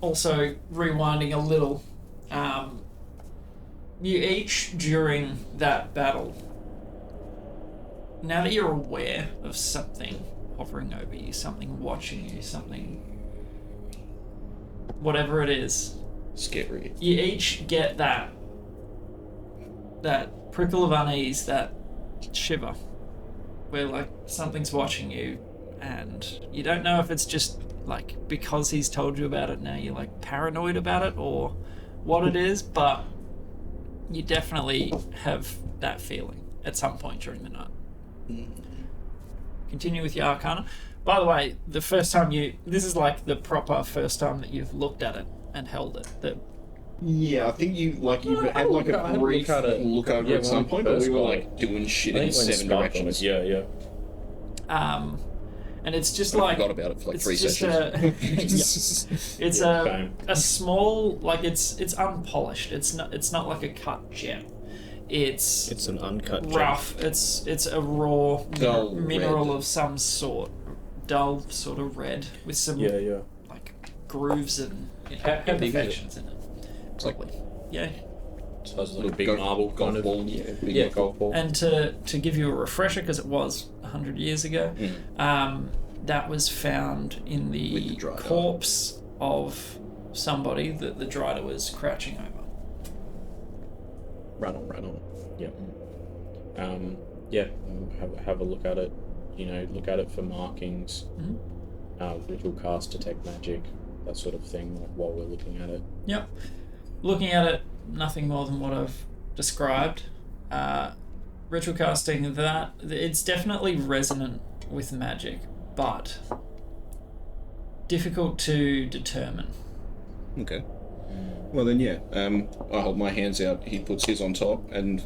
also rewinding a little, you each during that battle, now that you're aware of something hovering over you, something watching you, something, whatever it is, Scary. you each get that prickle of unease, that shiver, where something's watching you, and you don't know if it's just because he's told you about it now you're paranoid about it or what it is, but you definitely have that feeling at some point during the night. Continue with your Arcana. By the way, the first time this is the proper first time that you've looked at it and held it. Yeah, I think you had a brief look over at some point, but we were doing shit in 7 directions. Yeah. And it's just I forgot about it for 3 sessions. It's a small, it's unpolished. It's not like a cut gem. It's an uncut rough. gem. It's a raw Dull mineral red. of some sort, dull sort of red with some grooves and How big is it? imperfections in it. It's like Yeah. So it's like a big marble kind of ball. Yeah, golf ball. And to give you a refresher, because it was 100 years ago, that was found in the corpse of somebody that the Drider was crouching over. Run on. Yep. Have a look at it. You know, look at it for markings. Ritual cast, detect magic, that sort of thing. Like while we're looking at it. Yep. Looking at it, nothing more than what I've described. Ritual casting, that it's definitely resonant with magic, but difficult to determine. Okay. Well then, yeah. I hold my hands out. He puts his on top, and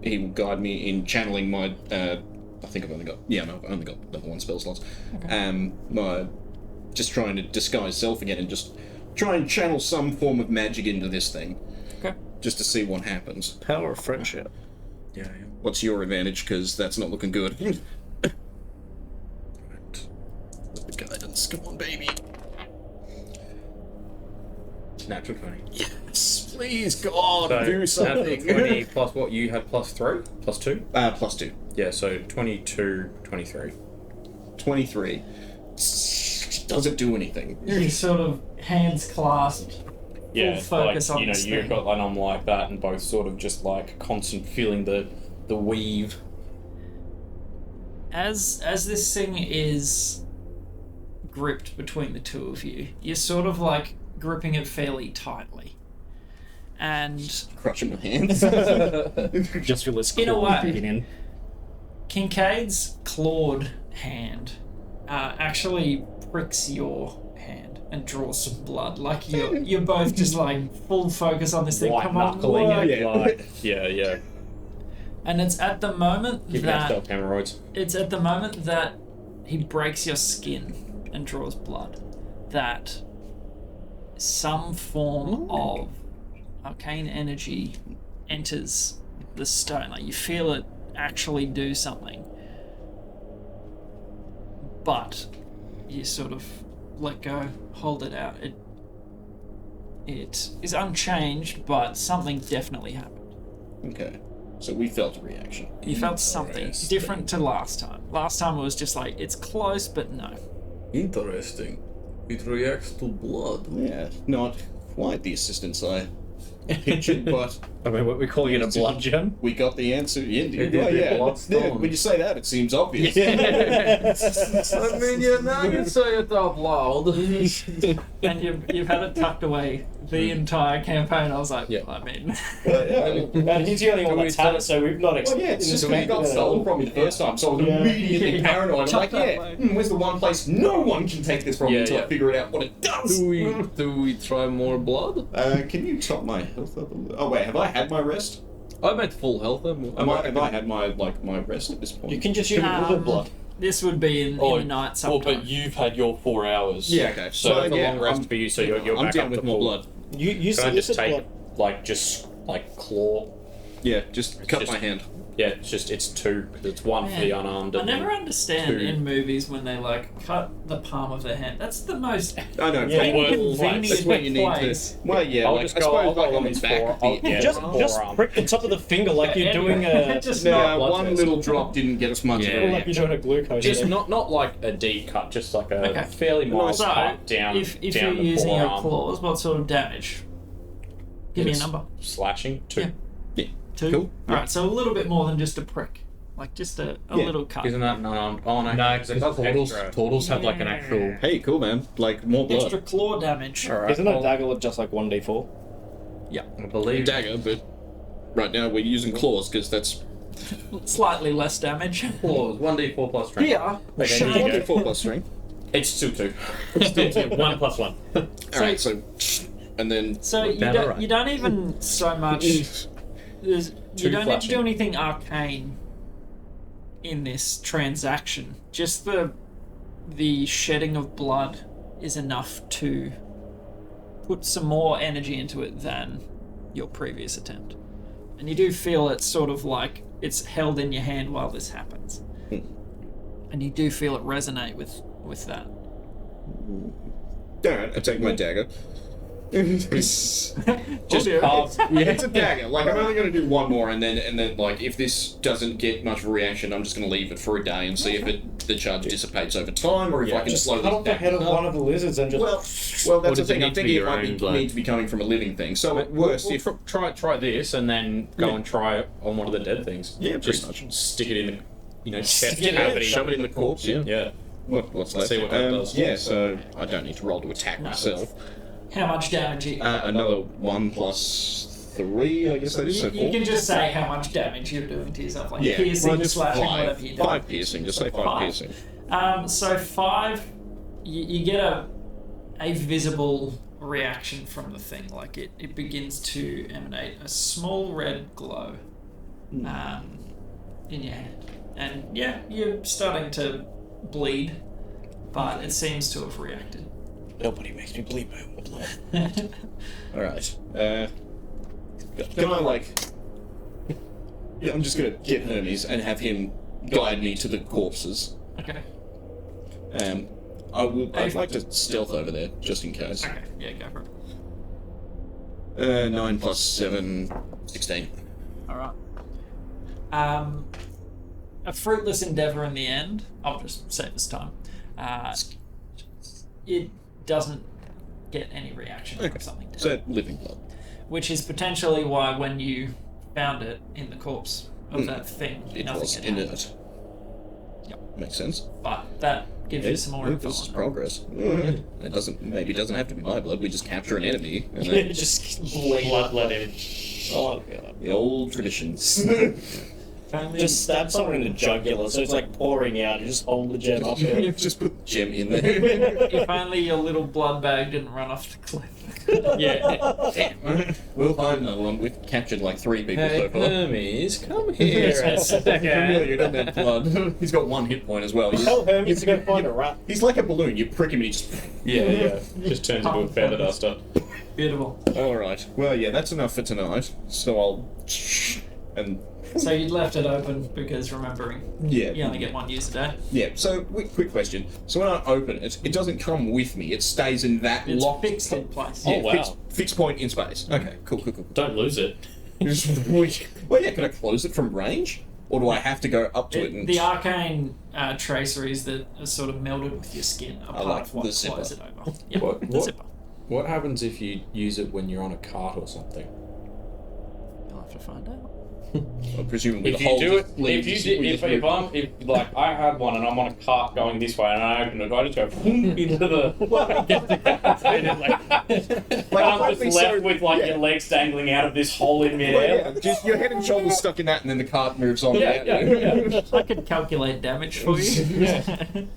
he will guide me in channeling my. I think I've only got level 1 spell slots. Okay. Just trying to disguise self again, and just try and channel some form of magic into this thing. Okay. Just to see what happens. Power of friendship. Yeah. What's your advantage? Because that's not looking good. Right. With the guidance. Come on, baby. Natural 20. Yes, please, God, So, do something. 20 plus what? You had plus 3? Plus 2? Plus 2. Yeah, so 22, 23. 23. Doesn't do anything. You sort of hands clasped. Yeah, full focus like, on you know, this you've thing. got an arm like that, and both sort of just like constant feeling the weave. As this thing is gripped between the two of you, you're sort of like gripping it fairly tightly. And Crushing my hands. Just feel this in a claw way, digging in. Kincaid's clawed hand actually pricks your hand and draws some blood. Like you're both just like full focus on this thing. White Come on, knuckling work. it, like, yeah. And it's at the moment Keeping that ourselves hemorrhoids. it's at the moment that he breaks your skin and draws blood that some form of arcane energy enters the stone. Like you feel it actually do something, but you sort of let go, hold it out. It is unchanged, but something definitely happened. Okay. So we felt a reaction. You felt something different to last time. Last time it was just like, it's close, but no. Interesting. It reacts to blood. Yeah, not quite the assistance I pictured, but I mean, what we're calling it a blood gem. we got the answer. Yeah, Bloodstone. yeah, when you say that, it seems obvious. I mean, yeah, now you say it out loud. And you've had it tucked away the entire campaign. I was like, Yeah. I mean, And he's the only one that's had it, so we've not Well, expected yeah, it's just it got stolen from me the first time, so I was Yeah. immediately paranoid. I'm like, where's the one place no one can take this from me Yeah, until I yeah. figure it out what it does? Do we try more blood? Can you top my health up a little? Oh wait, have I had my rest? I'm at full health. Have I had my rest at this point? You can just use a little blood. this would be in the night Well, sometime. but you've had your 4 hours. Yeah, okay. So it's a yeah, long rest for you, so you're I'm back down up with to more full. blood. You use Can I just illicit take, blood. claw? Yeah, just cut just- my hand. Yeah, it's 2, because it's 1 for the Man, unarmed. I and never then understand 2. in movies when they like cut the palm of their hand. That's the most I know. Yeah, inconvenient that's where you need to. place. Well, yeah, I'll like, just I go suppose like on on his the back. forearm. of the- Yeah, Just forearm. prick the top of the finger like you're doing a... Just No, not blood one test. little drop didn't get us much. Yeah. like you're doing a glucose. Just thing. not like a deep cut, just like a Okay. fairly mild So, cut down if down you're the using your forearm. claws, what sort of damage? Give me a It's number. Slashing 2. Yeah. 2? Cool. Alright, so a little bit more than just a prick. Like just a Yeah. little cut. Isn't that an unarmed? Oh no, No, because it does extra. turtles have like an actual. Hey, cool man. Like more blood. Extra claw damage. Alright, Isn't a dagger just like 1d4? I believe. Dagger, but right now we're using claws because that's Slightly less damage. Claws, 1d4 plus strength. Yeah. Okay, there you go. 4 plus strength. It's still 2. 1 plus 1. All right, so and then So you Damn don't, right. you don't even so much. You Two don't need to do flashing. anything arcane in this transaction. Just the shedding of blood is enough to put some more energy into it than your previous attempt. And you do feel it's sort of like it's held in your hand while this happens. And you do feel it resonate with that. all right, I take my dagger Just carve. It's a dagger. Like, I'm only going to do one more, and then like, if this doesn't get much of a reaction, I'm just going to leave it for a day and see if the charge dissipates over time, or if I can Just slowly. cut off the head of one of the lizards and just. Well, that's the does it thing. I'm need to be thinking it your might own blood? need to be coming from a living thing. So at worst, if Try this, and then go and try it on one of the dead things. yeah, pretty Just much. stick it in the chest Yeah, cavity. shove it in the corpse. Yeah. Yeah. What's left? See what that does. Yeah, so I don't need to roll to attack myself. How much damage you... Another 1 + 3, I guess that is. So you 4. can just say how much damage you're doing to yourself, like Yeah, piercing, well, just slashing, 5, whatever you do. 5 piercing. Just say 5 piercing. So 5, you get a visible reaction from the thing. Like it begins to emanate a small red glow in your hand. And yeah, you're starting to bleed, but it seems to have reacted. Nobody makes me bleed my own blood. Alright. Can I, like... Yeah, I'm just gonna get Hermes and have him guide me to the corpses. Okay. I'd like to stealth over there, just in case. Okay, yeah, go for it. 9 + 7, 16. Alright. A fruitless endeavour in the end. I'll just save this time. It doesn't get any reaction from something dead. So, living blood. Which is potentially why when you found it in the corpse of that thing, It nothing was had happened. inert. Yep. Makes sense. But that gives you some more info This is on it. progress. It doesn't have to be my blood. We just capture an enemy and then Just Blood in. Oh, God. the old traditions. Just stab someone in the jugular, so it's like pouring out. You just hold the gem up there. Just put the gem in there. If only your little blood bag didn't run off the cliff. Yeah. Damn. We'll find another one. We've captured like 3 people so far. Hermes, come here a second. Familiar, doesn't have blood. He's got 1 hit point as well. Tell Hermes to go find a rat. He's like a balloon. You prick him and he just... Yeah. Just turns into a feather duster. Beautiful. Alright. Well, yeah, that's enough for tonight. So I'll... And... So you'd left it open because remembering Yeah. you only get 1 use a day. Yeah, so quick question. So when I open it, it doesn't come with me. It stays in that It's locked... fixed in place. Yeah, Oh, wow. fixed point in space. Okay, cool. Don't lose it. Well, yeah, can I close it from range? Or do I have to go up to it and... The arcane traceries that are sort of melded with your skin are part like of what the zipper. close it over. Yep, What- the what- zipper. What happens if you use it when you're on a cart or something? You'll have to find out. Well, presumably If the you hole do it, just leaves- if like I had one and I'm on a cart going this way and I open it, I just go into the like I'm just left with like your legs dangling out of this hole in midair. Well, yeah, just your head and shoulders stuck in that, and then the cart moves on. Yeah. I could calculate damage for you.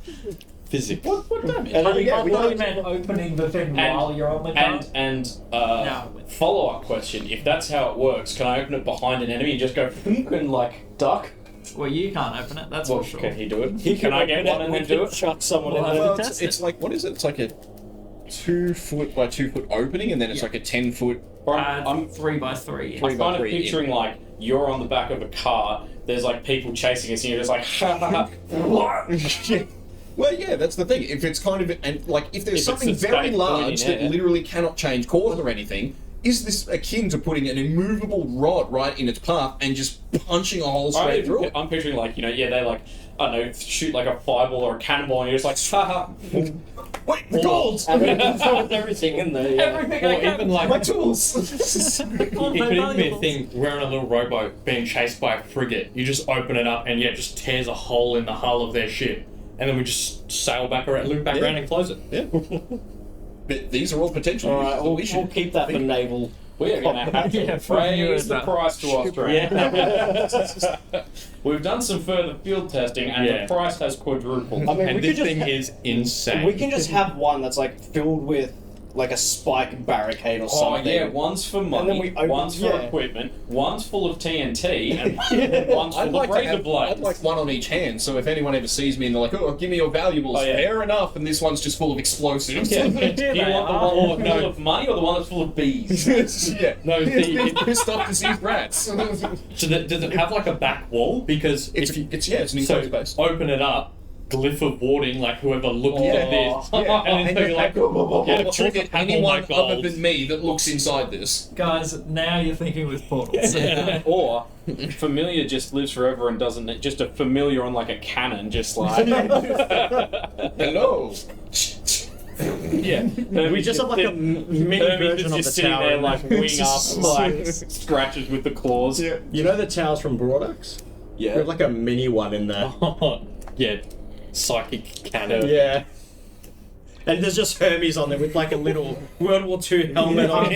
Physics. What damage? And then I you got thought you meant opening the thing while you're on the cart. And No. follow-up question: if that's how it works, can I open it behind an enemy and just go and like duck? Well, you can't open it, that's Well, for sure. can he do it? Can I get one and then do it? Chuck someone Well, in I there. will Well, test it's it. like, what is it? It's like a 2 foot by 2 foot opening, and then it's Yeah. like a 10 foot. I'm 3x3. I'm kind of 3 in. picturing like you're on the back of a car. There's like people chasing us, and you're just like, ha ha ha. Well, yeah, that's the thing. If it's kind of, and like, if there's If something it's a very state large point in that air. literally cannot change course or anything, is this akin to putting an immovable rod right in its path and just punching a hole straight through it? I'm picturing like they like I don't know shoot like a fireball or a cannonball, and you're just like, ha ha. Wait, the gold! And then you throw everything in there. Yeah. Everything Or I can. even like My tools! it could even be a thing. We're on a little rowboat being chased by a frigate. You just open it up and it just tears a hole in the hull of their ship, and then we just sail back around, loop back around, and close it. Yeah. But these are all potential. All right, uses that we'll, we should we'll keep that for naval. We're gonna have to raise the price to Australia. We've done some further field testing, and Yeah. the price has quadrupled. I mean, And we this could thing just is insane. we can just have one that's like filled with like a spike barricade or Oh something. yeah, one's for then money, we open- one's for yeah. equipment, one's full of TNT, and one's I'd full like of to razor have, blades. I'd like one on each hand, so if anyone ever sees me and they're like, "Oh, give me your valuables," Oh, yeah. fair enough, and this one's just full of explosives. Yeah. Do you they want the are. one full of money or the one that's full of bees? yeah. No, He's pissed off diseased rats. So does it have like a back wall? Because It's if you it's an so enclosed space. open it up, glyph of warding, like whoever looked at this. Yeah. And then you're like, yeah, Trigger anyone oh my other than me that looks inside this. Guys, now you're thinking with portals. Or familiar just lives forever and doesn't. Just a familiar on like a cannon, just like. Hello. Yeah, We just have like a mini version of the just sitting tower. there like wing up, like scratches with the claws. You know the towers from Broadax? We Yeah. have like a mini one in there. yeah, psychic cannon. Yeah. And there's just Hermes on there with like a little World War II helmet on.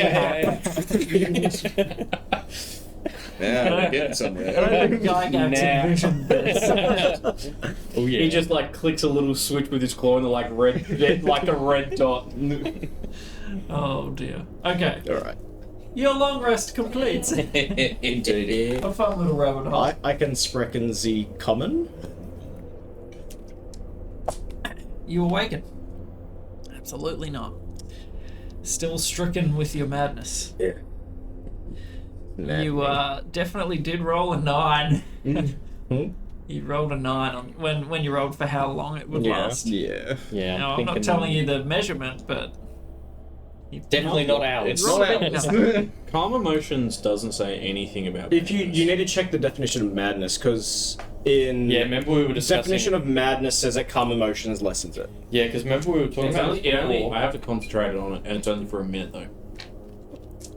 Yeah, we're getting somewhere. Gygax envisioned this. Oh yeah. He just like clicks a little switch with his claw and the like red, like a red dot. Oh dear. Okay. Alright. Your long rest complete. Indeed. A fun little rabbit hole. I can sprechen the common. You awaken. Absolutely not. Still stricken with your madness. Yeah. You definitely did roll a 9. Hmm? You rolled a 9 on when you rolled for how long it would last. Yeah. Yeah. Now, I'm not telling you the measurement, but Definitely not ours. It's rolled not a bit ours. enough. Calm emotions doesn't say anything about. If you need to check the definition of madness, because in Yeah, remember we were the discussing. definition of madness says that calm emotions lessens it. Yeah, because remember we were talking It's about only, this before. I have to concentrate on it, and it's only for a minute though.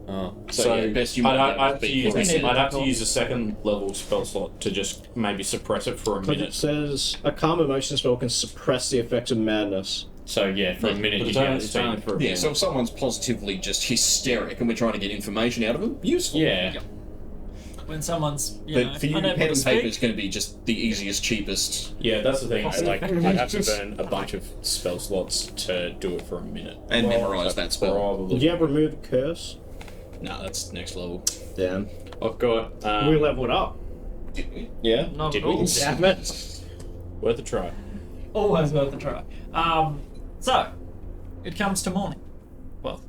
Oh. So, yeah, best you might I'd have to be use for I'd have to use a second level spell slot to just maybe suppress it for a Because it minute. says a calm emotion spell can suppress the effects of madness. So yeah, for a minute But you it's get only, a it's only speed. for a Yeah, minute. so if someone's positively just hysteric and we're trying to get information out of them, useful. Yeah. When someone's, you know, But for you, unable pen to and paper is speak. going to be just the easiest, cheapest, Yeah, that's the thing. Like, I'd have to burn a bunch of spell slots to do it for a minute. and memorise that spell. Probably. Did you ever remove the curse? No, that's next level. Damn. I've got. We leveled up. Yeah. Not Did at all. we? Damn it. Worth a try. Always worth a try. So, it comes to morning. Well,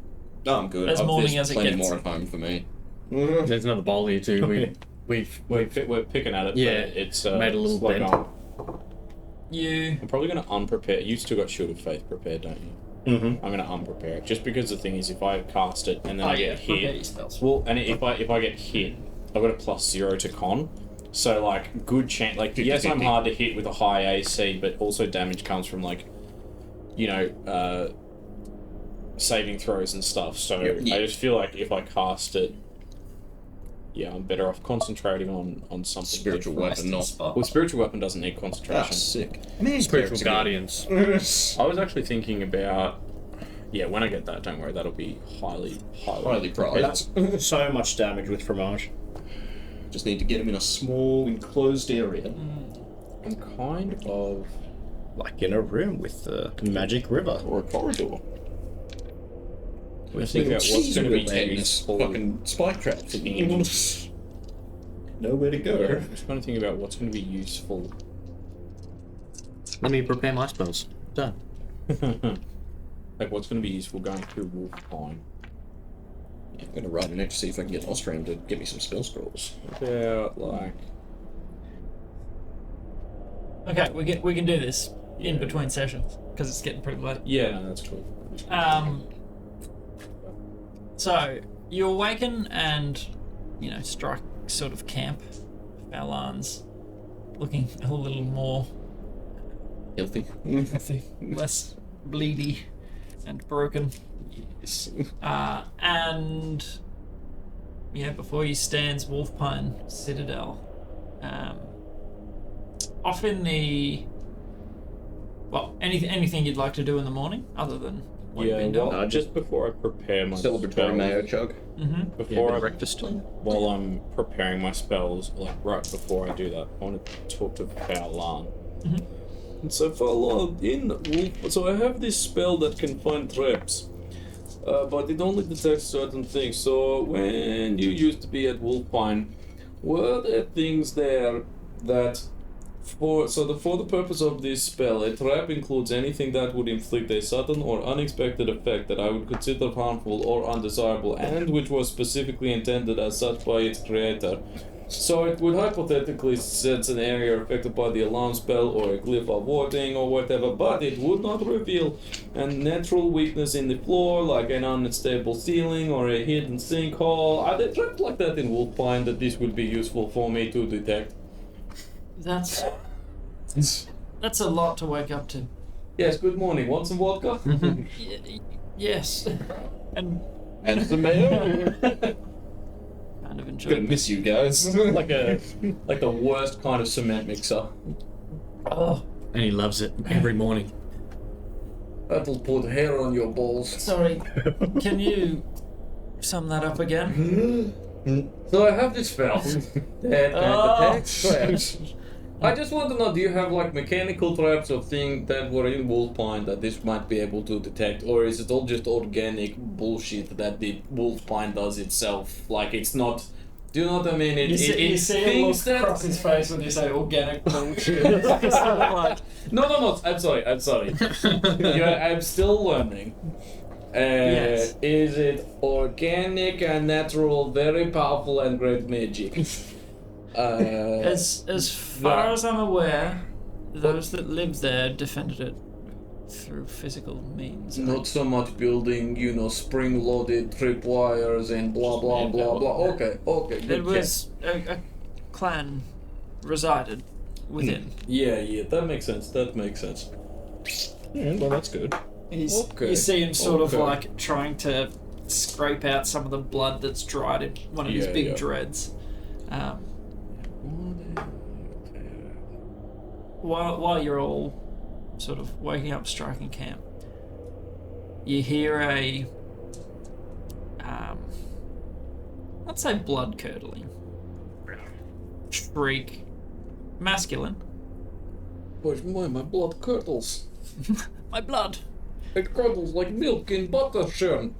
No, I'm good. As morning There's as it plenty gets. more at home for me. There's another bowl here too. We're picking at it. Yeah, but it's made a little like bend. I'm probably going to unprepare. You still got Shield of Faith prepared, don't you? Mm-hmm. I'm going to unprepare it just because the thing is, if I cast it and then I get prepare your hit, spells. well, and if I get hit, I've got a +0 to con. So like good chance. Like yes, I'm 50-50. hard to hit with a high AC, but also damage comes from like, you know, saving throws and stuff. So Yeah. I just feel like if I cast it, yeah, I'm better off concentrating on something. Spiritual different. weapon, not. Spot. Well, spiritual weapon doesn't need Ah, concentration. sick. Spiritual guardians. I was actually thinking about. Yeah, when I get that, don't worry, that'll be highly Highly prized. That's so much damage with fromage. Just need to get him in a small enclosed area. I'm kind of. Like in a room with the magic river. Or a corridor. Let's think about what's going to be useful. Fucking spike traps. Nowhere to go. I'm just trying to think about what's going to be useful. Let me prepare my spells. Done. Like what's going to be useful going through Wolfpine. I'm gonna write an extra see if I can get Ostram to give me some spell scrolls. About like. Okay, we can do this in between sessions because it's getting pretty late. Yeah, no, that's cool. So you awaken and, you know, strike sort of camp. Balan's looking a little more Healthy. less bleedy and broken. And yeah, before you stands Wolfpine Citadel. Off in the anything you'd like to do in the morning other than what you've been doing? Well, just before I prepare my Celebratory spells, mayo chug. before I, breakfast. while I'm preparing my spells, like right before I do that, I want to talk to Fowlan. And so Fowlan, so I have this spell that can find traps, but it only detects certain things. So when you used to be at Wolfpine, were there things there that for the purpose of this spell, a trap includes anything that would inflict a sudden or unexpected effect that I would consider harmful or undesirable, and which was specifically intended as such by its creator. So it would hypothetically sense an area affected by the alarm spell or a glyph of warding or whatever, but it would not reveal a natural weakness in the floor, like an unstable ceiling or a hidden sinkhole. Are there traps like that in Wolfpine that this would be useful for me to detect? That's a lot to wake up to. Yes, good morning. Want some vodka? Yes. And the mayo. kind of enjoy Gonna miss you guys. like the worst kind of cement mixer. Oh, And he loves it every morning. That'll put hair on your balls. sorry. Can you sum that up again? So I have this spell that detects traps. I just want to know, do you have like mechanical traps or things that were in Wolfpine that this might be able to detect, or is it all just organic bullshit that the Wolfpine does itself? Like it's not. Do you know what I mean? You see a look across his face when you say organic bullshit. It's sort of like, No. I'm sorry. I'm still learning. Yes. Is it organic and natural, very powerful and great magic? as far as I'm aware, those that live there defended it through physical means. Not so much building, spring-loaded tripwires and blah blah blah blah. Okay. It was a clan resided within. Yeah, that makes sense. Yeah, well, that's good. Okay. You see him sort of Okay. like trying to scrape out some of the blood that's dried in one of his Yeah, big yeah. dreads. While you're all sort of waking up, striking camp, you hear a, let's say blood curdling shriek, masculine. Where's my blood curdles? My blood. It curdles like milk in butter churn.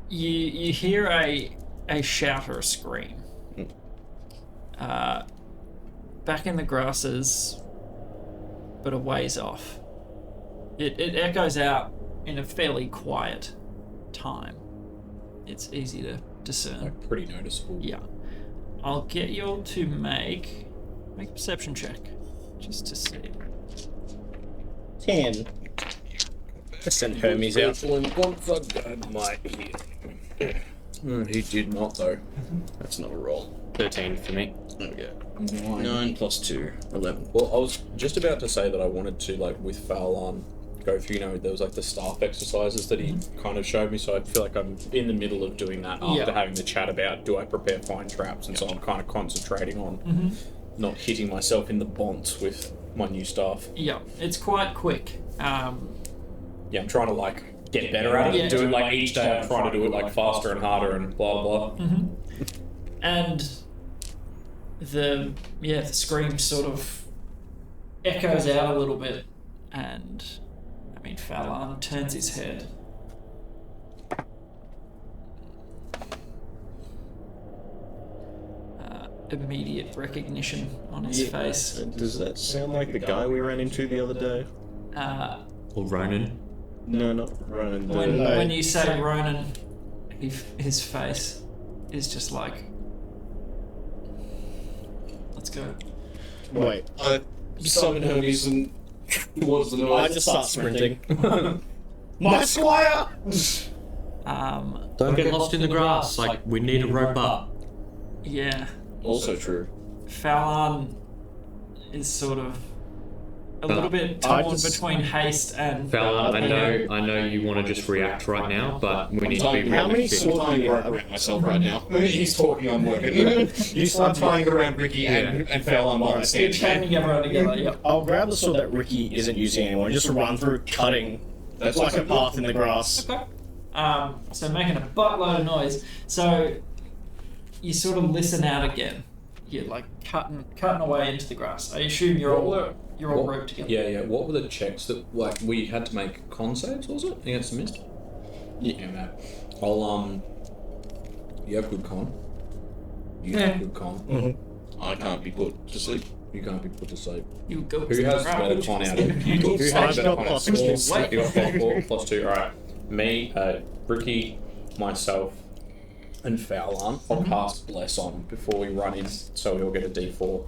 You hear a shout or a scream. Back in the grasses, but a ways off. It echoes out in a fairly quiet time. It's easy to discern. Like pretty noticeable. Yeah. I'll get you all to make a perception check, just to see. 10. Let's send Hermes out. He did not though. That's not a roll. 13 for me. There we go. 9 plus 2, 11. Well, I was just about to say that I wanted to, like, with Fallon, go through, there was like the staff exercises that he kind of showed me, so I feel like I'm in the middle of doing that after having the chat about do I prepare fine traps, and so I'm kind of concentrating on not hitting myself in the bonds with my new staff. Yeah, it's quite quick. Yeah, I'm trying to, like, get better at it, do it, like, each day I'm trying to do it, like, faster and harder and blah, blah. And the scream sort of echoes out a little bit, and Fallon turns his head. Immediate recognition on his face. Does that sound like the guy we ran into the other day? Or Ronan. No, not Ronan. When you say Ronan, his face is just like, let's go. Wait. I summon Hermes and towards the noise. I just start sprinting. My squire! Don't get lost in the grass. Like, we need a rope up. Yeah. Also true. Fallon is sort of a little bit torn between haste and... Fallon, I know you want to just react right now, but we need to be How many realistic. swords do you work have? around myself right now. He's talking, I'm working. You start tying around Rikki and Fallon while I stand here. Chaining everyone together, yep. I'll grab the sword that Rikki isn't using anymore and just run through cutting. That's like a path in the grass. Okay. So making a buttload of noise. So you sort of listen out again. You're like cutting away into the grass. I assume you're all roped together. Yeah. What were the checks that, like, we had to make con saves, was it? Against the mist? Yeah, Matt. I'll, you have good con. You have good con. I can't be put to sleep. You can't be put to sleep. You go. Who has better con out of you? Who has I've better got con out? plus four. You got +4, +2. Alright. Me, Rikki, myself, and Fowlan. I'll cast Bless on before we run in, so we all get a D4.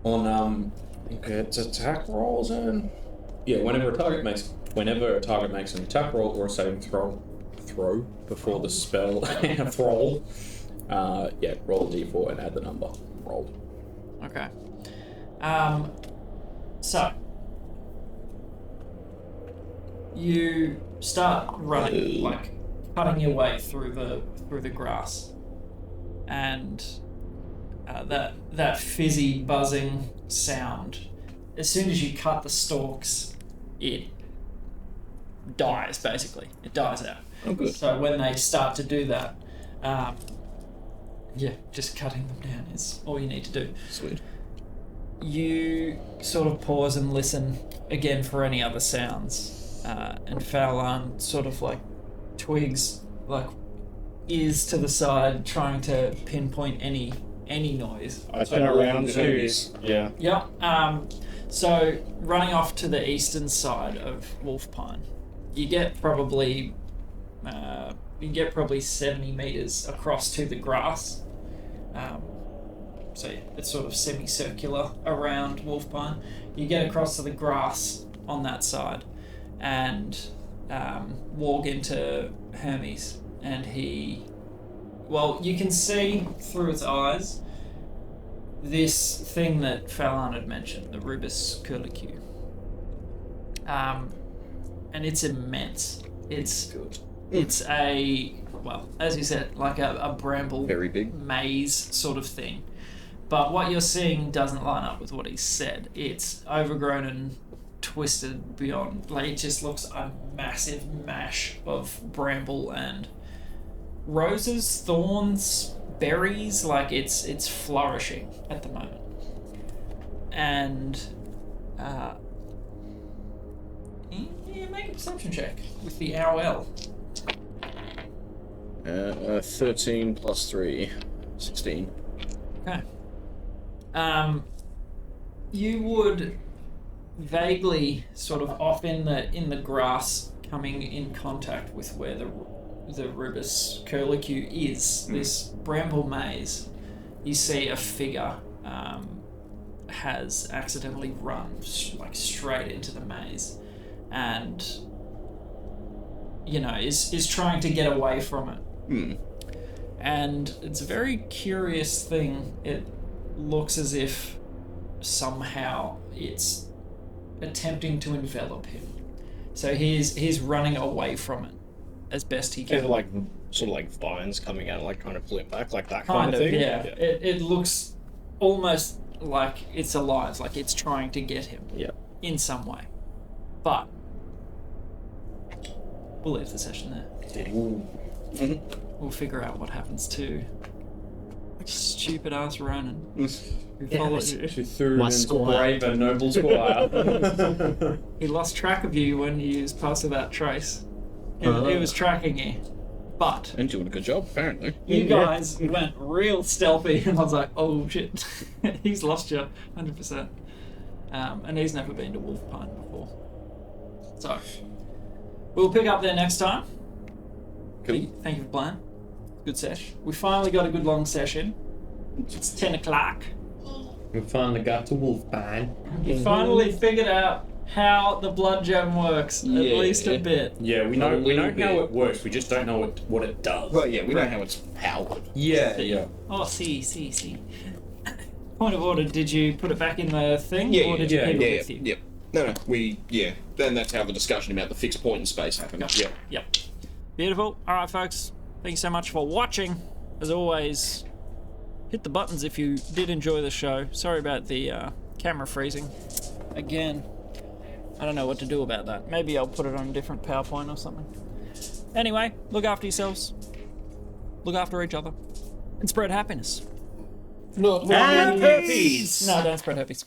On I think it's attack rolls and whenever a target makes an attack roll or a saving throw before the spell roll, roll a D4 and add the number rolled. Okay. So you start running, like cutting your way through the grass, and that fizzy buzzing sound. As soon as you cut the stalks, it dies. Basically, it dies out. Oh, good. So when they start to do that, just cutting them down is all you need to do. Sweet. You sort of pause and listen again for any other sounds, and Fowlan sort of like twigs, like ears to the side, trying to pinpoint any noise. I turn around to Yeah. So running off to the eastern side of Wolfpine, you get probably 70 meters across to the grass. So it's sort of semicircular around Wolfpine. You get across to the grass on that side and walk into Hermes, and you can see through its eyes this thing that Fowlan had mentioned, the Rubus curlicue. And it's immense. It's as you said, like a bramble, Very big maze sort of thing. But what you're seeing doesn't line up with what he said. It's overgrown and twisted beyond. Like, it just looks a massive mash of bramble and roses, thorns, berries. Like, it's flourishing at the moment. And make a perception check with the owl. 13 plus 3, 16. Okay. You would vaguely sort of off in the grass, coming in contact with where the Rubus curlicue is, this bramble maze. You see a figure has accidentally run straight into the maze, and is trying to get away from it. And it's a very curious thing. It looks as if somehow it's attempting to envelop him. So he's running away from it as best he can. Like sort of like vines coming out, like trying to pull it back, like that kind of thing. Yeah. It looks almost like it's alive, like it's trying to get him. Yeah. In some way. But we'll leave the session there. We'll figure out what happens to stupid ass Ronan. Who followed you. She threw into brave and noble squire. He lost track of you when you used Pass Without Trace. He was tracking you. But And doing a good job, apparently. you guys went real stealthy, and I was like, oh shit, he's lost you 100%. And he's never been to Wolfpine before. So we'll pick up there next time. Cool. Thank you for playing. Good sesh. We finally got a good long session. It's 10 o'clock. We finally got to Wolfpine. You finally figured out how the blood gem works, at least a bit. Yeah, we know how it works. We just don't know what it does. Well, yeah, we know how it's powered. Yeah. Oh, see. Point of order, did you put it back in the thing? Or did you keep it with you? Yep. No, then that's how the discussion about the fixed point in space happened. Gotcha. Yep. Beautiful. Alright, folks. Thank you so much for watching. As always, hit the buttons if you did enjoy the show. Sorry about the camera freezing. Again, I don't know what to do about that. Maybe I'll put it on a different PowerPoint or something. Anyway, look after yourselves. Look after each other. And spread happiness. Not No, don't spread herpes.